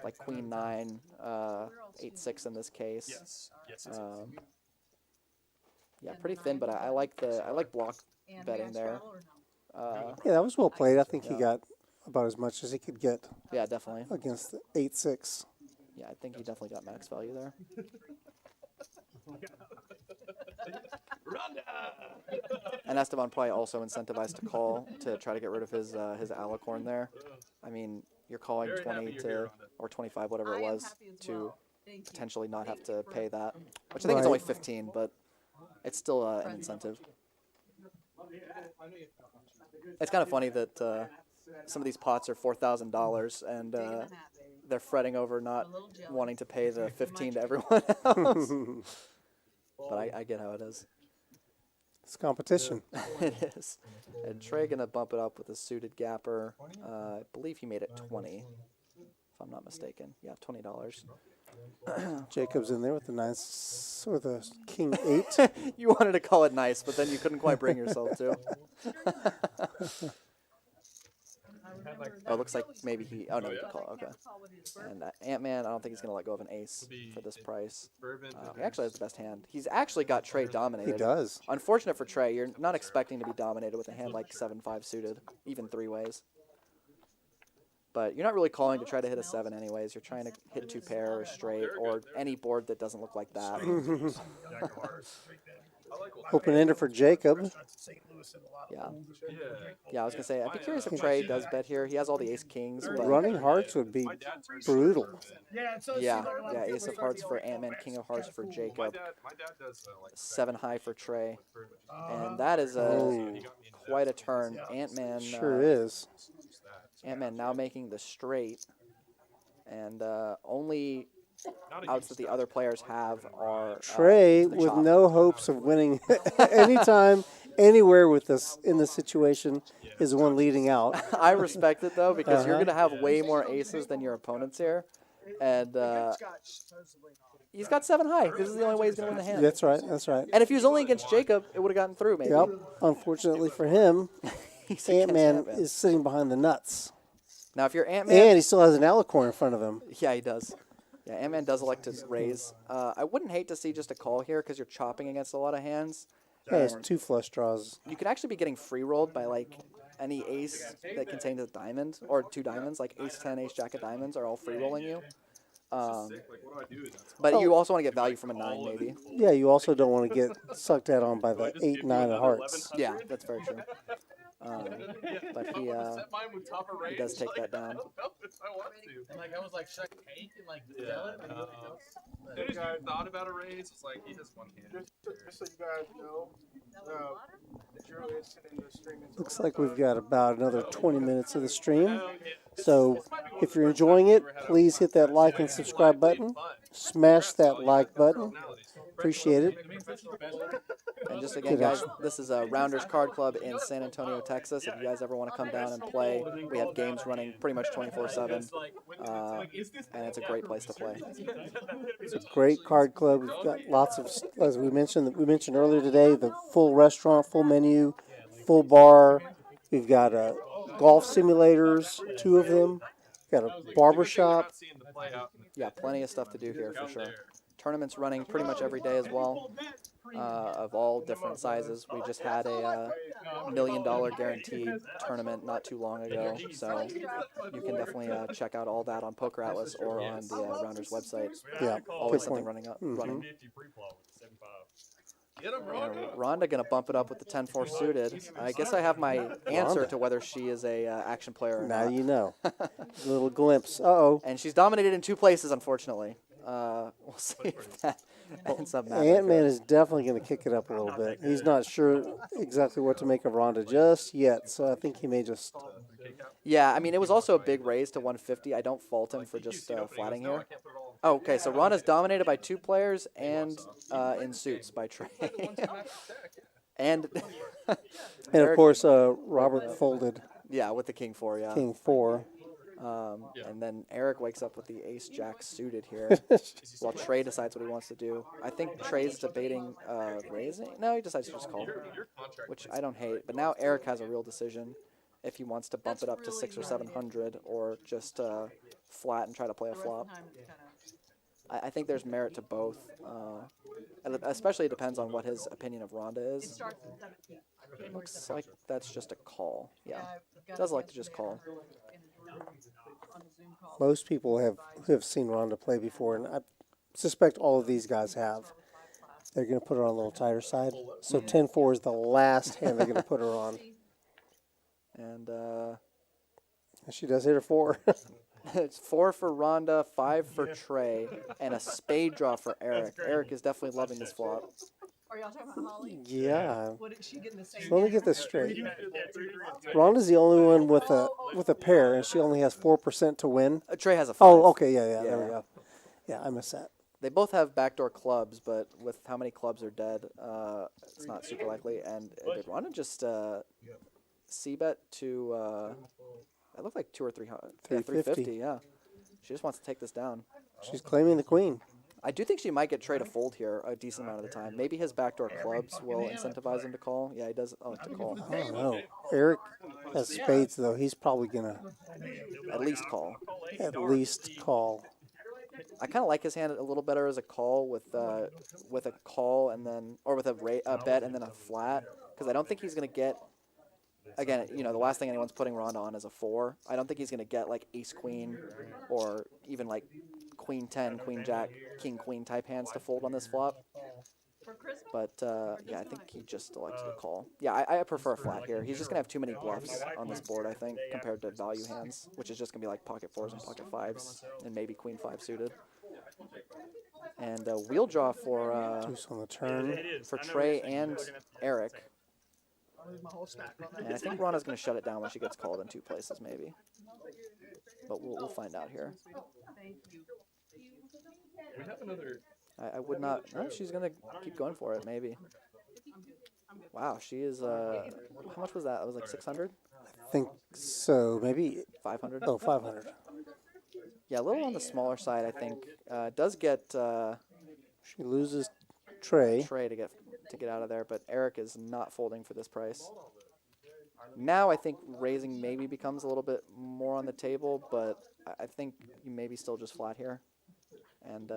like Queen 9, 8-6 in this case. Yeah, pretty thin, but I like block betting there. Yeah, that was well played. I think he got about as much as he could get. Yeah, definitely. Against the 8-6. Yeah, I think he definitely got max value there. And Esteban probably also incentivized to call to try to get rid of his alicorn there. I mean, you're calling 20 to or 25, whatever it was, to potentially not have to pay that, which I think is only 15, but it's still an incentive. It's kind of funny that some of these pots are $4,000 and they're fretting over not wanting to pay the 15 to everyone else. But I get how it is. It's competition. It is. And Trey gonna bump it up with a suited gapper. I believe he made it 20, if I'm not mistaken. Yeah, $20. Jacob's in there with a king 8. You wanted to call it nice, but then you couldn't quite bring yourself to. Oh, it looks like maybe he. Oh no, he did call. Okay. And Ant-Man, I don't think he's gonna let go of an ace for this price. He actually has the best hand. He's actually got Trey dominated. He does. Unfortunate for Trey, you're not expecting to be dominated with a hand like 7-5 suited, even 3 ways. But you're not really calling to try to hit a 7 anyways. You're trying to hit 2 pair or straight or any board that doesn't look like that. Open-ender for Jacob. Yeah. Yeah, I was going to say, I'd be curious if Trey does bet here. He has all the ace-kings. Running hearts would be brutal. Yeah, ace of hearts for Ant-Man, king of hearts for Jacob. 7 high for Trey. And that is quite a turn. Ant-Man. Sure is. Ant-Man now making the straight. And only outs that the other players have are Trey with chop. no hopes of winning anytime, anywhere with this in this situation is the one leading out. I respect it though because you're gonna have way more aces than your opponents here, and he's got 7 high. This is the only way he's gonna win the hand. That's right. That's right. And if he was only against Jacob, it would have gotten through maybe. Yep. Unfortunately for him, Ant-Man is sitting behind the nuts. Now if you're Ant-Man, and he still has an alicorn in front of him. Yeah, he does. Yeah, Ant-Man does elect to raise. I wouldn't hate to see just a call here because you're chopping against a lot of hands. Yeah, it's 2 flush draws. You could actually be getting free rolled by like any ace that contains a diamond or 2 diamonds, like ace 10, ace jack of diamonds, are all free rolling you. But you also want to get value from a 9, maybe. Yeah, you also don't want to get sucked out on by the 8, 9 of hearts. Yeah, that's very true. But he does take that down. And like I was like, should I take and like sell it? As soon as you thought about a raise, it's like he has one hand. Just so you guys know, Drew is sitting in the stream. Looks like we've got about another 20 minutes of the stream. So if you're enjoying it, please hit that like and subscribe button. Smash that like button. Appreciate it. And just again, guys, this is a Rounders Card Club in San Antonio, Texas. If you guys ever want to come down and play, we have games running pretty much 24/7, and it's a great place to play. It's a great card club. We've got lots of, as we mentioned earlier today, the full restaurant, full menu, full bar. We've got golf simulators, 2 of them. We've got a barber shop. Yeah, plenty of stuff to do here for sure. Tournaments running pretty much every day as well, of all different sizes. We just had a $1 million guaranteed tournament not too long ago, so you can definitely check out all that on Poker Atlas or on the Rounders website. Yeah, always something running up. Running. Rhonda gonna bump it up with the 10-4 suited. I guess I have my answer to whether she is a action player or Now not. you know. A little glimpse. Uh-oh. And she's dominated in 2 places, unfortunately. We'll see if that ends up mattering. Ant-Man is definitely going to kick it up a little bit. He's not sure exactly what to make of Ronda just yet, so I think he may just... Yeah, I mean, it was also a big raise to 150. I don't fault him for just flatting here. Oh, okay, so Ronda's dominated by 2 players and in suits by Trey. and of course, Robert folded. Yeah, with the King 4, yeah. King 4. And then Eric wakes up with the ace jack suited here while Trey decides what he wants to do. I think Trey's debating raising. No, he decides to just call, which I don't hate. But now Eric has a real decision if he wants to bump it up to 600 or 700 or just flat and try to play a flop. I think there's merit to both. And especially it depends on what his opinion of Ronda is. Looks like that's just a call. Yeah, does like to just call. Most people have seen Ronda play before, and I suspect all of these guys have. They're going to put her on a little tighter side. So 10-4 is the last hand they're going to put her on. And she does hit her 4. It's 4 for Ronda, 5 for Trey, and a spade draw for Eric. Eric is definitely loving this flop. Are y'all talking about Holly? Yeah. What did she get in the same So let me get this straight. Ronda's the only one with a pair, and she only has 4% to win. Trey has a 5. Oh, okay, yeah, there we go. Yeah, I missed that. They both have backdoor clubs, but with how many clubs are dead, it's not super likely. And did Ronda just c-bet to, it looked like 200 or 300. 350, yeah. She just wants to take this down. She's claiming the queen. I do think she might get Trey to fold here a decent amount of the time. Maybe his backdoor clubs will incentivize him to call. Yeah, he does like to call. I don't know. Eric has spades, though. He's probably going to... At least call. At least call. I kind of like his hand a little better as a call with a call and then, or with a bet and then a flat, because I don't think he's going to get, again, you know, the last thing anyone's putting Ronda on is a 4. I don't think he's going to get like ace queen or even like queen 10, queen jack, king queen type hands to fold on this flop. But yeah, I think he just elected to call. Yeah, I prefer a flat here. He's just going to have too many bluffs on this board, I think, compared to value hands, which is just going to be like pocket 4s and pocket 5s and maybe queen 5 suited. And wheel draw for Deuce on the turn. For Trey and Eric. And I think Ronda's going to shut it down when she gets called in 2 places, maybe. But we'll find out here. We have another. I would not. No, she's going to keep going for it, maybe. Wow, she is. How much was that? It was like 600? I think so. Maybe 500? Oh, 500. Yeah, a little on the smaller side, I think. Does get. She loses Trey. Trey to get out of there, but Eric is not folding for this price. Now I think raising maybe becomes a little bit more on the table, but I think you maybe still just flat here. And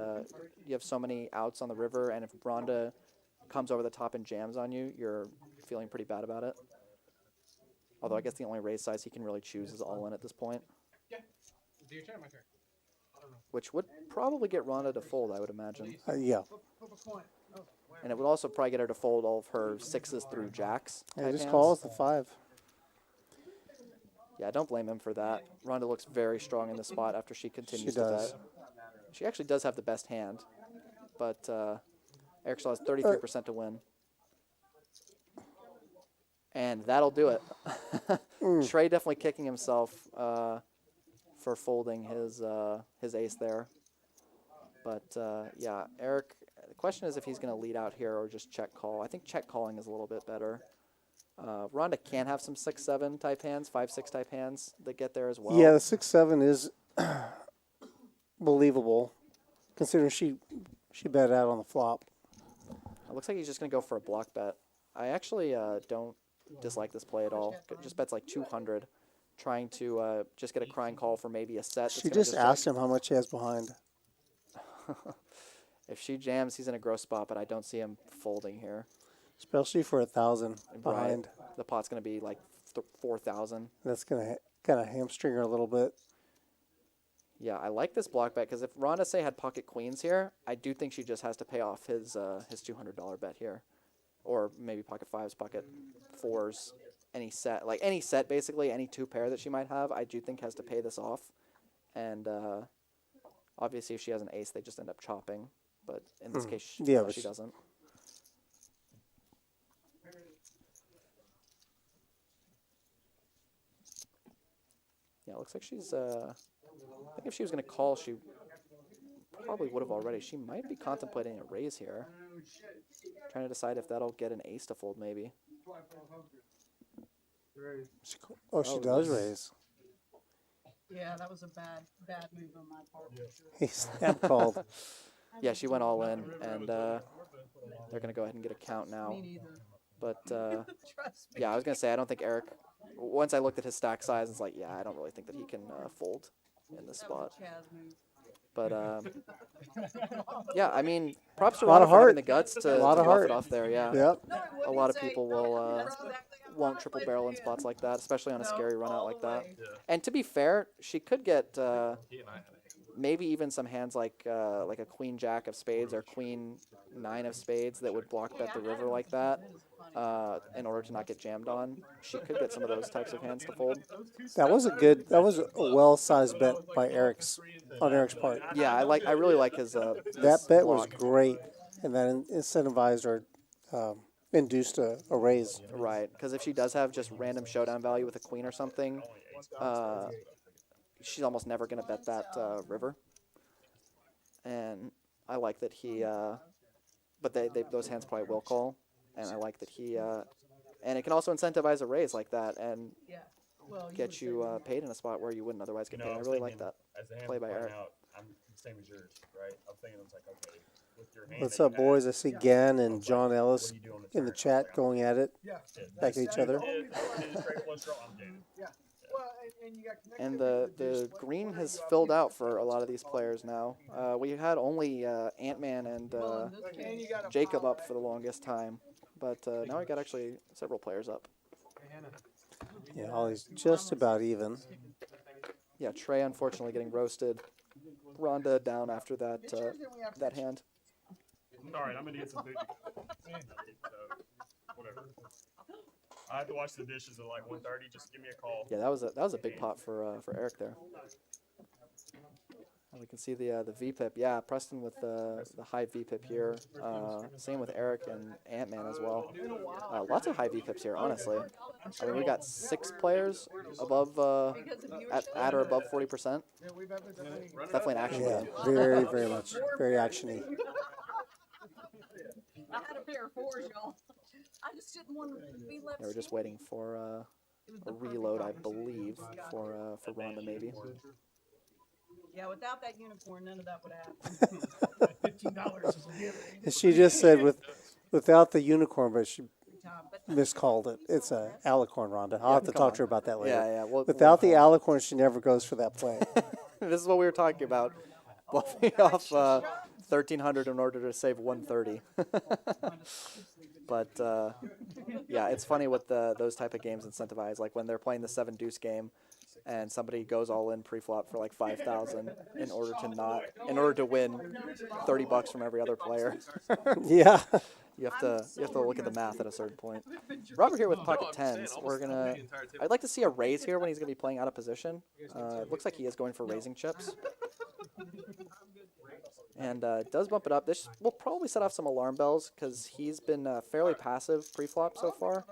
you have so many outs on the river, and if Ronda comes over the top and jams on you, you're feeling pretty bad about it. Although I guess the only raise size he can really choose is all in at this point. Yeah. Do your turn, my turn. Which would probably get Rhonda to fold, I would imagine. Yeah. And it would also probably get her to fold all of her 6s through jacks. Yeah, type just hands. calls the 5. Yeah, don't blame him for that. Rhonda looks very strong in this spot after she continues She to does. bet. She actually does have the best hand, but Eric still has 33% to win. And that'll do it. Trey definitely kicking himself for folding his ace there. But yeah, Eric, the question is if he's going to lead out here or just check call. I think check calling is a little bit better. Rhonda can have some 6-7 type hands, 5-6 type hands that get there as well. Yeah, the 6-7 is believable, considering she bet out on the flop. It looks like he's just going to go for a block bet. I actually don't dislike this play at all. Just bets like 200, trying to just get a crying call for maybe a set. That's She gonna just asked him how much he has behind. If she jams, he's in a gross spot, but I don't see him folding here. Especially for 1,000 behind. Right. The pot's going to be like 4,000. That's going to kind of hamstring her a little bit. Yeah, I like this block bet because if Rhonda, say, had pocket queens here, I do think she just has to pay off his $200 bet here. Or maybe pocket 5s, pocket 4s, any set. Like any set, basically, any 2 pair that she might have, I do think has to pay this off. And obviously, if she has an ace, they just end up chopping. But in this case, she doesn't. Yeah, it looks like she's, I think if she was going to call, she probably would have already. She might be contemplating a raise here. Trying to decide if that'll get an ace to fold, maybe. She does raise. Yeah, that was a bad move on my part. He snap called. Yeah, she went all in, and they're going to go ahead and get a count now. Me neither. But, Trust me. yeah, I was going to say, I don't think Eric, once I looked at his stack size, it's like, yeah, I don't really think that he can fold in this spot. Chaz move. But, yeah, I mean, props to A lot Rhonda of for having heart. the guts to A lot of bluff heart. it off there, yeah. Yep. No, I A wouldn't lot of say- people will That's exactly how won't I triple played barrel the in hand. spots like that, especially on a No, scary run out all like the that. way. And to be fair, she could get maybe even some hands like a queen jack of spades or queen 9 of spades that would block bet the river like that in order to not get jammed on. She could get some of those types of hands to fold. That was a well-sized bet by on Eric's part. Yeah, I really like his That bet was block. great, and that incentivized or induced a raise. Right, because if she does have just random showdown value with a queen or something, she's almost never going to bet that river. And I like that he, but those hands probably will call, and I like that he, and it can also incentivize a raise like that and Yeah. Well, get you paid in a spot where you wouldn't otherwise get paid. I really like that. As the hand Play was by playing Eric. out, I'm the same as yours, right? I'm thinking, I was like, okay, with your hand. What's that up, you boys? had, I see Gann and John what Ellis do you do on in the turn? chat going at it Yeah. back at each other. Did a straight flush draw, I'm jaded. Yeah. Well, and you got connected And with the deuce. green has filled out for a lot of these players now. We had only Ant-Man and And you got a Jacob pile up for the longest time, but now we got actually several players up. Yeah, Ollie's just about even. Yeah, Trey unfortunately getting roasted. Rhonda down after that that hand. All right, I'm gonna get some food. Whatever. I have to watch the dishes at like 1:30. Just give me a call. Yeah, that was a big pot for Eric there. And we can see the VPIP. Yeah, Preston with the high VPIP here. Same with Eric and Ant-Man as well. Lots of high VPIPs here, honestly. I mean, we got 6 players above at or above 40%. Definitely an action Yeah, game. very, very much. Very actiony. I had a pair of 4s, y'all. I just didn't want to be left. Yeah, we're just waiting for a reload, I believe, for Rhonda maybe. Yeah, without that unicorn, none of that would happen. $15 is a gift. And she just said without the unicorn, but she But miscalled it. It's a alicorn, Rhonda. I'll have to talk to her about that later. Yeah, yeah. Without the alicorn, she never goes for that play. This is what we were talking about. Bluffing off 1,300 in order to save 130. But yeah, it's funny what those type of games incentivize. Like when they're playing the 7 deuce game, and somebody goes all in pre-flop for like 5,000 in order to win $30 from every other player. Yeah. You have to look at the math at a certain point. Robert here with pocket tens. I'd like to see a raise here when he's gonna be playing out of position. It looks like he is going for raising chips. And does bump it up. This will probably set off some alarm bells because he's been fairly passive pre-flop so far.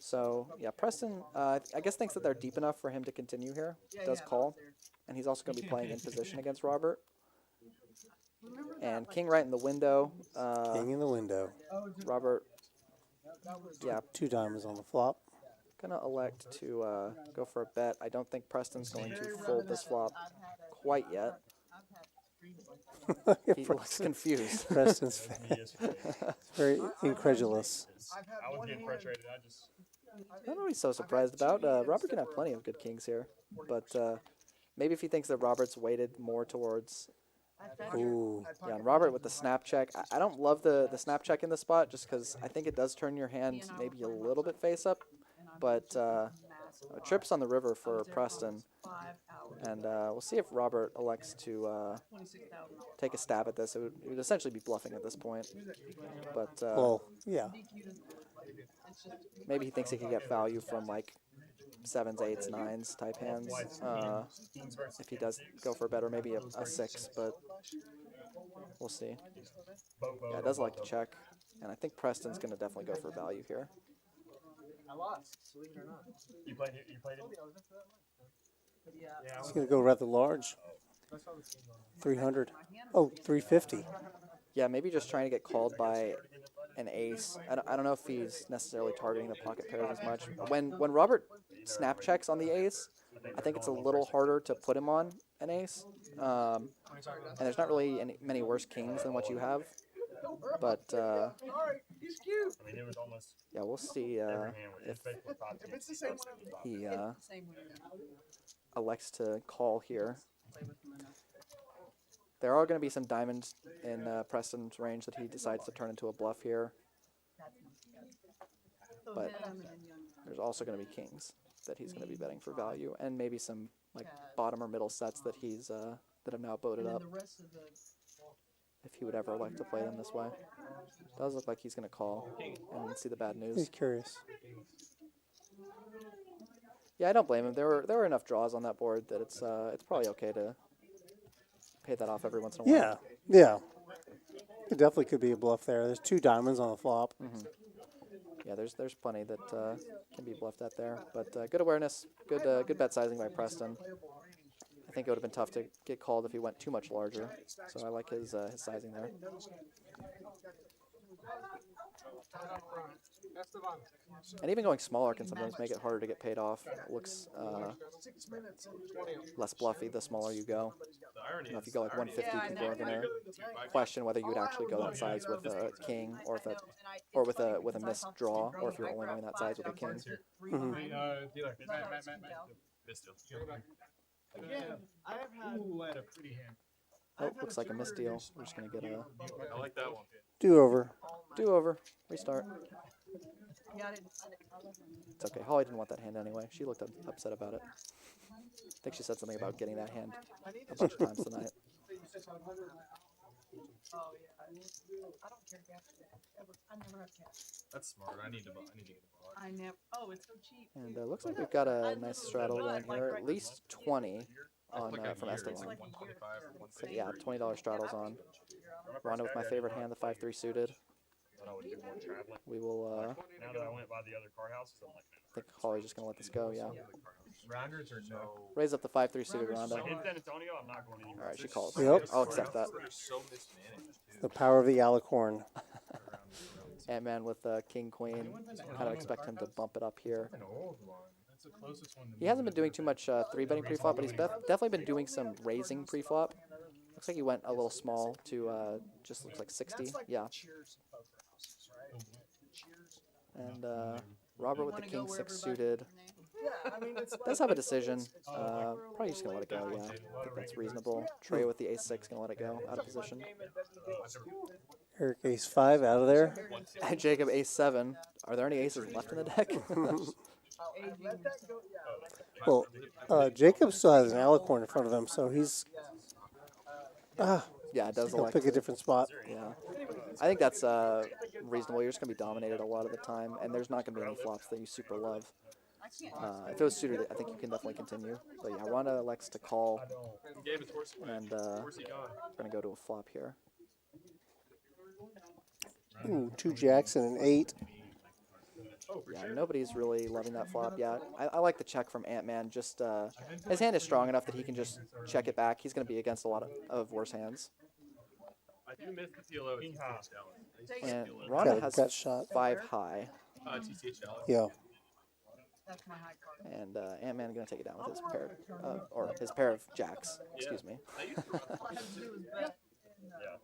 So yeah, Preston, I guess thinks that they're deep enough for him to continue here. Does call, and he's also going to be playing in position against Robert. And king right in the window. King in the window. Robert, yeah, 2 diamonds on the flop. gonna elect to go for a bet. I don't think Preston's going to fold this flop quite yet. He looks confused. Preston's face. Very incredulous. I was getting frustrated. I don't know what he's so surprised about. Robert can have plenty of good kings here, but maybe if he thinks that Robert's weighted more towards. Ooh. Yeah, and Robert with the snap check. I don't love the snap check in this spot just because I think it does turn your hand maybe a little bit face up, but trips on the river for Preston, and we'll see if Robert elects to take a stab at this. It would essentially be bluffing at this point, but Well, yeah. maybe he thinks he could get value from like 7s, 8s, 9s type hands. If he does go for a bet, or maybe a 6, but we'll see. Yeah, it does like to check, and I think Preston's going to definitely go for value here. I lost, believe it or not. You played it? Yeah. He's going to go rather large. 300. Oh, 350. Yeah, maybe just trying to get called by an ace. I don't know if he's necessarily targeting the pocket pairs as much. When Robert snap checks on the ace, I think it's a little harder to put him on an ace. And there's not really many worse kings than what you have. But He's cute. I mean, it was almost yeah, we'll see if It's the same one. he elects to call here. There are going to be some diamonds in Preston's range that he decides to turn into a bluff here. But there's also going to be kings that he's going to be betting for value, and maybe some like bottom or middle sets that he's that have now boated up. If he would ever like to play them this way, does look like he's going to call and see the bad He's news. curious. Yeah, I don't blame him. There were enough draws on that board that it's probably okay to pay that off every once in a while. Yeah. It definitely could be a bluff there. There's 2 diamonds on the flop. Yeah, there's plenty that can be bluffed at there, but good awareness, good bet sizing by Preston. I think it would have been tough to get called if he went too much larger, so I like his sizing there. And even going smaller can sometimes make it harder to get paid off. It looks less bluffy the smaller you go. You know, if you go like 150, people are going to question whether you would actually go that size with a king, or with a missed draw, or if you're only going that size with a king. Again, I have had. Ooh, I had a pretty hand. Oh, looks like a missed deal. We're just going to get a I like that one. Do-over. do-over, restart. Yeah, It's okay. Holly didn't want that hand anyway. She looked upset about it. I think she said something about getting that hand a bunch of times tonight. Oh yeah. I don't care cash. I never have cash. That's smart. I need to get a bar. I never. Oh, it's so cheap. And looks like we've got a nice straddle going here. At least 20 on from Esteban. Like 125 or So yeah, $20 straddles on. Ronda with my favorite hand, the 5-3 suited. I would do more traveling. We will, Now that I went by the other card houses, I'm like, I think Holly's just going to let this go, yeah. Rounders or no? Raise up the 5-3 suited Ronda. like in San Antonio, I'm not going anywhere. All right, she calls. Yep. I'll accept that. They're so mismanaged, too. The power of the alicorn. Ant-Man with King, Queen. Kind of expect him to bump it up here. An old one. That's the closest one to He hasn't been doing too much 3-betting pre-flop, but he's definitely been doing some raising pre-flop. Looks like he went a little small to just looks like 60. That's like Yeah. Cheers poker houses, right? Cheers. And Robert with the King 6 suited. Yeah, I mean, it's Does have a decision. Probably just going to let it go, yeah. I think that's reasonable. Trey with the Ace 6 going to let it go out of position. Eric ace 5 out of there. Jacob ace 7. Are there any aces left in the deck? I let that go. Yeah. Well, Jacob still has an alicorn in front of him, so he's Yeah, it does he'll elect pick a to. different spot. Yeah. I think that's reasonable. You're just going to be dominated a lot of the time, and there's not going to be any flops that you super love. If it was suited, I think you can definitely continue. But yeah, Ronda elects to call, and we're going to go to a flop here. Ooh, 2 jacks and an 8. Yeah, nobody's really loving that flop yet. I like the check from Ant-Man. Just his hand is strong enough that he can just check it back. He's going to be against a lot of worse hands. I do miss the TLO. And Got Ronda a has gut shot. 5 high, Yeah. That's my high card. and Ant-Man going to take it down with his pair, or his pair of jacks. Excuse me. All I had to do was bet. Yeah.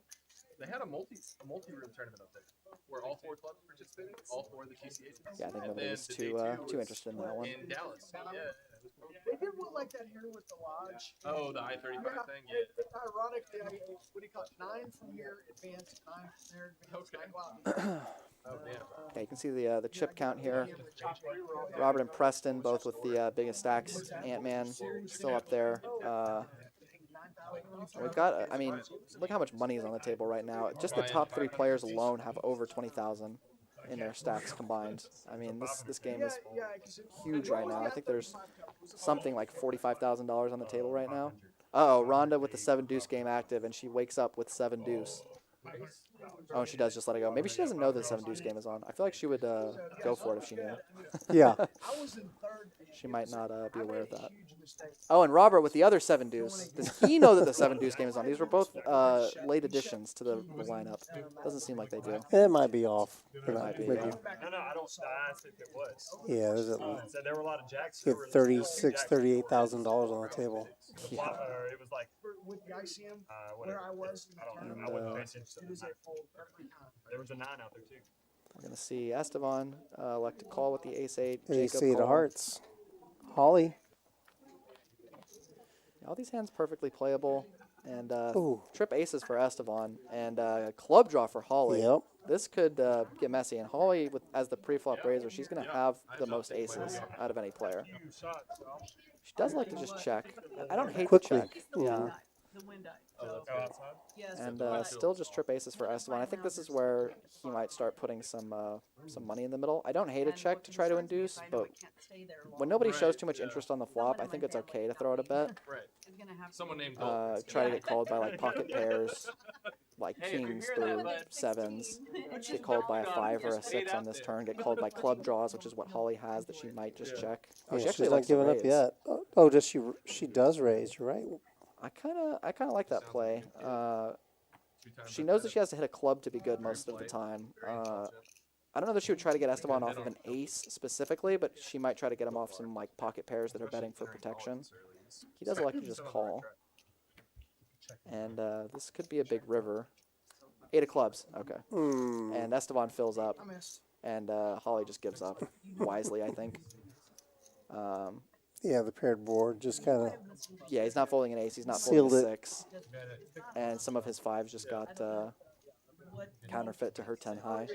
They had a multi-room tournament up there where all 4 clubs participated, all 4 of the QCHs. Yeah, I think nobody was too interested in that one. In Dallas. Yeah. They did one like that here with the lodge. Oh, the I-35 thing. Yeah. Ironically, what do you call it? 9 from here, advance. 9 from there, advance. Okay. Oh, damn. Yeah, you can see the chip count here. Robert and Preston, both with the biggest stacks. Ant-Man still up there. We've got, I mean, look how much money is on the table right now. Just the top 3 players alone have over 20,000 in their stacks combined. I mean, this game is huge right now. I think there's something like $45,000 on the table right now. Uh-oh, Rhonda with the 7-deuce game active, and she wakes up with 7-deuce. Oh, she does just let it go. Maybe she doesn't know the 7-deuce game is on. I feel like she would go for it if she knew. Yeah. She might not be aware of that. Oh, and Robert with the other 7-deuce. Does he know that the 7-deuce game is on? These were both late additions to the lineup. Doesn't seem like they do. It might be off. It might be, Maybe. yeah. No, I don't. I asked if it was. Yeah, there's at So there were a lot of jacks. get $36,000, $38,000 on the table. Yeah. It was like With the ICM, whatever. where I was, I don't And, know. I wouldn't pay attention to it the is a nine. fold every time. There was a 9 out there too. We're going to see Esteban elect to call with the ace-8. Ace Jacob 8 of call. hearts. Holly. All these hands perfectly playable. And Ooh. trip aces for Esteban. And club draw for Holly. Yep. This could get messy. And Holly, as the pre-flop raiser, she's going to have the most aces out of any player. She does like to just check. I don't hate Quickly. the check. Yeah. The wind die. Oh, outside. Yes. And still just trip aces for Esteban. I think this is where he might start putting some money in the middle. I don't hate a check to try to induce, but when nobody shows too much interest on the flop, I think it's okay to throw out a bet. Right. Someone named Try to get called by like pocket pairs, like kings through 7s. Get called by a 5 or a 6 on this turn. Get called by club draws, which is what Holly has that she might just check. Oh, Yeah, she actually she's not likes to giving up raise. yet. Oh, does she? She does raise. You're right. I kind of like that play. She knows that she has to hit a club to be good most of the time. I don't know that she would try to get Esteban off of an ace specifically, but she might try to get him off some like pocket pairs that are betting for protection. He does elect to just call. And this could be a big river. 8 of clubs. Okay. And Esteban fills up. And Holly just gives up wisely, I think. Yeah, the paired board just kind of. Yeah, he's not folding an ace. He's not Sealed folding a it. 6. And some of his 5s just got counterfeit to her 10 high.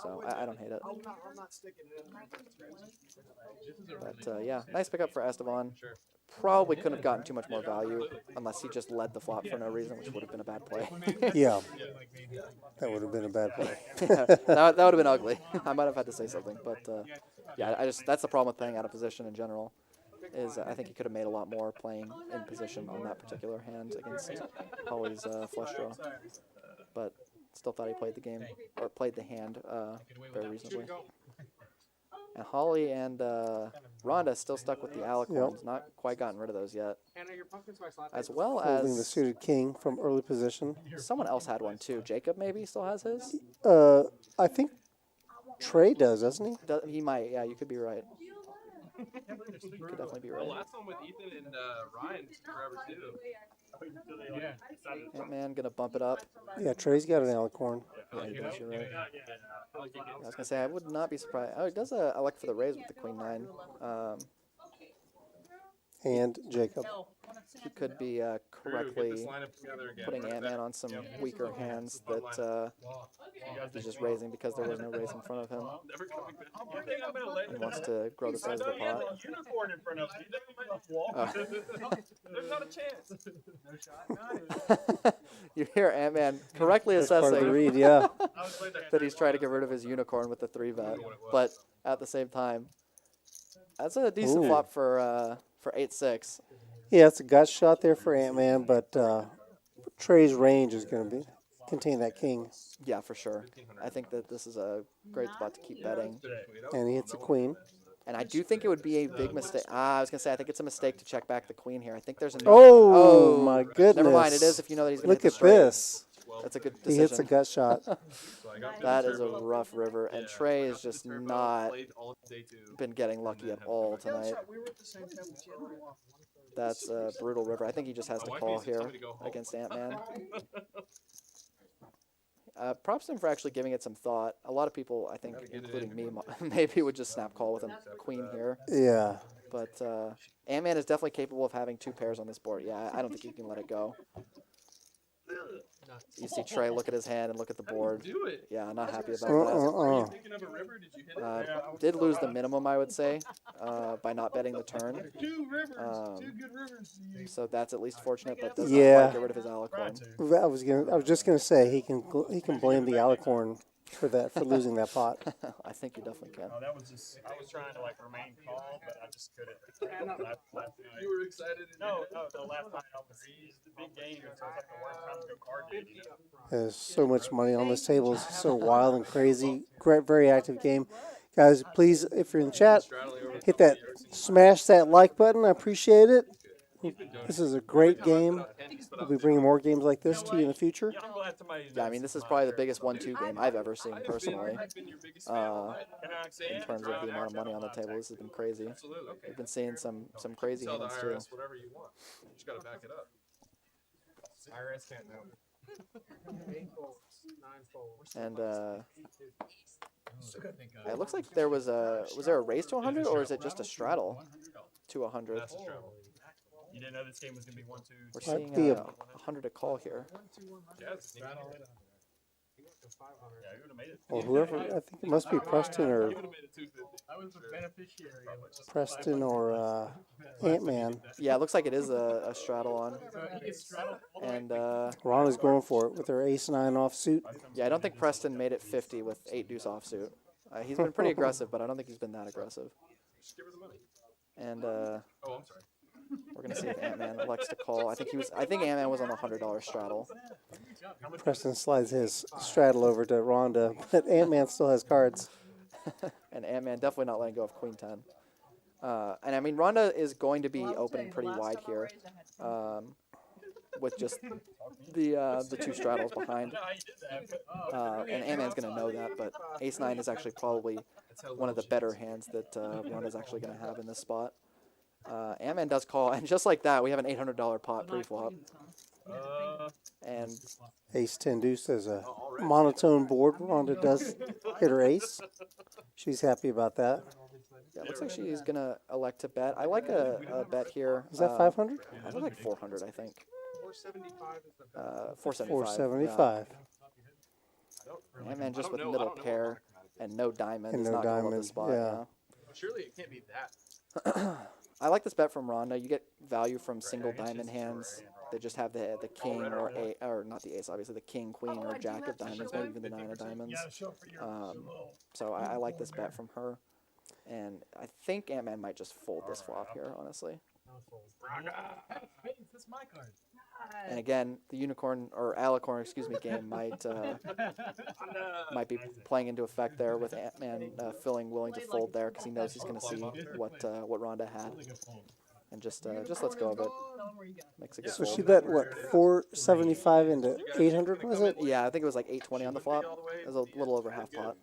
So I don't hate it. I'm not sticking it in. But yeah, nice pickup for Esteban. Probably couldn't have gotten too much more value unless he just led the flop for no reason, which would have been a bad play. Yeah. That would have been a bad play. that would have been ugly. I might have had to say something, but yeah, that's the problem with playing out of position in general. Is I think he could have made a lot more playing in position on that particular hand against Holly's flush draw. But still thought he played the game, or played the hand very reasonably. And Holly and Rhonda still stuck with the alicorns, not quite gotten rid of those yet. As well Holding the as suited king from early position. someone else had one too. Jacob maybe still has his? I think Trey does, doesn't he? He might, yeah, you could be right. You could definitely be right. last one with Ethan and Ryan forever too. Ant-Man gonna bump it up. Yeah, Trey's got an alicorn. Yeah, he does, you're right. I was gonna say I would not be surprised. Oh, he does elect for the raise with the queen 9. And Jacob. he could be correctly putting Ant-Man on some weaker hands that he's just raising because there was no raise in front of him. And wants to grow the size of the pot. Unicorn in front of you. There's not a chance. You hear Ant-Man correctly That's part of the assessing read, yeah. that he's trying to get rid of his unicorn with the 3-bet, but at the same time, that's a decent Ooh. flop for 8-6. Yeah, it's a gut shot there for Ant-Man, but Trey's range is going to contain that king. Yeah, for sure. I think that this is a great spot to keep betting. And he hits a queen. And I do think it would be a big mistake. I was going to say, I think it's a mistake to check back the queen here. I think there's an... Oh, my goodness. Never mind, it is if you know that he's going to hit Look the at straight. this. That's a good decision. He hits a gut shot. That is a rough river, and Trey has just not been getting lucky at all tonight. That's a brutal river. I think he just has to call here against Ant-Man. Props to him for actually giving it some thought. A lot of people, I think, including me, maybe would just snap call with a queen here. Yeah. But Ant-Man is definitely capable of having 2 pairs on this board. Yeah, I don't think he can let it go. You see Trey look at his hand and look at the board. Yeah, not happy about that. Did lose the minimum, I would say, by not betting the turn. So that's at least fortunate, but does not quite get rid of his alicorn. I was just gonna say he can blame the alicorn for losing that pot. I think you definitely can. That was just, I was trying to remain calm, but I just couldn't. You were excited. No, the last night I was the big game, so it was the worst time to go card dating. There's so much money on this table. It's so wild and crazy. Great, very active game. Guys, please, if you're in the chat, smash that like button. I appreciate it. This is a great game. We'll be bringing more games like this to you in the future. Yeah, I mean, this is probably the biggest 1-2 game I've ever seen personally. In terms of the amount of money on the table, this has been crazy. We've been seeing some crazy hands too. Whatever you want. You just gotta back it up. IRS can't know. And it looks like there was there a raise to 100, or is it just a straddle to 100? That's a straddle. You didn't know this game was gonna be 1-2. We're seeing 100 to call here. Well, whoever, I think it must be Preston or Ant-Man. Yeah, it looks like it is a straddle on. And Ron is going for it with her ace-9 offsuit. Yeah, I don't think Preston made it 50 with 8 deuce offsuit. He's been pretty aggressive, but I don't think he's been that aggressive. And we're gonna see if Ant-Man elects to call. I think Ant-Man was on the $100 straddle. Preston slides his straddle over to Rhonda, but Ant-Man still has cards. And Ant-Man definitely not letting go of Queen 10. And I mean, Rhonda is going to be opening pretty wide here, with just the 2 straddles behind. And Ant-Man's going to know that, but Ace-9 is actually probably one of the better hands that Rhonda's actually going to have in this spot. Ant-Man does call, and just like that, we have an $800 pot pre-flop. And Ace-10 deuce as a monotone board. Rhonda does hit her ace. She's happy about that. Yeah, it looks like she's going to elect to bet. I like a bet here. Is that 500? I look like 400, I think. 475. 475. Yeah. Ant-Man just with middle pair and no diamond. And is no not gonna love diamond, the spot, yeah. Surely it can't be that. I like this bet from Rhonda. You get value from single diamond hands. They just have the king or not the ace, obviously the king, queen, or jack of diamonds, maybe even the 9 of diamonds. So I like this bet from her, and I think Ant-Man might just fold this flop here, honestly. That's my card. And again, the unicorn or alicorn, game might be playing into effect there with Ant-Man feeling willing to fold there because he knows he's going to see what Rhonda had, and just let's go of it. Makes a good So fold. she bet, what, 475 into 800, was it? Yeah, I think it was like 820 on the flop. It was a little over half pot.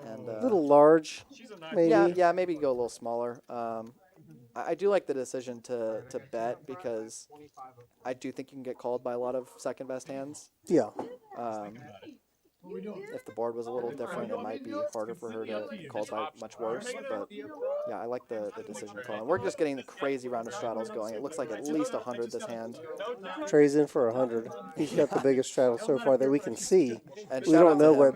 And, A little large, maybe. Yeah, maybe go a little smaller. I do like the decision to bet because I do think you can get called by a lot of second best hands. Yeah. If the board was a little different, it might be harder for her to call by much worse. But yeah, I like the decision call. And we're just getting the crazy round of straddles going. It looks like at least 100 this hand. Trey's in for 100. He's got the biggest straddle so far that we can see. And We shout don't out to know him.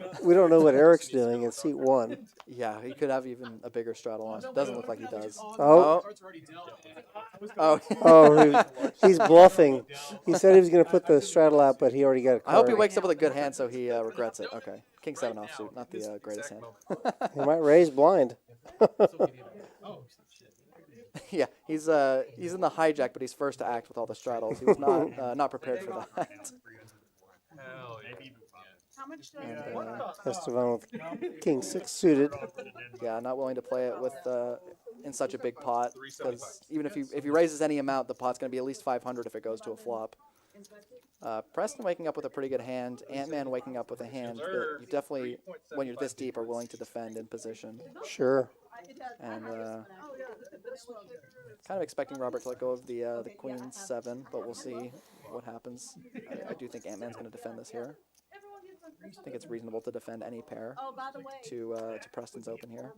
what Eric's doing in seat 1. Yeah, he could have even a bigger straddle on. Doesn't look like he does. Oh. Oh. Oh, he's bluffing. He said he was going to put the straddle out, but he already got a card. I hope he wakes up with a good hand so he regrets it. Okay. King 7 offsuit, not the greatest hand. He might raise blind. Yeah, he's in the hijack, but he's first to act with all the straddles. He was not prepared for that. And, Esteban with King 6 suited. yeah, not willing to play it with in such a big pot, because even if he raises any amount, the pot's going to be at least 500 if it goes to a flop. Preston waking up with a pretty good hand. Ant-Man waking up with a hand that you definitely, when you're this deep, are willing to defend in position. Sure. And kind of expecting Robert to let go of the Queen 7, but we'll see what happens. I do think Ant-Man's going to defend this here. I think it's reasonable to defend any pair to Preston's open here.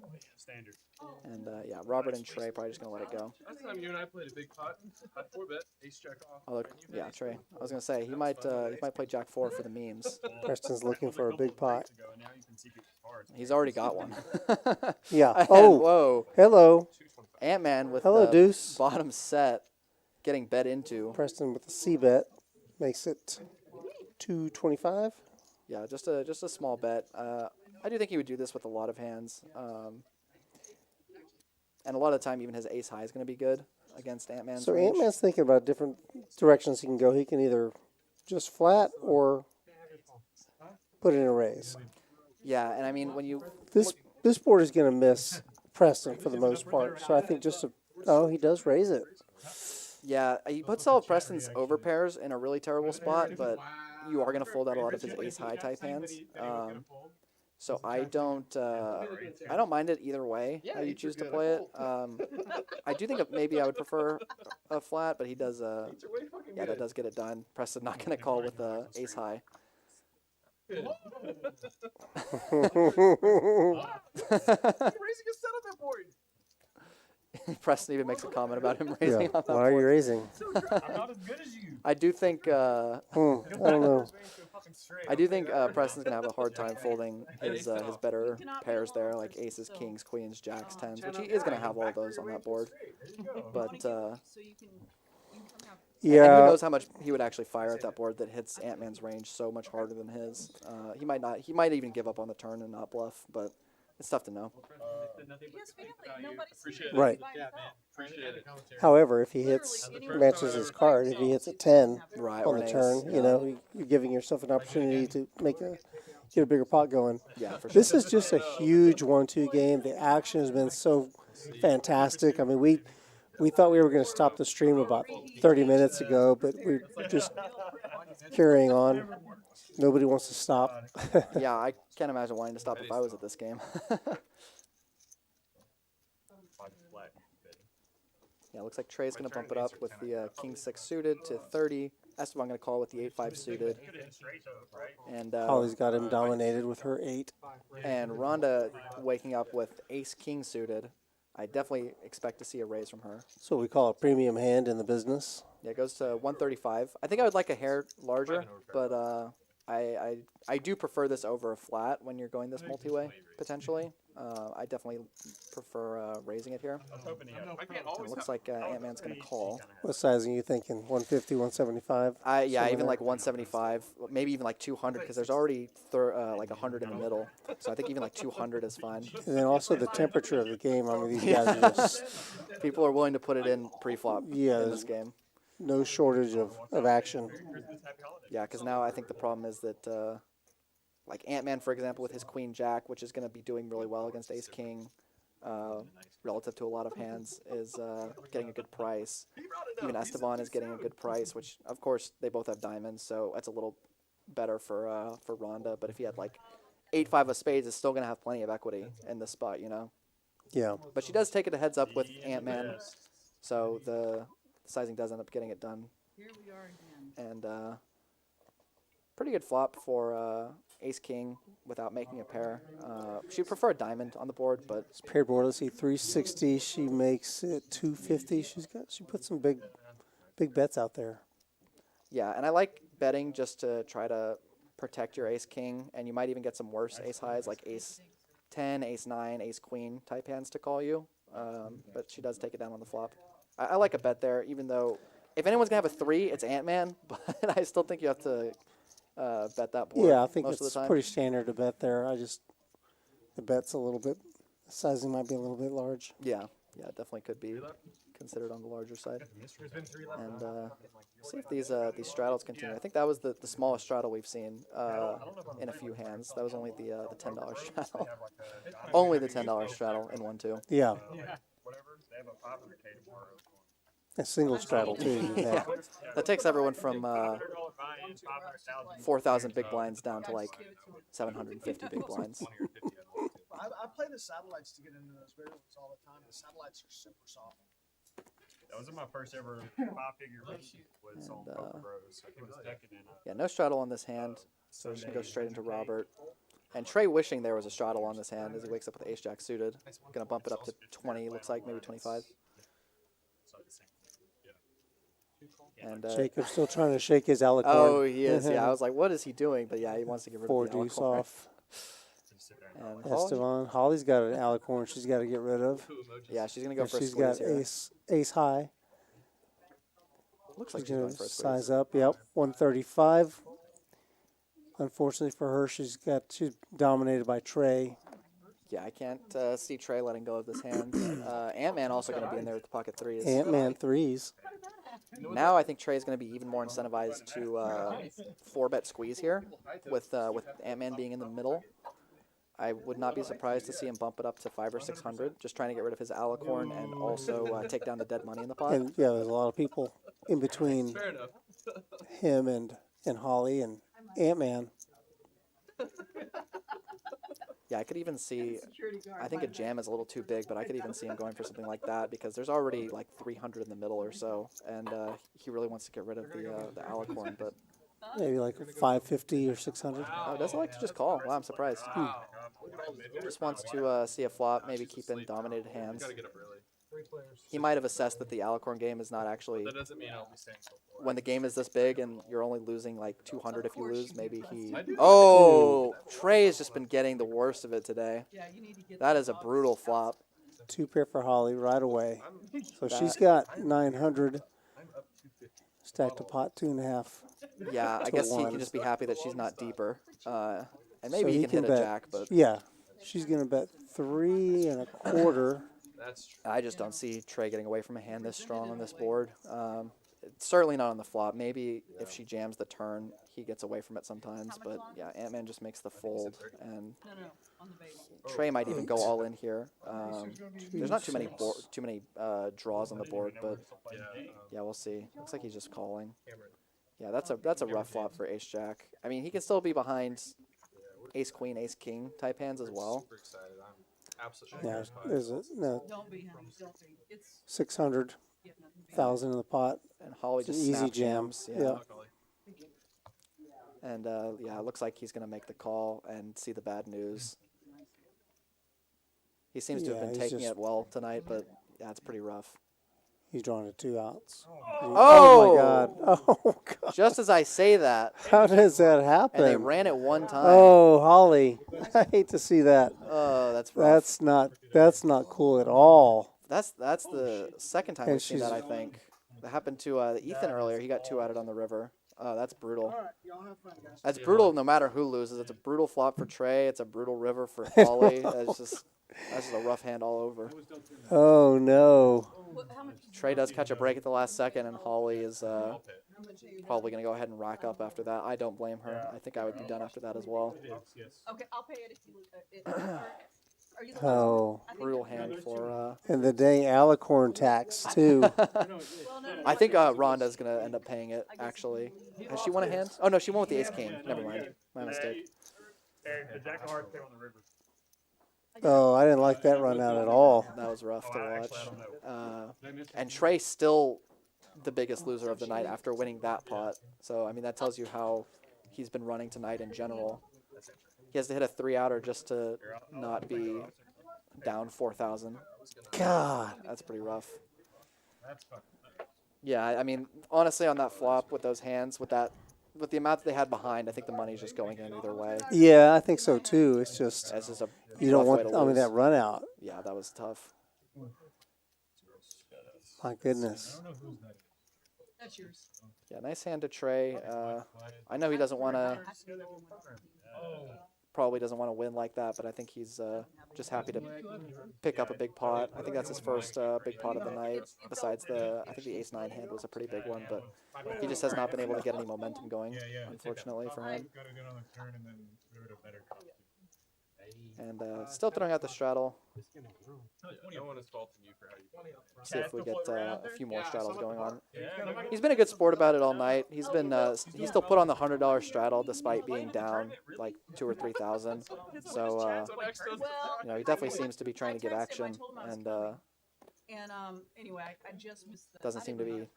And yeah, Robert and Trey probably just gonna let it go. Last time you and I played a big pot, I 4-bet, ace jack off. Although, yeah, Trey. I was gonna say he might play Jack 4 for the memes. Preston's looking for a big pot. He's already got one. Yeah. And, Oh. whoa. Hello. Ant-Man with Hello, the deuce. bottom set getting bet into. Preston with the C bet makes it 225. Yeah, just a small bet. I do think he would do this with a lot of hands. And a lot of the time, even his ace high is going to be good against Ant-Man's So range. Ant-Man's thinking about different directions he can go. He can either just flat or put in a raise. Yeah, and I mean, when you... This board is going to miss Preston for the most part. So I think he does raise it. Yeah, he puts all of Preston's overpairs in a really terrible spot, but you are going to fold out a lot of his ace-high type hands. So I don't mind it either way how you choose to play it. I do think maybe I would prefer a flat, but he does. Yeah, that does get it done. Preston not going to call with ace high. Raising a settlement board. Preston even makes a comment about him raising on that Why are you board. raising? I'm not as good as you. I do think. I don't know. I do think Preston's gonna have a hard time folding his better pairs there, like aces, kings, queens, jacks, tens, which he is gonna have all of those on that board. But and who Yeah. knows how much he would actually fire at that board that hits Ant-Man's range so much harder than his. He might not. He might even give up on the turn and not bluff, but it's tough to know. Right. However, if he matches his card, if he hits a 10 Right, on or the an turn, ace, you know, you're giving yourself an opportunity to get a bigger pot going. Yeah, for sure. This is just a huge 1-2 game. The action has been so fantastic. I mean, we thought we were going to stop the stream about 30 minutes ago, but we're just carrying on. Nobody wants to stop. Yeah, I can't imagine wanting to stop if I was at this game. Yeah, looks like Trey's going to bump it up with the King 6 suited to 30. Esteban going to call with the 8-5 suited. And Holly's got him dominated with her 8. And Rhonda waking up with Ace King suited. I definitely expect to see a raise from her. So we call a premium hand in the business. Yeah, it goes to 135. I think I would like a hair larger, but I do prefer this over a flat when you're going this multi-way, potentially. I definitely prefer raising it here. It looks like Ant-Man's going to call. What size are you thinking? 150, 175? Yeah, even like 175, maybe even like 200, because there's already like 100 in the middle. So I think even like 200 is fine. And then also the temperature of the game. I mean, these guys are just... People are willing to put it in pre-flop in this game. No shortage of action. Yeah, because now I think the problem is that, like Ant-Man, for example, with his Queen Jack, which is going to be doing really well against Ace King, relative to a lot of hands, is getting a good price. Even Esteban is getting a good price, which, of course, they both have diamonds, so that's a little better for Rhonda. But if he had, like, 8-5 of spades, it's still going to have plenty of equity in this spot, you know? Yeah. But she does take it a heads up with Ant-Man, so the sizing does end up getting it done. Here we are again. And pretty good flop for ace king without making a pair. She'd prefer a diamond on the board, but It's paired board. Let's see, 360. She makes it 250. She put some big bets out there. yeah, and I like betting just to try to protect your ace king, and you might even get some worse ace highs like ace 10, ace 9, ace queen type hands to call you. But she does take it down on the flop. I like a bet there, even though if anyone's going to have a 3, it's Ant-Man, but I still think you have to bet that board Yeah, I think most of it's the time. pretty standard to bet there. The bet's a little bit, the sizing might be a little bit large. Yeah, it definitely could be considered on the larger side. And see if these straddles continue. I think that was the smallest straddle we've seen in a few hands. That was only the $10 straddle. Only the $10 straddle in 1-2. Yeah. Whatever. They have a 500K tomorrow. A single straddle, too. Yeah. That takes everyone from 4,000 big blinds down to like 750 big blinds. I play the satellites to get into those bigger ones all the time. The satellites are super soft. That was my first ever 5-figure lead was on Poker Bros. I was decking in Yeah, no straddle on this hand, so we're just going to go straight into Robert. And Trey wishing there was a straddle on this hand as he wakes up with ace-jack suited. Going to bump it up to 20, looks like, maybe 25. And Jacob's still trying to shake his alicorn. Oh, he is. Yeah, I was like, what is he doing? But yeah, he wants to get rid Four of the deuce alicorn. off. And Esteban. Holly's got an alicorn she's got to get rid of. Yeah, she's going to go for a she's squeeze got here. ace high. Looks like She's she's going going to for a squeeze. size up. Yep, 135. Unfortunately for her, she's dominated by Trey. Yeah, I can't see Trey letting go of this hand. Ant-Man also going to be in there with the pocket threes. Ant-Man threes. Now I think Trey's going to be even more incentivized to 4-bet squeeze here with Ant-Man being in the middle. I would not be surprised to see him bump it up to 500 or 600, just trying to get rid of his alicorn and also take down the dead money in the pot. And yeah, there's a lot of people in between him and Holly and Ant-Man. Yeah, I could even see, I think a jam is a little too big, but I could even see him going for something like that because there's already like 300 in the middle or so, and he really wants to get rid of the alicorn, but... Maybe like 550 or 600. Oh, doesn't like to just call. Wow, I'm surprised. Just wants to see a flop, maybe keep in dominated hands. He might have assessed that the alicorn game is not actually... That doesn't mean I'll be staying so far. When the game is this big and you're only losing like 200 if you lose, maybe he... Oh! Trey has just been getting the worst of it today. That is a brutal flop. 2 pair for Holly right away. So she's got 900. Stacked a pot 2.5. Yeah, I guess he can just be happy that she's not deeper. And maybe So he can hit bet, a jack, but... Yeah. She's going to bet 3.25. That's true. I just don't see Trey getting away from a hand this strong on this board. It's certainly not on the flop. Maybe if she jams the turn, he gets away from it sometimes. But yeah, Ant-Man just makes the fold, and Trey might even go all in here. There's not too many draws on the board, but yeah, we'll see. Looks like he's just calling. Yeah, that's a rough flop for Ace Jack. I mean, he can still be behind Ace Queen, Ace King type hands as well. Super excited. I'm absolutely Yeah, terrified. there's no Don't be, honey, don't be. It's 600,000 in the pot. And Holly It's an just easy snap jam. jams. Yeah. And yeah, it looks like he's going to make the call and see the bad news. He seems to have Yeah, been he's taking just- it well tonight, but yeah, it's pretty rough. He's drawing a 2 outs. Oh! my God. Oh, God. Just as I say that, How does that happen? and they ran it one time. Oh, Holly. I hate to see that. Oh, that's rough. That's not cool at all. That's the second time And we've seen that, I she's- think. That happened to Ethan earlier. He got 2 outed on the river. Oh, that's brutal. All right, y'all have fun, guys. That's brutal no matter who loses. It's a brutal flop for Trey. It's a brutal river for Holly. That's just a rough hand all over. Oh, no. Trey does catch a break at the last second, and Holly is probably going to go ahead and rack up after that. I don't blame her. I think I would be done after that as well. Okay, I'll pay it if you. Are you the Oh. Brutal hand for... And the dang alicorn tax, too. I think Rhonda's going to end up paying it, actually. Has she won a hand? Oh, no, she won with the ace king. Never mind. My mistake. Hey, the Jack of Hearts came on the river. Oh, I didn't like that run out at all. That was rough to I watch. actually don't know. And Trey still the biggest loser of the night after winning that pot. So, I mean, that tells you how he's been running tonight in general. He has to hit a 3-outer just to not be down 4,000. God. That's pretty rough. That's fucking nuts. Yeah, I mean, honestly, on that flop with those hands, with the amount that they had behind, I think the money's just going in either way. Yeah, I think so too. It's just It's just a you don't rough way want. to I mean, lose. that run out. Yeah, that was tough. My goodness. I don't know who's that. That's yours. Yeah, nice hand to Trey. I know he doesn't want to, probably doesn't want to win like that, but I think he's just happy to pick up a big pot. I think that's his first big pot of the night. Besides I think the ace-9 hand was a pretty big one, but he just has not been able to get any momentum going, unfortunately for him. Got to get on the turn and then throw it a better cop. And still throwing out the straddle. No one is faulting you for how you play. See if we get a few more straddles going on. He's been a good sport about it all night. He's been he still put on the $100 straddle despite being down like 2,000 or 3,000. So you know, he definitely seems to be trying to get action, and anyway, I just missed that. doesn't seem to be.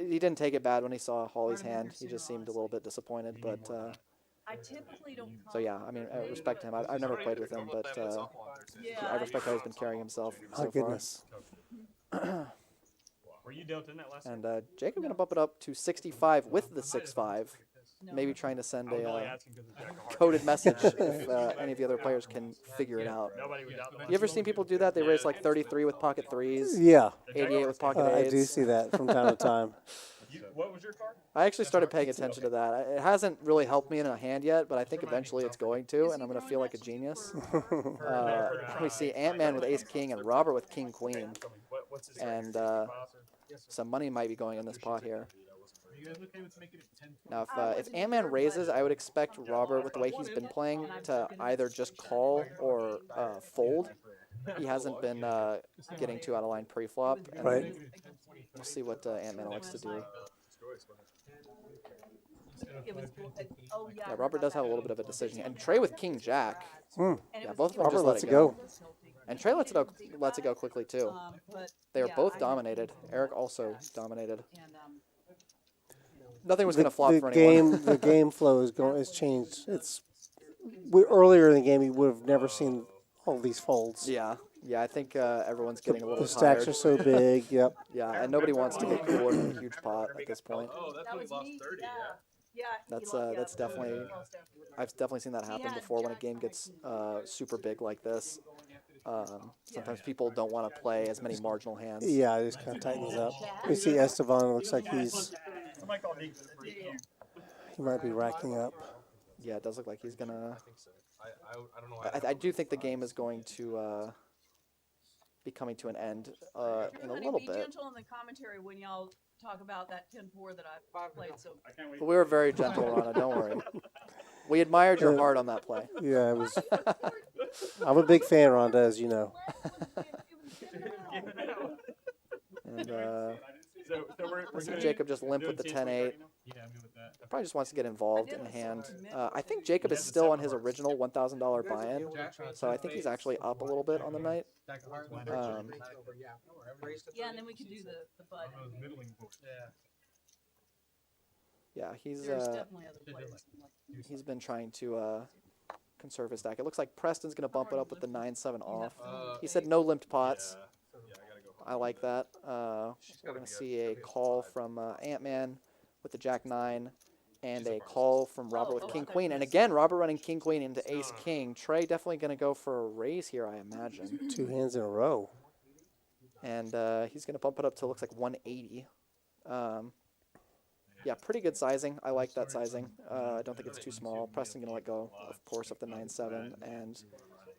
He didn't take it bad when he saw Holly's hand. He just seemed a little bit disappointed, but. I typically don't. So yeah, I mean, I respect him. I've never played with him, but I respect how he's been carrying himself so My goodness. Were you dealt in that last far. And Jacob gonna bump it up to 65 with the 6-5. Maybe trying to send a coded message if any of the other players can figure it out. You ever seen people do that? They raise like 33 with pocket threes. Yeah. 88 with pocket I eights. do see that from time to time. What was your card? I actually started paying attention to that. It hasn't really helped me in a hand yet, but I think eventually it's going to, and I'm going to feel like a genius. We see Ant-Man with ace-king and Robert with king-queen. And some money might be going in this pot here. Now, if Ant-Man raises, I would expect Robert, with the way he's been playing, to either just call or fold. He hasn't been getting too out of line pre-flop. And Right. We'll see what Ant-Man likes to do. Yeah, Robert does have a little bit of a decision. And Trey with king-jack. Yeah, both of them Robert just lets let it go. And Trey lets it go quickly, too. They are both dominated. Eric also dominated. Nothing was going to flop for anyone. The game flow is changed. Earlier in the game, you would have never seen all these folds. Yeah, I think everyone's getting a little The stacks tired. are so big. Yep. Yeah, and nobody wants to get cooler than a huge pot at this point. Oh, that's when he lost 30, yeah. That's definitely. I've definitely seen that happen before when a game gets super big like this. Sometimes people don't want to play as many marginal hands. Yeah, it just kind of tightens up. We see Esteban. Looks like he might be racking up. Yeah, it does look like he's gonna. I don't know why. I do think the game is going to be coming to an end in a little Be bit. gentle in the commentary when y'all talk about that 10-4 that I played. So But we were very gentle, Rana. Don't worry. We admired your heart on that play. Yeah, it was. I'm a big fan, Rhonda, as you know. And I see Jacob just limp with the 10-8. Yeah, I'm good with that. Probably just wants to get involved in the hand. I think Jacob is still on his original $1,000 buy-in, so I think he's actually up a little bit on the night. yeah, and then we can do the bud. Yeah, There's definitely other players. he's been trying to conserve his stack. It looks like Preston's going to bump it up with the 9-7 off. He said no limped pots. I like that. We're going to see a call from Ant-Man with the Jack-9 and a call from Robert with King-Queen. And again, Robert running King-Queen into Ace-King. Trey definitely going to go for a raise here, I imagine. 2 hands in a row. And he's going to bump it up to, looks like 180. Yeah, pretty good sizing. I like that sizing. I don't think it's too small. Preston going to let go, of course, of the 9-7. And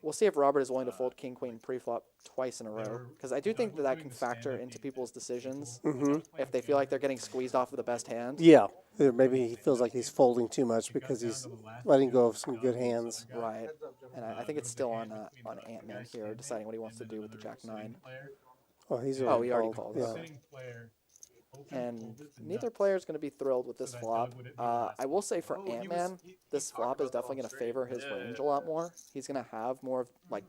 we'll see if Robert is willing to fold king-queen pre-flop twice in a row. Because I do think that can factor into people's decisions if they feel like they're getting squeezed off of the best hand. Yeah. Maybe he feels like he's folding too much because he's letting go of some good hands. Right. And I think it's still on Ant-Man here, deciding what he wants to do with the Jack-9. Oh, he already called. Yeah. And neither player is going to be thrilled with this flop. I will say for Ant-Man, this flop is definitely going to favor his range a lot more. He's going to have more of, like,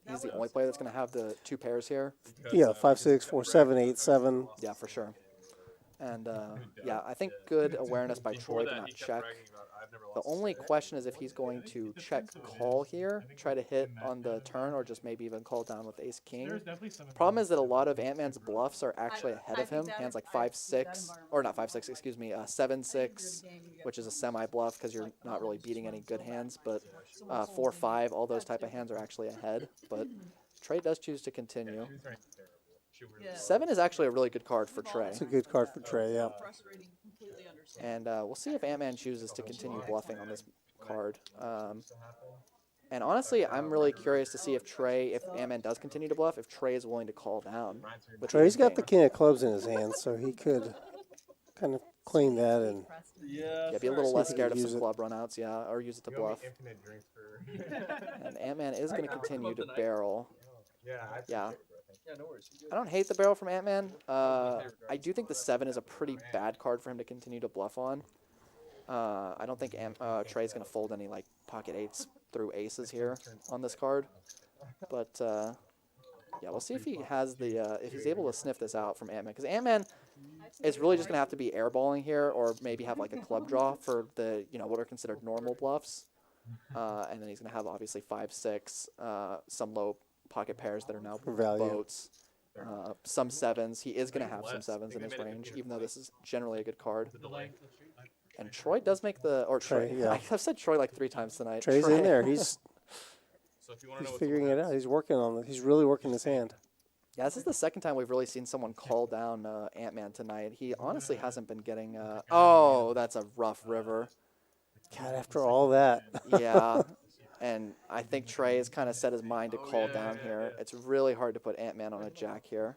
he's the only player that's going to have the 2 pairs here. Yeah, 5, 6, 4, 7, 8, 7. Yeah, for sure. And yeah, I think good awareness by Troy to not check. The only question is if he's going to check call here, try to hit on the turn, or just maybe even call down with ace king. Problem is that a lot of Ant-Man's bluffs are actually ahead of him. Hands like 5-6, or not 5-6, excuse me, 7-6, which is a semi bluff because you're not really beating any good hands. But 4-5, all those type of hands are actually ahead. But Trey does choose to continue. 7 is actually a really good card for Trey. It's a good card for Trey, yeah. And we'll see if Ant-Man chooses to continue bluffing on this card. And honestly, I'm really curious to see if Ant-Man does continue to bluff, if Trey is willing to call down. Trey's got the king of clubs in his hand, so he could kind of clean that and be a little less scared of use some it. club runouts, or use it to bluff. And Ant-Man is going to continue to barrel. Yeah. I don't hate the barrel from Ant-Man. I do think the 7 is a pretty bad card for him to continue to bluff on. I don't think Trey's going to fold any like pocket 8s through aces here on this card. But yeah, we'll see if he has the if he's able to sniff this out from Ant-Man, because Ant-Man is really just going to have to be airballing here, or maybe have like a club draw for the what are considered normal bluffs, and then he's going to have obviously 5-6, some low pocket pairs that are now boats, some 7s. He is going to have some 7s in his range, even though this is generally a good card. And Troy does make Trey, yeah. I've said Troy like 3 times tonight. Trey's Trey. in there. He's figuring it out. He's working on it. He's really working his hand. Yeah, this is the second time we've really seen someone call down Ant-Man tonight. He honestly hasn't been getting... oh, that's a rough river. God, after all that. Yeah. And I think Trey has kind of set his mind to call down here. It's really hard to put Ant-Man on a jack here.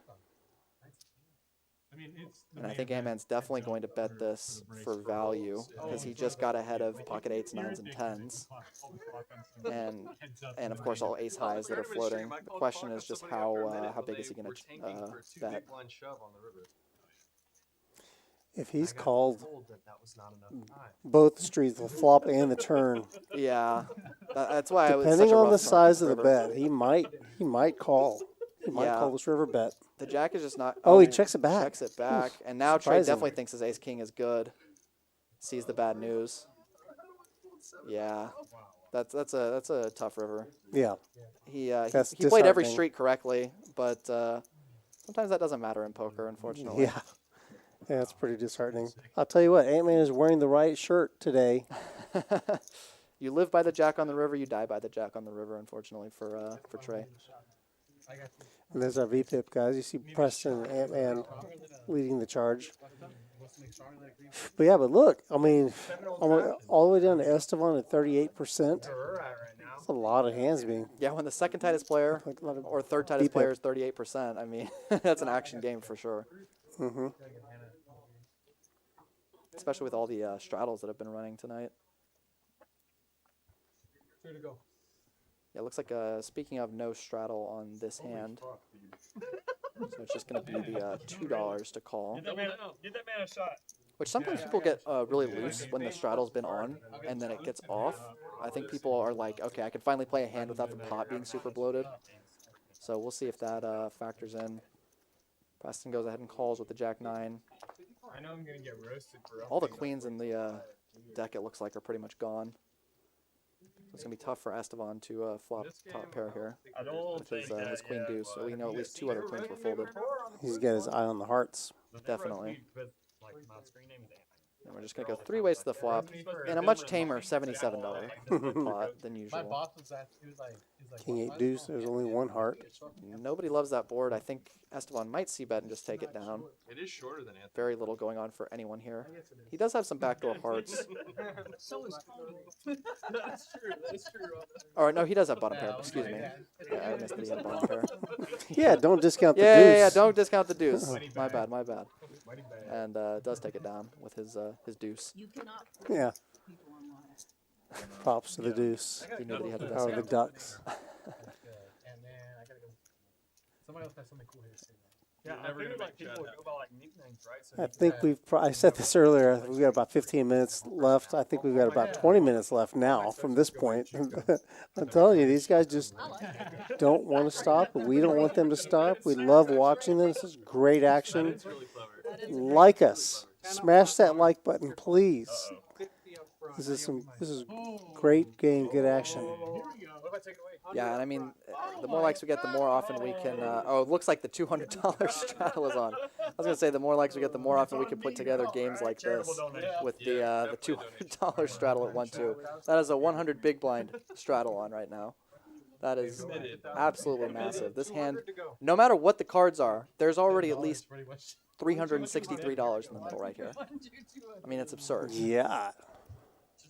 And I think Ant-Man's definitely going to bet this for value, because he just got ahead of pocket 8s, 9s, and 10s. And of course all ace highs that are floating. The question is just how big is he going to bet. If he's called both streets, the flop and the turn. Yeah, that's why depending on the size of the bet, he might call. He might call this river bet. The jack is just not. Oh, he checks it back. Checks it back, and now Trey definitely thinks his ace king is good. Sees the bad news. Yeah, that's a tough river. Yeah, he played every street correctly, but sometimes that doesn't matter in poker, unfortunately. Yeah. Yeah, it's pretty disheartening. I'll tell you what, Ant-Man is wearing the right shirt today. You live by the jack on the river, you die by the jack on the river, unfortunately, for Trey. And there's our VPIP, guys. You see Preston and Ant-Man leading the charge. But yeah, but look, I mean, all the way down to Esteban at 38%. That's a lot of hands being. Yeah, when the second tightest player or third tightest player is 38%, I mean, that's an action game for sure. Mm-hmm. Especially with all the straddles that have been running tonight. Here to go. Yeah, it looks like, speaking of no straddle on this hand, so it's just going to be the $2 to call. Get that man a shot. Which sometimes people get really loose when the straddle's been on, and then it gets off. I think people are like, okay, I can finally play a hand without the pot being super bloated. So we'll see if that factors in. Preston goes ahead and calls with the jack-9. I know I'm going to get roasted for All the queens in the deck, it looks like, are pretty much gone. So it's going to be tough for Esteban to flop top pair here with his queen deuce. So we know at least 2 other queens were folded. He's got his eye on the hearts. Definitely. And we're just going to go 3 ways to the flop in a much tamer $77 pot than usual. King 8 deuce, there's only 1 heart. Nobody loves that board. I think Esteban might see bet and just take it down. It is shorter than Anthony. Very little going on for anyone here. He does have some backdoor hearts. So is Tony. That's true. That's true. Or no, he does have bottom pair. Excuse me. Yeah, I missed that he had a bottom pair. Yeah, don't discount the deuce. Yeah, don't discount the deuce. My bad. And does take it down with his deuce. You cannot Yeah. people online. Props to the deuce. He knew that he had the Power best of the ducks. And then I gotta go. Somebody else has something cool here to say. Yeah, I figured like people would go by like nicknames, right? So I think I said this earlier, we've got about 15 minutes left. I think we've got about 20 minutes left now from this point. I'm telling you, these guys just don't want to stop. We don't want them to stop. We love watching them. This is great action. like us. Smash that like button, please. This is great game, good action. Yeah, and I mean, the more likes we get, the more often we can. Oh, it looks like the $200 straddle is on. I was gonna say the more likes we get, the more often we can put together games like this with the $200 straddle at 1-2. That is a 100 big blind straddle on right now. That is absolutely massive. This hand, no matter what the cards are, there's already at least $363 in the middle right here. I mean, it's absurd. Yeah.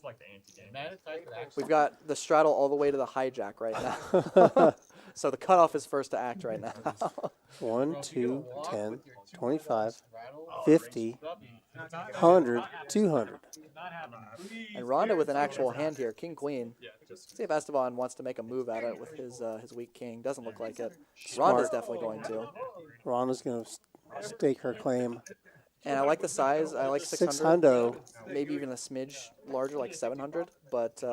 Like the anti-game. We've got the straddle all the way to the hijack right now. So the cutoff is first to act right now. 1, 2, 10, 25, 50, 100, 200. And Ronda with an actual hand here, king queen. See if Esteban wants to make a move at it with his weak king. Doesn't look like it. Ronda's definitely going to. Ronda's going to stake her claim. And I like the size. I like 600. 600. Maybe even a smidge larger, like 700. But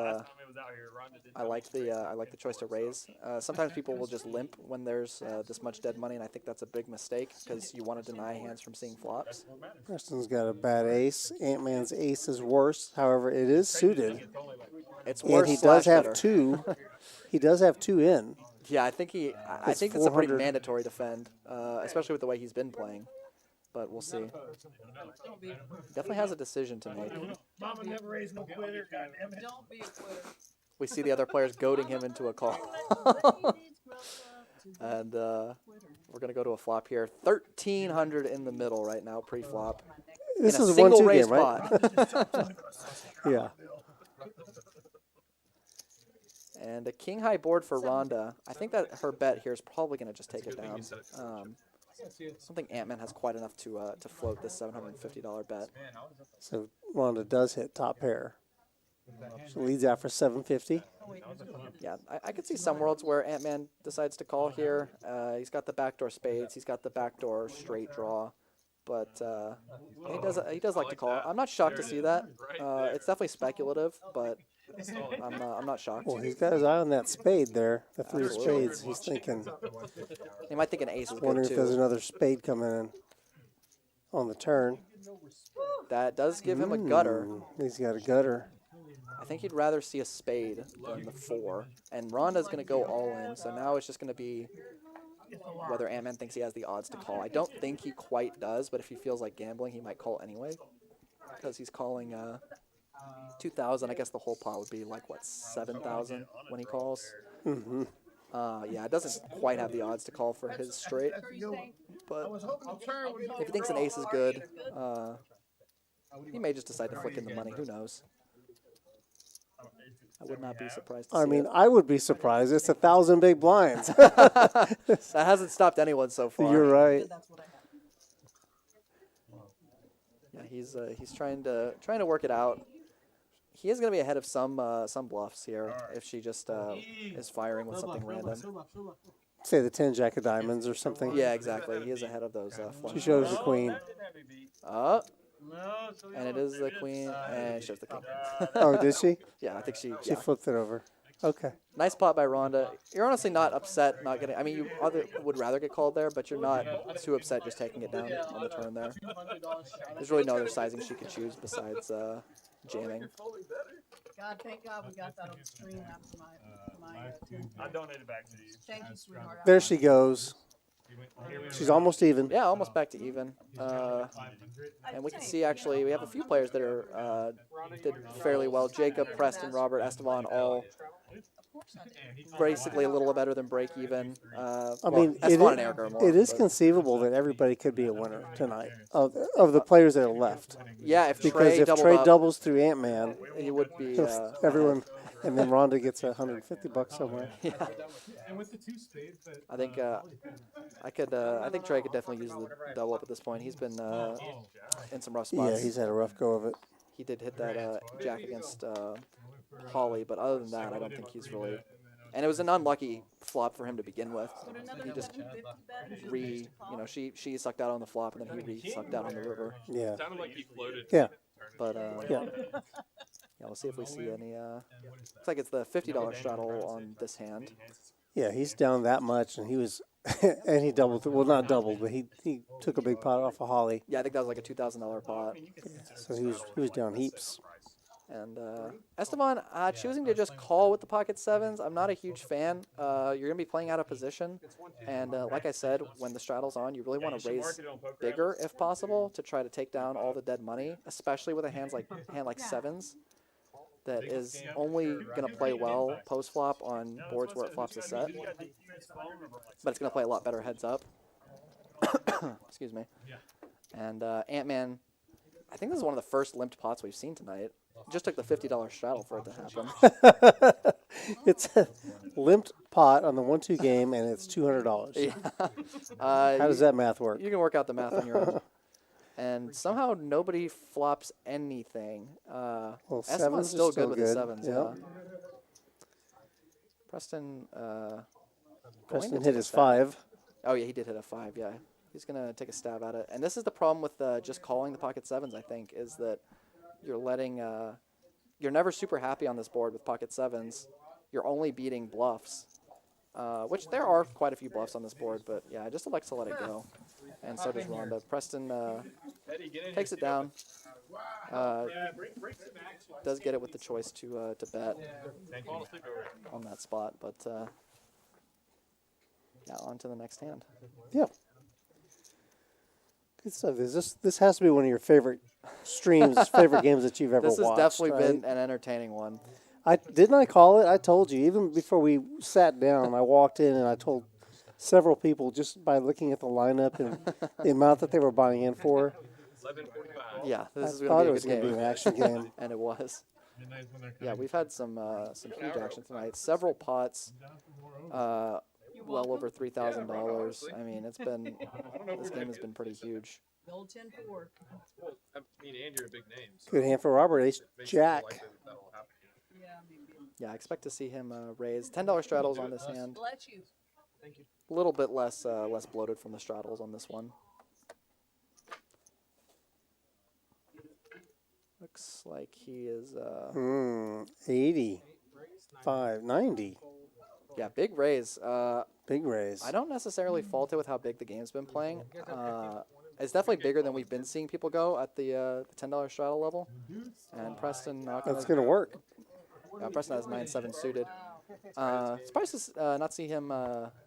I like the choice to raise. Sometimes people will just limp when there's this much dead money, and I think that's a big mistake because you want to deny hands from seeing flops. Preston's got a bad ace. Ant-Man's ace is worse. However, it is suited. It's worse. And he does have better. 2. He does have 2 in. Yeah, I think it's a pretty mandatory defend, especially with the way he's been playing. But we'll see. Definitely has a decision to make. Mama never raised no quitter. Don't be a quitter. We see the other players goading him into a call. And we're going to go to a flop here. 1,300 in the middle right now, pre-flop. This in is a a single 1-2 raise game, right? pot. Yeah. And a king-high board for Ronda. I think that her bet here is probably going to just take it down. I don't think Ant-Man has quite enough to float this $750 bet. So Ronda does hit top pair. She leads out for 750. Yeah, I could see some worlds where Ant-Man decides to call here. He's got the backdoor spades. He's got the backdoor straight draw. But he does like to call. I'm not shocked to see that. It's definitely speculative, but I'm not shocked. Well, he's got his eye on that spade there, the 3 of spades. He's thinking. He might think an ace is good Wondering if there's too. another spade coming in on the turn. That does give him a gutter. He's got a gutter. I think he'd rather see a spade than the 4. And Ronda's going to go all in, so now it's just going to be whether Ant-Man thinks he has the odds to call. I don't think he quite does, but if he feels like gambling, he might call anyway. Because he's calling 2,000. I guess the whole pot would be like, what, 7,000 when he calls? Mm-hmm. Yeah, it doesn't quite have the odds to call for his straight. But if he thinks an ace is good, he may just decide to flick in the money. Who knows? I would not be surprised to see it. I would be surprised. It's 1,000 big blinds. That hasn't stopped anyone so far. You're right. Yeah, he's trying to work it out. He is going to be ahead of some bluffs here if she just is firing with something random. Say the 10 jack of diamonds or something. Yeah, exactly. He is ahead of those flush She shows the draws. queen. And it is the queen, and it shows the king. Oh, did she? Yeah, I think she. She Yeah. flipped it over. Okay. Nice pot by Ronda. You're honestly not upset not getting. I mean, you would rather get called there, but you're not too upset just taking it down on the turn there. There's really no other sizing she could choose besides jamming. God, thank God we got that on the screen after my I donated back to you. Thank you, sweetheart. There she goes. She's almost even. Yeah, almost back to even. And we can see actually we have a few players that are did fairly well. Jacob, Preston, Robert, Esteban, all basically a little better than break even. I mean, Esteban and Eric are more. it is conceivable that everybody could be a winner tonight of the players that are left. Yeah, if Because if Trey up, doubles through Ant-Man, he would be everyone, and then Ronda gets $150 somewhere. Yeah. And with the 2 spades, I think I think Trey could definitely use the double up at this point. He's been in some rough spots. Yeah, he's had a rough go of it. He did hit that jack against Holly, but other than that, I don't think he's really. And it was an unlucky flop for him to begin with. He just she sucked out on the flop, and then he sucked out on the river. Yeah. Sounded like he floated. Yeah. But yeah. Yeah, we'll see if we see any. Looks like it's the $50 straddle on this hand. Yeah, he's down that much, and he was, and he doubled. Well, not doubled, but he took a big pot off of Holly. Yeah, I think that was like a $2,000 pot. So he was down heaps. And Esteban choosing to just call with the pocket sevens, I'm not a huge fan. You're going to be playing out of position. And like I said, when the straddle's on, you really want to raise bigger if possible to try to take down all the dead money, especially with a hand like sevens that is only going to play well post-flop on boards where it flops a set. But it's going to play a lot better heads up. Excuse me. And Ant-Man, I think this is one of the first limped pots we've seen tonight. It just took the $50 straddle for it to happen. It's a limped pot on the 1-2 game, and it's $200. Yeah. How does that math work? You can work out the math on your own. And somehow nobody flops anything. Well, Esteban's still good with the sevens. Yep. Yeah. Preston. Preston hit his 5. Oh yeah, he did hit a 5. Yeah, he's gonna take a stab at it. And this is the problem with just calling the pocket sevens. I think is that you're letting. You're never super happy on this board with pocket sevens. You're only beating bluffs, which there are quite a few bluffs on this board. But yeah, I just elect to let it go. And so does Rhonda. Preston takes it down. Does get it with the choice to bet on that spot, but yeah, on to the next hand. Yeah. Good stuff. This has to be one of your favorite streams, favorite games that you've ever watched. This has definitely right? been an entertaining one. Didn't I call it? I told you even before we sat down. I walked in and I told several people just by looking at the lineup and the amount that they were buying in for. 11:45. Yeah, this is I going thought to be it a was good going to game. be an action game. And it was. Yeah, we've had some huge action tonight. Several pots, well over $3,000. I mean, it's been this game has been pretty huge. The old 10-4. Well, I mean, and you're a big name. So Good hand for Robert. Ace basically Jack. likely that'll happen. Yeah, maybe. Yeah, I expect to see him raise $10 straddles on this hand. Bless you. A little bit less bloated from the straddles on this one. Looks like he is 85, 90. yeah, big raise. Big raise. I don't necessarily fault it with how big the game's been playing. It's definitely bigger than we've been seeing people go at the $10 straddle level. And Preston not That's going to work. Preston has 9-7 suited. Surprised to not see him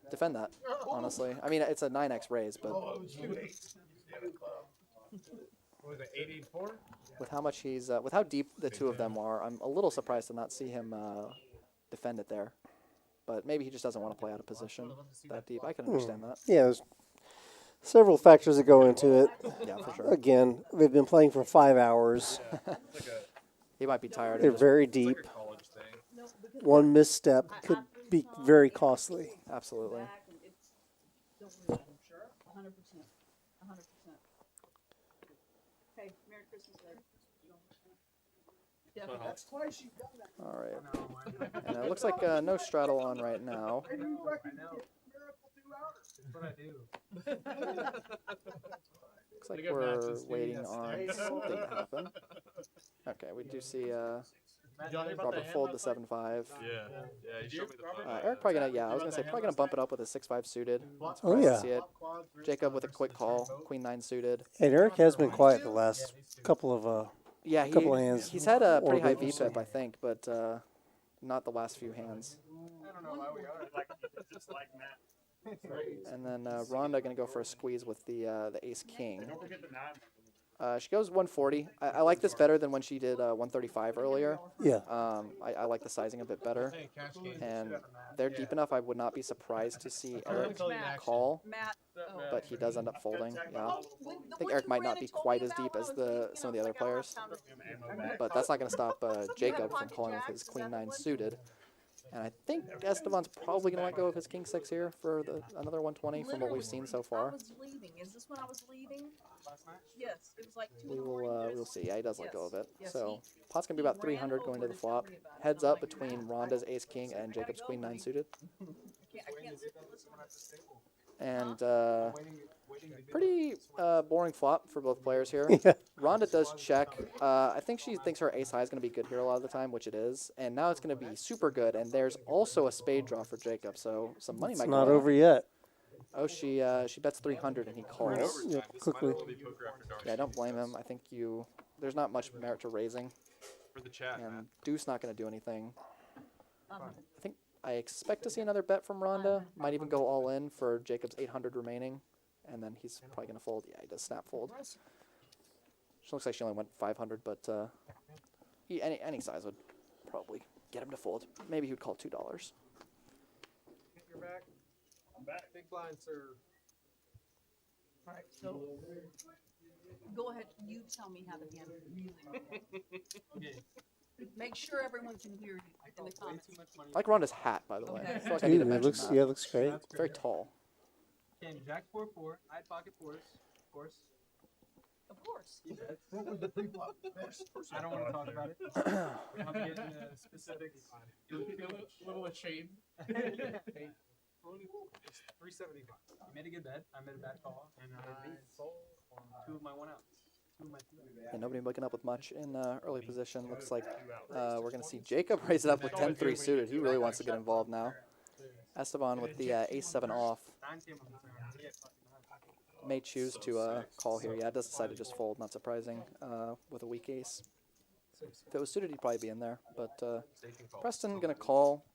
defend that, honestly. I mean, it's a 9x raise, but What was it, 884? with how much he's, with how deep the two of them are, I'm a little surprised to not see him defend it there. But maybe he just doesn't want to play out of position that deep. I can understand that. Yeah, there's several factors that go into it. Yeah, for sure. Again, they've been playing for 5 hours. He might be tired. They're of it. very deep. College thing. One misstep could be very costly. Absolutely. Don't worry. 100%. 100%. Hey, Merry Christmas, Larry. Yeah, That's twice you've done that. All right. And it looks like no straddle on right now. And you reckon you get miracle 2 hours. That's what I do. Looks like we're waiting on something to happen. Okay, we do see Robert fold the 7-5. Yeah, he showed me the photo. Eric probably gonna, I was gonna say probably gonna bump it up with a 6-5 suited. Not Oh, surprised yeah. to see it. Jacob with a quick call, Queen 9 suited. And Eric has been quiet the last couple of Yeah, couple of hands. he's had a pretty Or high we'll see. VPIP, I think, but not the last few hands. I don't know why we are like just like Matt. And then Rhonda gonna go for a squeeze with the Ace King. Don't forget the 9. She goes 140. I like this better than when she did 135 earlier. Yeah. I like the sizing a bit better. And they're deep enough, I would not be surprised to see Eric call, Matt. but he does end up folding. Yeah. Oh, I think Eric might not be quite as deep as some of the other players, but that's not going to stop Jacob from calling with his Queen 9 suited. And I think Esteban's probably going to let go of his King 6 here for another 120 from what we've seen so I far. was leaving. Is this when I was leaving? Yes, it was like 2 We in the will morning. we'll see. Yeah, he does let go of it. Yes, So pot's gonna be about 300 going to the flop. Heads up between Rhonda's Ace King and Jacob's Queen 9 suited. I can't listen. And pretty boring flop for both players here. Yeah. Rhonda does check. I think she thinks her ace high is going to be good here a lot of the time, which it is. And now it's going to be super good. And there's also a spade draw for Jacob, so some money It's might not go in. over yet. Oh, she bets 300 and he calls. Yep, quickly. Yeah, I don't blame him. I think there's not much merit to raising. For the chat, And Deuce not going to do anything. I expect to see another bet from Rhonda. Might even go all in for Jacob's 800 remaining. And then he's probably going to fold. Yeah, he does snap fold. She looks like she only went 500, but any size would probably get him to fold. Maybe he would call $2. You're back. I'm back. Big blind, sir. All right, so go ahead. You tell me how to handle the music. Okay. Make sure everyone can hear you in the comments. I like Rhonda's hat, by the way. Okay. I feel like I need to It mention looks, that. yeah, it looks great. It's very tall. King, Jack 4-4. I had pocket fours. Of course. Of course. What was the pre-flop? I don't want to talk about it. I'm getting specifics. A little ashamed. It's 375. I made a good bet. I made a bad call, and I sold 2 of my 1 outs. 2 of my 2 outs. And nobody waking up with much in early position. Looks like we're going to see Jacob raise it up with 10-3 suited. He really wants to get involved now. Esteban with the ace-7 off. May choose to call here. Yeah, does decide to just fold. Not surprising with a weak ace. If it was suited, he'd probably be in there. But Preston going to call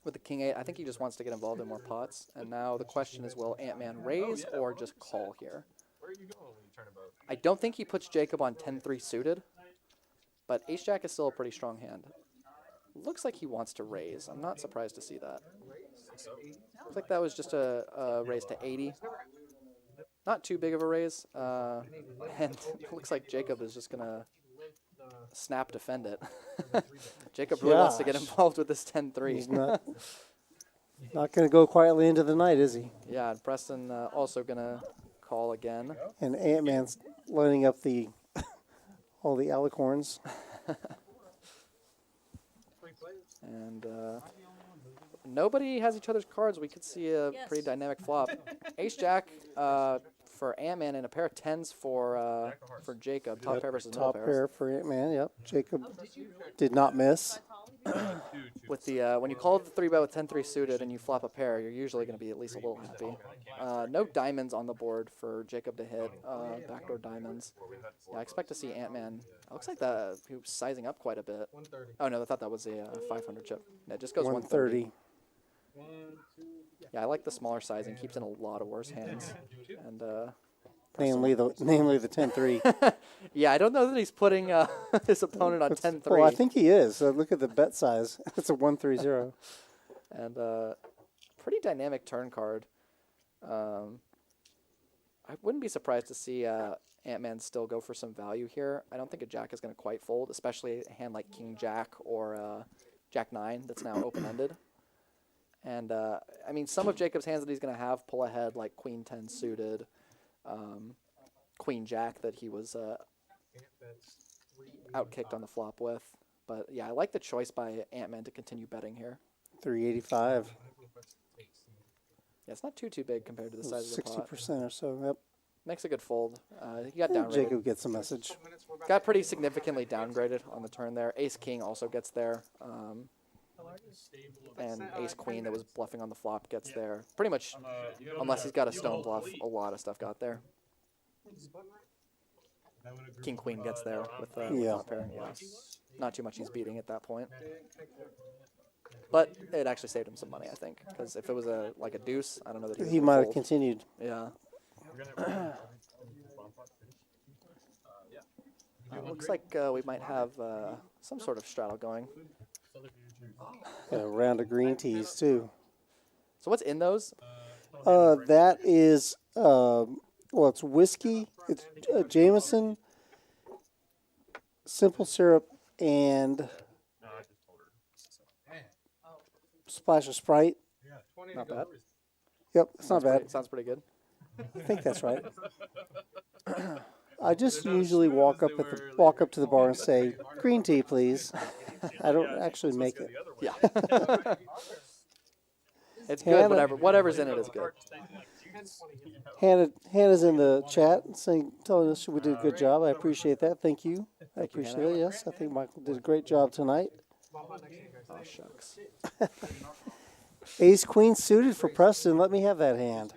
with the king-8. I think he just wants to get involved in more pots. And now the question is, will Ant-Man raise or just call here? Where are you going when you turn a boat? I don't think he puts Jacob on 10-3 suited, but ace-jack is still a pretty strong hand. Looks like he wants to raise. I'm not surprised to see that. Looks like that was just a raise to 80. Not too big of a raise. And it looks like Jacob is just going to snap defend it. Jacob really wants to get involved with this 10-3. He's not going to go quietly into the night, is he? Yeah, and Preston also going to call again. And Ant-Man's lining up the all the alicorns. And nobody has each other's cards. We could see a pretty dynamic flop. Ace-jack for Ant-Man and a pair of 10s for Jacob. Top pair versus middle Top pair for Ant-Man, yep. Jacob did not miss. With the when you call the 3-bet with 10-3 suited and you flop a pair, you're usually going to be at least a little happy. No diamonds on the board for Jacob to hit. Backdoor diamonds. Yeah, I expect to see Ant-Man. It looks like he was sizing up quite a bit. 130. Oh no, I thought that was a 500 chip. Yeah, it just goes 130. 130. Yeah, I like the smaller sizing. Keeps in a lot of worse hands. And Namely the 10-3. yeah, I don't know that he's putting his opponent on 10-3. Well, I think he is. Look at the bet size. It's a 130. And pretty dynamic turn card. I wouldn't be surprised to see Ant-Man still go for some value here. I don't think a jack is going to quite fold, especially a hand like King-Jack or Jack-9 that's now open-ended. And, I mean, some of Jacob's hands that he's going to have pull ahead, like Queen-10 suited, Queen-Jack that he was outkicked on the flop with. But, yeah, I like the choice by Ant-Man to continue betting here. 385. Yeah, it's not too big compared to the size of the pot. 60% or so, yep. Makes a good fold. He got downgraded. Jacob gets a message. Got pretty significantly downgraded on the turn there. Ace-King also gets there. And Ace-Queen that was bluffing on the flop gets there. Pretty much, unless he's got a stone bluff, a lot of stuff got there. King-Queen gets there with the top pair. Yeah. Not too much he's beating at that point. But it actually saved him some money, I think. Because if it was like a deuce, I don't know that he might have continued. Yeah. Looks like we might have some sort of straddle going. A round of green teas, too. So what's in those? That is, well, it's whiskey, it's Jameson, simple syrup, and splash of Sprite. Not bad. Yep, it's not bad. Sounds pretty good. I think that's right. I just usually walk up to the bar and say, "Green tea, please." I don't actually make it. Yeah. Is It's good. Whatever's in it is good. Hannah's in the chat saying, telling us we did a good job. I appreciate that. Thank you. I Thank you, appreciate Hannah. it. Yes, I think Michael did a great job tonight. Oh shucks. Ace Queen suited for Preston. Let me have that hand.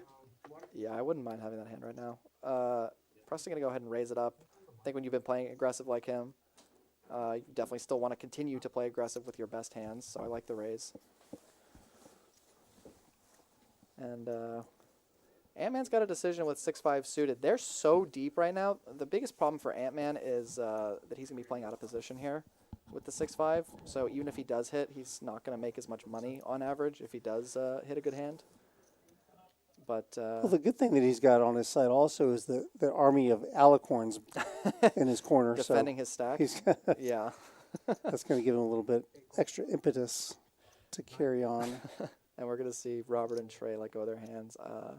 Yeah, I wouldn't mind having that hand right now. Preston gonna go ahead and raise it up. I think when you've been playing aggressive like him, you definitely still want to continue to play aggressive with your best hands. So I like the raise. And Ant-Man's got a decision with 6-5 suited. They're so deep right now. The biggest problem for Ant-Man is that he's going to be playing out of position here with the 6-5. So even if he does hit, he's not going to make as much money on average if he does hit a good hand. But Well, the good thing that he's got on his side also is the army of alicorns in his corner. defending his stack. He's Yeah. that's going to give him a little bit extra impetus to carry on. And we're going to see Robert and Trey let go of their hands. I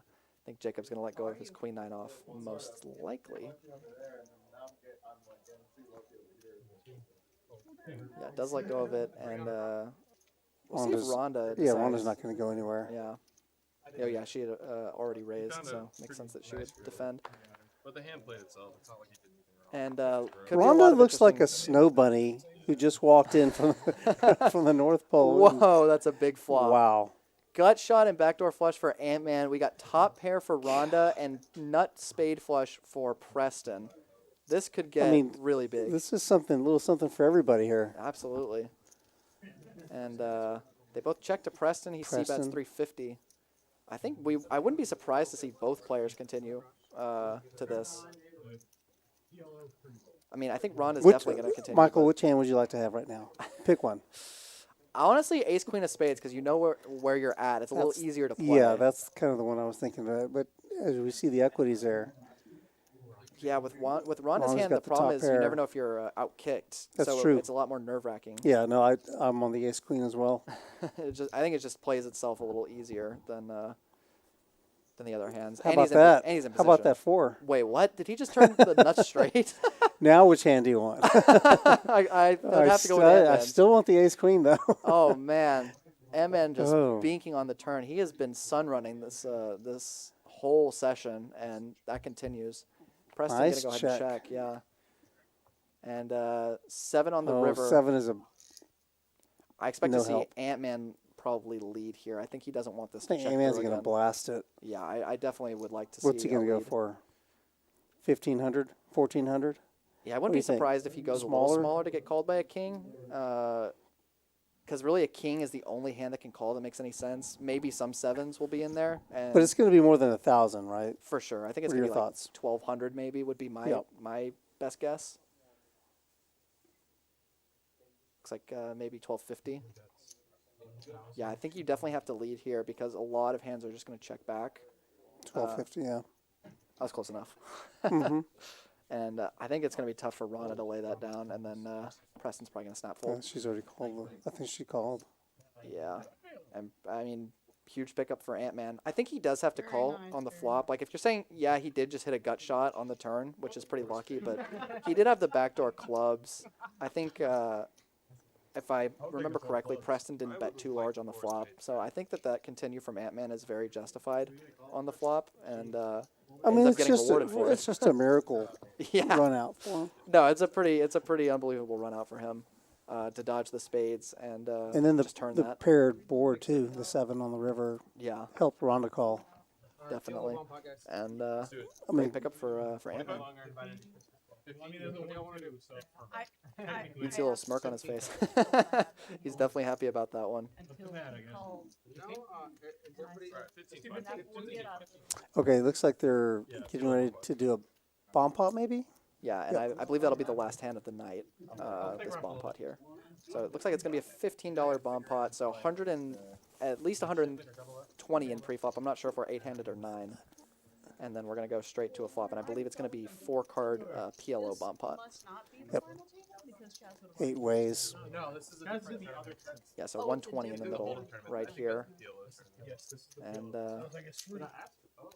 think Jacob's going to let go of his queen nine off, most likely. Yeah, does let go of it, and we'll see if Rhonda decides. Yeah, Rhonda's not going to go anywhere. Yeah. Oh, yeah, she had already raised, so makes sense that she would defend. But the hand played itself. It's not like he did anything And wrong. Rhonda looks like a snow bunny who just walked in from from the North Pole. Whoa, that's a big flop. Wow. Gut shot and backdoor flush for Ant-Man. We got top pair for Rhonda and nut spade flush for Preston. This could get really big. This is something, a little something for everybody here. Absolutely. And they both check to Preston. He c-bets 350. I think I wouldn't be surprised to see both players continue to this. I mean, I think Rhonda's definitely going to continue. Michael, which hand would you like to have right now? Pick one. Honestly, ace queen of spades, because you know where you're at. It's a little easier to play. Yeah, that's kind of the one I was thinking of. But as we see the equities there. Yeah, with Rhonda's hand, the problem is you never know if you're out-kicked. That's true. It's a lot more nerve-wracking. Yeah, no, I'm on the ace queen as well. I think it just plays itself a little easier than the other hands. How about that? And he's in How about that 4? Wait, what? Did he just turn the nuts straight? Now which hand do you want? I'd have to go with Ant-Man. I still want the ace queen, though. Oh, man. Ant-Man just binking on the turn. He has been sun running this whole session, and that continues. Preston going to go ahead and check, yeah. And 7 on the river. 7 is I expect to see Ant-Man probably lead here. I think he doesn't want this to check. Ant-Man's going to blast it. Yeah, I definitely would like to see. What's he going to go for? 1,500? 1,400? Yeah, I wouldn't be surprised if he goes a little smaller to get called by a king. Because really a king is the only hand that can call that makes any sense. Maybe some 7s will be in there. But it's going to be more than 1,000, right? For sure. I think it's going to be like 1,200 maybe would be my best guess. Looks like maybe 1,250. Yeah, I think you definitely have to lead here because a lot of hands are just going to check back. 1,250, yeah. That was close enough. Mm-hmm. And I think it's going to be tough for Rhonda to lay that down, and then Preston's probably going to snap fold. She's already called. I think she called. Yeah. And, I mean, huge pickup for Ant-Man. I think he does have to call on the flop. Like, if you're saying, yeah, he did just hit a gut shot on the turn, which is pretty lucky, but he did have the backdoor clubs. I think, if I remember correctly, Preston didn't bet too large on the flop. So I think that continue from Ant-Man is very justified on the flop, and I mean, it's just a miracle run out for him. No, it's a pretty unbelievable run out for him to dodge the spades and then just turn the that. paired board too, the 7 on the river. Yeah, helped Rhonda call. Definitely, and I mean, pick up for Ant-Man. You can see a little smirk on his face. He's definitely happy about that one. Okay, looks like they're getting ready to do a bomb pot, maybe? Yeah, and I believe that'll be the last hand of the night, this bomb pot here. So it looks like it's going to be a $15 bomb pot, so at least 120 in pre-flop. I'm not sure if we're 8-handed or 9. And then we're going to go straight to a flop, and I believe it's going to be 4-card PLO bomb pot. Yep. 8 ways. Yeah, so 120 in the middle right here. And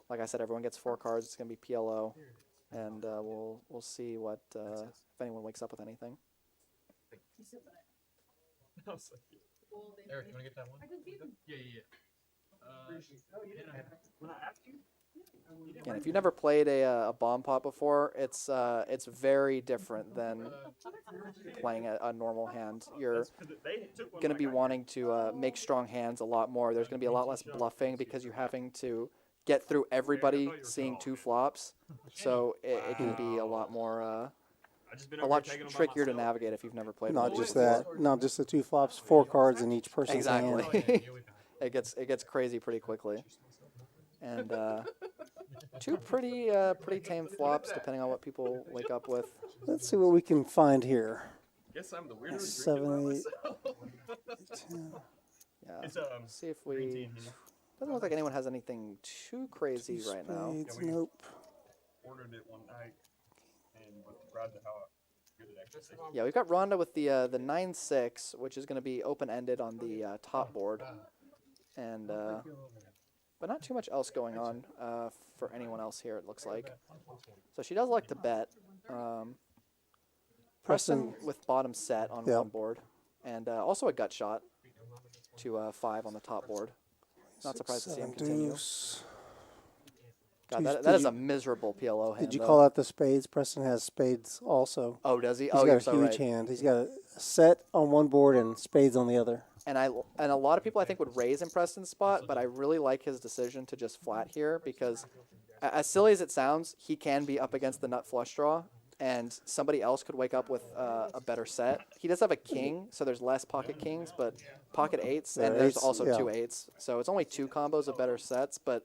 like I said, everyone gets 4 cards. It's going to be PLO, and we'll see what if anyone wakes up with anything. Eric, you want to get that one? Yeah. And if you've never played a bomb pot before, it's very different than playing a normal hand. You're going to be wanting to make strong hands a lot more. There's going to be a lot less bluffing because you're having to get through everybody seeing 2 flops. So it can be a lot more, a lot trickier to navigate if you've never played. Not just that, not just the 2 flops, 4 cards in each person's hand. Exactly. it gets crazy pretty quickly. And 2 pretty tame flops, depending on what people wake up with. Let's see what we can find here. Guess I'm the weirdest. 7, 8, 10. Yeah. See if we. Doesn't look like anyone has anything too crazy right now. Spades, nope. Ordered it one night and grabbed it how good it actually tastes. Yeah, we've got Rhonda with the 9-6, which is going to be open-ended on the top board, and but not too much else going on for anyone else here. It looks like. So she does like to bet. Preston with bottom set on one board, and also a gut shot to 5 on the top board. Not surprised to see him continue. Deuce. God, Jeez, that is a miserable PLO hand. Did you though. call out the spades? Preston has spades also. Oh, does he? He's Oh, got you're a so huge right. hand. He's got a set on one board and spades on the other. And a lot of people I think would raise in Preston's spot, but I really like his decision to just flat here because, as silly as it sounds, he can be up against the nut flush draw, and somebody else could wake up with a better set. He does have a king, so there's less pocket kings, but pocket 8s, and there's also 2 8s. So it's only 2 combos of better sets, but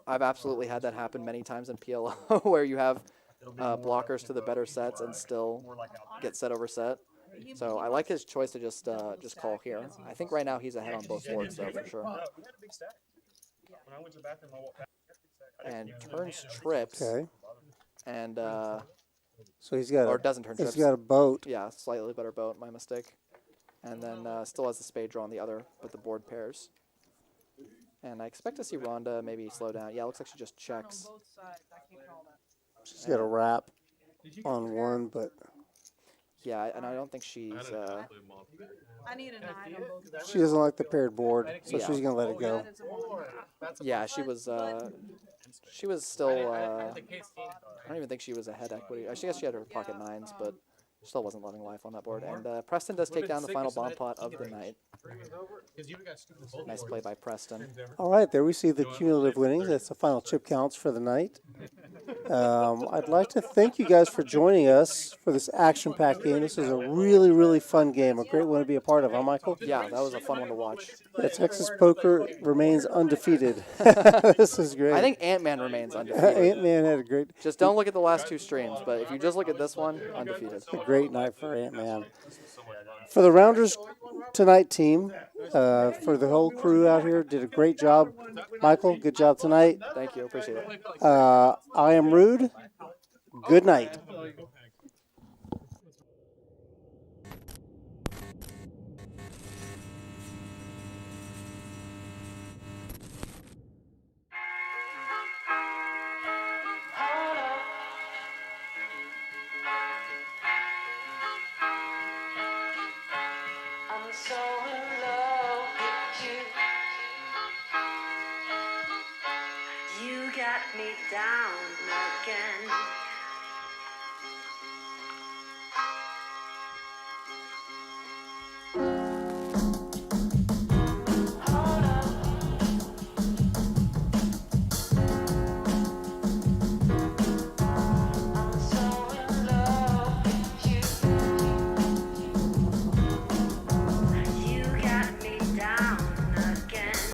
I've absolutely had that happen many times in PLO where you have blockers to the better sets and still get set over set. So I like his choice to just call here. I think right now he's ahead on both boards, though, for sure. And turns trips. Okay. And so he's got or doesn't turn trips. He's got a boat. Yeah, slightly better boat. My mistake. And then still has the spade draw on the other, but the board pairs. And I expect to see Rhonda maybe slow down. Yeah, it looks like she just checks. She's got a wrap on one, but yeah, and I don't think she's. I need a 9 on both. she doesn't like the paired board, so Yeah. she's gonna let it go. Yeah, she was still. I don't even think she was a head equity. I guess she had her pocket 9s, but still wasn't loving life on that board. And Preston does take down the final bomb pot of the night. Nice play by Preston. All right, there we see the cumulative winnings. That's the final chip counts for the night. I'd like to thank you guys for joining us for this action-packed game. This is a really, really fun game. A great one to be a part of, huh, Michael? Yeah, that was a fun one to watch. Yeah, Texas Poker remains undefeated. This is great. I think Ant-Man remains undefeated. Ant-Man had a great... Just don't look at the last 2 streams, but if you just look at this one, undefeated. A great night for Ant-Man. For the Rounders Tonight team, for the whole crew out here, did a great job. Michael, good job tonight. Thank you, appreciate it. I am Rude. Good night. I'm so in love with you. You got me down again.